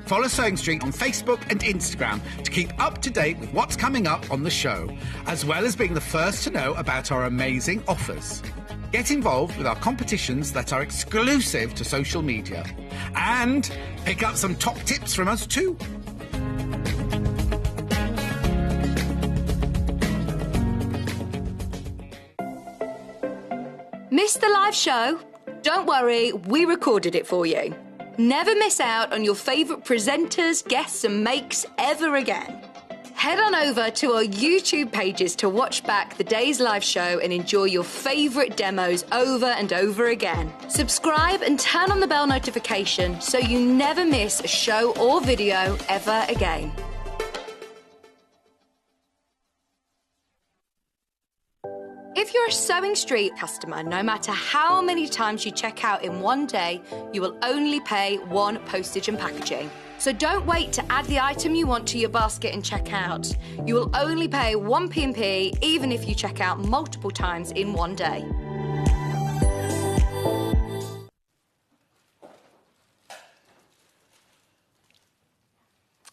Follow Sewing Street on Facebook and Instagram to keep up to date with what's coming up on the show, as well as being the first to know about our amazing offers. Get involved with our competitions that are exclusive to social media. And pick up some top tips from us too. Missed the live show? Don't worry, we recorded it for you. Never miss out on your favourite presenters, guests and makes ever again. Head on over to our YouTube pages to watch back the day's live show and enjoy your favourite demos over and over again. Subscribe and turn on the bell notification so you never miss a show or video ever again. If you're a Sewing Street customer, no matter how many times you check out in one day, you will only pay one postage and packaging. So don't wait to add the item you want to your basket and check out. You will only pay one P&P even if you check out multiple times in one day.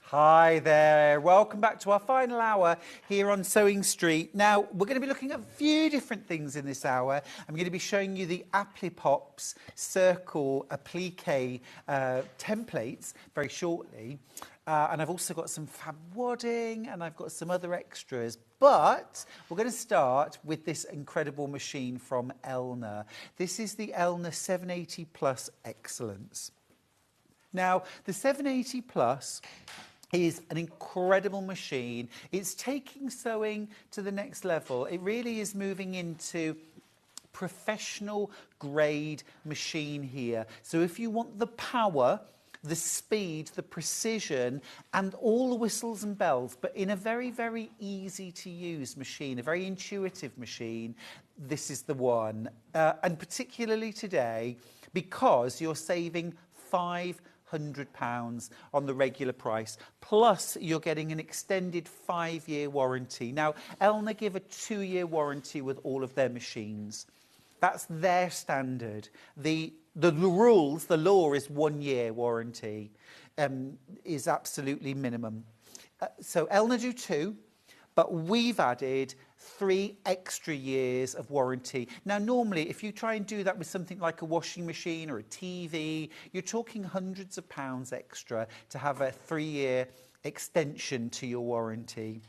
Hi there, welcome back to our final hour here on Sewing Street. Now, we're going to be looking at a few different things in this hour. I'm going to be showing you the Applipops Circle Applique templates very shortly. And I've also got some fab wadding and I've got some other extras. But we're going to start with this incredible machine from Elna. This is the Elna 780 Plus Excellence. Now, the 780 Plus is an incredible machine. It's taking sewing to the next level. It really is moving into professional grade machine here. So if you want the power, the speed, the precision, and all the whistles and bells, but in a very, very easy to use machine, a very intuitive machine, this is the one. And particularly today, because you're saving £500 on the regular price, plus you're getting an extended 5-year warranty. Now, Elna give a 2-year warranty with all of their machines. That's their standard. The rules, the law is 1-year warranty, is absolutely minimum. So Elna do 2, but we've added 3 extra years of warranty. Now, normally, if you try and do that with something like a washing machine or a TV, you're talking hundreds of pounds extra to have a 3-year extension to your warranty.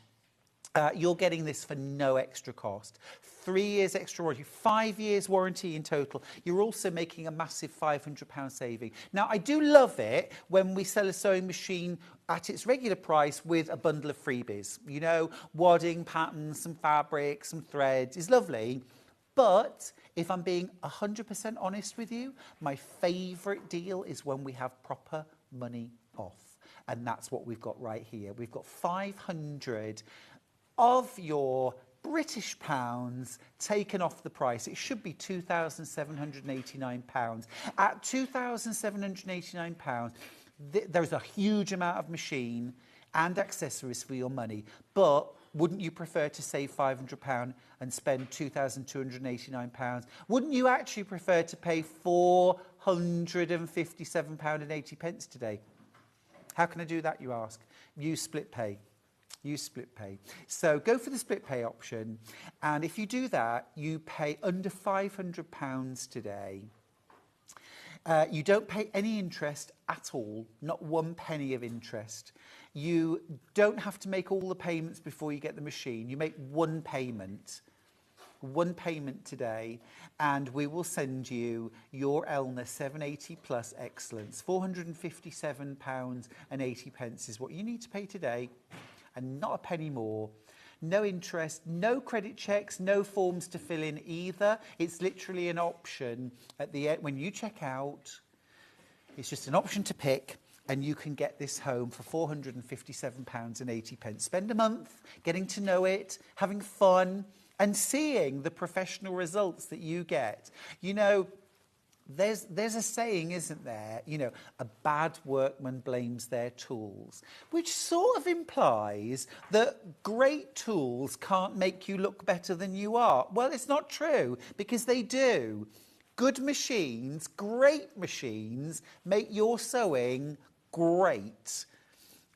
You're getting this for no extra cost. 3 years extra warranty, 5 years warranty in total. You're also making a massive £500 saving. Now, I do love it when we sell a sewing machine at its regular price with a bundle of freebies. You know, wadding, patterns, some fabric, some threads is lovely. But if I'm being 100% honest with you, my favourite deal is when we have proper money off. And that's what we've got right here. We've got 500 of your British pounds taken off the price. It should be £2,789. At £2,789, there's a huge amount of machine and accessories for your money. But wouldn't you prefer to save £500 and spend £2,289? Wouldn't you actually prefer to pay £457.80 today? How can I do that, you ask? Use split pay. Use split pay. So go for the split pay option, and if you do that, you pay under £500 today. You don't pay any interest at all, not 1 penny of interest. You don't have to make all the payments before you get the machine. You make one payment today, and we will send you your Elna 780 Plus Excellence. £457.80 is what you need to pay today, and not a penny more. No interest, no credit checks, no forms to fill in either. It's literally an option at the end when you check out. It's just an option to pick. and you can get this home for £457.80. Spend a month getting to know it, having fun, and seeing the professional results that you get. You know, there's a saying, isn't there? You know, a bad workman blames their tools, which sort of implies that great tools can't make you look better than you are. Well, it's not true, because they do. Good machines, great machines, make your sewing great.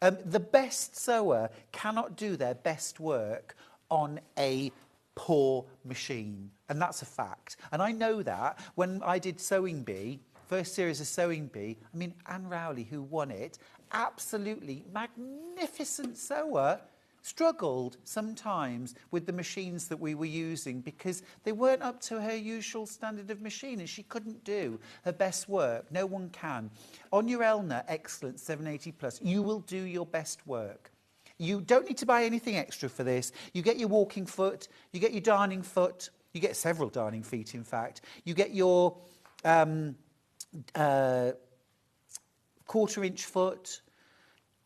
The best sewer cannot do their best work on a poor machine, and that's a fact. And I know that when I did Sewing Bee, first series of Sewing Bee, I mean, Anne Rowley, who won it, absolutely magnificent sewer, struggled sometimes with the machines that we were using because they weren't up to her usual standard of machine, and she couldn't do her best work. No one can. On your Elna Excellence 780 Plus, you will do your best work. You don't need to buy anything extra for this. You get your walking foot, you get your darning foot, you get several darning feet, in fact. You get your quarter-inch foot.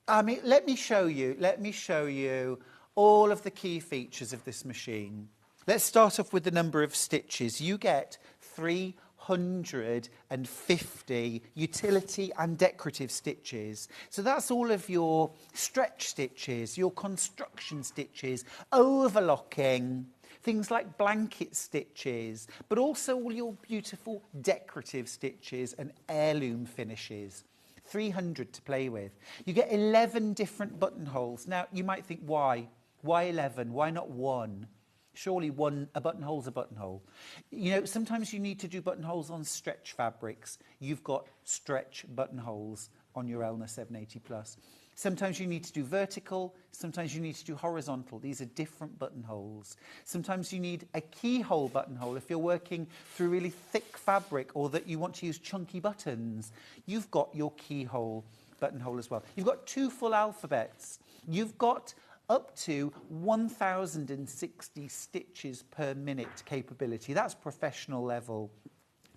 I mean, let me show you all of the key features of this machine. Let's start off with the number of stitches. You get 350 utility and decorative stitches. So that's all of your stretch stitches, your construction stitches, overlocking, things like blanket stitches, but also all your beautiful decorative stitches and heirloom finishes. 300 to play with. You get 11 different buttonholes. Now, you might think, why? Why 11? Why not one? Surely a buttonhole's a buttonhole. You know, sometimes you need to do buttonholes on stretch fabrics. You've got stretch buttonholes on your Elna 780 Plus. Sometimes you need to do vertical, sometimes you need to do horizontal. These are different buttonholes. Sometimes you need a keyhole buttonhole if you're working through really thick fabric or that you want to use chunky buttons. You've got your keyhole buttonhole as well. You've got 2 full alphabets. You've got up to 1,060 stitches per minute capability. That's professional level.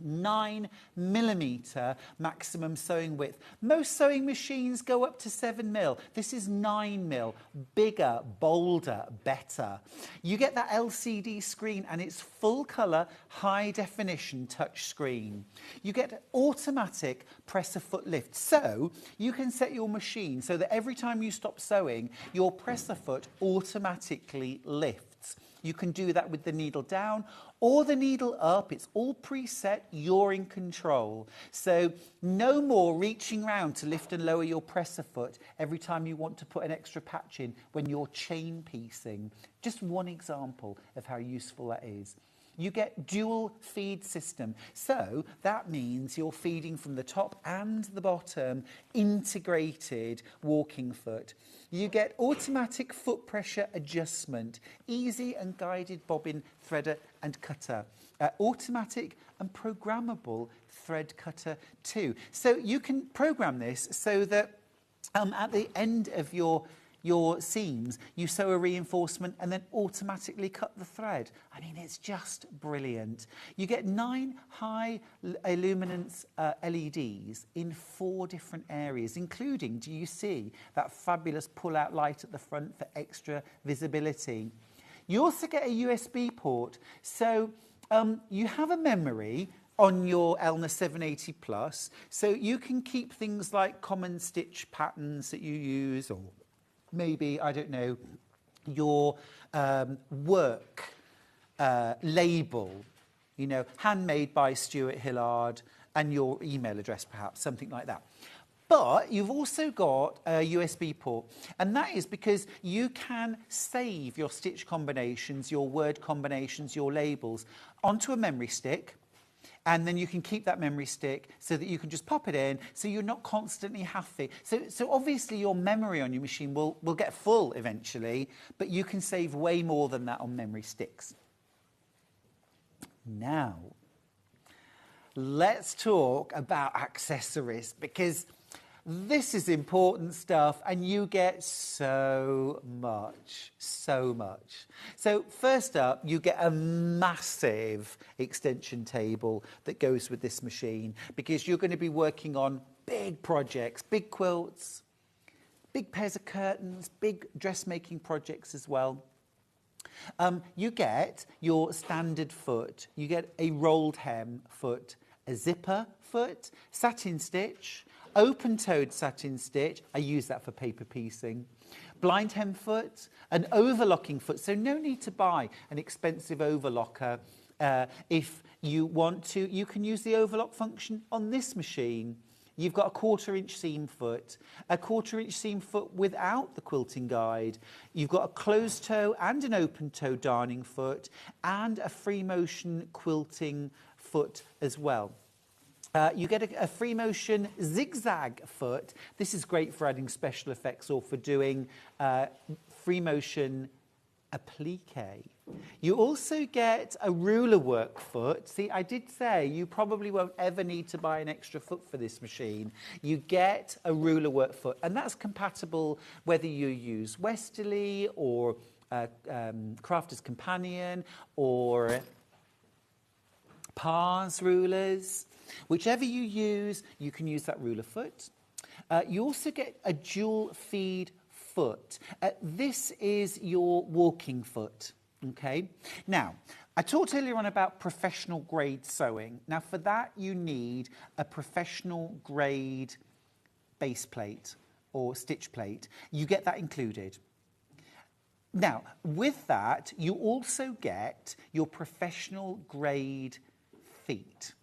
9mm maximum sewing width. Most sewing machines go up to 7mm. This is 9mm. Bigger, bolder, better. You get that LCD screen and it's full colour, high definition touch screen. You get automatic presser foot lift. So you can set your machine so that every time you stop sewing, your presser foot automatically lifts. You can do that with the needle down or the needle up. It's all preset. You're in control. So no more reaching around to lift and lower your presser foot every time you want to put an extra patch in when you're chain piecing. Just one example of how useful that is. You get dual feed system. So that means you're feeding from the top and the bottom, integrated walking foot. You get automatic foot pressure adjustment, easy and guided bobbin, threader and cutter. Automatic and programmable thread cutter too. So you can program this so that at the end of your seams, you sew a reinforcement and then automatically cut the thread. I mean, it's just brilliant. You get 9 high illuminance LEDs in 4 different areas, including, do you see that fabulous pull-out light at the front for extra visibility? You also get a USB port, so you have a memory on your Elna 780 Plus, so you can keep things like common stitch patterns that you use, or maybe, I don't know, your work label, you know, handmade by Stuart Hillard, and your email address perhaps, something like that. But you've also got a USB port, and that is because you can save your stitch combinations, your word combinations, your labels onto a memory stick. And then you can keep that memory stick so that you can just pop it in so you're not constantly having. So obviously your memory on your machine will get full eventually, but you can save way more than that on memory sticks. Now, let's talk about accessories, because This is important stuff, and you get so much, so much. So first up, you get a massive extension table that goes with this machine, because you're going to be working on big projects, big quilts, big pairs of curtains, big dressmaking projects as well. You get your standard foot, you get a rolled hem foot, a zipper foot, satin stitch, open-toed satin stitch, I use that for paper piecing, blind hem foot, an overlocking foot, so no need to buy an expensive overlocker. If you want to, you can use the overlock function on this machine. You've got a 1/4 inch seam foot, a 1/4 inch seam foot without the quilting guide. You've got a closed toe and an open toe darning foot, and a free motion quilting foot as well. You get a free motion zigzag foot. This is great for adding special effects or for doing free motion applique. You also get a ruler work foot. See, I did say you probably won't ever need to buy an extra foot for this machine. You get a ruler work foot, and that's compatible whether you use Westerly or Crafter's Companion or Pars rulers. Whichever you use, you can use that ruler foot. You also get a dual feed foot. This is your walking foot, okay? Now, I talked earlier on about professional grade sewing. Now, for that, you need a professional grade base plate or stitch plate. You get that included. Now, with that, you also get your professional grade feet.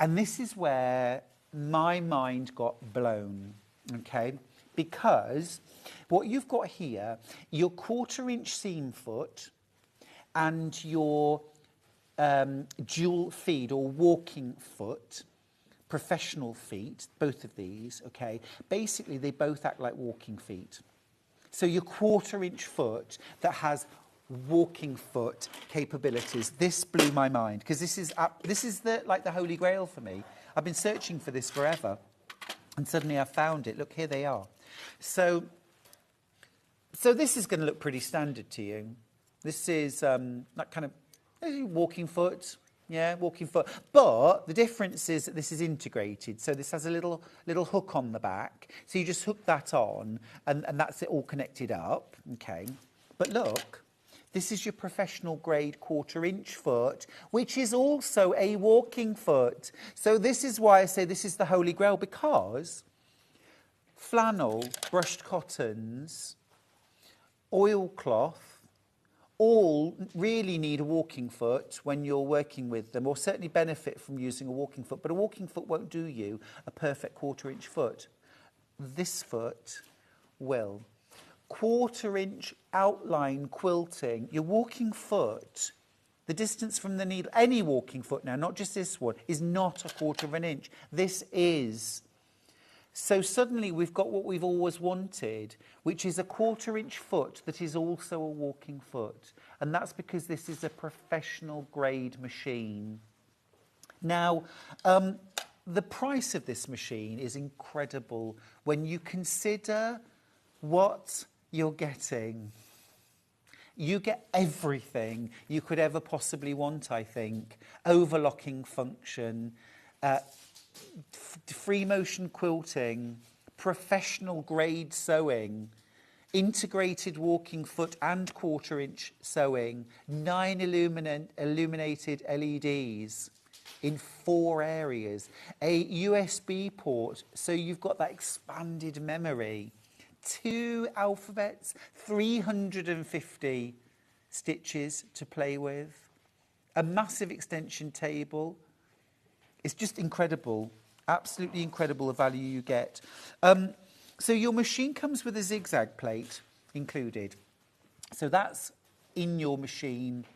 And this is where my mind got blown, okay? Because what you've got here, your 1/4 inch seam foot and your dual feed or walking foot, professional feet, both of these, okay? Basically, they both act like walking feet. So your 1/4 inch foot that has walking foot capabilities. This blew my mind, because this is like the holy grail for me. I've been searching for this forever, and suddenly I found it. Look, here they are. So this is going to look pretty standard to you. This is that kind of walking foot, yeah, walking foot. But the difference is that this is integrated. So this has a little hook on the back. So you just hook that on, and that's it all connected up, okay. But look. This is your professional grade 1/4 inch foot, which is also a walking foot. So this is why I say this is the holy grail, because flannel, brushed cottons, oilcloth, all really need a walking foot when you're working with them, or certainly benefit from using a walking foot. But a walking foot won't do you a perfect 1/4 inch foot. This foot will. 1/4 inch outline quilting, your walking foot, the distance from the needle, any walking foot now, not just this one, is not a 1/4 inch. This is. So suddenly we've got what we've always wanted, which is a 1/4 inch foot that is also a walking foot. And that's because this is a professional grade machine. Now, the price of this machine is incredible when you consider what you're getting. You get everything you could ever possibly want, I think. Overlocking function, free motion quilting, professional grade sewing, integrated walking foot and 1/4 inch sewing, 9 illuminated LEDs in 4 areas, a USB port, so you've got that expanded memory, 2 alphabets, 350 stitches to play with, a massive extension table. It's just incredible, absolutely incredible the value you get. So your machine comes with a zigzag plate included. So that's in your machine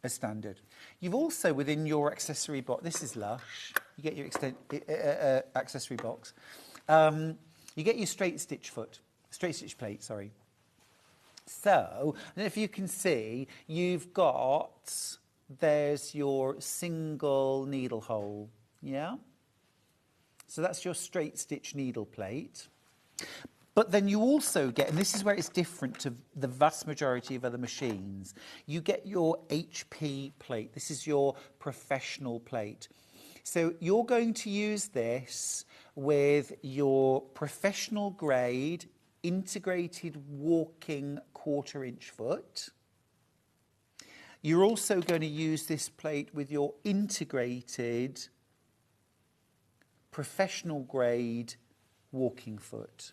as standard. You've also, within your accessory box, this is lush, you get your accessory box, you get your straight stitch plate, sorry. So, I don't know if you can see, there's your single needle hole, yeah? So that's your straight stitch needle plate. But then you also get, and this is where it's different to the vast majority of other machines, you get your HP plate. This is your professional plate. So you're going to use this with your professional grade integrated walking 1/4 inch foot. You're also going to use this plate with your integrated professional grade walking foot.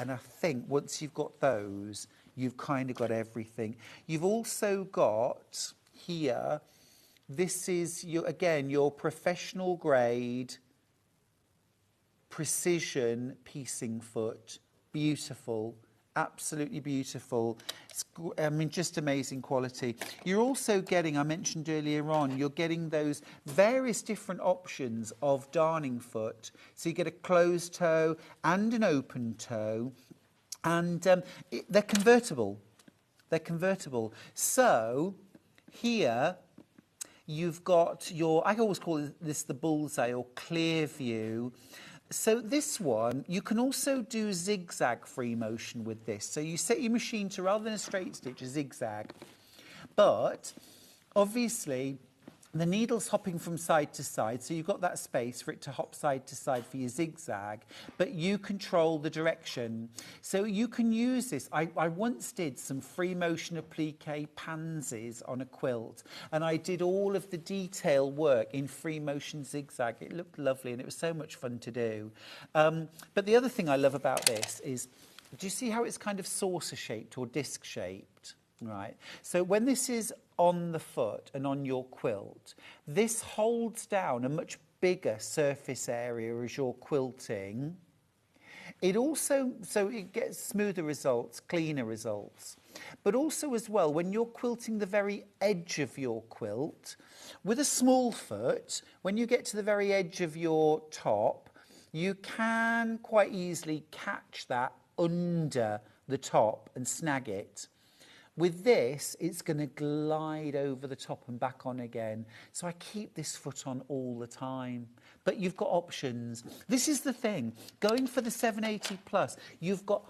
And I think once you've got those, you've kind of got everything. You've also got here, this is, your professional grade precision piecing foot. Beautiful. Absolutely beautiful. Just amazing quality. You're also getting, I mentioned earlier on, you're getting those various different options of darning foot. So you get a closed toe and an open toe, and they're convertible. They're convertible. So here you've got your, I always call this the bullseye or clear view. So this one, you can also do zigzag free motion with this. So you set your machine to, rather than a straight stitch, a zigzag. But obviously the needle's hopping from side to side, so you've got that space for it to hop side to side for your zigzag, but you control the direction. So you can use this. I once did some free motion applique pansies on a quilt, and I did all of the detail work in free motion zigzag. It looked lovely, and it was so much fun to do. But the other thing I love about this is, do you see how it's kind of saucer shaped or disc shaped? Right. So when this is on the foot and on your quilt, this holds down a much bigger surface area as you're quilting. It also, so it gets smoother results, cleaner results. But also as well, when you're quilting the very edge of your quilt, with a small foot, when you get to the very edge of your top, you can quite easily catch that under the top and snag it. With this, it's going to glide over the top and back on again. So I keep this foot on all the time. But you've got options. This is the thing. Going for the 780 plus, you've got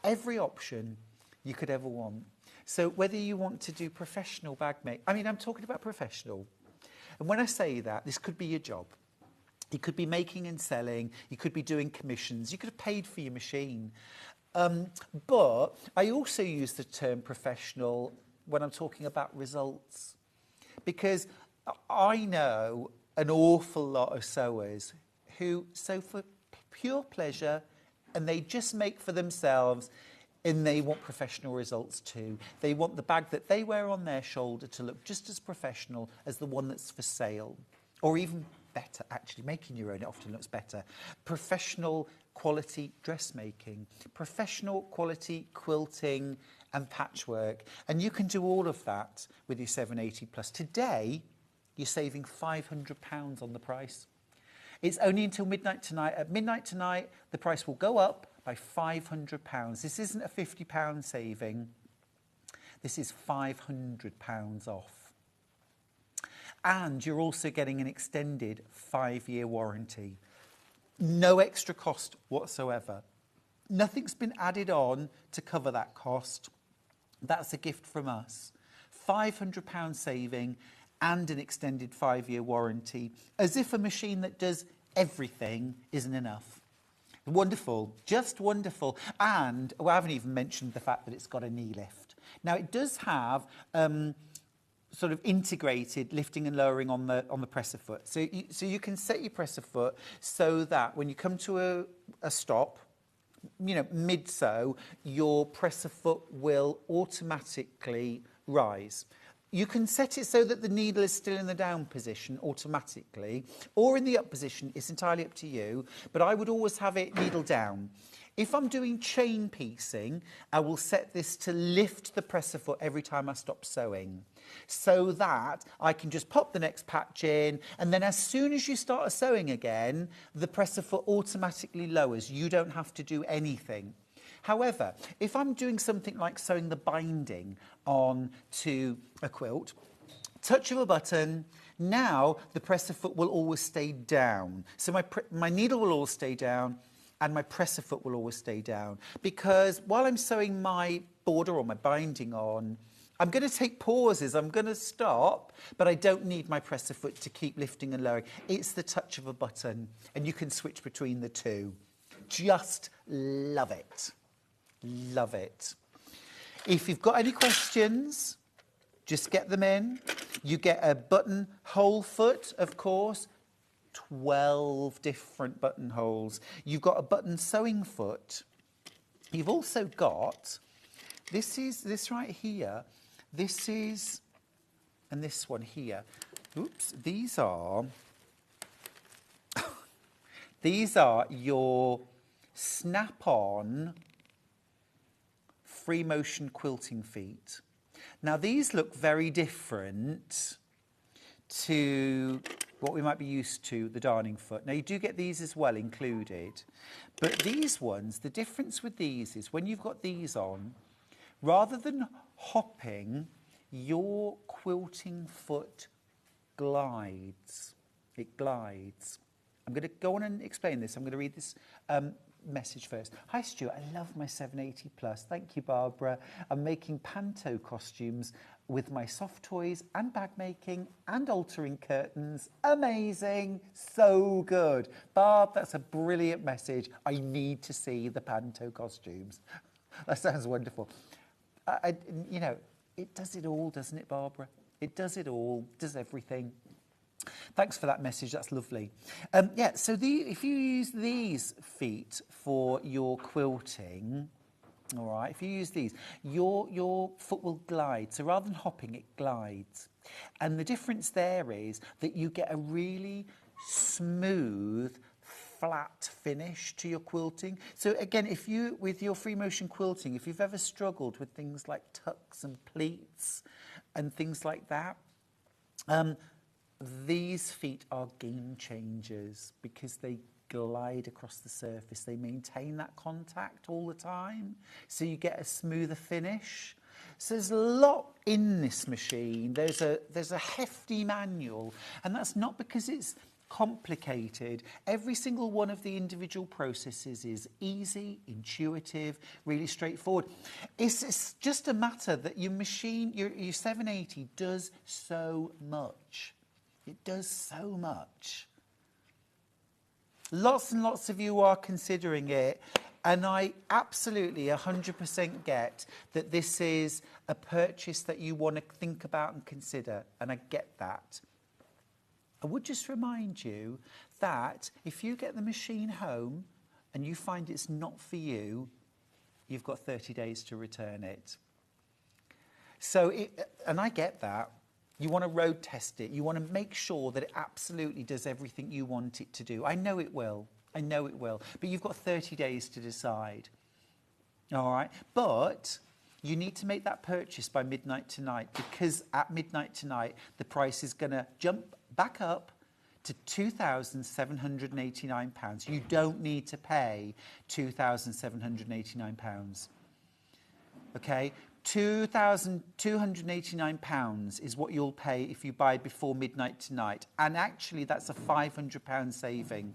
every option you could ever want. So whether you want to do professional bag make, I mean, I'm talking about professional. And when I say that, this could be your job. You could be making and selling. You could be doing commissions. You could have paid for your machine. But I also use the term professional when I'm talking about results, because I know an awful lot of sewers who sew for pure pleasure and they just make for themselves, and they want professional results too. They want the bag that they wear on their shoulder to look just as professional as the one that's for sale, or even better, actually. Making your own, it often looks better. Professional quality dressmaking, professional quality quilting and patchwork. And you can do all of that with your 780 plus. Today, you're saving £500 on the price. It's only until midnight tonight. At midnight tonight, the price will go up by £500. This isn't a £50 saving. This is £500 off. And you're also getting an extended 5-year warranty. No extra cost whatsoever. Nothing's been added on to cover that cost. That's a gift from us. £500 saving and an extended 5-year warranty, as if a machine that does everything isn't enough. Wonderful, just wonderful. And I haven't even mentioned the fact that it's got a knee lift. Now, it does have sort of integrated lifting and lowering on the presser foot. So you can set your presser foot so that when you come to a stop, mid-sew, your presser foot will automatically rise. You can set it so that the needle is still in the down position automatically, or in the up position. It's entirely up to you, but I would always have it needle down. If I'm doing chain piecing, I will set this to lift the presser foot every time I stop sewing, so that I can just pop the next patch in, and then as soon as you start sewing again, the presser foot automatically lowers. You don't have to do anything. However, if I'm doing something like sewing the binding on to a quilt, touch of a button, Now the presser foot will always stay down. So my needle will always stay down and my presser foot will always stay down, because while I'm sewing my border or my binding on, I'm going to take pauses, I'm going to stop, but I don't need my presser foot to keep lifting and lowering. It's the touch of a button, and you can switch between the two. Just love it. Love it. If you've got any questions, just get them in. You get a buttonhole foot, of course, 12 different buttonholes. You've got a button sewing foot. You've also got, this right here, this is, and this one here. Oops, these are your snap-on free motion quilting feet. Now these look very different to what we might be used to, the darning foot. Now you do get these as well included, but these ones, the difference with these is when you've got these on, rather than hopping, your quilting foot glides. It glides. I'm going to go on and explain this. I'm going to read this message first. Hi Stuart, I love my 780 Plus. Thank you, Barbara. I'm making panto costumes with my soft toys and bag making and altering curtains. Amazing. So good. Barb, that's a brilliant message. I need to see the panto costumes. That sounds wonderful. You know, it does it all, doesn't it, Barbara? It does it all, does everything. Thanks for that message, that's lovely. Yeah, so if you use these feet for your quilting, all right, if you use these, your foot will glide. So rather than hopping, it glides. And the difference there is that you get a really smooth, flat finish to your quilting. So again, if you, with your free motion quilting, if you've ever struggled with things like tucks and pleats and things like that, these feet are game changers because they glide across the surface. They maintain that contact all the time, so you get a smoother finish. So there's a lot in this machine. There's a hefty manual, and that's not because it's complicated. Every single one of the individual processes is easy, intuitive, really straightforward. It's just a matter that your machine, your 780 does so much. It does so much. Lots and lots of you are considering it, and I absolutely 100% get that this is a purchase that you want to think about and consider, and I get that. I would just remind you that if you get the machine home and you find it's not for you, you've got 30 days to return it. So, and I get that. You want to road test it. You want to make sure that it absolutely does everything you want it to do. I know it will. I know it will. But you've got 30 days to decide. All right? But you need to make that purchase by midnight tonight, because at midnight tonight, the price is going to jump back up to £2,789. You don't need to pay £2,789. Okay? £2,289 is what you'll pay if you buy before midnight tonight. And actually, that's a £500 saving.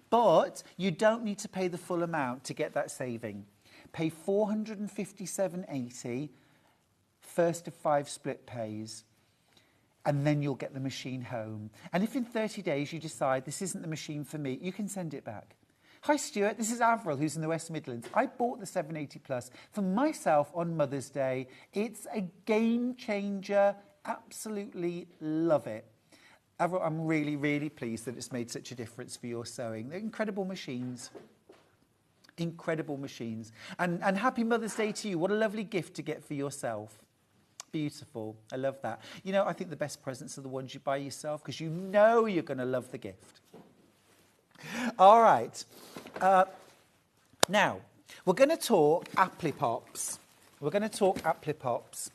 But you don't need to pay the full amount to get that saving. Pay £457.80, first of 5 split pays, and then you'll get the machine home. And if in 30 days you decide this isn't the machine for me, you can send it back. Hi Stuart, this is Avril, who's in the West Midlands. I bought the 780 Plus for myself on Mother's Day. It's a game changer. Absolutely love it. Avril, I'm really, really pleased that it's made such a difference for your sewing. They're incredible machines. Incredible machines. And happy Mother's Day to you. What a lovely gift to get for yourself. Beautiful. I love that. You know, I think the best presents are the ones you buy yourself, because you know you're going to love the gift. All right. Now, we're going to talk Appli-Pops. We're going to talk Appli-Pops.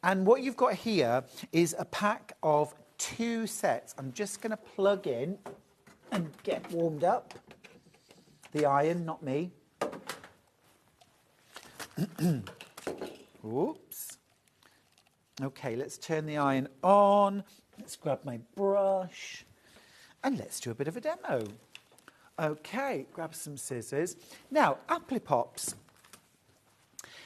And what you've got here is a pack of 2 sets. I'm just going to plug in and get warmed up. The iron, not me. Oops. Okay, let's turn the iron on. Let's grab my brush and let's do a bit of a demo. Okay, grab some scissors. Now, Applipops.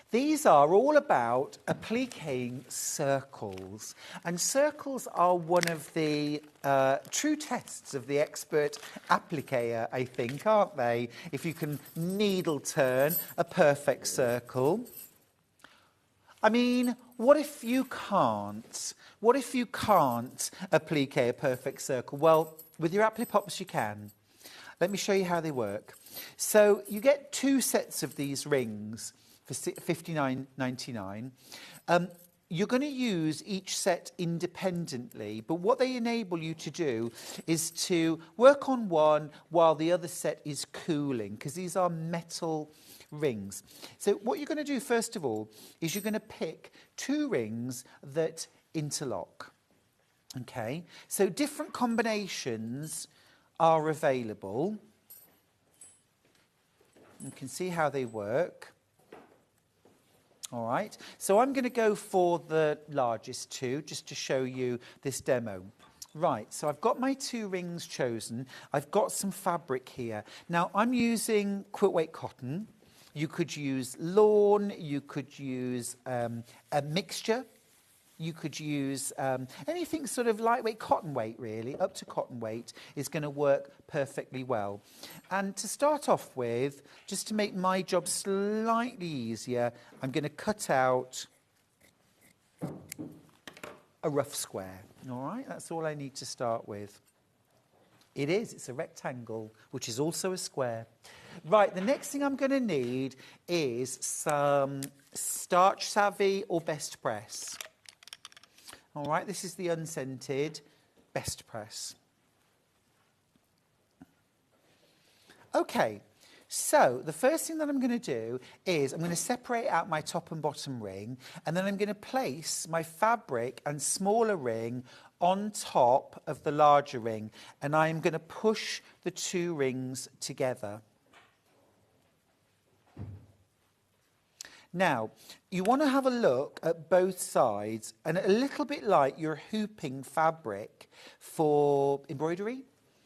These are all about appliquing circles. And circles are one of the true tests of the expert appliquer, I think, aren't they? If you can needle turn a perfect circle. I mean, what if you can't? What if you can't applique a perfect circle? Well, with your Applipops you can. Let me show you how they work. So you get 2 sets of these rings for $59.99. You're going to use each set independently, but what they enable you to do is to work on one while the other set is cooling, because these are metal rings. So what you're going to do first of all is you're going to pick 2 rings that interlock. Okay, so different combinations are available. You can see how they work. All right, so I'm going to go for the largest 2 just to show you this demo. Right, so I've got my 2 rings chosen. I've got some fabric here. Now, I'm using quilt weight cotton. You could use lawn, you could use a mixture. You could use anything sort of lightweight, cotton weight really, up to cotton weight is going to work perfectly well. And to start off with, just to make my job slightly easier, I'm going to cut out a rough square. All right, that's all I need to start with. It's a rectangle, which is also a square. Right, the next thing I'm going to need is some Starch Savvy or Best Press. All right, this is the unscented Best Press. Okay, so the first thing that I'm going to do is I'm going to separate out my top and bottom ring, and then I'm going to place my fabric and smaller ring on top of the larger ring, and I'm going to push the 2 rings together. Now, you want to have a look at both sides, and a little bit like you're hooping fabric for embroidery,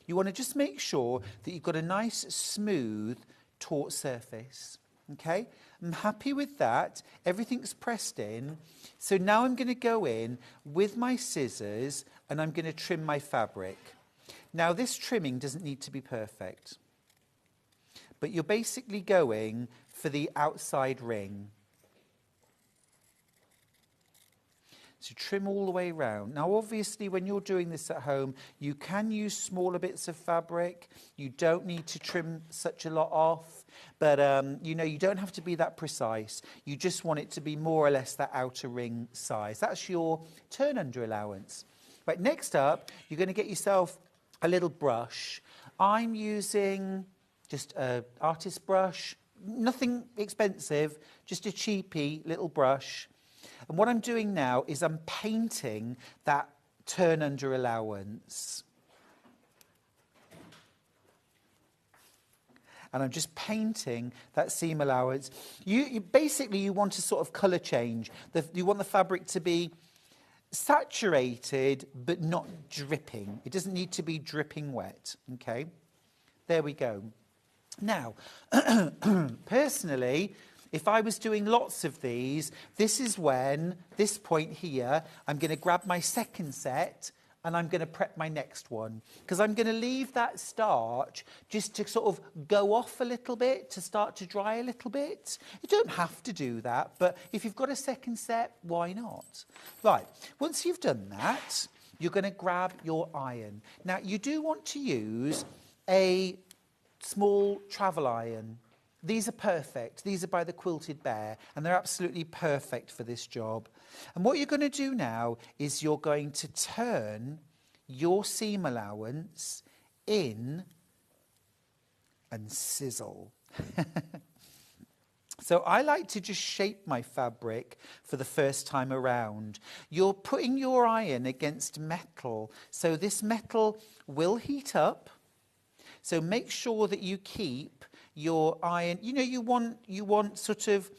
you want to just make sure that you've got a nice, smooth, taut surface. Okay, I'm happy with that. Everything's pressed in. So now I'm going to go in with my scissors and I'm going to trim my fabric. Now, this trimming doesn't need to be perfect, but you're basically going for the outside ring. So trim all the way around. Now, obviously, when you're doing this at home, you can use smaller bits of fabric. You don't need to trim such a lot off. But, you know, you don't have to be that precise. You just want it to be more or less that outer ring size. That's your turn under allowance. Right, next up, you're going to get yourself a little brush. I'm using just an artist brush. Nothing expensive, just a cheapy little brush. And what I'm doing now is I'm painting that turn under allowance. And I'm just painting that seam allowance. You basically, you want to sort of colour change. You want the fabric to be saturated, but not dripping. It doesn't need to be dripping wet, okay? There we go. Now, personally, if I was doing lots of these, this is when, this point here, I'm going to grab my second set and I'm going to prep my next one. Because I'm going to leave that starch just to sort of go off a little bit, to start to dry a little bit. You don't have to do that, but if you've got a second set, why not? Right, once you've done that, you're going to grab your iron. Now, you do want to use a small travel iron. These are perfect. These are by the Quilted Bear, and they're absolutely perfect for this job. And what you're going to do now is you're going to turn your seam allowance in and sizzle. So I like to just shape my fabric for the first time around. You're putting your iron against metal, so this metal will heat up. So make sure that you keep your iron, you know, you want sort of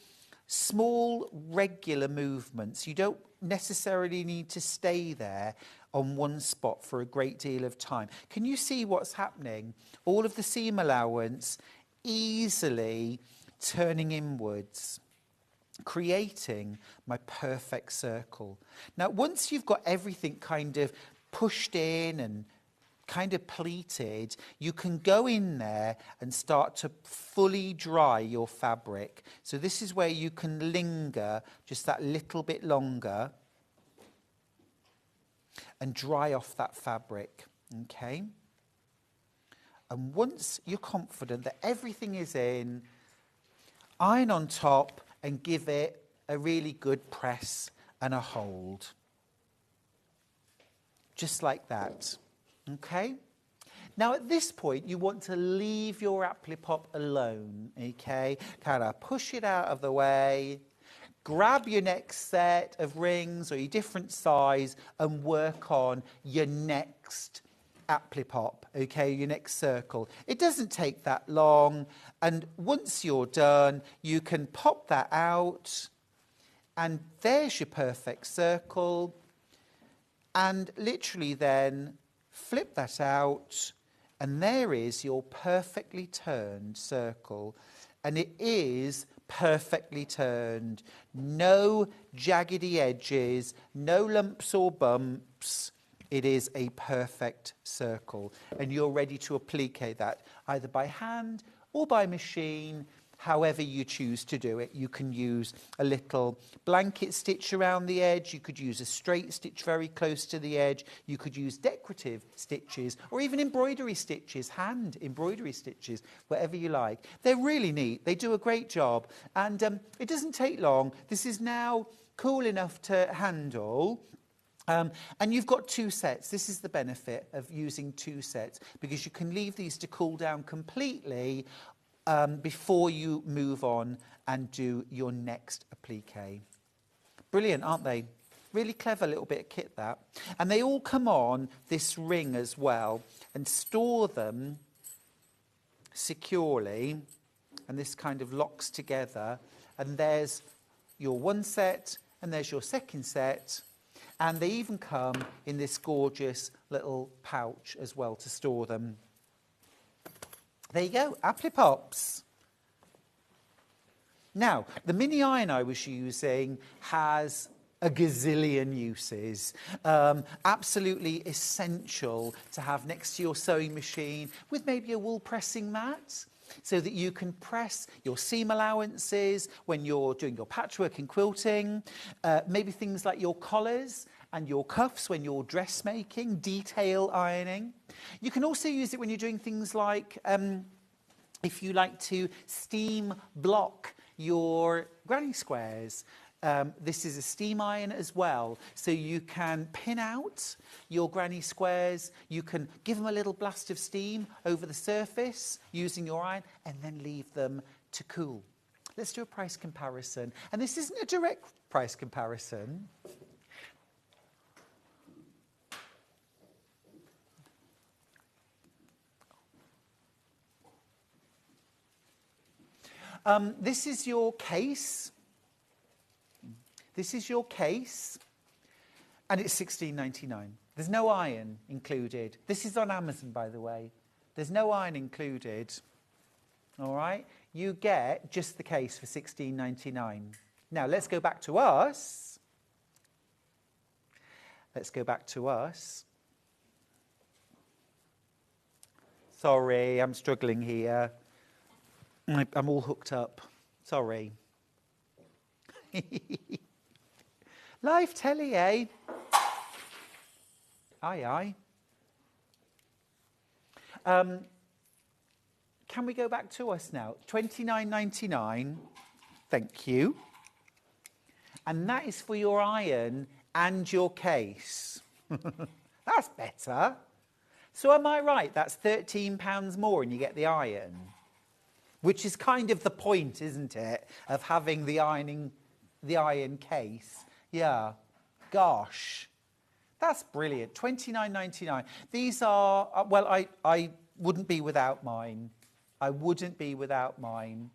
small, regular movements. You don't necessarily need to stay there on one spot for a great deal of time. Can you see what's happening? All of the seam allowance easily turning inwards, creating my perfect circle. Now, once you've got everything kind of pushed in and kind of pleated, you can go in there and start to fully dry your fabric. So this is where you can linger just that little bit longer and dry off that fabric, okay? And once you're confident that everything is in, iron on top and give it a really good press and a hold. Just like that. Okay? Now at this point you want to leave your Applique Pop alone, okay? Kind of push it out of the way, grab your next set of rings or your different size and work on your next Applique Pop, okay, your next circle. It doesn't take that long, and once you're done you can pop that out and there's your perfect circle, and literally then flip that out and there is your perfectly turned circle, and it is perfectly turned. No jaggedy edges, no lumps or bumps. It is a perfect circle, and you're ready to applique that either by hand or by machine, however you choose to do it. You can use a little blanket stitch around the edge, you could use a straight stitch very close to the edge, you could use decorative stitches or even embroidery stitches, hand embroidery stitches, whatever you like. They're really neat, they do a great job, and it doesn't take long. This is now cool enough to handle. And you've got 2 sets. This is the benefit of using 2 sets, because you can leave these to cool down completely before you move on and do your next applique. Brilliant, aren't they? Really clever little bit of kit, that. And they all come on this ring as well, and store them securely, and this kind of locks together, and there's your 1 set and there's your 2nd set, and they even come in this gorgeous little pouch as well to store them. There you go, Applique Pops. Now, the mini iron I was using has a gazillion uses. Absolutely essential to have next to your sewing machine, with maybe a wool pressing mat, so that you can press your seam allowances when you're doing your patchwork and quilting, maybe things like your collars and your cuffs when you're dressmaking, detail ironing. You can also use it when you're doing things like, if you like to steam block your granny squares. This is a steam iron as well, so you can pin out your granny squares, you can give them a little blast of steam over the surface using your iron, and then leave them to cool. Let's do a price comparison, and this isn't a direct price comparison. This is your case. This is your case, and it's $16.99. There's no iron included. This is on Amazon, by the way. There's no iron included. All right? You get just the case for $16.99. Now, let's go back to us. Let's go back to us. Sorry, I'm struggling here. I'm all hooked up. Sorry. Live telly, eh? Aye, aye. Can we go back to us now? $29.99. Thank you. And that is for your iron and your case. That's better. So am I right? That's £13 more and you get the iron. Which is kind of the point, isn't it, of having the iron case. Yeah, gosh, that's brilliant. $29.99. These are, well, I wouldn't be without mine. I wouldn't be without mine.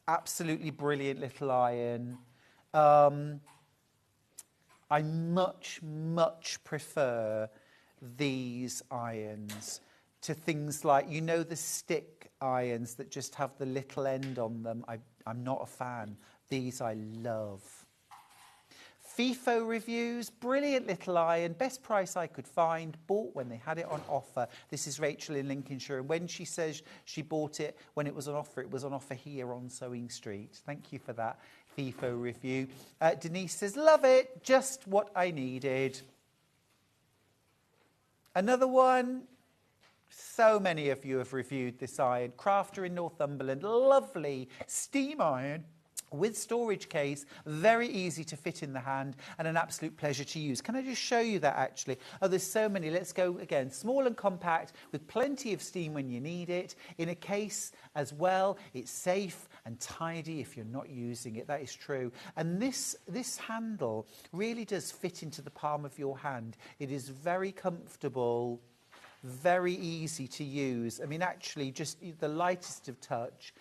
Absolutely brilliant little iron. I much, much prefer these irons to things like, you know, the stick irons that just have the little end on them. I'm not a fan. These I love. FIFO Reviews, brilliant little iron, best price I could find, bought when they had it on offer. This is Rachel in Lincolnshire, and when she says she bought it when it was on offer here on Sewing Street. Thank you for that FIFO review. Denise says, love it, just what I needed. Another one, so many of you have reviewed this iron. Crafter in Northumberland, lovely steam iron with storage case, very easy to fit in the hand and an absolute pleasure to use. Can I just show you that actually? Oh, there's so many. Let's go again. Small and compact with plenty of steam when you need it. In a case as well, it's safe and tidy if you're not using it. That is true. And this handle really does fit into the palm of your hand. It is very comfortable, very easy to use. I mean, actually, just the lightest of touch.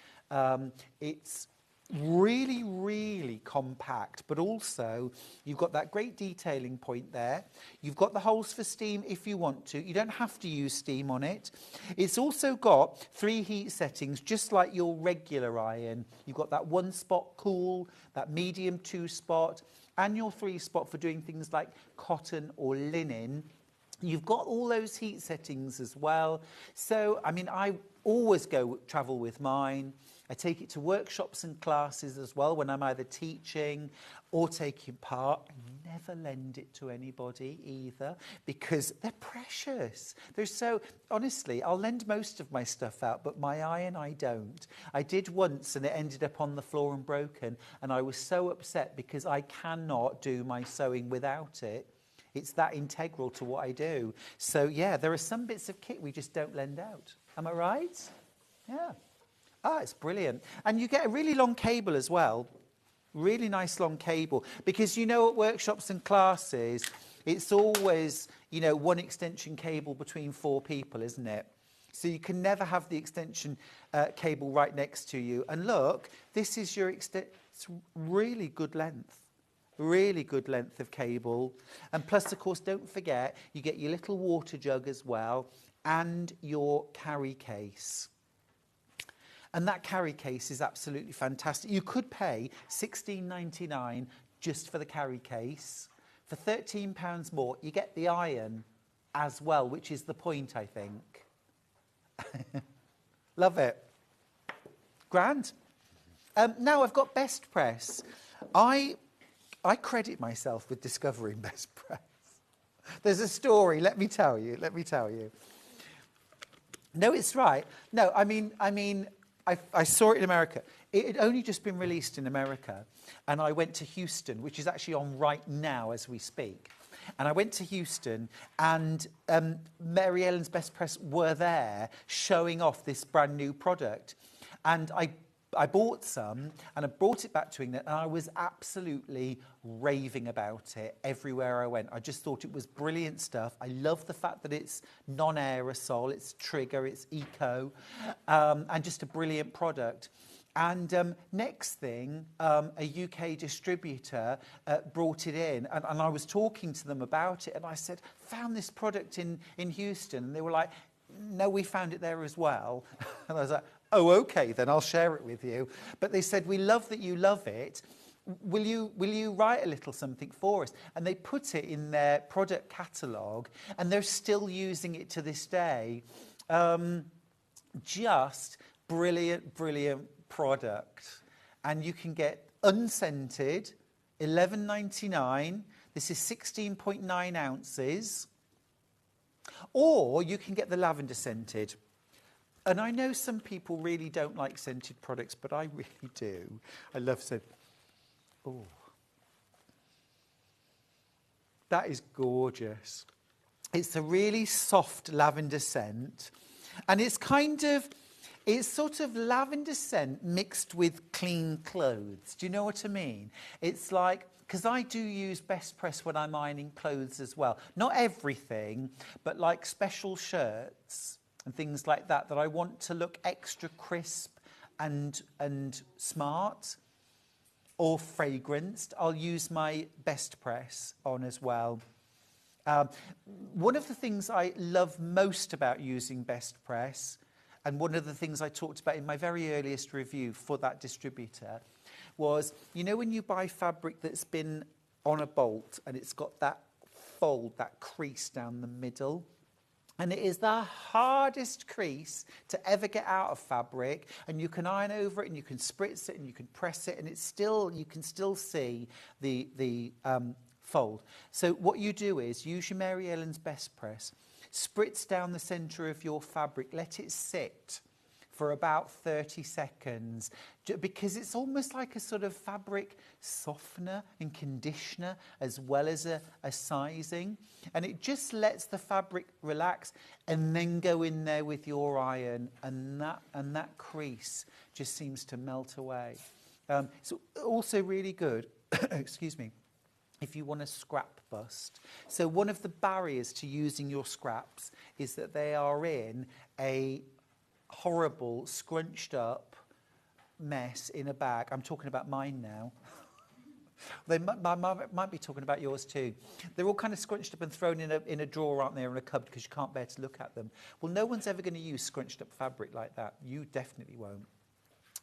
It's really, really compact, but also you've got that great detailing point there. You've got the holes for steam if you want to. You don't have to use steam on it. It's also got 3 heat settings, just like your regular iron. You've got that 1 spot cool, that medium 2 spot, and your 3 spot for doing things like cotton or linen. You've got all those heat settings as well. So, I mean, I always travel with mine. I take it to workshops and classes as well when I'm either teaching or taking part. I never lend it to anybody either because they're precious. They're so, honestly, I'll lend most of my stuff out, but my iron I don't. I did once and it ended up on the floor and broken, and I was so upset because I cannot do my sewing without it. It's that integral to what I do. So, yeah, there are some bits of kit we just don't lend out. Am I right? Yeah. Ah, it's brilliant. And you get a really long cable as well. Really nice long cable. Because, you know, at workshops and classes, it's always, you know, 1 extension cable between 4 people, isn't it? So you can never have the extension cable right next to you. And look, this is your it's really good length. Really good length of cable. And plus, of course, don't forget, you get your little water jug as well and your carry case. And that carry case is absolutely fantastic. You could pay £16.99 just for the carry case. For £13 more, you get the iron as well, which is the point, I think. Love it. Grand. Now I've got Best Press. I credit myself with discovering Best Press. There's a story, let me tell you. No, it's right. No, I mean, I saw it in America. It had only just been released in America, and I went to Houston, which is actually on right now as we speak. And I went to Houston, and Mary Ellen's Best Press were there showing off this brand new product. And I bought some, and I brought it back to England, and I was absolutely raving about it everywhere I went. I just thought it was brilliant stuff. I love the fact that it's non-aerosol, it's Trigger, it's eco, and just a brilliant product. And next thing, a UK distributor brought it in, and I was talking to them about it, and I said, found this product in Houston, and they were like, no, we found it there as well. And I was like, oh, okay, then I'll share it with you. But they said, we love that you love it. Will you write a little something for us? And they put it in their product catalogue, and they're still using it to this day. Just brilliant, brilliant product. And you can get unscented, £11.99. This is 16.9 ounces. Or you can get the lavender scented. And I know some people really don't like scented products, but I really do. I love scent. Oh, that is gorgeous. It's a really soft lavender scent. And it's sort of lavender scent mixed with clean clothes. Do you know what I mean? It's like, because I do use Best Press when I'm ironing clothes as well. Not everything, but like special shirts and things like that I want to look extra crisp and smart or fragranced. I'll use my Best Press on as well. One of the things I love most about using Best Press, and one of the things I talked about in my very earliest review for that distributor, was, you know, when you buy fabric that's been on a bolt and it's got that fold, that crease down the middle, and it is the hardest crease to ever get out of fabric, and you can iron over it and you can spritz it and you can press it, and it's still, you can still see the fold. So what you do is use your Mary Ellen's Best Press, spritz down the centre of your fabric, let it sit for about 30 seconds, because it's almost like a sort of fabric softener and conditioner as well as a sizing, and it just lets the fabric relax, and then go in there with your iron, and that crease just seems to melt away. It's also really good, excuse me, if you want a scrap bust. So one of the barriers to using your scraps is that they are in a horrible, scrunched up mess in a bag. I'm talking about mine now. They might be talking about yours too. They're all kind of scrunched up and thrown in a drawer, aren't they, or in a cupboard, because you can't bear to look at them. Well, no one's ever going to use scrunched up fabric like that. You definitely won't.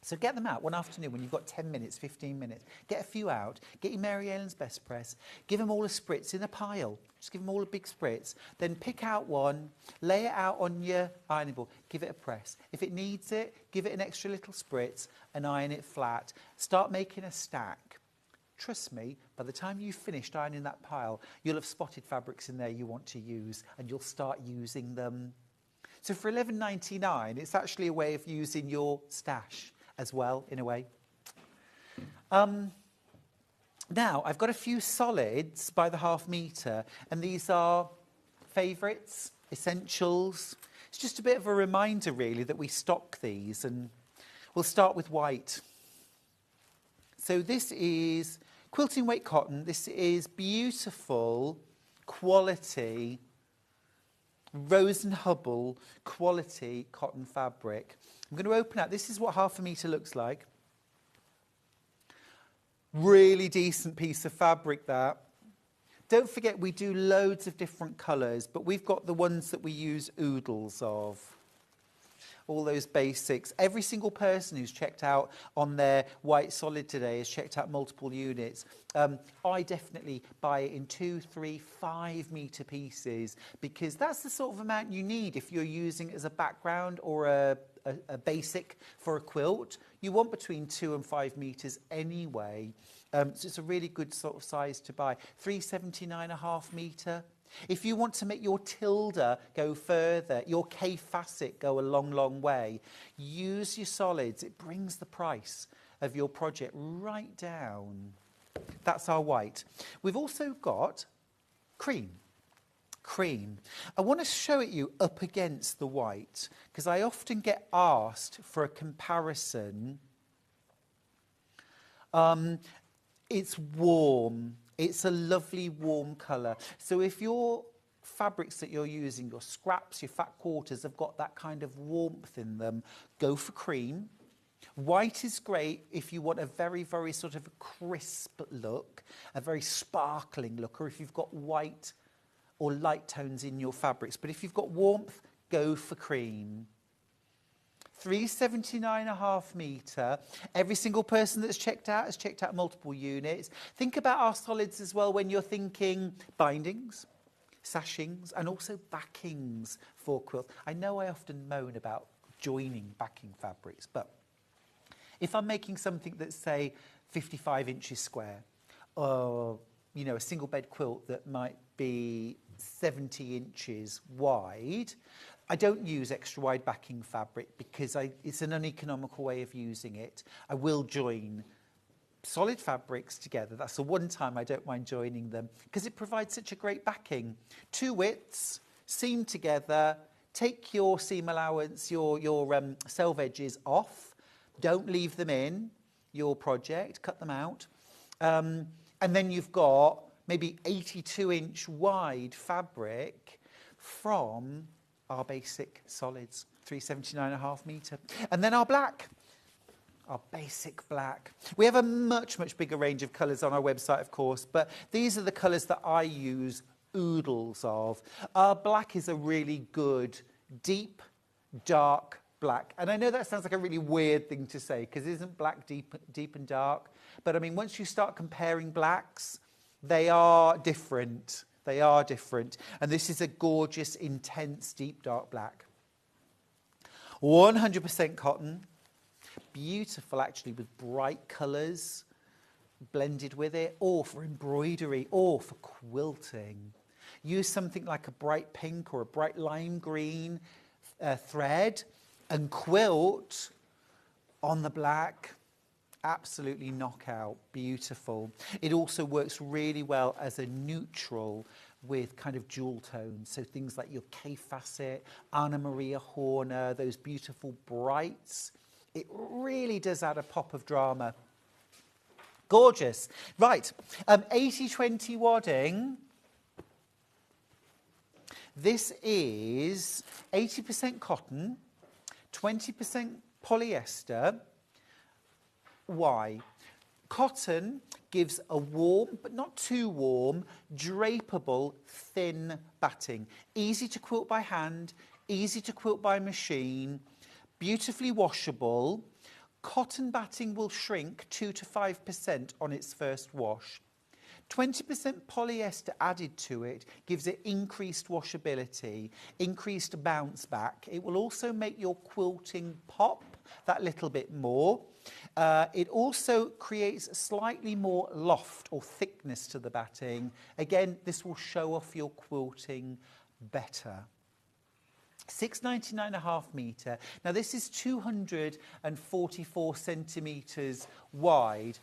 So get them out one afternoon when you've got 10 minutes, 15 minutes. Get a few out. Get your Mary Ellen's Best Press. Give them all a spritz in a pile. Just give them all a big spritz. Then pick out one, lay it out on your ironing board. Give it a press. If it needs it, give it an extra little spritz and iron it flat. Start making a stack. Trust me, by the time you've finished ironing that pile, you'll have spotted fabrics in there you want to use, and you'll start using them. So for $11.99, it's actually a way of using your stash as well, in a way. Now, I've got a few solids by the half metre, and these are favourites, essentials. It's just a bit of a reminder, really, that we stock these, and we'll start with white. So this is quilting weight cotton. This is beautiful quality Rose and Hubble quality cotton fabric. I'm going to open out. This is what half a metre looks like. Really decent piece of fabric, that. Don't forget, we do loads of different colours, but we've got the ones that we use oodles of. All those basics. Every single person who's checked out on their white solid today has checked out multiple units. I definitely buy it in 2, 3, 5 metre pieces, because that's the sort of amount you need if you're using it as a background or a basic for a quilt. You want between 2 and 5 metres anyway. So it's a really good sort of size to buy. £3.79.5 metre. If you want to make your tilde go further, your K facet go a long, long way, use your solids. It brings the price of your project right down. That's our white. We've also got cream. Cream. I want to show it you up against the white, because I often get asked for a comparison. It's warm. It's a lovely warm colour. So if your fabrics that you're using, your scraps, your fat quarters, have got that kind of warmth in them, go for cream. White is great if you want a very, very sort of crisp look, a very sparkling look, or if you've got white or light tones in your fabrics. But if you've got warmth, go for cream. £3.79.5 metre. Every single person that's checked out has checked out multiple units. Think about our solids as well when you're thinking bindings, sashings, and also backings for quilts. I know I often moan about joining backing fabrics, but if I'm making something that's, say, 55 inches square, or, you know, a single bed quilt that might be 70 inches wide, I don't use extra wide backing fabric because it's an uneconomical way of using it. I will join solid fabrics together. That's the one time I don't mind joining them, because it provides such a great backing. 2 widths, seam together, take your seam allowance, your selve edges off. Don't leave them in your project, cut them out. And then you've got maybe 82-inch wide fabric from our basic solids, £3.79.5 metre. And then our black. our basic black. We have a much bigger range of colours on our website, of course, but these are the colours that I use oodles of. Our black is a really good, deep, dark black. And I know that sounds like a really weird thing to say, because isn't black deep and dark? But I mean, once you start comparing blacks, they are different. They are different. And this is a gorgeous, intense, deep, dark black. 100% cotton. Beautiful, actually, with bright colours blended with it, or for embroidery, or for quilting. Use something like a bright pink or a bright lime green thread and quilt on the black. Absolutely knockout, beautiful. It also works really well as a neutral with kind of jewel tones. So things like your Kay Facet, Anna Maria Horner, those beautiful brights. It really does add a pop of drama. Gorgeous. Right, 80-20 wadding. This is 80% cotton, 20% polyester. Why? Cotton gives a warm, but not too warm, drapable, thin batting. Easy to quilt by hand, easy to quilt by machine, beautifully washable. Cotton batting will shrink 2 to 5% on its first wash. 20% polyester added to it gives it increased washability, increased bounce back. It will also make your quilting pop that little bit more. It also creates slightly more loft or thickness to the batting. Again, this will show off your quilting better. 699.5 metre. Now this is 244 centimetres wide.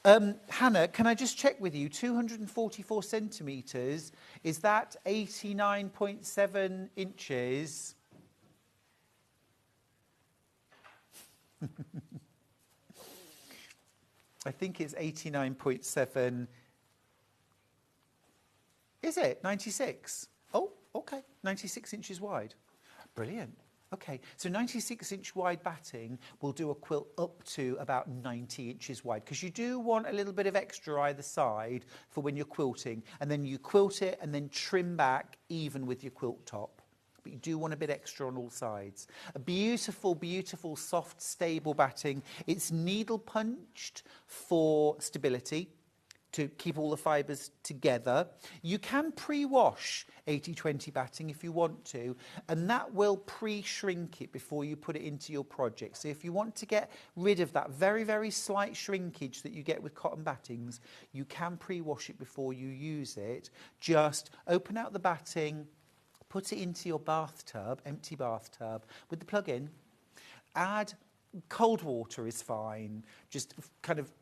Hannah, can I just check with you? 244 centimetres, is that 89.7 inches? I think it's 89.7. Is it 96? Oh, okay, 96 inches wide. Brilliant. Okay, so 96-inch wide batting will do a quilt up to about 90 inches wide, because you do want a little bit of extra either side for when you're quilting, and then you quilt it and then trim back even with your quilt top. But you do want a bit extra on all sides. A beautiful, beautiful, soft, stable batting. It's needle punched for stability, to keep all the fibres together. You can pre-wash 80-20 batting if you want to, and that will pre-shrink it before you put it into your project. So if you want to get rid of that very, very slight shrinkage that you get with cotton battings, you can pre-wash it before you use it. Just open out the batting, put it into your bathtub, empty bathtub, with the plug in. Add cold water is fine, just kind of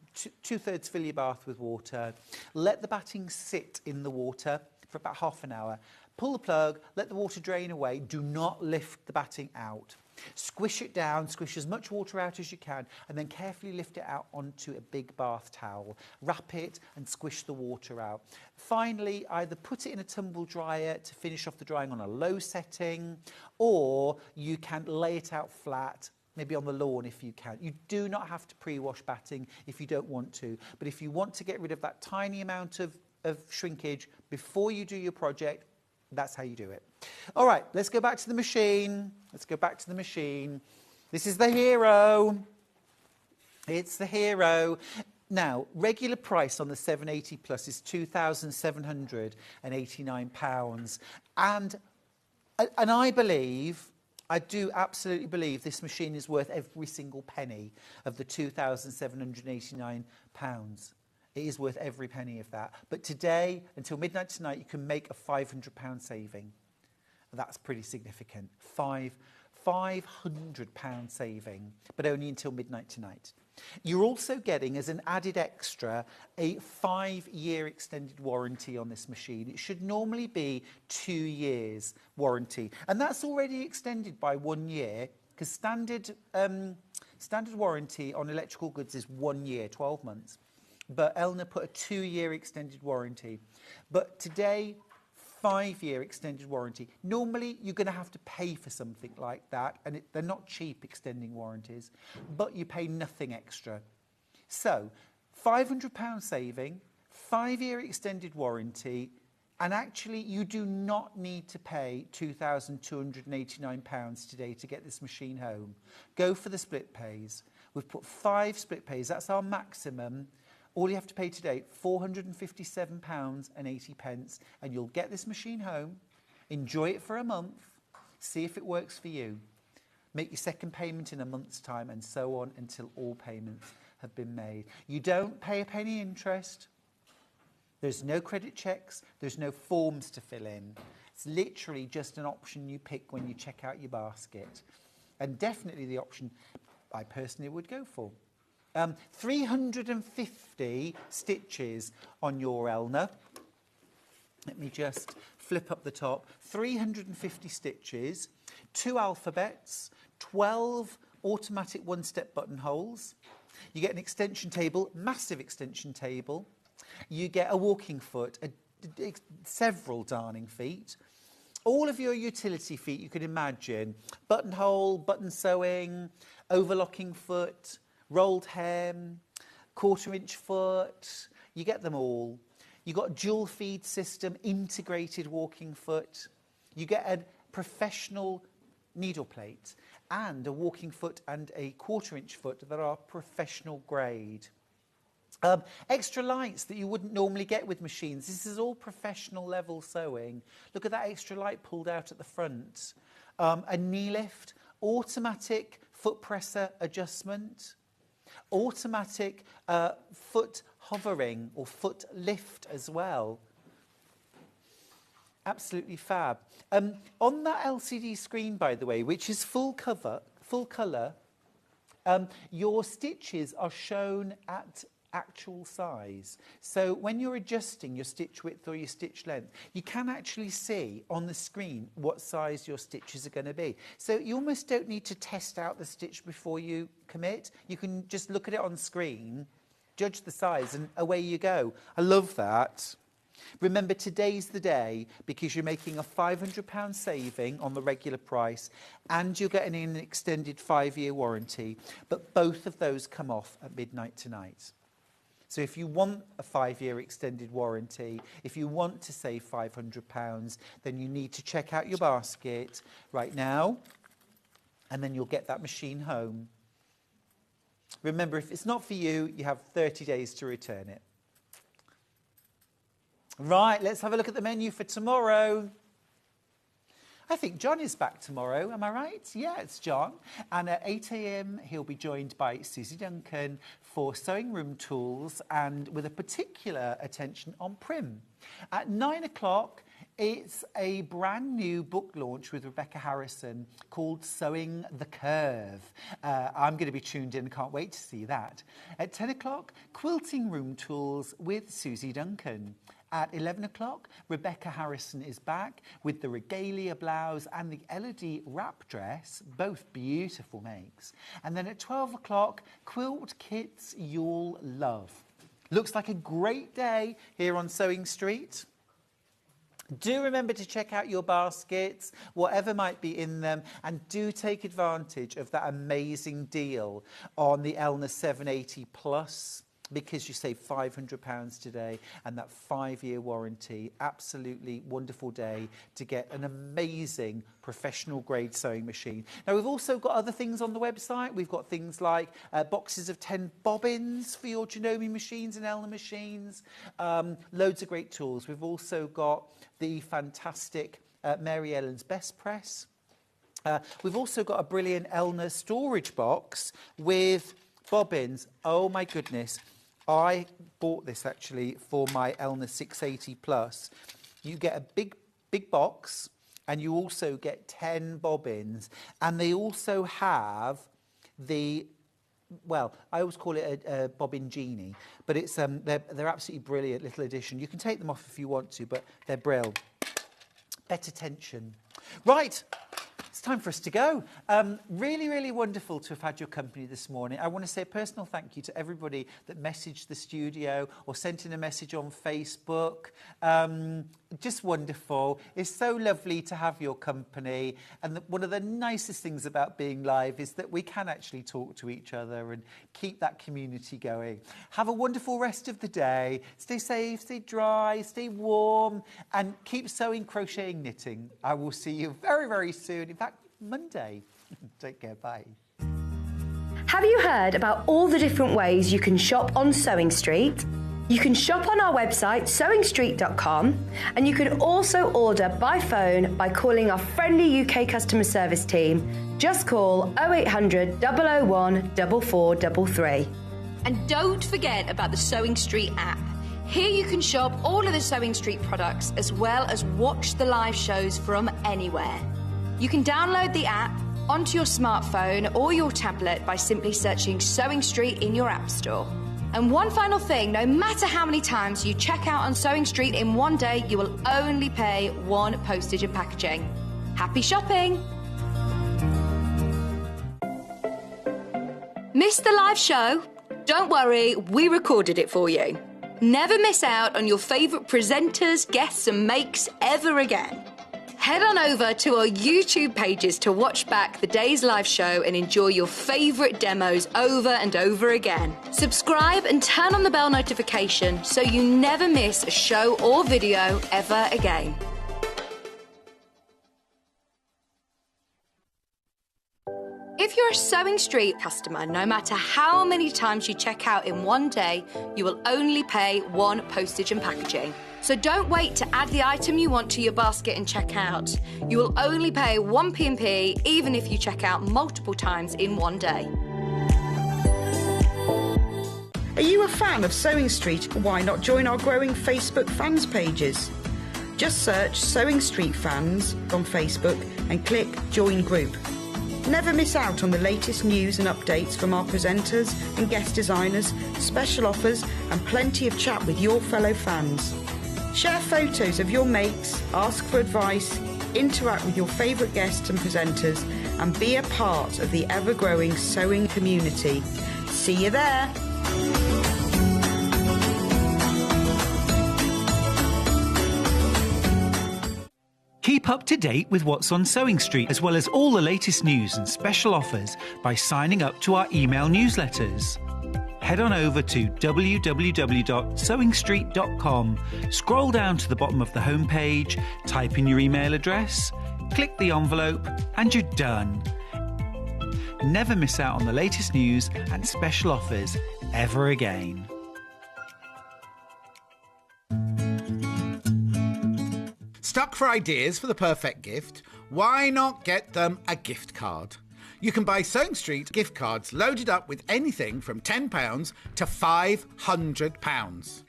two-thirds fill your bath with water. Let the batting sit in the water for about half an hour. Pull the plug, let the water drain away. Do not lift the batting out. Squish it down, squish as much water out as you can, and then carefully lift it out onto a big bath towel. Wrap it and squish the water out. Finally, either put it in a tumble dryer to finish off the drying on a low setting, or you can lay it out flat, maybe on the lawn if you can. You do not have to pre-wash batting if you don't want to. But if you want to get rid of that tiny amount of shrinkage before you do your project, that's how you do it. All right, let's go back to the machine. Let's go back to the machine. This is the Hero. It's the Hero. Now, regular price on the 780 Plus is £2,789. And I believe... I do absolutely believe this machine is worth every single penny of the £2,789. It is worth every penny of that. But today, until midnight tonight, you can make a £500 saving. That's pretty significant. £500 saving, but only until midnight tonight. You're also getting, as an added extra, a 5-year extended warranty on this machine. It should normally be 2 years warranty, and that's already extended by 1 year, because standard warranty on electrical goods is 1 year, 12 months. But Elna put a 2-year extended warranty. But today, 5-year extended warranty. Normally, you're going to have to pay for something like that, and they're not cheap extending warranties, but you pay nothing extra. So, £500 saving, 5-year extended warranty, and actually you do not need to pay £2,289 today to get this machine home. Go for the split pays. We've put 5 split pays, that's our maximum. All you have to pay today, £457.80, and you'll get this machine home, enjoy it for a month, see if it works for you. Make your second payment in a month's time, and so on until all payments have been made. You don't pay a penny interest. There's no credit checks. There's no forms to fill in. It's literally just an option you pick when you check out your basket. And definitely the option I personally would go for. 350 stitches on your Elna. Let me just flip up the top. 350 stitches, 2 alphabets, 12 automatic one-step buttonholes. You get an extension table, massive extension table. You get a walking foot, several darning feet. All of your utility feet you could imagine. Buttonhole, button sewing, overlocking foot, rolled hem, 1/4 inch foot. You get them all. You got a dual feed system, integrated walking foot. You get a professional needle plate and a walking foot and a 1/4 inch foot that are professional grade. Extra lights that you wouldn't normally get with machines. This is all professional level sewing. Look at that extra light pulled out at the front. A knee lift, automatic foot presser adjustment, automatic foot hovering or foot lift as well. Absolutely fab. On that LCD screen, by the way, which is full colour, your stitches are shown at actual size. So when you're adjusting your stitch width or your stitch length, you can actually see on the screen what size your stitches are going to be. So you almost don't need to test out the stitch before you commit. You can just look at it on screen, judge the size, and away you go. I love that. Remember, today's the day because you're making a £500 saving on the regular price and you're getting an extended 5-year warranty, but both of those come off at midnight tonight. So if you want a 5-year extended warranty, if you want to save £500, then you need to check out your basket right now, and then you'll get that machine home. Remember, if it's not for you, you have 30 days to return it. Right, let's have a look at the menu for tomorrow. I think John is back tomorrow, am I right? Yeah, it's John. And at 8 a.m, he'll be joined by Susie Duncan for sewing room tools and with a particular attention on Prim. At 9 o'clock, it's a brand new book launch with Rebecca Harrison called Sewing the Curve. I'm going to be tuned in, can't wait to see that. At 10 o'clock, quilting room tools with Susie Duncan. At 11 o'clock, Rebecca Harrison is back with the regalia blouse and the Elodie wrap dress, both beautiful makes. And then at 12 o'clock, quilt kits you'll love. Looks like a great day here on Sewing Street. Do remember to check out your baskets, whatever might be in them, and do take advantage of that amazing deal on the Elna 780 Plus, because you save £500 today and that 5-year warranty. Absolutely wonderful day to get an amazing professional grade sewing machine. Now, we've also got other things on the website. We've got things like boxes of 10 bobbins for your Janome machines and Elna machines. Loads of great tools. We've also got the fantastic Mary Ellen's Best Press. We've also got a brilliant Elna storage box with bobbins. Oh my goodness. I bought this actually for my Elna 680 Plus. You get a big box and you also get 10 bobbins, and they also have the, well, I always call it a bobbin genie, but it's they're absolutely brilliant little addition. You can take them off if you want to, but they're brilliant. Better tension. Right, it's time for us to go. Really, really wonderful to have had your company this morning. I want to say a personal thank you to everybody that messaged the studio or sent in a message on Facebook. Just wonderful. It's so lovely to have your company. And one of the nicest things about being live is that we can actually talk to each other and keep that community going. Have a wonderful rest of the day. Stay safe, stay dry, stay warm, and keep sewing, crocheting, knitting. I will see you very, very soon. In fact, Monday. Take care. Bye. Have you heard about all the different ways you can shop on Sewing Street? You can shop on our website, sewingstreet.com, and you can also order by phone by calling our friendly UK customer service team. Just call 0800 001 4433. And don't forget about the Sewing Street app. Here you can shop all of the Sewing Street products as well as watch the live shows from anywhere. You can download the app onto your smartphone or your tablet by simply searching Sewing Street in your app store. And one final thing, no matter how many times you check out on Sewing Street in one day, you will only pay one postage and packaging. Happy shopping! Missed the live show? Don't worry, we recorded it for you. Never miss out on your favourite presenters, guests and makes ever again. Head on over to our YouTube pages to watch back the day's live show and enjoy your favourite demos over and over again. Subscribe and turn on the bell notification so you never miss a show or video ever again. If you're a Sewing Street customer, no matter how many times you check out in one day, you will only pay one postage and packaging. So don't wait to add the item you want to your basket and check out. You will only pay one P&P even if you check out multiple times in one day. Are you a fan of Sewing Street? Why not join our growing Facebook fans pages? Just search Sewing Street Fans on Facebook and click Join Group. Never miss out on the latest news and updates from our presenters and guest designers, special offers and plenty of chat with your fellow fans. Share photos of your makes, ask for advice, interact with your favourite guests and presenters and be a part of the ever-growing sewing community. See you there! Keep up to date with what's on Sewing Street, as well as all the latest news and special offers by signing up to our email newsletters. Head on over to www.sewingstreet.com, scroll down to the bottom of the homepage, type in your email address, click the envelope, and you're done. Never miss out on the latest news and special offers ever again. Stuck for ideas for the perfect gift? Why not get them a gift card? You can buy Sewing Street gift cards loaded up with anything from £10 to £500.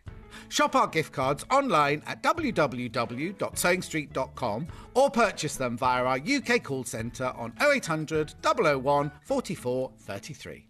Shop our gift cards online at www.sewingstreet.com or purchase them via our UK call centre on 0800 001 44 33.